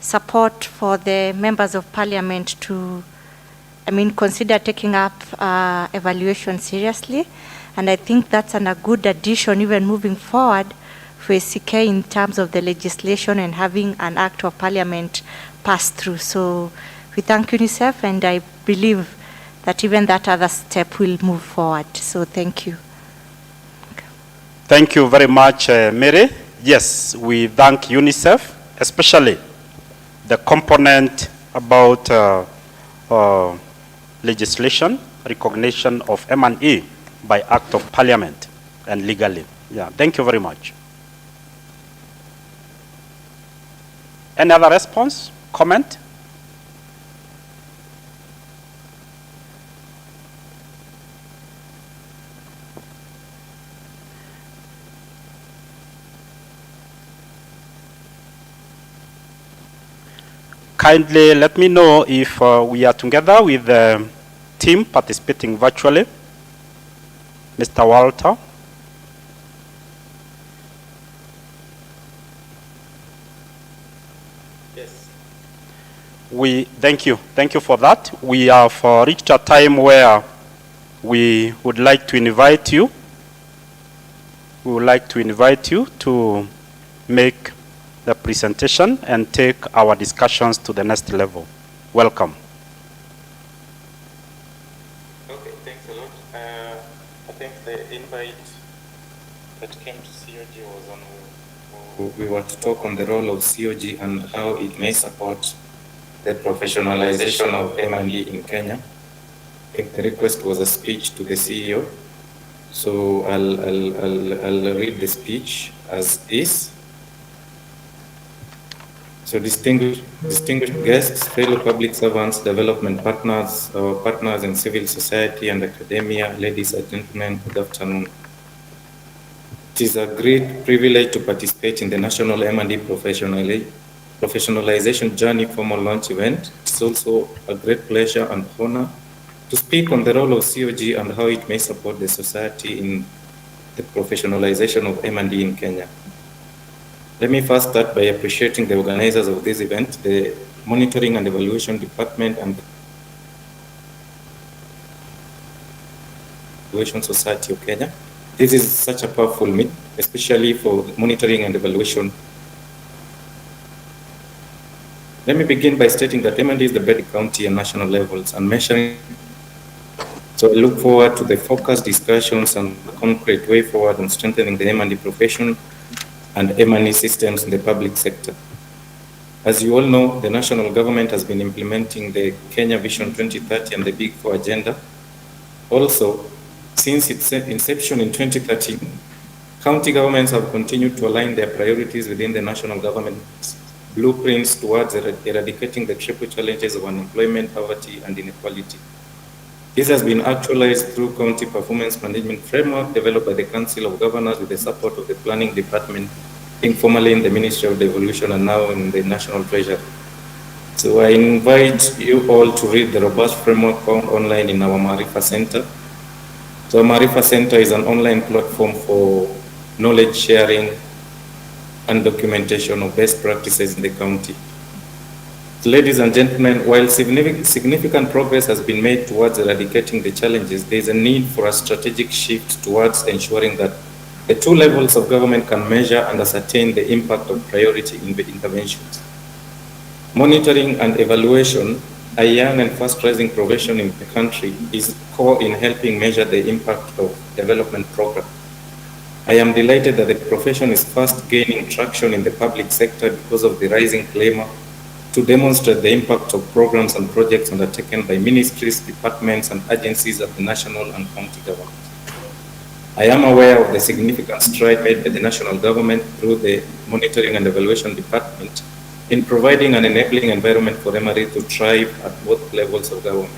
support for the members of parliament to, consider taking up evaluation seriously. And I think that's a good addition, even moving forward, for SK in terms of the legislation and having an act of parliament pass through. So we thank UNICEF, and I believe that even that other step will move forward. So thank you. Thank you very much, Mary. Yes, we thank UNICEF, especially the component about legislation, recognition of M&E by act of parliament and legally. Yeah, thank you very much. Any other response, comment? Kindly let me know if we are together with the team participating virtually. Mr. Walter. Thank you for that. We have reached a time where we would like to invite you. We would like to invite you to make the presentation and take our discussions to the next level. Welcome. Okay, thanks a lot. I think the invite that came to COG was on, we were to talk on the role of COG and how it may support the professionalization of M&E in Kenya. I think the request was a speech to the CEO. So I'll read the speech as is. So distinguished guests, fellow public servants, development partners, our partners in civil society and academia, ladies and gentlemen, good afternoon. It is a great privilege to participate in the National M&E Professionalization Journey formal launch event. It's also a great pleasure and honor to speak on the role of COG and how it may support the society in the professionalization of M&E in Kenya. Let me first start by appreciating the organizers of this event, the Monitoring and Evaluation Department and the Evaluation Society of Kenya. This is such a powerful meet, especially for monitoring and evaluation. Let me begin by stating that M&E is the better county and national levels and measuring. So I look forward to the focused discussions and the concrete way forward on strengthening the M&E profession and M&E systems in the public sector. As you all know, the national government has been implementing the Kenya Vision 2030 and the Big Four agenda. Also, since its inception in 2013, county governments have continued to align their priorities within the national government's blueprints towards eradicating the triple challenges of unemployment, poverty, and inequality. This has been actualized through County Performance Management Framework developed by the Council of Governors with the support of the Planning Department, informally in the Ministry of Devolution and now in the National Treasury. So I invite you all to read the robust framework found online in our Marifa Center. So Marifa Center is an online platform for knowledge sharing and documentation of best practices in the county. Ladies and gentlemen, while significant progress has been made towards eradicating the challenges, there is a need for a strategic shift towards ensuring that the two levels of government can measure and ascertain the impact of priority interventions. Monitoring and evaluation, a young and fast-rising profession in the country, is core in helping measure the impact of development programs. I am delighted that the profession is fast gaining traction in the public sector because of the rising clamor to demonstrate the impact of programs and projects undertaken by ministries, departments, and agencies at the national and county government. I am aware of the significant stride made by the national government through the Monitoring and Evaluation Department in providing an enabling environment for MRE to thrive at both levels of government.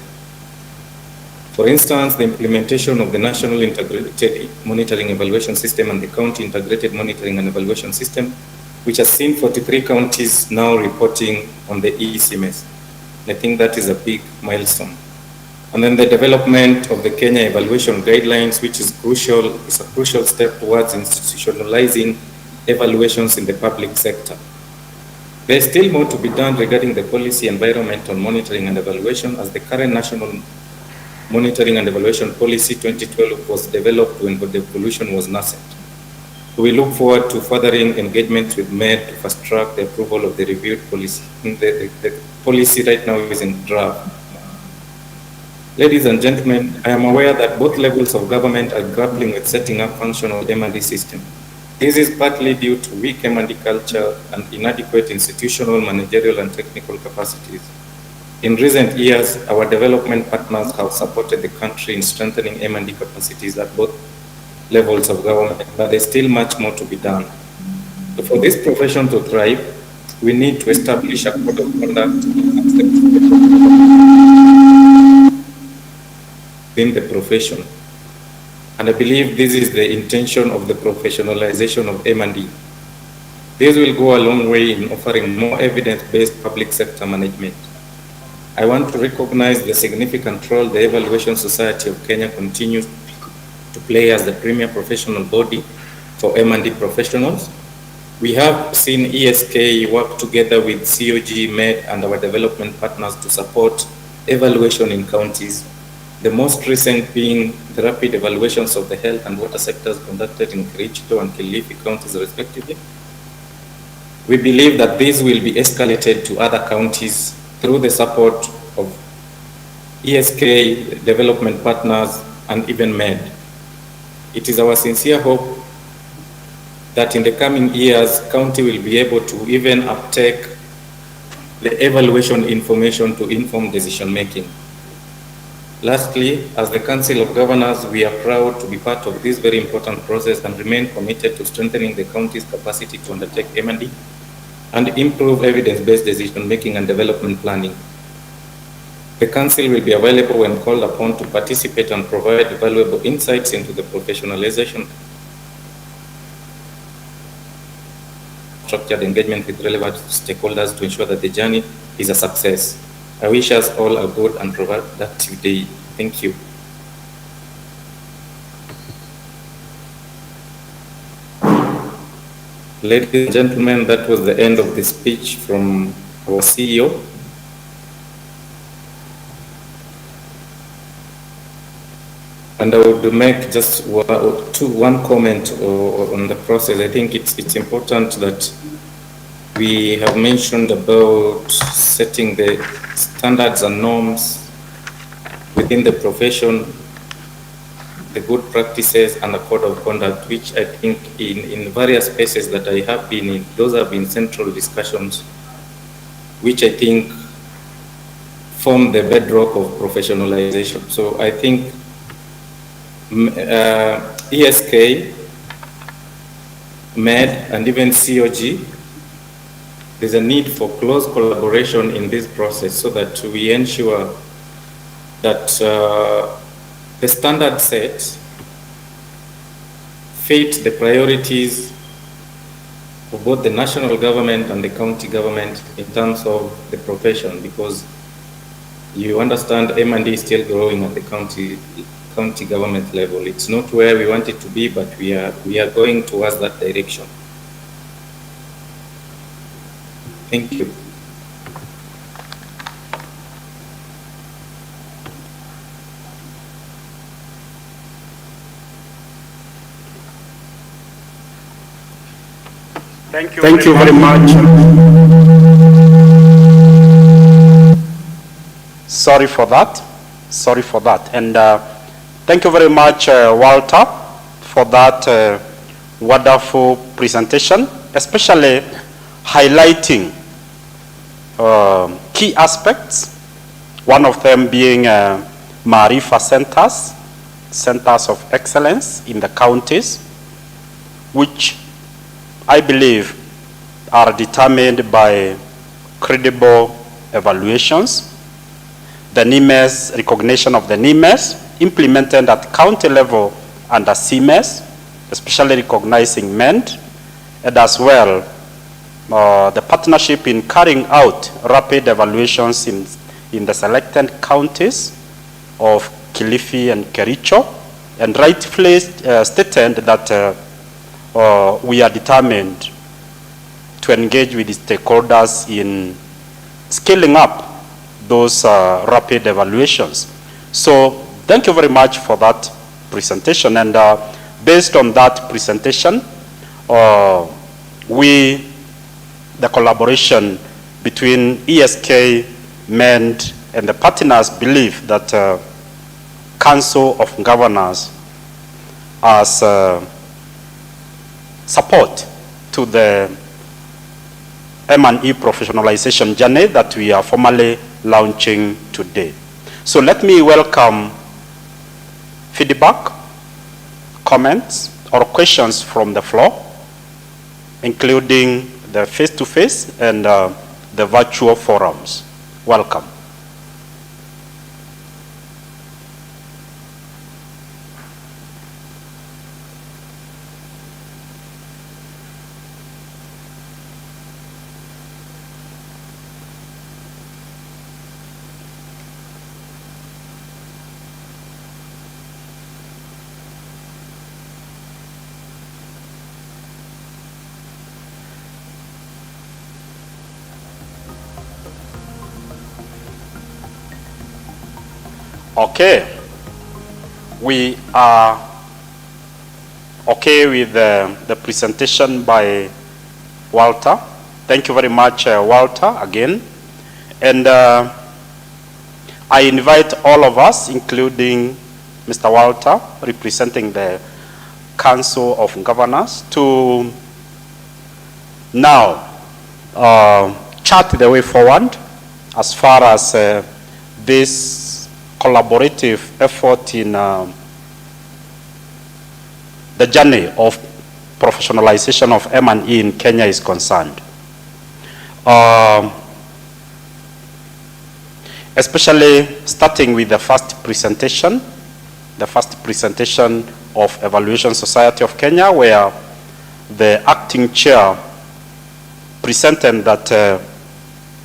For instance, the implementation of the National Integrated Monitoring Evaluation System and the County Integrated Monitoring and Evaluation System, which has seen 43 counties now reporting on the ECMS. I think that is a big milestone. And then the development of the Kenya Evaluation Guidelines, which is a crucial step towards institutionalizing evaluations in the public sector. There is still more to be done regarding the policy environment on monitoring and evaluation, as the current National Monitoring and Evaluation Policy 2012 was developed when the evolution was nascent. We look forward to furthering engagement with MED to fast track the approval of the reviewed policy. The policy right now is in draft. Ladies and gentlemen, I am aware that both levels of government are grappling with setting up functional M&E system. This is partly due to weak M&E culture and inadequate institutional, managerial, and technical capacities. In recent years, our development partners have supported the country in strengthening M&E capacities at both levels of government, but there's still much more to be done. So for this profession to thrive, we need to establish a code of conduct in the profession. And I believe this is the intention of the professionalization of M&E. This will go a long way in offering more evidence-based public sector management. I want to recognize the significant role the Evaluation Society of Kenya continues to play as the premier professional body for M&E professionals. We have seen ESK work together with COG, MED, and our development partners to support evaluation in counties. The most recent being the rapid evaluations of the health and water sectors conducted in Kericho and Kilifi counties respectively. We believe that this will be escalated to other counties through the support of ESK, development partners, and even MED. It is our sincere hope that in the coming years, county will be able to even uptake the evaluation information to inform decision making. Lastly, as the Council of Governors, we are proud to be part of this very important process and remain committed to strengthening the county's capacity to undertake M&E. and improve evidence-based decision-making and development planning. The Council will be available when called upon to participate and provide valuable insights into the professionalization, structured engagement with relevant stakeholders to ensure that the journey is a success. I wish us all a good and productive day. Thank you. Ladies and gentlemen, that was the end of the speech from our CEO. And I would make just one comment on the process. I think it's important that we have mentioned about setting the standards and norms within the profession, the good practices and a code of conduct, which I think in various spaces that I have been in, those have been central discussions, which I think form the bedrock of professionalization. So I think ESK, MED, and even COG, there's a need for close collaboration in this process so that we ensure that the standard set fit the priorities of both the national government and the county government in terms of the profession, because you understand M&D is still growing at the county government level. It's not where we want it to be, but we are going towards that direction. Thank you. Thank you very much. Sorry for that. And thank you very much, Walter, for that wonderful presentation, especially highlighting key aspects, one of them being Maarifa centers of excellence in the counties, which I believe are determined by credible evaluations, the NIMES, recognition of the NIMES, implemented at county level under CMES, especially recognizing MEND, and as well the partnership in carrying out rapid evaluations in the selected counties of Kilifi and Kericho, and rightfully stated that we are determined to engage with the stakeholders in scaling up those rapid evaluations. So thank you very much for that presentation. And based on that presentation, the collaboration between ESK, MEND, and the partners believe that Council of Governors as support to the M&E professionalization journey that we are formally launching today. So let me welcome feedback, comments, or questions from the floor, including the face-to-face and the virtual forums. Welcome. Okay, we are okay with the presentation by Walter. Thank you very much, Walter, again. And I invite all of us, including Mr. Walter, representing the Council of Governors, to now chart the way forward as far as this collaborative effort in the journey of professionalization of M&E in Kenya is concerned. especially starting with the first presentation of Evaluation Society of Kenya, where the acting chair presented that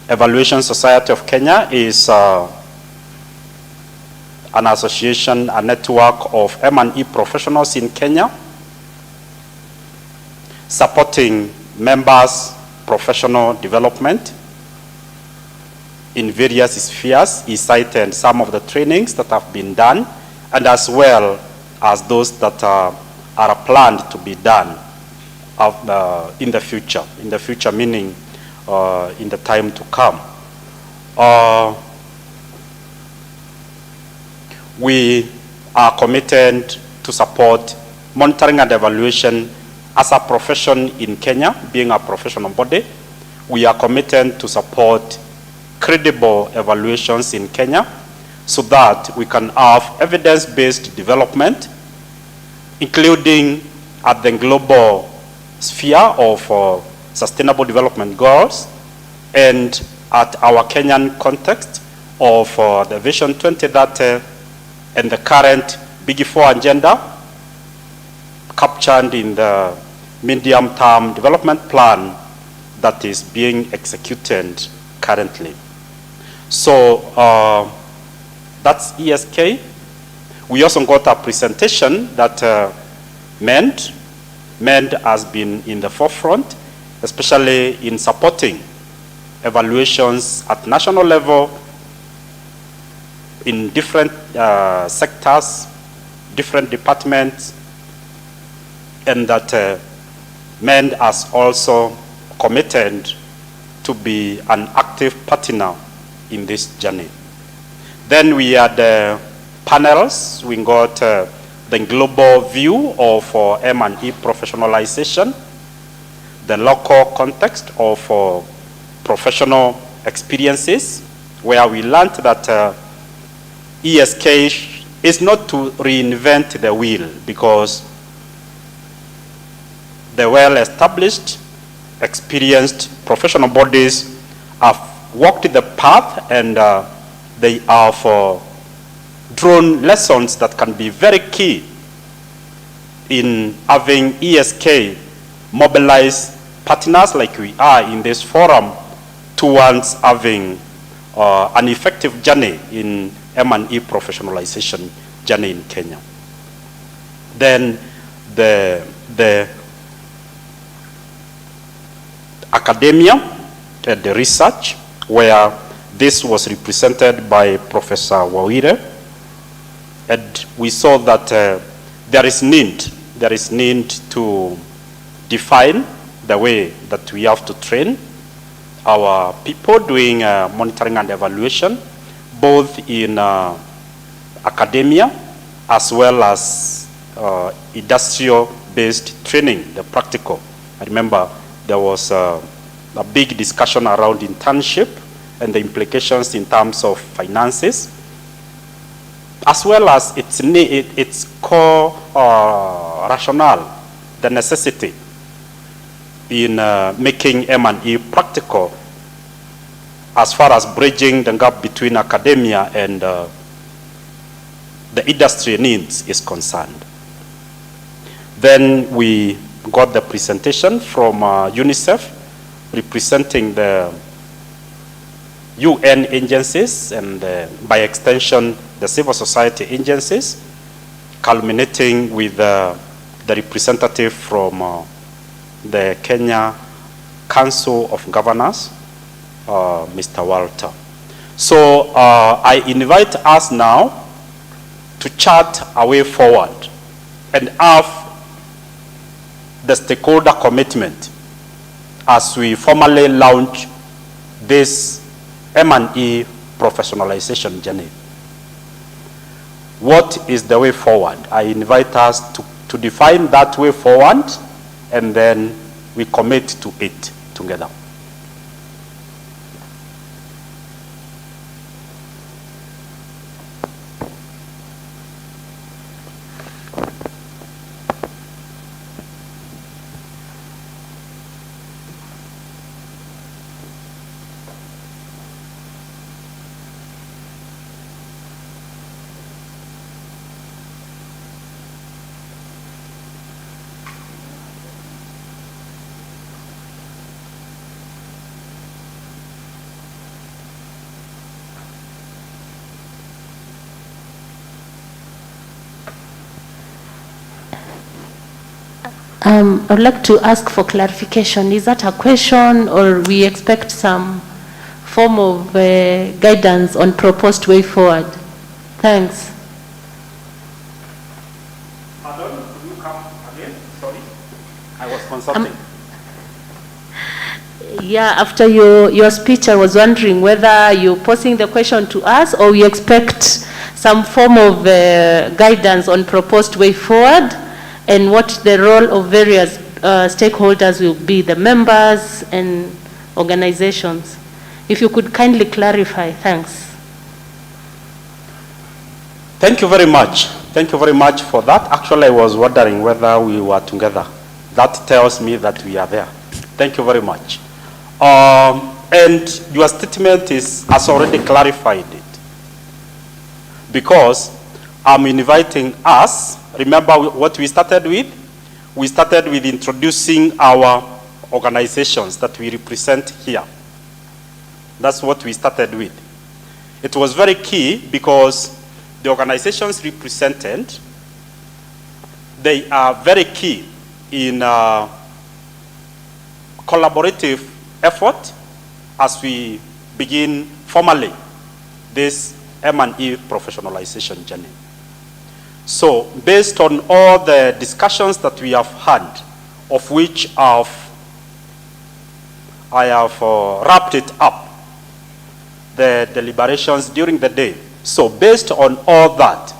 Evaluation Society of Kenya is an association, a network of M&E professionals in Kenya, supporting members' professional development in various spheres. He cited some of the trainings that have been done, and as well as those that are planned to be done in the future. In the future meaning in the time to come. We are committed to support monitoring and evaluation as a profession in Kenya, being a professional body. We are committed to support credible evaluations in Kenya so that we can have evidence-based development, including at the global sphere of Sustainable Development Goals and at our Kenyan context of the Vision 2030 and the current Big Four agenda captured in the medium-term development plan that is being executed currently. So that's ESK. We also got a presentation that MEND has been in the forefront, especially in supporting evaluations at national level in different sectors, different departments, and that MEND has also committed to be an active partner in this journey. Then we had panels. We got the global view of M&E professionalization, the local context of professional experiences, where we learned that ESK is not to reinvent the wheel, because the well-established, experienced professional bodies have walked the path, and they have drawn lessons that can be very key in having ESK mobilize partners like we are in this forum towards having an effective journey in M&E professionalization journey in Kenya. Then the academia, the research, where this was represented by Professor Wawire, and we saw that there is need to define the way that we have to train our people doing monitoring and evaluation, both in academia as well as industrial-based training, the practical. I remember there was a big discussion around internship and the implications in terms of finances, as well as its core rationale, the necessity in making M&E practical as far as bridging the gap between academia and the industry needs is concerned. Then we got the presentation from UNICEF representing the UN agencies and by extension the civil society agencies, culminating with the representative from the Kenya Council of Governors, Mr. Walter. So I invite us now to chart a way forward and have the stakeholder commitment as we formally launch this M&E professionalization journey. What is the way forward? I invite us to define that way forward, and then we commit to it together. I would like to ask for clarification. Is that a question, or we expect some form of guidance on proposed way forward? Thanks. Pardon, could you come again? Sorry, I was consulting. Yeah, after your speech, I was wondering whether you're posing the question to us, or we expect some form of guidance on proposed way forward, and what the role of various stakeholders will be, the members and organizations. If you could kindly clarify, thanks. Thank you very much. Thank you very much for that. Actually, I was wondering whether we were together. That tells me that we are there. Thank you very much. And your statement has already clarified it. Because I'm inviting us, remember what we started with? We started with introducing our organizations that we represent here. That's what we started with. It was very key because the organizations represented, they are very key in collaborative effort as we begin formally this M&E professionalization journey. So based on all the discussions that we have had, of which I have wrapped it up, the deliberations during the day. So based on all that,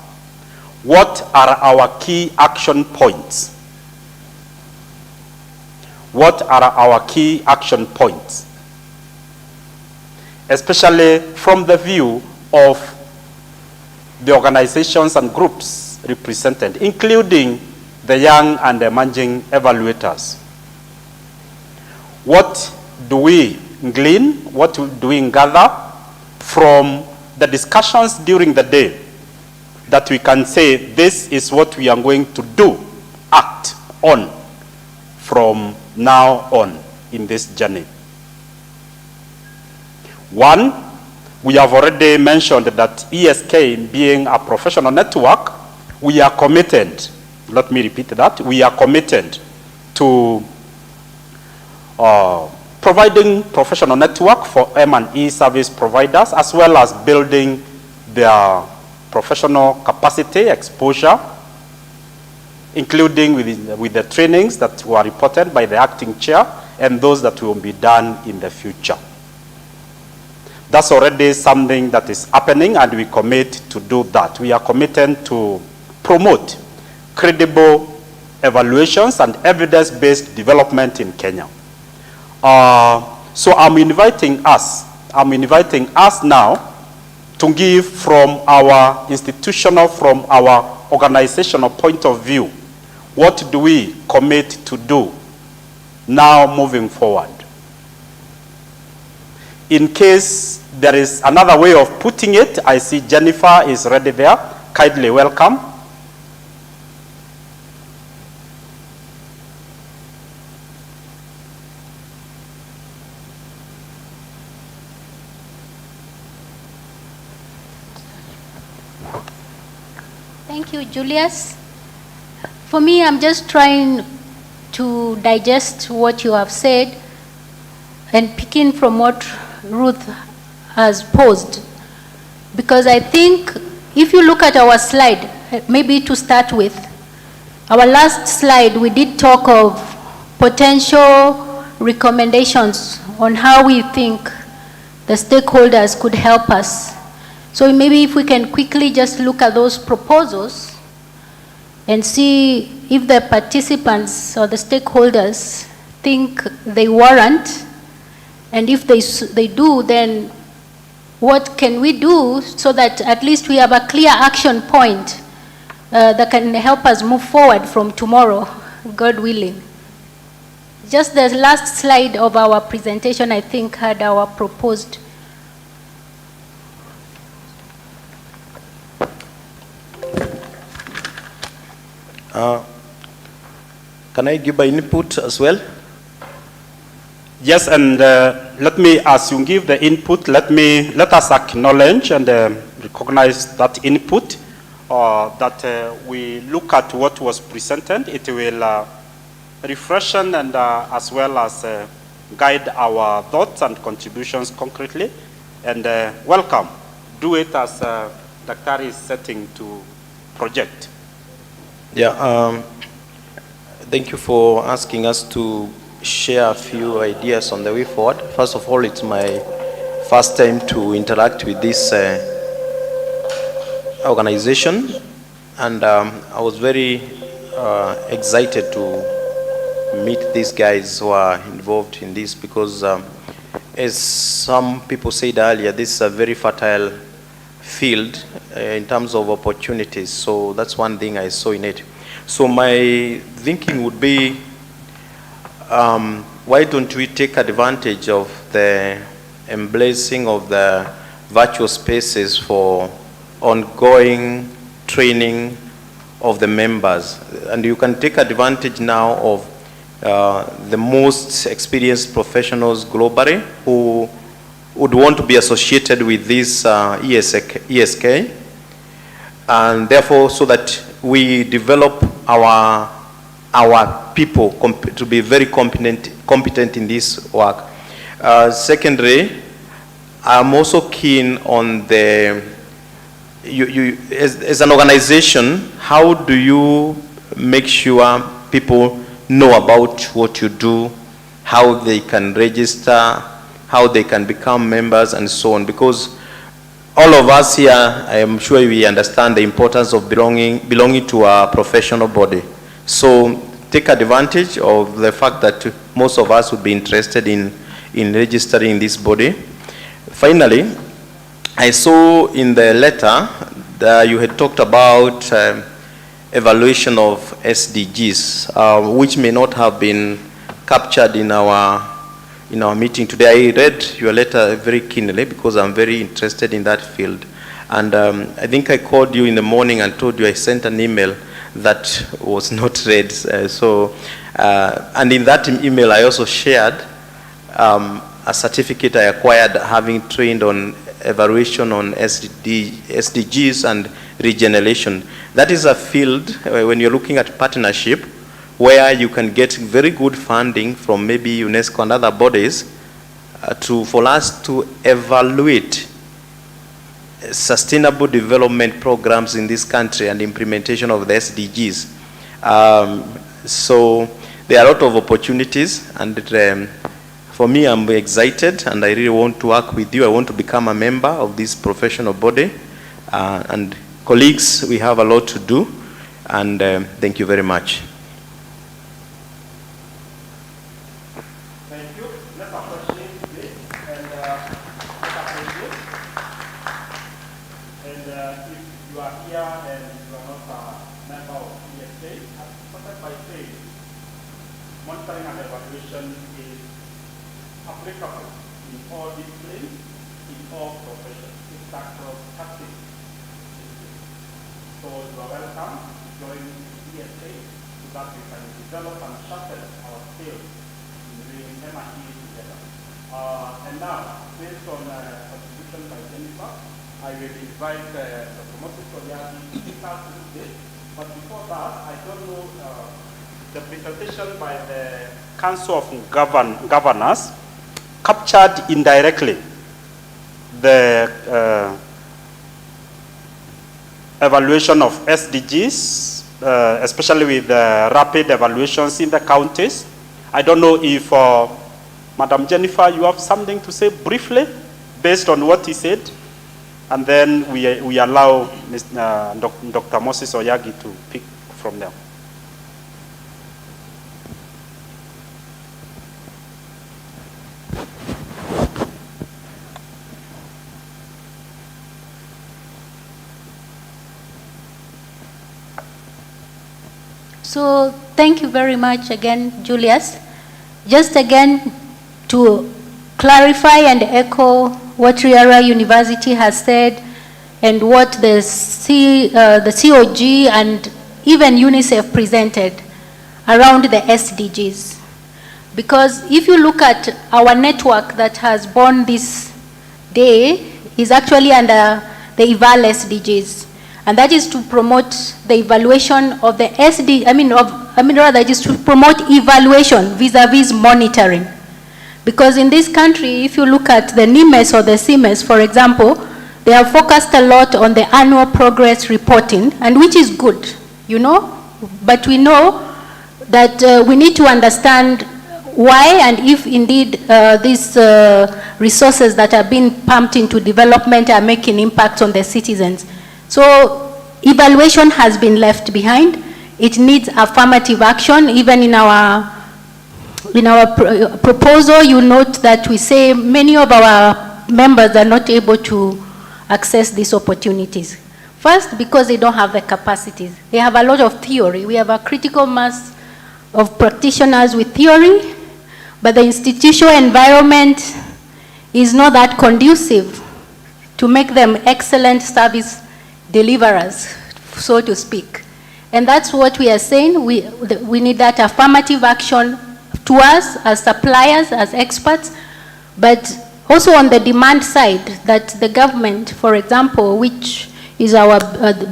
what are our key action points? What are our key action points? Especially from the view of the organizations and groups represented, including the young and emerging evaluators. What do we glean? What do we gather from the discussions during the day that we can say this is what we are going to do, act on from now on in this journey? One, we have already mentioned that ESK being a professional network, we are committed, let me repeat that, we are committed to providing professional network for M&E service providers, as well as building their professional capacity, exposure, including with the trainings that were reported by the acting chair and those that will be done in the future. That's already something that is happening, and we commit to do that. We are committed to promote credible evaluations and evidence-based development in Kenya. So I'm inviting us now to give from our institutional, from our organizational point of view, what do we commit to do now moving forward? In case there is another way of putting it, I see Jennifer is ready there. Kindly welcome. Thank you, Julius. For me, I'm just trying to digest what you have said and picking from what Ruth has posed. Because I think if you look at our slide, maybe to start with, our last slide, we did talk of potential recommendations on how we think the stakeholders could help us. So maybe if we can quickly just look at those proposals and see if the participants or the stakeholders think they warrant, and if they do, then what can we do so that at least we have a clear action point that can help us move forward from tomorrow, God willing. Just the last slide of our presentation, I think, had our proposed. Can I give my input as well? Yes, and let me, as you give the input, let us acknowledge and recognize that input, that we look at what was presented. It will refreshen and as well as guide our thoughts and contributions concretely. And welcome. Do it as Dr. is setting to project. Yeah, thank you for asking us to share a few ideas on the way forward. First of all, it's my first time to interact with this organization, and I was very excited to meet these guys who are involved in this because as some people said earlier, this is a very fertile field in terms of opportunities. So that's one thing I saw in it. So my thinking would be, why don't we take advantage of the embracing of the virtual spaces for ongoing training of the members? And you can take advantage now of the most experienced professionals globally who would want to be associated with this ESK, and therefore so that we develop our people to be very competent in this work. Secondly, I'm also keen on the, as an organization, how do you make sure people know about what you do, how they can register, how they can become members, and so on? Because all of us here, I am sure we understand the importance of belonging to a professional body. So take advantage of the fact that most of us would be interested in registering this body. Finally, I saw in the letter that you had talked about evaluation of SDGs, which may not have been captured in our meeting today. I read your letter very keenly because I'm very interested in that field. And I think I called you in the morning and told you I sent an email that was not read. And in that email, I also shared a certificate I acquired having trained on evaluation on SDGs and regeneration. That is a field when you're looking at partnership where you can get very good funding from maybe UNESCO and other bodies for us to evaluate sustainable development programs in this country and implementation of the SDGs. So there are a lot of opportunities, and for me, I'm excited and I really want to work with you. I want to become a member of this professional body. And colleagues, we have a lot to do, and thank you very much. Thank you. Let's appreciate this and if you are here and you are not a member of ESK, I started by saying monitoring and evaluation is applicable in all disciplines, in all professions. It's across practice. So you are welcome to join ESK so that we can develop and sharpen our skills in doing M&E together. And now, based on contribution by Jennifer, I will invite Dr. Moses Oyagi to speak out through this. But before that, I don't know the presentation by the Council of Governors captured indirectly the evaluation of SDGs, especially with the rapid evaluations in the counties. I don't know if, Madam Jennifer, you have something to say briefly based on what he said, and then we allow Dr. Moses Oyagi to pick from there. So thank you very much again, Julius. Just again to clarify and echo what Riara University has said and what the COG and even UNICEF presented around the SDGs. Because if you look at our network that has born this day is actually under the EVAL SDGs. and that is to promote the evaluation of the rather it is to promote evaluation vis-a-vis monitoring. Because in this country, if you look at the NIMES or the CIMES, for example, they have focused a lot on the annual progress reporting, and which is good, you know, but we know that we need to understand why and if indeed these resources that are being pumped into development are making impacts on the citizens. So evaluation has been left behind. It needs affirmative action. Even in our proposal, you note that we say many of our members are not able to access these opportunities. First, because they don't have the capacities. They have a lot of theory. We have a critical mass of practitioners with theory, but the institutional environment is not that conducive to make them excellent service deliverers, so to speak. And that's what we are saying. We need that affirmative action to us as suppliers, as experts, but also on the demand side, that the government, for example, which is our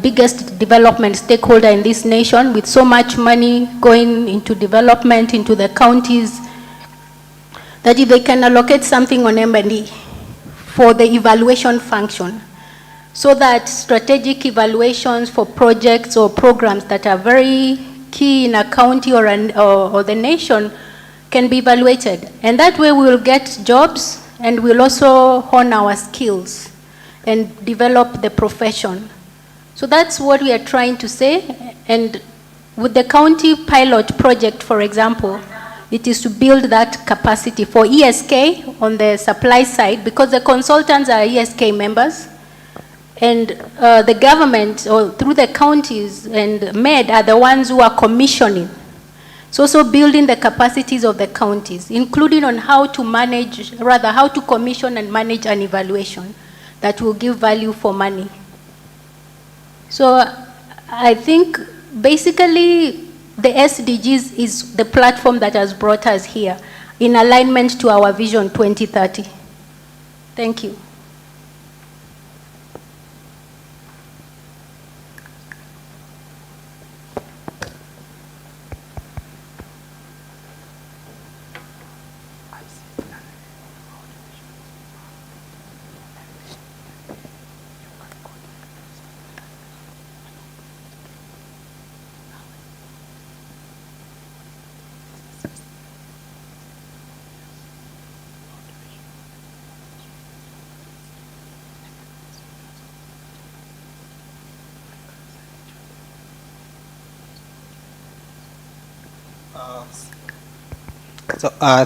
biggest development stakeholder in this nation, with so much money going into development, into the counties, that if they can allocate something on M&E for the evaluation function, so that strategic evaluations for projects or programs that are very key in a county or the nation can be evaluated. And that way we will get jobs, and we'll also hone our skills and develop the profession. So that's what we are trying to say. And with the county pilot project, for example, it is to build that capacity for ESK on the supply side, because the consultants are ESK members, and the government, or through the counties and MED, are the ones who are commissioning. So also building the capacities of the counties, including on how to manage, rather how to commission and manage an evaluation that will give value for money. So I think basically the SDGs is the platform that has brought us here in alignment to our Vision 2030. Thank you.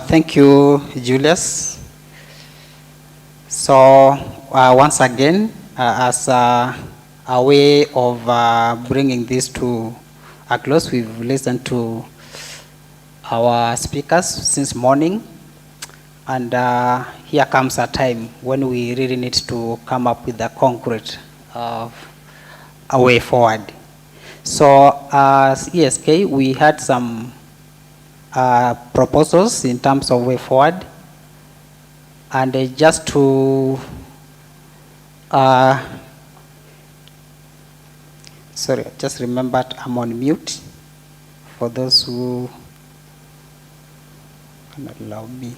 Thank you, Julius. So once again, as a way of bringing this to a close, we've listened to our speakers since morning, and here comes a time when we really need to come up with a concrete a way forward. So as ESK, we had some proposals in terms of way forward, and just to sorry, just remembered I'm on mute for those who cannot allow me.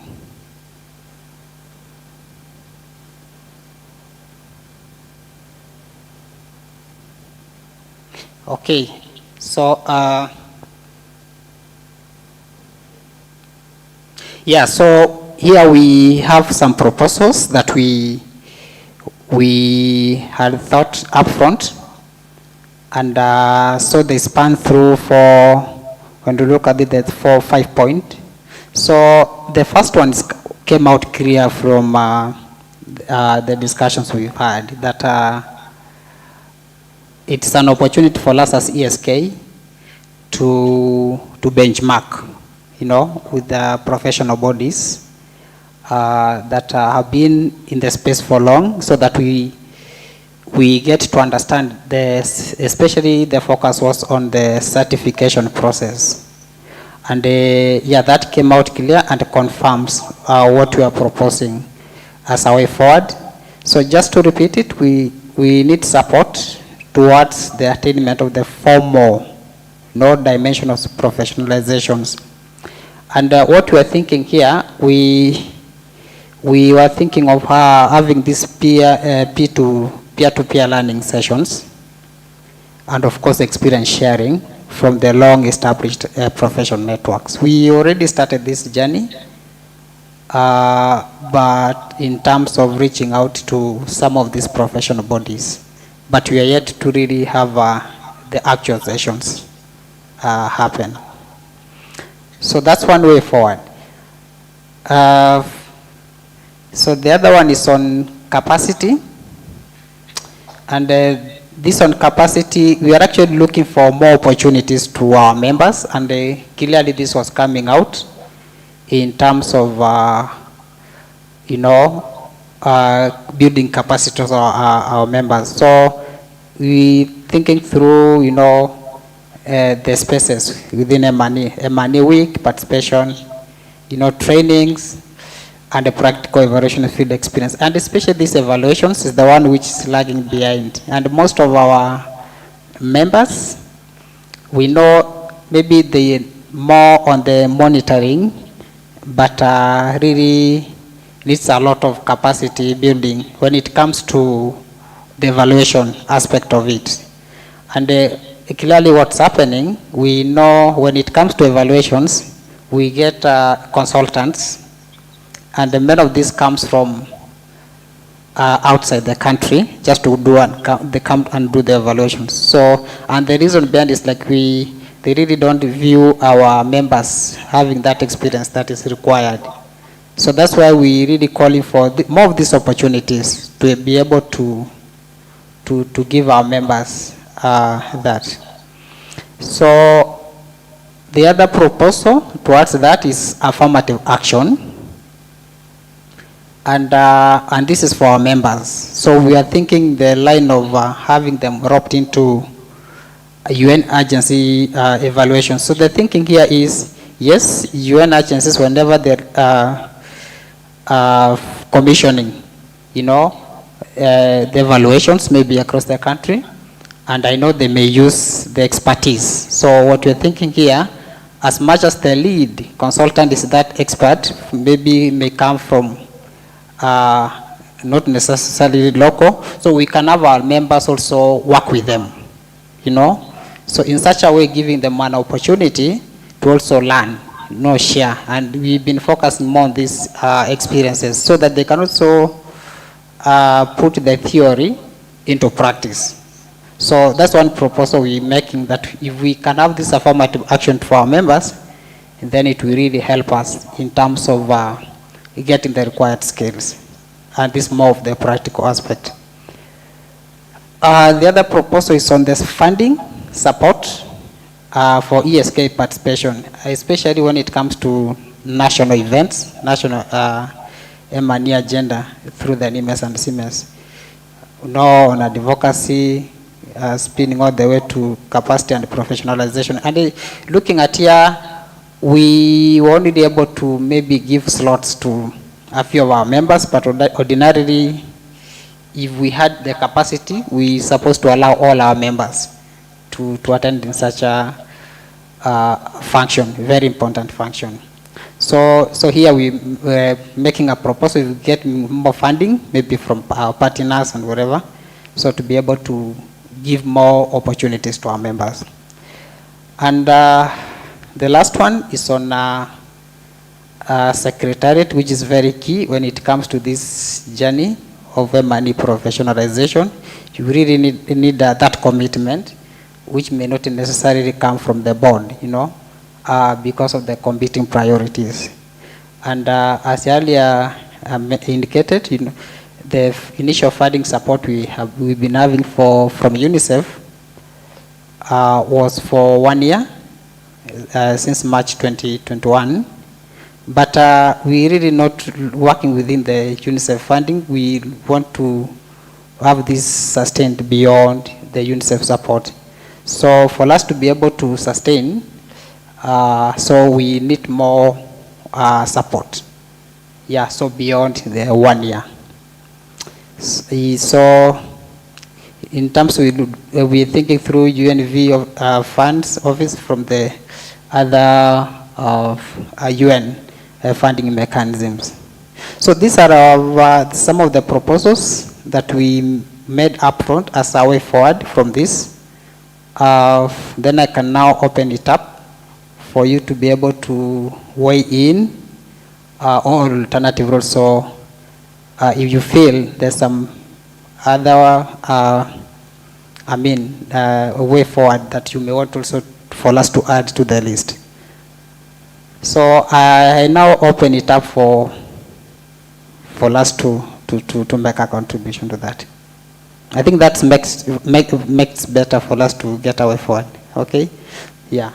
Okay, so yeah, so here we have some proposals that we had thought up front, and so they span through when you look at it, the 4 or 5 points. So the first one came out clear from the discussions we've had, that it's an opportunity for us as ESK to benchmark, you know, with the professional bodies that have been in the space for long, so that we get to understand especially the focus was on the certification process. And yeah, that came out clear and confirms what we are proposing as a way forward. So just to repeat it, we need support towards the attainment of the formal dimension of professionalizations. And what we are thinking here, we were thinking of having these peer-to-peer learning sessions, and of course experience sharing from the long-established professional networks. We already started this journey, but in terms of reaching out to some of these professional bodies, but we are yet to really have the actual sessions happen. So that's one way forward. So the other one is on capacity, and this on capacity, we are actually looking for more opportunities to our members, and clearly this was coming out in terms of building capacity of our members. So we thinking through the spaces within a money week, participation, trainings, and a practical evaluation of field experience. And especially these evaluations is the one which is lagging behind. And most of our members, we know maybe they more on the monitoring, but really needs a lot of capacity building when it comes to the evaluation aspect of it. And clearly what's happening, we know when it comes to evaluations, we get consultants, and many of this comes from outside the country, just to do they come and do the evaluations. So, and the reason behind is like they really don't view our members having that experience that is required. So that's why we really calling for more of these opportunities to be able to give our members that. So the other proposal towards that is affirmative action. And this is for our members. So we are thinking the line of having them roped into a UN agency evaluation. So the thinking here is, yes, UN agencies, whenever they're commissioning, the evaluations may be across the country, and I know they may use the expertise. So what we're thinking here, as much as the lead consultant is that expert, maybe may come from not necessarily local, so we can have our members also work with them, So in such a way, giving them an opportunity to also learn, share. And we've been focusing more on these experiences so that they can also put the theory into practice. So that's one proposal we're making, that if we can have this affirmative action for our members, then it will really help us in terms of getting the required skills. And this more of the practical aspect. The other proposal is on this funding support for ESK participation, especially when it comes to national events, national M&E agenda through the NIMES and CIMES. On advocacy, spinning all the way to capacity and professionalization. And looking at here, we were only able to maybe give slots to a few of our members, but ordinarily, if we had the capacity, we supposed to allow all our members to attend in such a function, very important function. So here we're making a proposal to get more funding, maybe from our partners and whatever, so to be able to give more opportunities to our members. And the last one is on secretariat, which is very key when it comes to this journey of money professionalization. You really need that commitment, which may not necessarily come from the board, because of the competing priorities. And as earlier indicated, the initial funding support we've been having from UNICEF was for 1 year, since March 2021. But we really not working within the UNICEF funding. We want to have this sustained beyond the UNICEF support. So for us to be able to sustain, so we need more support. Yeah, so beyond the 1 year. So in terms we're thinking through UNV funds office from the other UN funding mechanisms. So these are some of the proposals that we made upfront as our way forward from this. Then I can now open it up for you to be able to weigh in on alternative roles. So if you feel there's some other, a way forward that you may want also for us to add to the list. So I now open it up for us to make a contribution to that. I think that makes better for us to get our way forward. Okay? Yeah.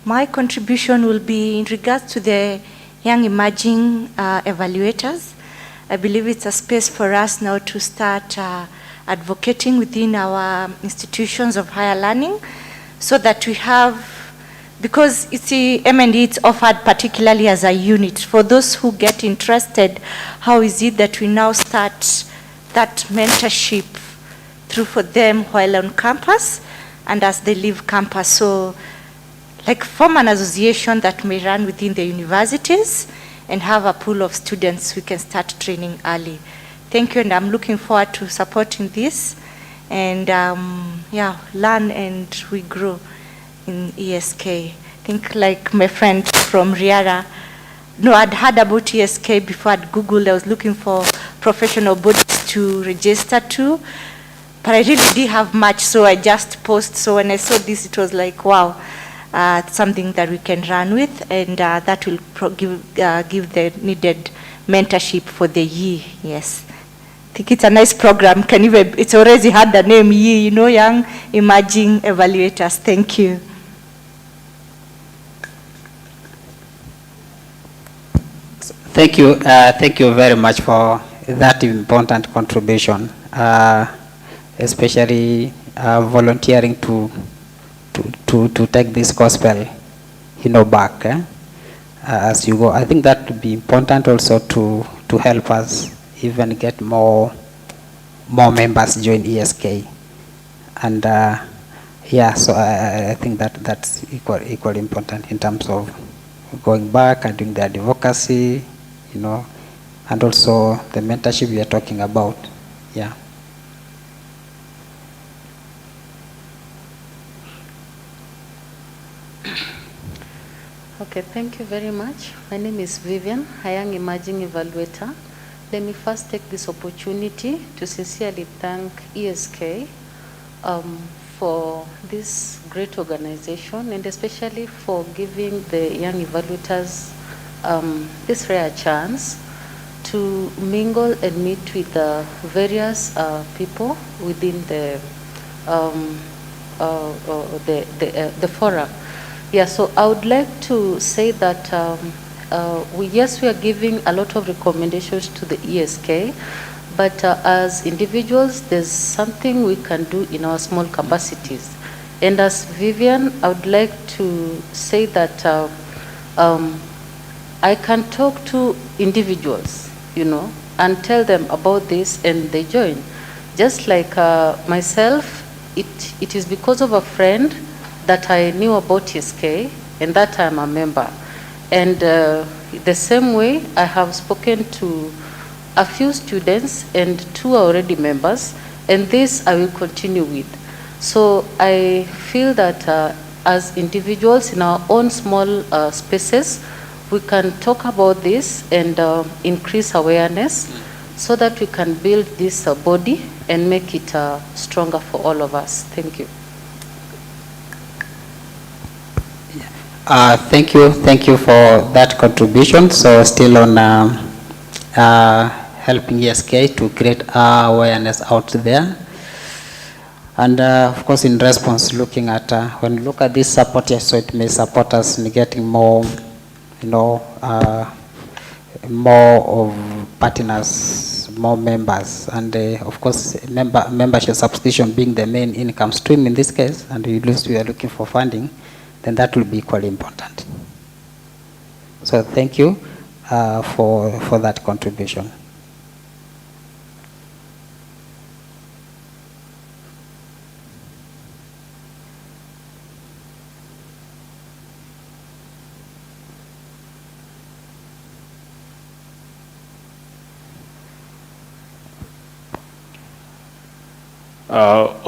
My contribution will be in regards to the young emerging evaluators. I believe it's a space for us now to start advocating within our institutions of higher learning so that we have, because it's the M&E, it's offered particularly as a unit. For those who get interested, how is it that we now start that mentorship through for them while on campus and as they leave campus? So like form an association that may run within the universities and have a pool of students we can start training early. Thank you, and I'm looking forward to supporting this and learn and we grow in ESK. I think like my friend from Riara, I'd heard about ESK before at Google. I was looking for professional bodies to register to, but I really didn't have much, so I just posted. So when I saw this, it was like, wow, something that we can run with, and that will give the needed mentorship for the YE. Yes, I think it's a nice program. It's already had the name YE, Young Emerging Evaluators. Thank you. Thank you. Thank you very much for that important contribution, especially volunteering to take this gospel, back as you go. I think that would be important also to help us even get more members join ESK, and so I think that's equally important in terms of going back and doing the advocacy, and also the mentorship we are talking about. Yeah. Okay, thank you very much. My name is Vivian, a young emerging evaluator. Let me first take this opportunity to sincerely thank ESK for this great organization, and especially for giving the young evaluators this rare chance to mingle and meet with various people within the forum. Yeah, so I would like to say that we are giving a lot of recommendations to the ESK, but as individuals, there's something we can do in our small capacities. And as Vivian, I would like to say that I can talk to individuals, and tell them about this, and they join. Just like myself, it is because of a friend that I knew about ESK, and that I'm a member. And the same way, I have spoken to a few students, and 2 are already members, and this I will continue with. So I feel that as individuals in our own small spaces, we can talk about this and increase awareness so that we can build this body and make it stronger for all of us. Thank you. Thank you for that contribution. So still on helping ESK to create awareness out there. And of course, in response, looking at, when you look at this support, yes, so it may support us in getting more, more of partners, more members, and of course, membership subscription being the main income stream in this case, and we are looking for funding, then that will be equally important. So thank you for that contribution.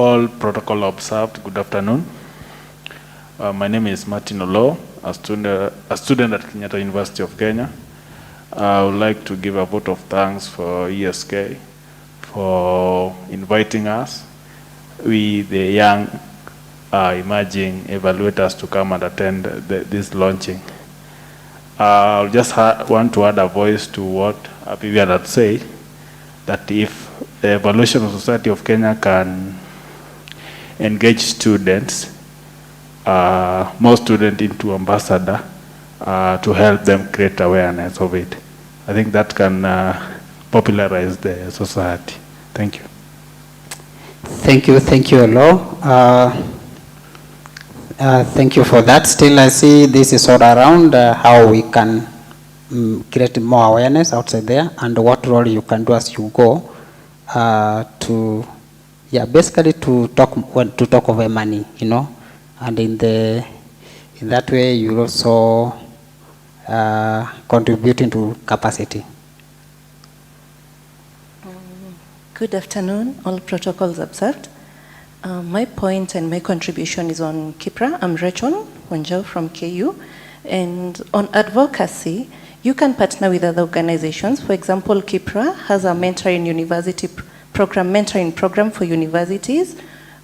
All protocol observed, good afternoon. My name is Martin Olo, a student at Kenyatta University of Kenya. I would like to give a vote of thanks for ESK for inviting us, we the young emerging evaluators, to come and attend this launching. I just want to add a voice to what Vivian had said, that if the Evaluation Society of Kenya can engage students, more students into ambassador to help them create awareness of it. I think that can popularize the society. Thank you. Thank you, Olo. Thank you for that. Still, I see this is all around how we can create more awareness outside there, and what role you can do as you go basically to talk over money, and in that way you also contributing to capacity. Good afternoon, all protocols observed. My point and my contribution is on KIPRA. I'm Rachel Wanjau from KU, and on advocacy, you can partner with other organizations. For example, KIPRA has a mentoring program for universities,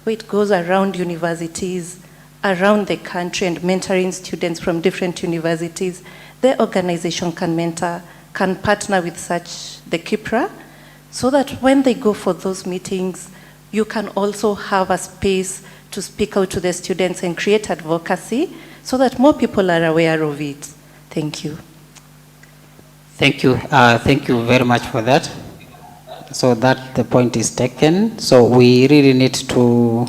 where it goes around universities around the country and mentoring students from different universities. The organization can partner with the KIPRA, so that when they go for those meetings, you can also have a space to speak out to the students and create advocacy so that more people are aware of it. Thank you. Thank you. Thank you very much for that. So that the point is taken. So we really need to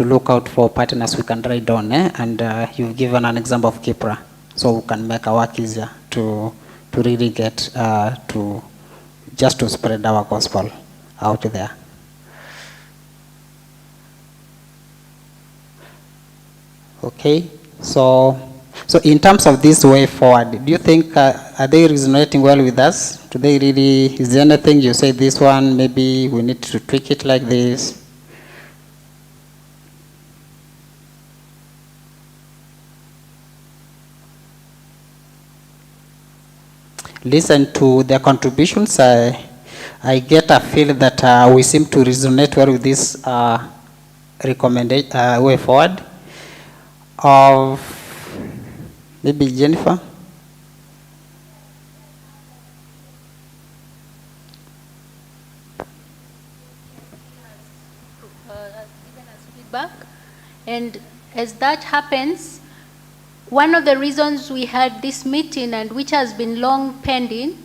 look out for partners we can ride on, and you've given an example of KIPRA, so we can make our work easier to really get to spread our gospel out there. Okay, so in terms of this way forward, do you think, are they resonating well with us? Is there anything you say, this one, maybe we need to tweak it like this? Listen to their contributions. I get a feel that we seem to resonate well with this recommendation way forward. Of maybe Jennifer? Given us feedback, and as that happens, one of the reasons we had this meeting, and which has been long pending,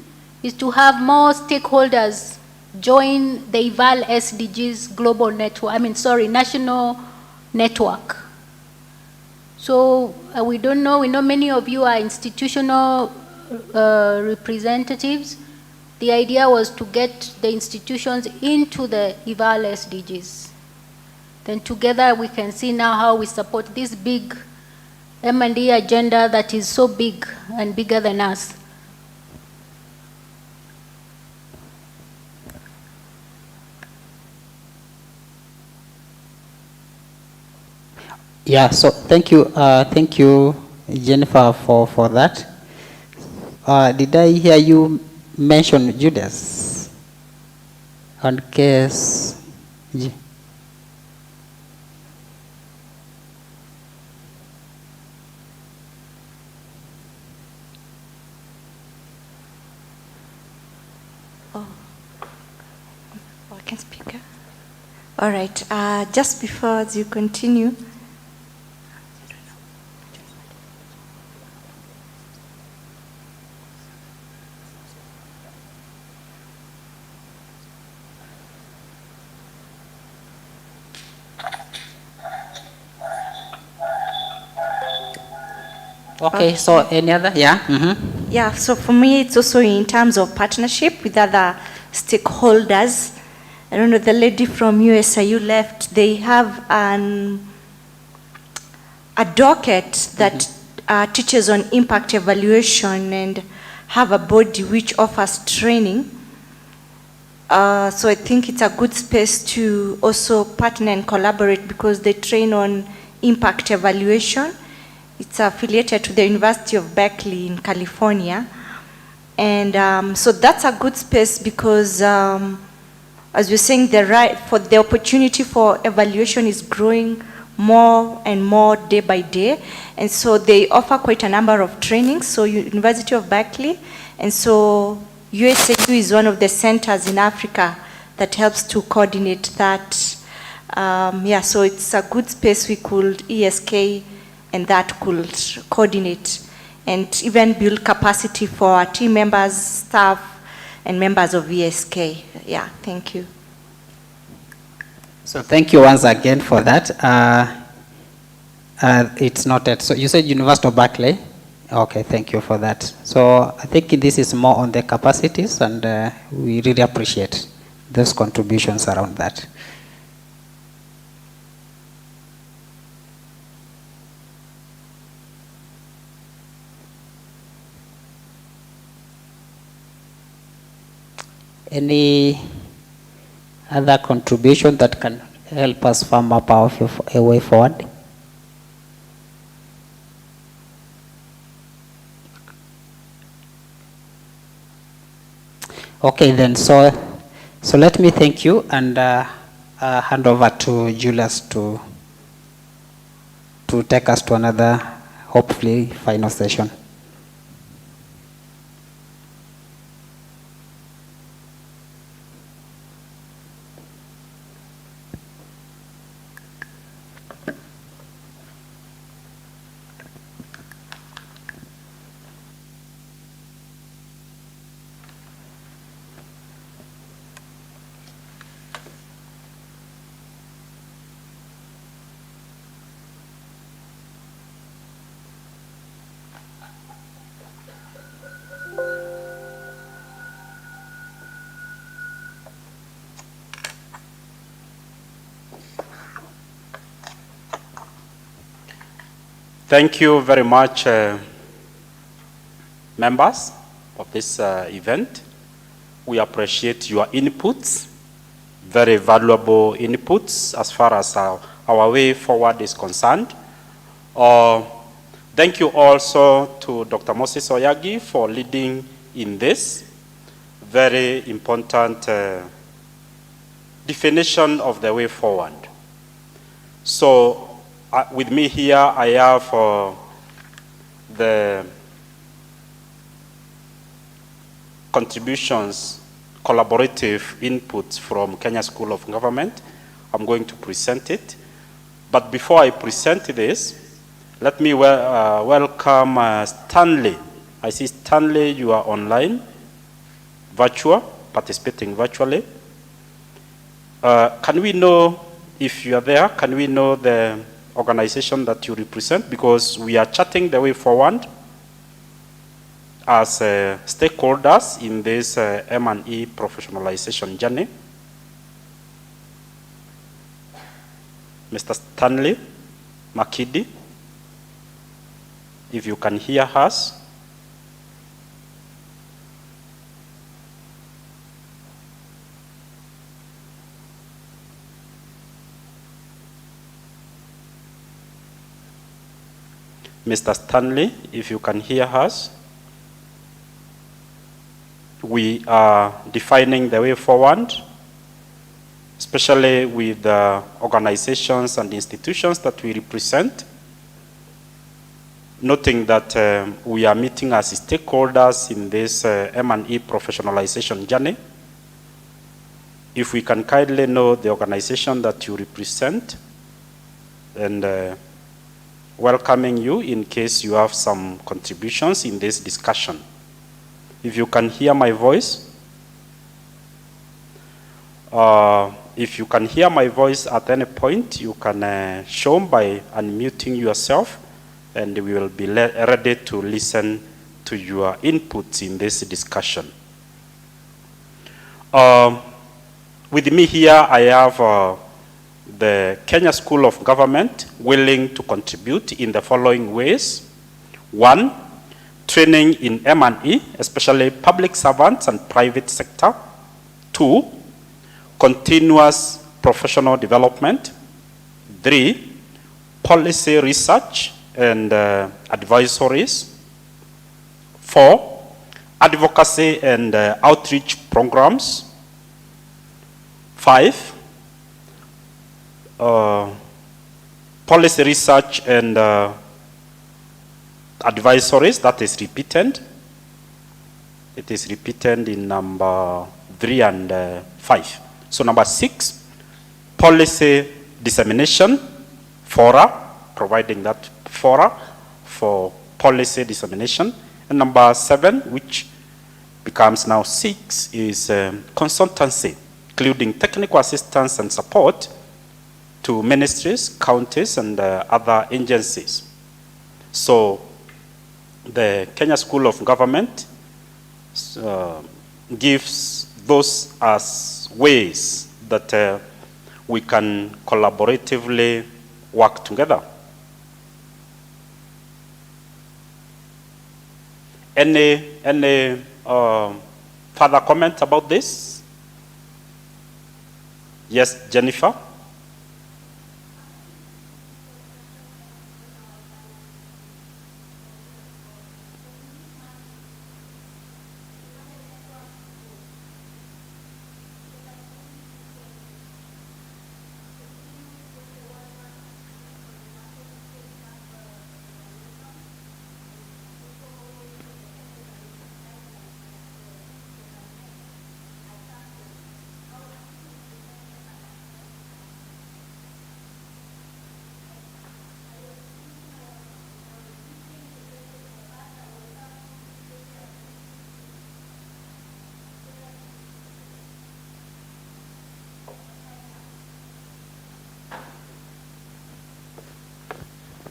is to have more stakeholders join the EVAL SDGs global network, national network. So we don't know, we know many of you are institutional representatives. The idea was to get the institutions into the EVAL SDGs. Then together we can see now how we support this big M&E agenda that is so big and bigger than us. Yeah, so thank you, Jennifer, for that. Did I hear you mention Judas and case? All right. Just before you continue, Okay, so any other? Yeah. Mm-hmm. yeah, so for me, it's also in terms of partnership with other stakeholders. I don't know, the lady from USIU left, they have a docket that teaches on impact evaluation and have a body which offers training. So I think it's a good space to also partner and collaborate because they train on impact evaluation. It's affiliated to the University of Berkeley in California. And so that's a good space because as we're saying, the opportunity for evaluation is growing more and more day by day. And so they offer quite a number of trainings. So University of Berkeley, and so USAU is one of the centers in Africa that helps to coordinate that. Yeah, so it's a good space we could, ESK and that could coordinate and even build capacity for our team members, staff, and members of ESK. Yeah, thank you. So thank you once again for that. It's noted. So you said University of Berkeley. Okay, thank you for that. So I think this is more on the capacities, and we really appreciate those contributions around that. Any other contribution that can help us farm up a way forward? Okay, then, so let me thank you and hand over to Julius to take us to another, hopefully, final session. Thank you very much, members of this event. We appreciate your inputs, very valuable inputs as far as our way forward is concerned. Thank you also to Dr. Moses Oyagi for leading in this very important definition of the way forward. So, with me here, I have the contributions, collaborative inputs from Kenya School of Government. I'm going to present it. But before I present this, let me welcome Stanley. I see Stanley, you are online, participating virtually. Can we know, if you are there, can we know the organization that you represent, because we are charting the way forward as stakeholders in this M&E professionalization journey. Mr. Stanley Makidi, if you can hear us. Mr. Stanley, if you can hear us, we are defining the way forward, especially with the organizations and institutions that we represent, noting that we are meeting as stakeholders in this M&E professionalization journey. if we can kindly know the organization that you represent, and welcoming you in case you have some contributions in this discussion. If you can hear my voice, if you can hear my voice at any point, you can show by unmuting yourself, and we will be ready to listen to your inputs in this discussion. With me here, I have the Kenya School of Government willing to contribute in the following ways. 1, training in M&E, especially public servants and private sector. 2, continuous professional development. 3, policy research and advisories. 4, advocacy and outreach programs. 5, policy research and advisories, that is repeated. It is repeated in number 3 and 5. So number 6, policy dissemination, fora, providing that fora for policy dissemination. And number 7, which becomes now 6, is consultancy, including technical assistance and support to ministries, counties, and other agencies. So the Kenya School of Government gives those as ways that we can collaboratively work together. Any further comment about this? Yes, Jennifer?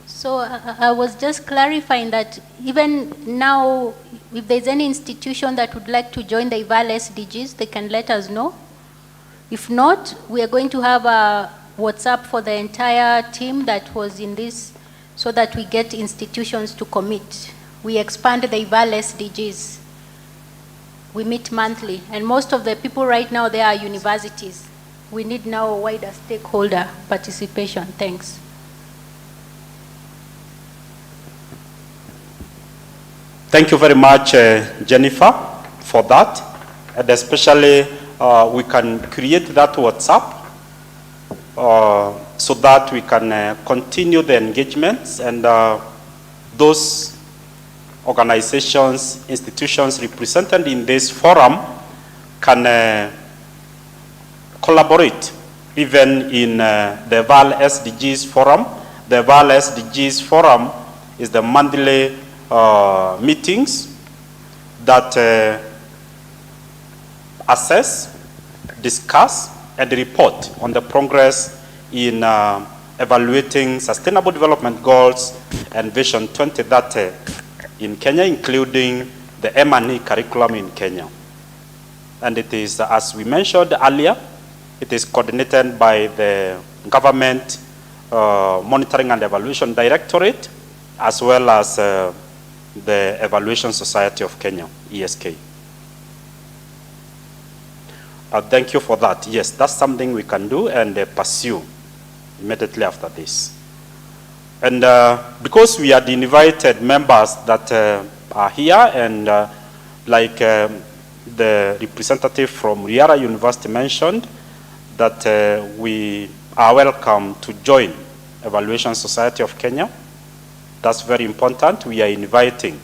So I was just clarifying that even now, if there's any institution that would like to join the Eval SDGs, they can let us know. If not, we are going to have a WhatsApp for the entire team that was in this, so that we get institutions to commit. We expand the Eval SDGs. We meet monthly, and most of the people right now, they are universities. We need now a wider stakeholder participation. Thanks. Thank you very much, Jennifer, for that. And especially, we can create that WhatsApp so that we can continue the engagements, and those organizations, institutions represented in this forum can collaborate even in the Eval SDGs forum. The Eval SDGs forum is the monthly meetings that assess, discuss, and report on the progress in evaluating sustainable development goals and Vision 2030 in Kenya, including the M&E curriculum in Kenya. And it is, as we mentioned earlier, it is coordinated by the Government Monitoring and Evaluation Directorate, as well as the Evaluation Society of Kenya, ESK. Thank you for that. Yes, that's something we can do and pursue immediately after this. And because we are the invited members that are here, and like the representative from Riara University mentioned, that we are welcome to join Evaluation Society of Kenya. That's very important. We are inviting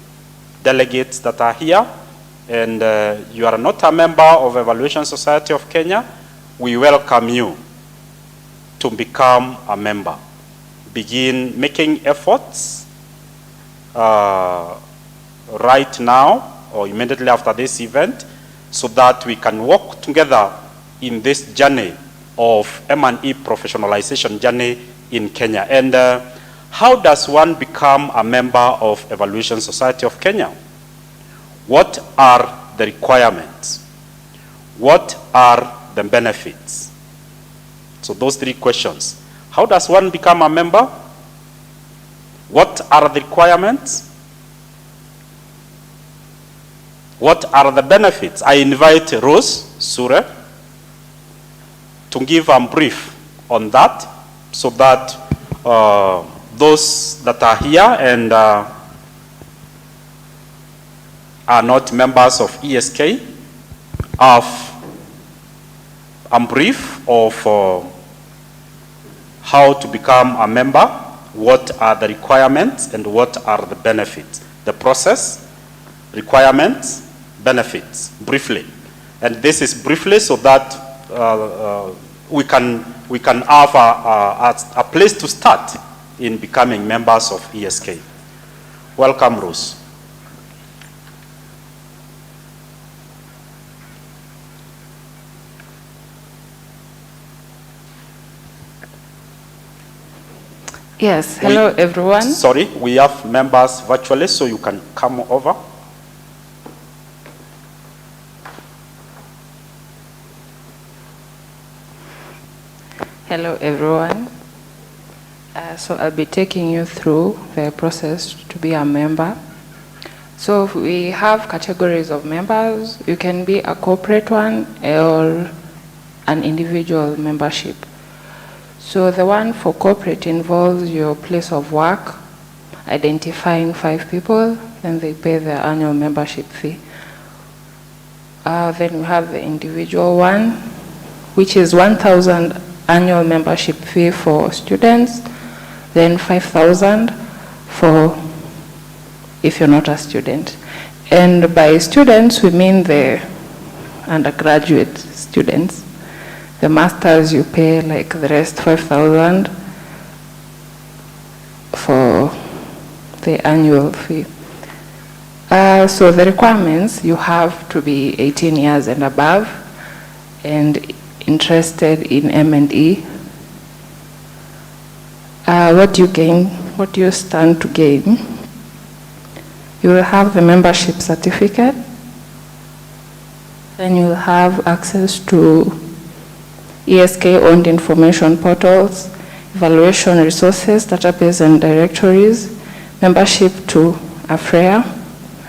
delegates that are here, and you are not a member of Evaluation Society of Kenya, we welcome you to become a member. Begin making efforts right now or immediately after this event so that we can work together in this journey of M&E professionalization journey in Kenya. And how does one become a member of Evaluation Society of Kenya? What are the requirements? What are the benefits? So those three questions. How does one become a member? What are the requirements? What are the benefits? I invite Rose Sure to give a brief on that so that those that are here and are not members of ESK have a brief of how to become a member, what are the requirements and what are the benefits. The process, requirements, benefits, briefly. And this is briefly so that we can have a place to start in becoming members of ESK. Welcome, Rose. Yes, hello everyone. Sorry, we have members virtually, so you can come over. Hello everyone. So I'll be taking you through the process to be a member. So we have categories of members. You can be a corporate one or an individual membership. So the one for corporate involves your place of work, identifying 5 people, then they pay their annual membership fee. Then we have the individual one, which is 1,000 annual membership fee for students, then 5,000 for if you're not a student. And by students, we mean the undergraduate students. The masters, you pay like the rest 5,000 for the annual fee. So the requirements, you have to be 18 years and above and interested in M&E. What do you gain? What do you stand to gain? You will have the membership certificate. Then you will have access to ESK-owned information portals, evaluation resources, database and directories, membership to AFREA,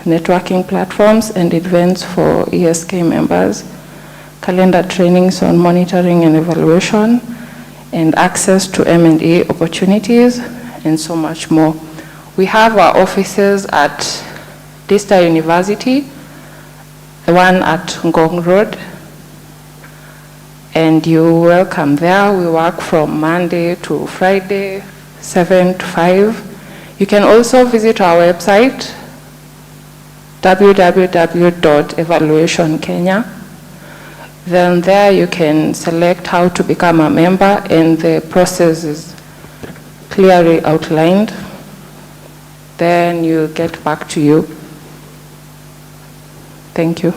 networking platforms and events for ESK members, calendar trainings on monitoring and evaluation, and access to M&A opportunities, and so much more. We have our offices at Dista University, the one at Ngong Road, and you're welcome there. We work from Monday to Friday, 7 to 5. You can also visit our website, www.evaluationkenya. Then there you can select how to become a member, and the process is clearly outlined. Then you'll get back to you. Thank you.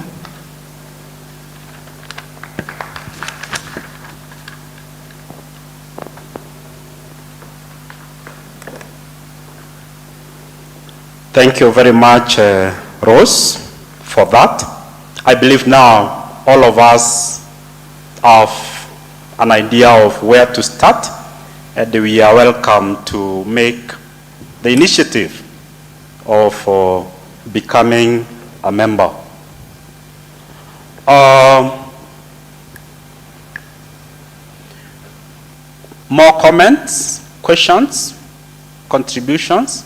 Thank you very much, Rose, for that. I believe now all of us have an idea of where to start, and we are welcome to make the initiative of becoming a member. More comments, questions, contributions?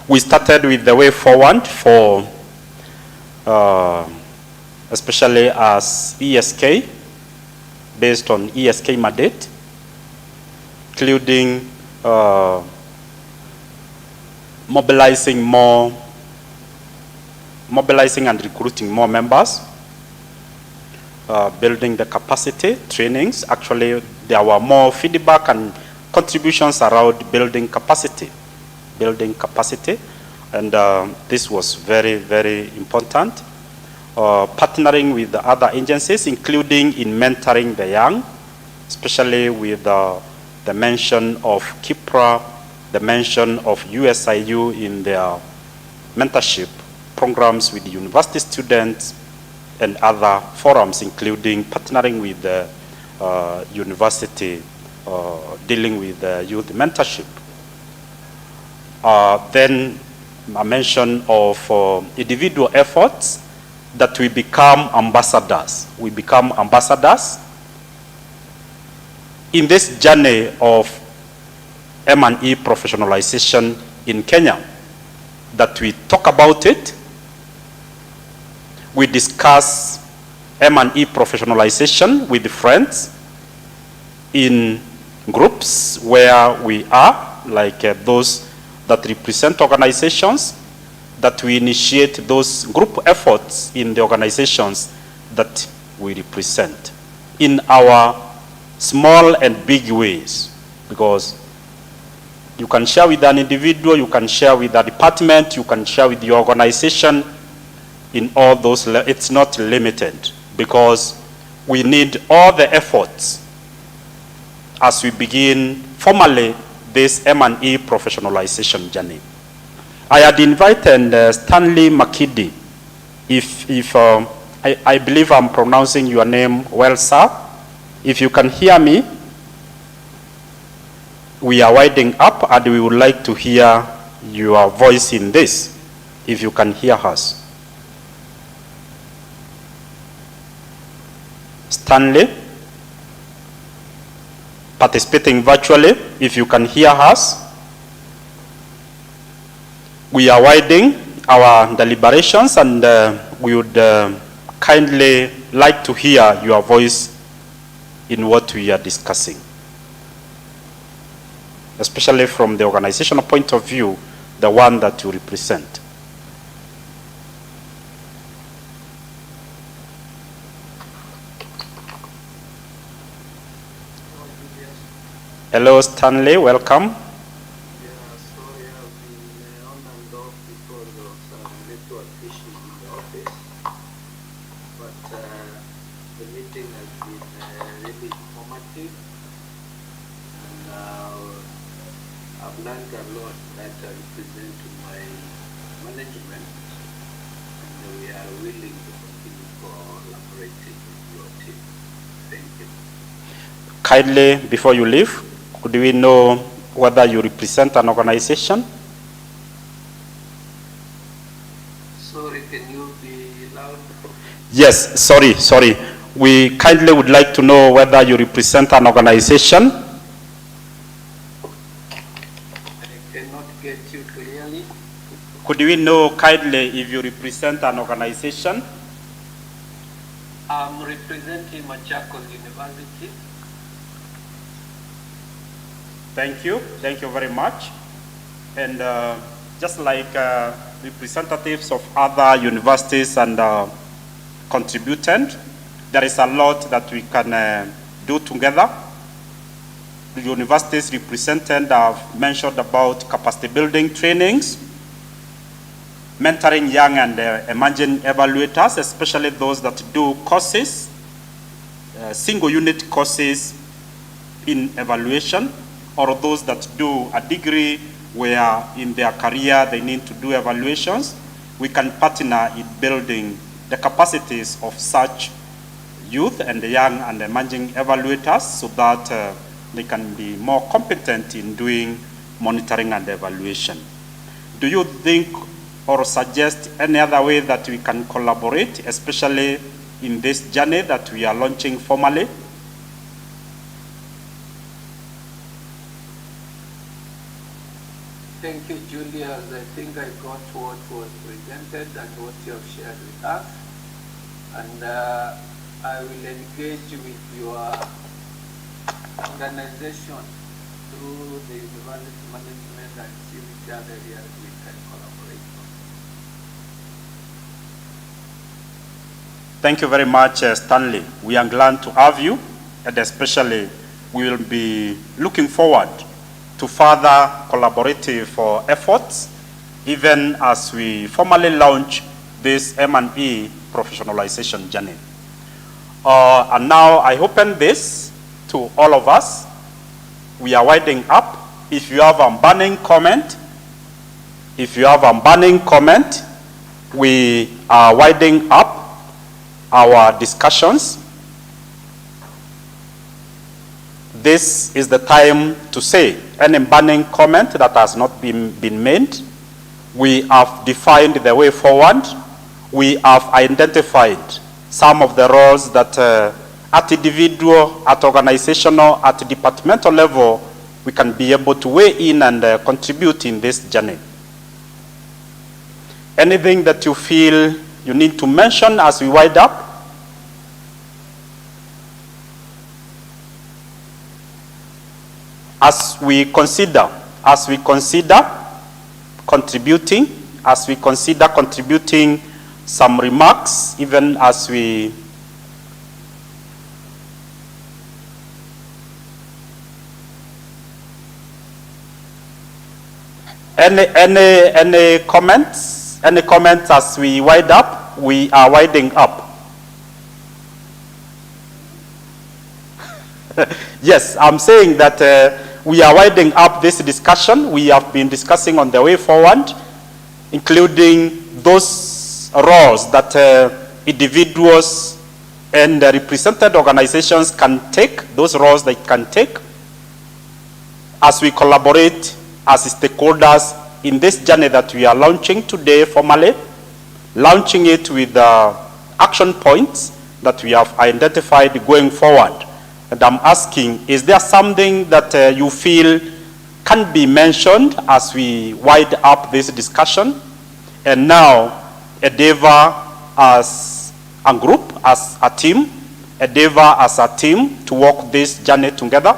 We started with the way forward for, especially as ESK, based on ESK mandate, including mobilizing more mobilizing and recruiting more members, building the capacity, trainings. Actually, there were more feedback and contributions around building capacity. And this was very, very important. Partnering with the other agencies, including in mentoring the young, especially with the mention of KIPRA, the mention of USIU in their mentorship programs with university students and other forums, including partnering with the university dealing with youth mentorship. Then a mention of individual efforts that we become ambassadors. We become ambassadors in this journey of M&E professionalization in Kenya, that we talk about it, we discuss M&E professionalization with friends in groups where we are, like those that represent organizations, that we initiate those group efforts in the organizations that we represent in our small and big ways, because you can share with an individual, you can share with a department, you can share with your organization. In all those, it's not limited, because we need all the efforts as we begin formally this M&E professionalization journey. I had invited Stanley Makidi. I believe I'm pronouncing your name well, sir. If you can hear me, we are winding up and we would like to hear your voice in this, if you can hear us. Stanley, participating virtually, if you can hear us. We are winding our deliberations, and we would kindly like to hear your voice in what we are discussing, especially from the organizational point of view, the one that you represent. Hello, Stanley, welcome. Kindly, before you leave, could we know whether you represent an organization? Sorry, can you be loud? Yes, sorry. We kindly would like to know whether you represent an organization. I cannot get you clearly. Could we know kindly if you represent an organization? I'm representing Machakos University. Thank you very much. And just like representatives of other universities and contributed, there is a lot that we can do together. The universities represented have mentioned about capacity building trainings, mentoring young and emerging evaluators, especially those that do courses, single unit courses in evaluation, or those that do a degree where in their career they need to do evaluations. We can partner in building the capacities of such youth and the young and emerging evaluators so that they can be more competent in doing monitoring and evaluation. Do you think or suggest any other way that we can collaborate, especially in this journey that we are launching formally? Thank you, Julius. I think I got what was presented and what you have shared with us. And I will engage with your organization through the university management and see which other areas we can collaborate on. Thank you very much, Stanley. We are glad to have you, and especially we will be looking forward to further collaborative efforts, even as we formally launch this M&E professionalization journey. And now I open this to all of us. We are winding up. If you have a burning comment, we are winding up our discussions. This is the time to say any burning comment that has not been made. We have defined the way forward. We have identified some of the roles that at individual, at organizational, at departmental level, we can be able to weigh in and contribute in this journey. Anything that you feel you need to mention as we wind up? As we consider contributing some remarks, even as we any comments as we wind up? We are winding up. Yes, I'm saying that we are winding up this discussion. We have been discussing on the way forward, including those roles that individuals and represented organizations can take, those roles they can take as we collaborate as stakeholders in this journey that we are launching today formally, launching it with action points that we have identified going forward. And I'm asking, is there something that you feel can be mentioned as we wind up this discussion? And now, endeavor as a group, as a team, to walk this journey together.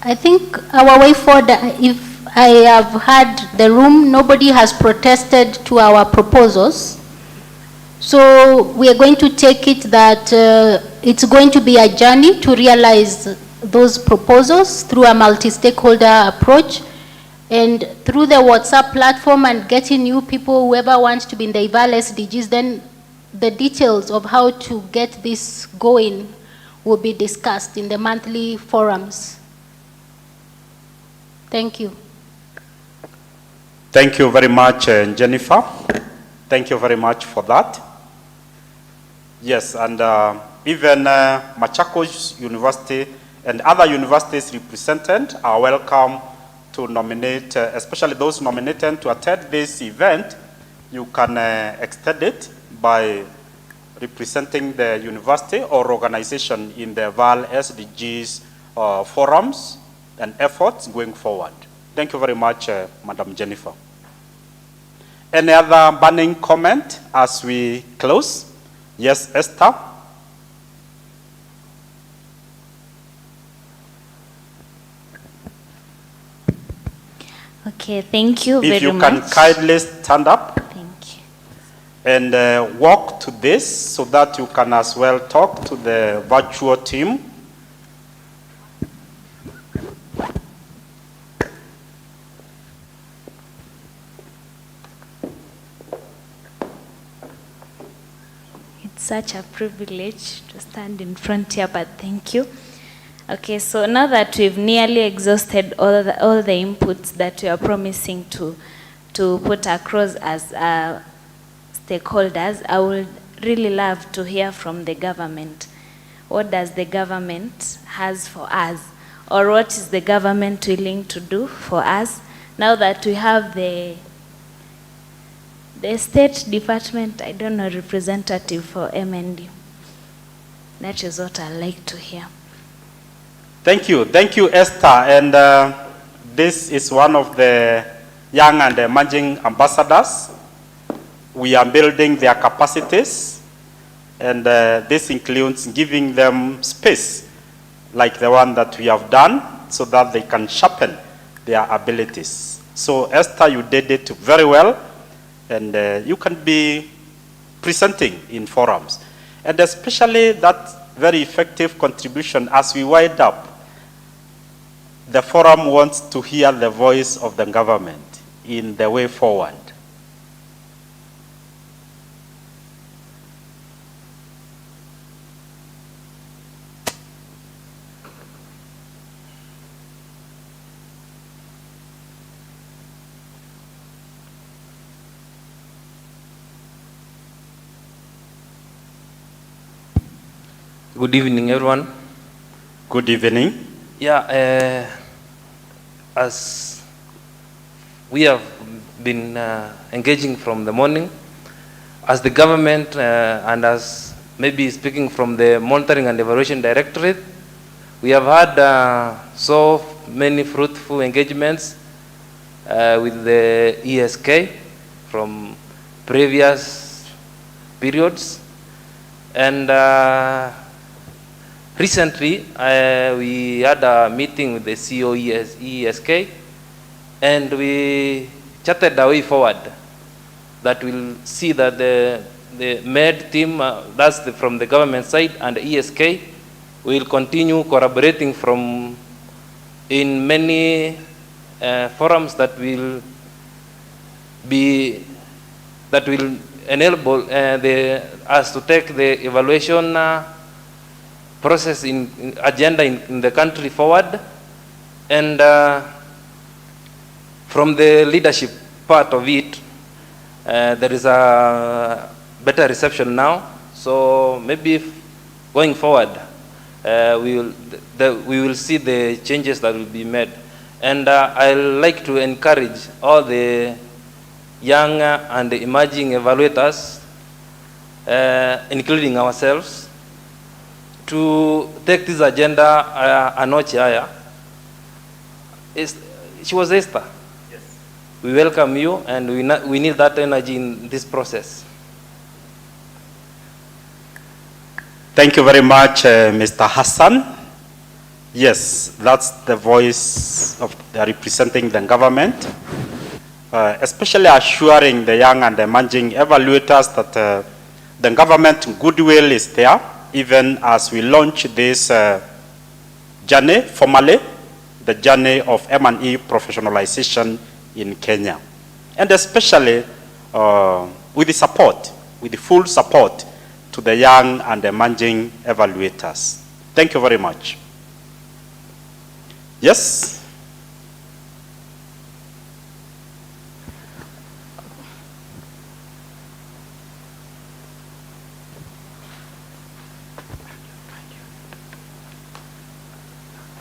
I think our way forward, if I have had the room, nobody has protested to our proposals. So we are going to take it that it's going to be a journey to realize those proposals through a multi-stakeholder approach and through the WhatsApp platform and getting new people, whoever wants to be in the eval SDGs, then the details of how to get this going will be discussed in the monthly forums. Thank you. Thank you very much, Jennifer. Thank you very much for that. Yes, and even Machakos University and other universities represented are welcome to nominate, especially those nominated to attend this event. You can extend it by representing the university or organization in the VAL SDGs forums and efforts going forward. Thank you very much, Madam Jennifer. Any other burning comment as we close? Yes, Esther? Okay, thank you very much. If you can kindly stand up. Thank you. And walk to this so that you can as well talk to the virtual team. Such a privilege to stand in front here, but thank you. Okay, so now that we've nearly exhausted all the inputs that we are promising to put across as stakeholders, I would really love to hear from the government. What does the government has for us? Or what is the government willing to do for us now that we have the State Department, I don't know, representative for MND. That is what I'd like to hear. Thank you, Esther. And this is one of the young and emerging ambassadors. We are building their capacities, and this includes giving them space, like the one that we have done, so that they can sharpen their abilities. So Esther, you did it very well, and you can be presenting in forums. And especially that very effective contribution as we wind up. The forum wants to hear the voice of the government in the way forward. Good evening, everyone. Good evening. Yeah, as we have been engaging from the morning, as the government and as maybe speaking from the Monitoring and Evaluation Directorate, we have had so many fruitful engagements with the ESK from previous periods. And recently, we had a meeting with the CEO ESK, and we charted a way forward that will see that the MED team, that's from the government side, and the ESK will continue collaborating in many forums that will enable us to take the evaluation process in agenda in the country forward. And from the leadership part of it, there is a better reception now. So maybe going forward, we will see the changes that will be made. And I like to encourage all the young and emerging evaluators, including ourselves, to take this agenda a notch higher. She was Esther. Yes. We welcome you, and we need that energy in this process. Thank you very much, Mr. Hassan. Yes, that's the voice of representing the government, especially assuring the young and emerging evaluators that the government goodwill is there, even as we launch this journey formally, the journey of M&E professionalization in Kenya. And especially with the support, with the full support to the young and emerging evaluators. Thank you very much. Yes?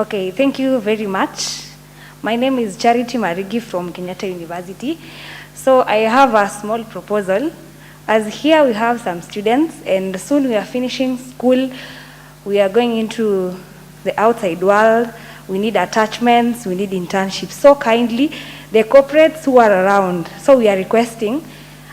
Okay, thank you very much. My name is Charity Marigi from Kenyatta University. So I have a small proposal. As here we have some students, and soon we are finishing school. We are going into the outside world. We need attachments, we need internships. So kindly, the corporates who are around, so we are requesting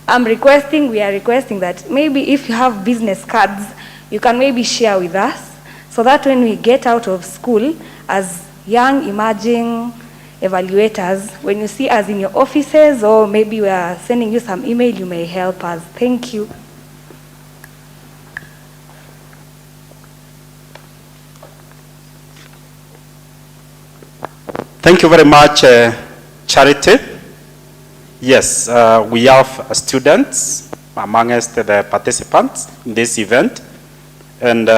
that maybe if you have business cards, you can maybe share with us, so that when we get out of school, as young emerging evaluators, when you see us in your offices, or maybe we are sending you some email, you may help us. Thank you. Thank you very much, Charity. Yes, we have students amongst the participants in this event, and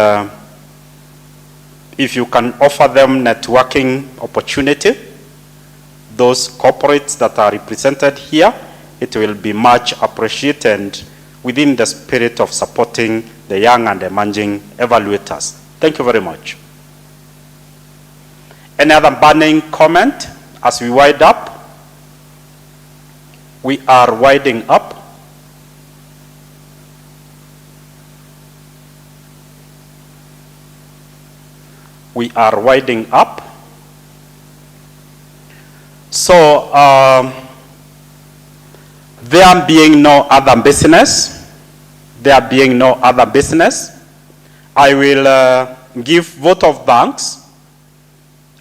if you can offer them networking opportunity, those corporates that are represented here, it will be much appreciated within the spirit of supporting the young and emerging evaluators. Thank you very much. Any other burning comment as we wind up? We are winding up. We are winding up. So, there being no other business, I will give vote of thanks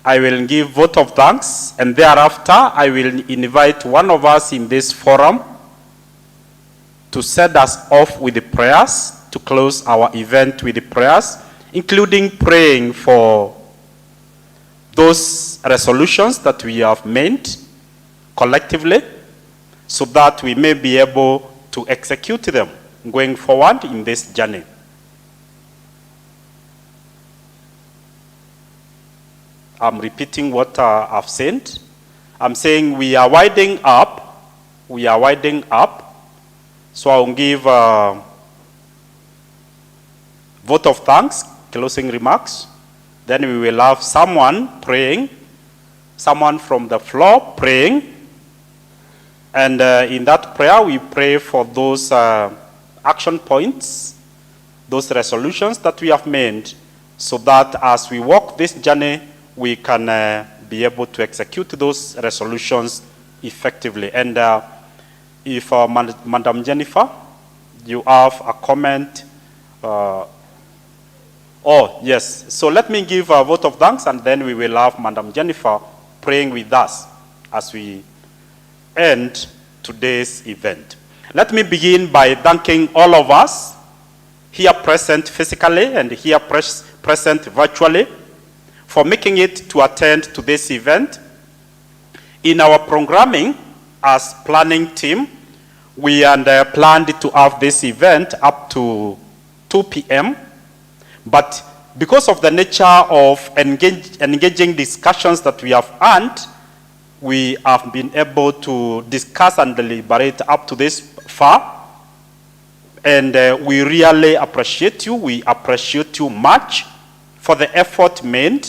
I will give vote of thanks, and thereafter I will invite one of us in this forum to set us off with the prayers, to close our event with the prayers, including praying for those resolutions that we have made collectively, so that we may be able to execute them going forward in this journey. I'm repeating what I've said. I'm saying we are winding up. We are winding up. So I'll give vote of thanks, closing remarks. Then we will have someone praying, someone from the floor praying. And in that prayer, we pray for those action points, those resolutions that we have made, so that as we walk this journey, we can be able to execute those resolutions effectively. And if Madam Jennifer, you have a comment. Oh, yes. So let me give a vote of thanks, and then we will have Madam Jennifer praying with us as we end today's event. Let me begin by thanking all of us here present physically and here present virtually for making it to attend to this event. In our programming as planning team, we had planned to have this event up to 2 p.m. But because of the nature of engaging discussions that we have had, we have been able to discuss and deliberate up to this far. And we really appreciate you. We appreciate you much for the effort made,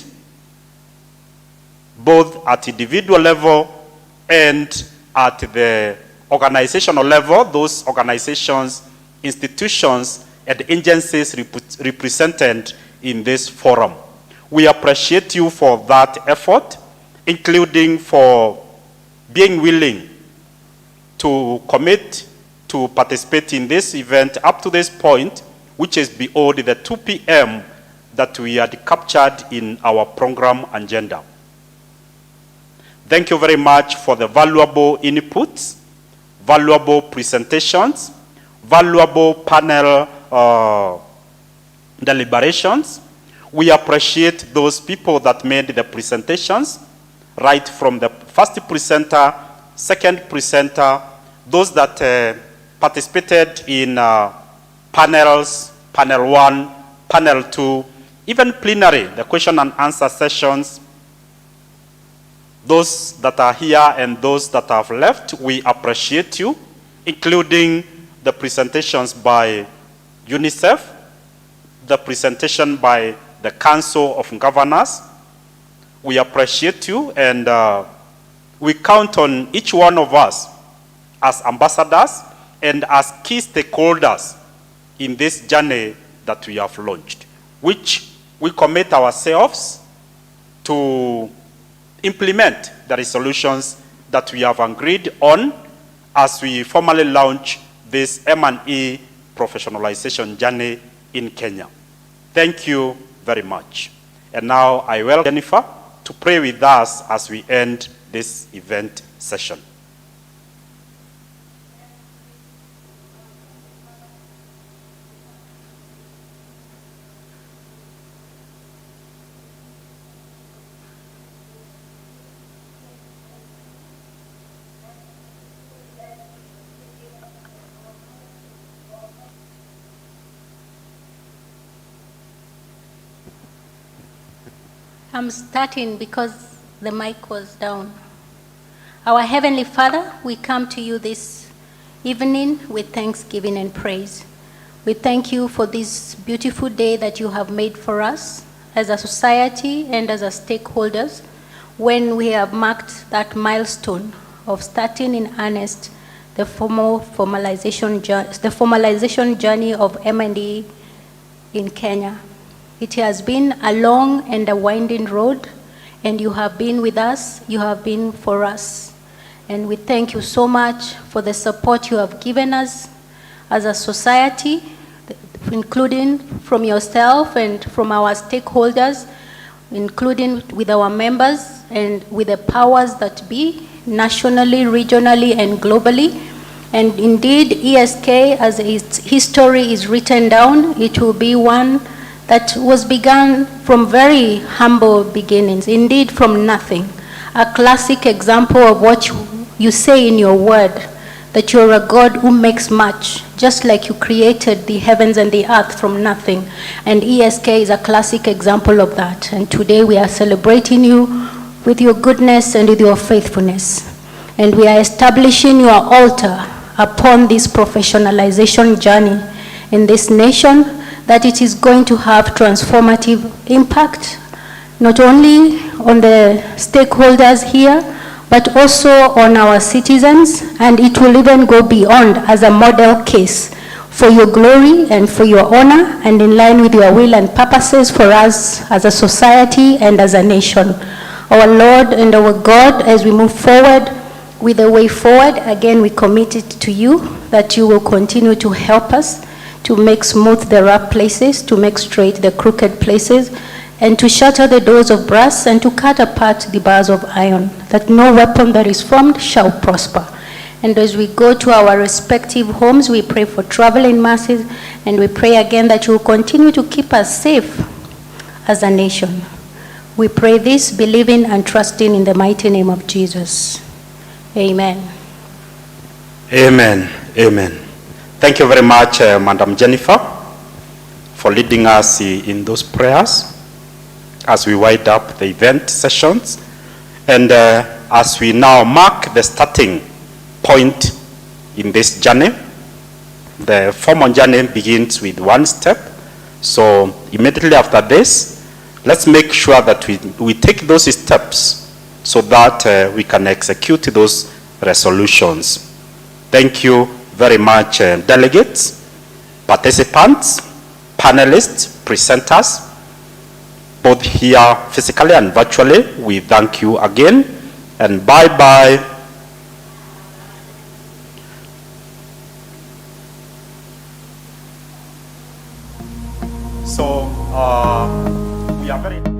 both at individual level and at the organizational level, those organizations, institutions, and agencies represented in this forum. We appreciate you for that effort, including for being willing to commit to participate in this event up to this point, which is beyond the 2 p.m. that we had captured in our program agenda. Thank you very much for the valuable inputs, valuable presentations, valuable panel deliberations. We appreciate those people that made the presentations, right from the first presenter, second presenter, those that participated in panels, panel 1, panel 2, even plenary, the question and answer sessions. Those that are here and those that have left, we appreciate you, including the presentations by UNICEF, the presentation by the Council of Governors. We appreciate you, and we count on each one of us as ambassadors and as key stakeholders in this journey that we have launched, which we commit ourselves to implement the resolutions that we have agreed on as we formally launch this M&E professionalization journey in Kenya. Thank you very much. And now I welcome Jennifer to pray with us as we end this event session. I'm starting because the mic was down. Our Heavenly Father, we come to you this evening with thanksgiving and praise. We thank you for this beautiful day that you have made for us as a society and as a stakeholders, when we have marked that milestone of starting in earnest the formalization journey of M&E in Kenya. It has been a long and a winding road, and you have been with us, you have been for us. And we thank you so much for the support you have given us as a society, including from yourself and from our stakeholders. including with our members and with the powers that be, nationally, regionally, and globally. And indeed, ESK, as its history is written down, it will be one that was begun from very humble beginnings, indeed from nothing. A classic example of what you say in your word, that you're a God who makes much, just like you created the heavens and the earth from nothing. And ESK is a classic example of that. And today we are celebrating you with your goodness and with your faithfulness. And we are establishing your altar upon this professionalization journey in this nation, that it is going to have transformative impact, not only on the stakeholders here, but also on our citizens, and it will even go beyond as a model case for your glory and for your honor, and in line with your will and purposes for us as a society and as a nation. Our Lord and our God, as we move forward with the way forward, again we commit it to you, that you will continue to help us to make smooth the rough places, to make straight the crooked places, and to shatter the doors of brass and to cut apart the bars of iron, that no weapon that is formed shall prosper. And as we go to our respective homes, we pray for traveling mercies, and we pray again that you will continue to keep us safe as a nation. We pray this, believing and trusting in the mighty name of Jesus. Amen. Amen. Amen. Thank you very much, Madam Jennifer, for leading us in those prayers as we wind up the event sessions. And as we now mark the starting point in this journey, the formal journey begins with one step. So immediately after this, let's make sure that we take those steps so that we can execute those resolutions. Thank you very much, delegates, participants, panelists, presenters, both here physically and virtually. We thank you again, and bye-bye. So, we are very...